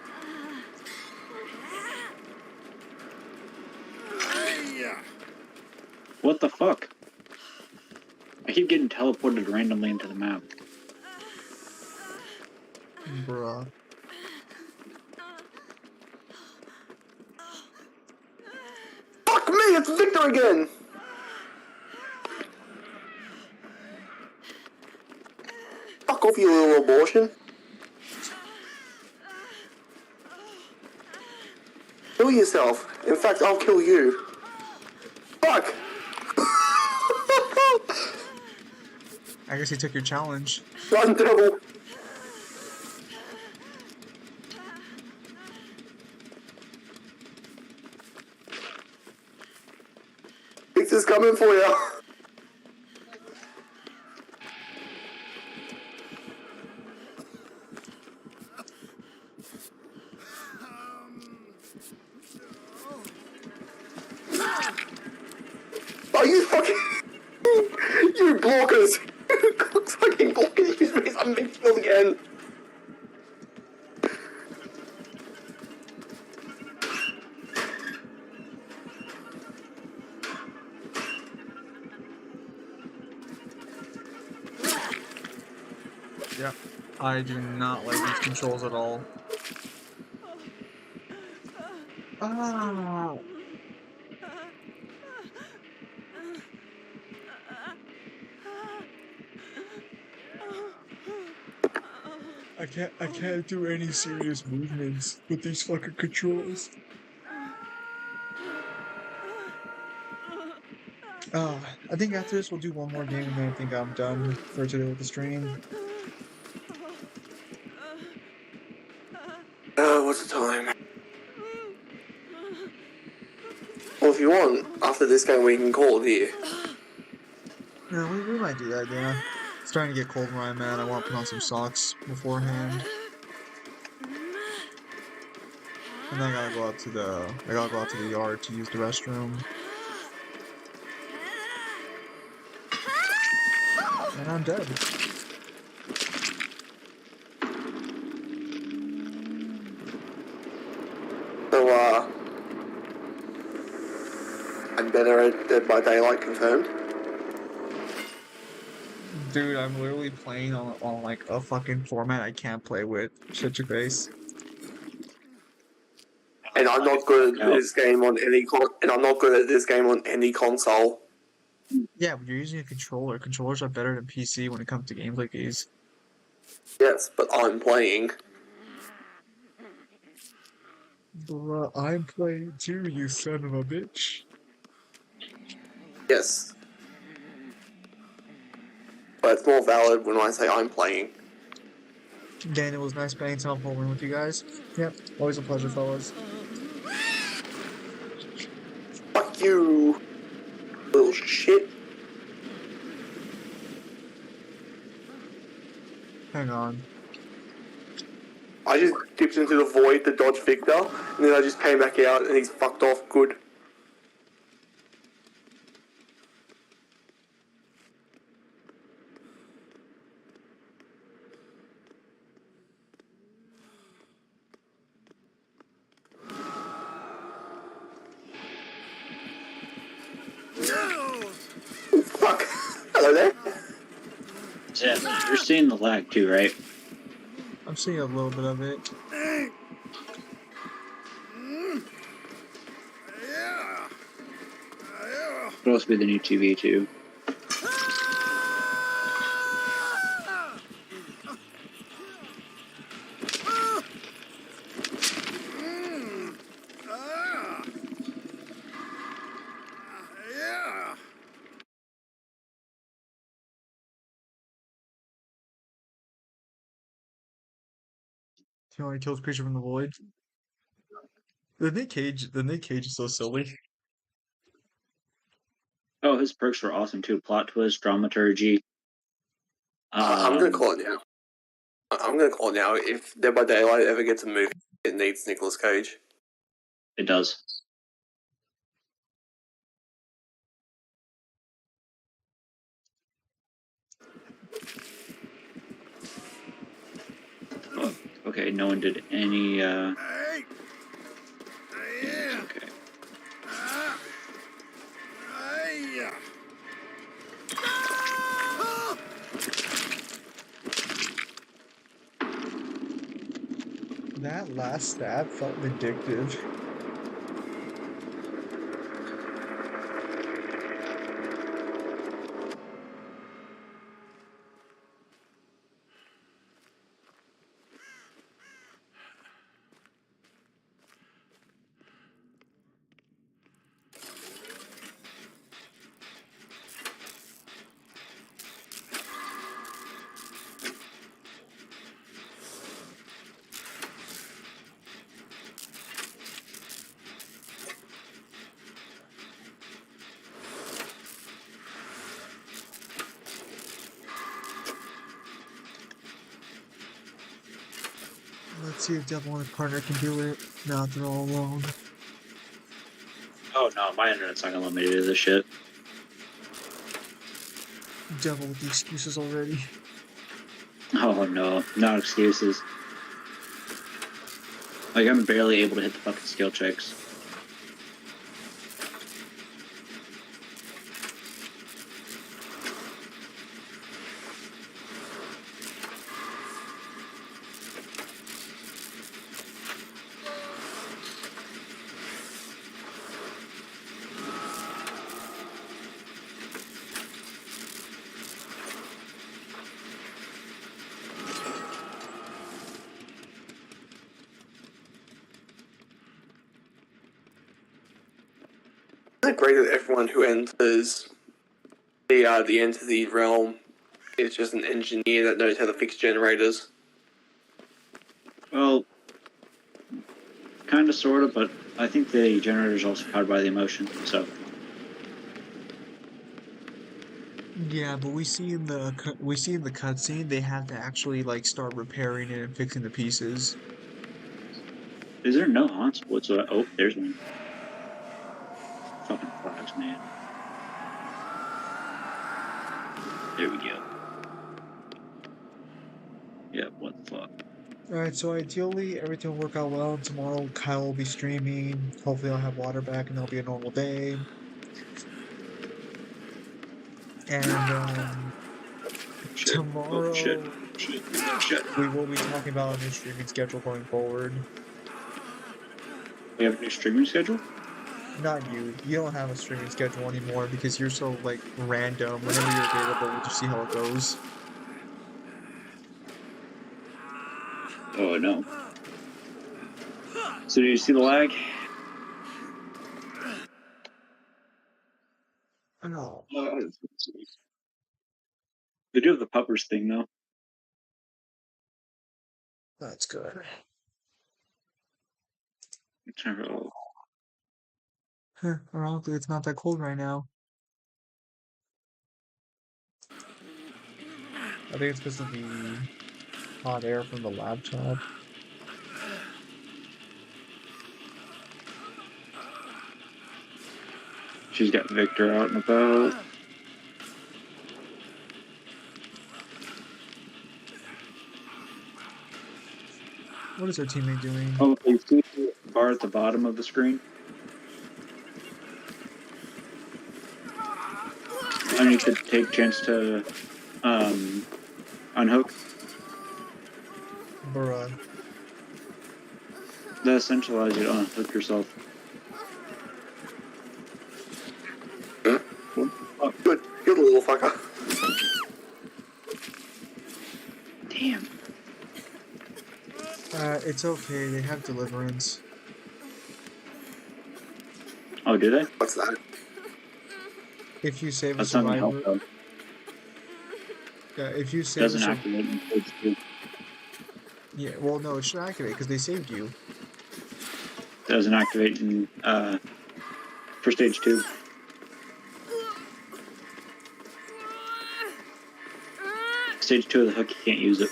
Speaker 6: What the fuck? I keep getting teleported randomly into the map.
Speaker 2: Bruh.
Speaker 7: fuck me, it's Victor again. Fuck off, you little abortion. Kill yourself. In fact, I'll kill you. Fuck!
Speaker 2: I guess he took your challenge.
Speaker 7: Run, devil! Victor's coming for you. fucking... You blockers! Fucking blockers, use me some midfield again!
Speaker 2: Yeah. I do not like these controls at all. Ah. I can't do any serious movements with these fucking controls. I think after this we'll do one more game and then I think I'm done for today with the stream.
Speaker 7: What's the time? Well, if you want, after this game we can call it here.
Speaker 2: Yeah, we might do that, yeah. It's starting to get cold where I'm at. I want to put on some socks beforehand. And then I gotta go out to the yard to use the restroom. And I'm dead.
Speaker 7: So, I'm better at Dead by Daylight confirmed.
Speaker 2: Dude, I'm literally playing on like a fucking format I can't play with. Shut your face.
Speaker 7: And I'm not good at this game on any console.
Speaker 2: Yeah, but you're using a controller. Controllers are better than PC when it comes to games like these.
Speaker 7: Yes, but I'm playing.
Speaker 2: Bruh, I'm playing too, you son of a bitch.
Speaker 7: Yes. But it's more valid when I say I'm playing.
Speaker 2: Dan, it was nice spending time playing with you guys. Yep, always a pleasure, fellas.
Speaker 7: Fuck you, little shit.
Speaker 2: Hang on.
Speaker 7: I just dipped into the void to dodge Victor, and then I just came back out and he's fucked off good. Fuck. Hello there.
Speaker 6: Yeah, you're seeing the lag too, right?
Speaker 2: I'm seeing a little bit of it.
Speaker 6: Supposed to be the new TV too.
Speaker 2: He only kills creature from the void. The Nick Cage is so silly.
Speaker 6: Oh, his perks were awesome too. Plot twist, dramaturgy.
Speaker 7: I'm gonna call it now. I'm gonna call it now. If Dead by Daylight ever gets a movie, it needs Nicolas Cage.
Speaker 6: It does. Oh, okay, no one did any. Yeah, okay.
Speaker 2: That last stab felt vindictive. Let's see if Devil and his partner can do it. Now they're all alone.
Speaker 6: Oh no, my internet's not gonna let me do this shit.
Speaker 2: Devil with the excuses already.
Speaker 6: Oh no, not excuses. Like, I'm barely able to hit the fucking skill checks.
Speaker 7: Isn't it great that everyone who enters the entity realm is just an engineer that knows how to fix generators?
Speaker 6: Well, kind of, sort of, but I think the generator is also powered by the emotion, so.
Speaker 2: Yeah, but we see in the cutscene they have to actually like start repairing it and fixing the pieces.
Speaker 6: Is there no haunts whatsoever? Oh, there's one. Fucking flags, man. There we go. Yeah, what the fuck?
Speaker 2: Alright, so ideally everything will work out well, and tomorrow Kyle will be streaming. Hopefully I'll have water back and it'll be a normal day. And
Speaker 6: Shit.
Speaker 2: tomorrow
Speaker 6: Oh, shit.
Speaker 2: we will be talking about a new streaming schedule going forward.
Speaker 6: We have a new streaming schedule?
Speaker 2: Not you. You don't have a streaming schedule anymore because you're so like random. Whenever you're available, we'll just see how it goes.
Speaker 6: Oh, no. So, do you see the lag?
Speaker 2: No.
Speaker 6: They do have the puppers thing, though.
Speaker 2: That's good. Ironically, it's not that cold right now. I think it's because of the hot air from the laptop.
Speaker 6: She's got Victor out and about.
Speaker 2: What is our teammate doing?
Speaker 6: Oh, you see the bar at the bottom of the screen? I need to take a chance to unhook.
Speaker 2: Bruh.
Speaker 6: That essentially allows you to unhook yourself.
Speaker 7: Good little fucker.
Speaker 6: Damn.
Speaker 2: It's okay. They have deliverance.
Speaker 6: Oh, do they?
Speaker 7: What's that?
Speaker 2: If you save a
Speaker 6: That's not gonna help,
Speaker 2: survivor,
Speaker 6: though.
Speaker 2: if you save a
Speaker 6: Doesn't activate in stage 2.
Speaker 2: yeah, well, no, it should activate because they saved you.
Speaker 6: Doesn't activate in for stage 2. Stage 2 of the hook, you can't use it.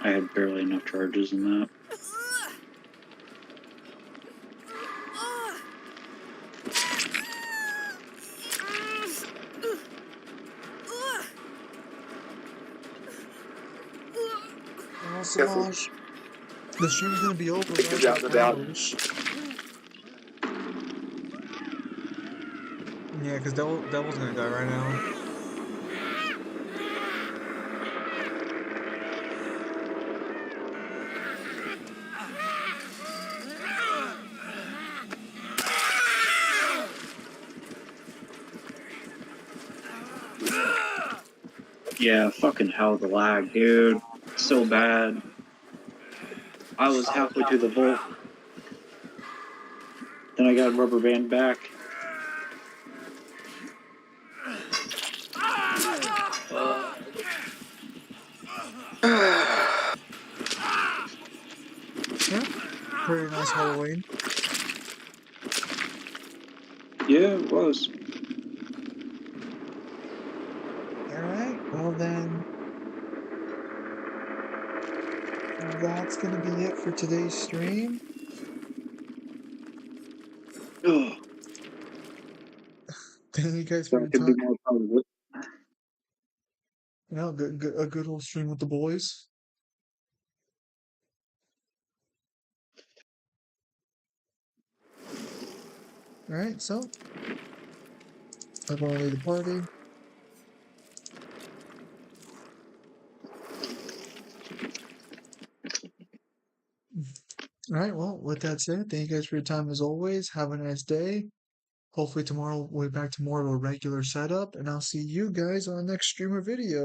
Speaker 6: I had barely enough charges in that.
Speaker 2: Oh, Solange. The stream's gonna be over.
Speaker 7: Take
Speaker 2: in
Speaker 7: it out
Speaker 2: about
Speaker 7: and about.
Speaker 2: hours. Yeah, because Devil's gonna die right now.
Speaker 6: Yeah, fucking hell, the lag, dude. So bad. I was halfway to the vault. Then I got a rubber band back.
Speaker 2: Yeah, pretty nice Halloween.
Speaker 6: Yeah, it was.
Speaker 2: that's gonna be it for today's stream.
Speaker 6: Oh,
Speaker 2: Thank you guys for your
Speaker 1: That could be
Speaker 2: time.
Speaker 1: more probably.
Speaker 2: You know, a good old stream with the boys. Alright, so I'm gonna leave the party. Alright, well, with that said, thank you guys for your time as always. Have a nice day. Hopefully tomorrow we'll be back to more of a regular setup, and I'll see you guys on the next streamer video.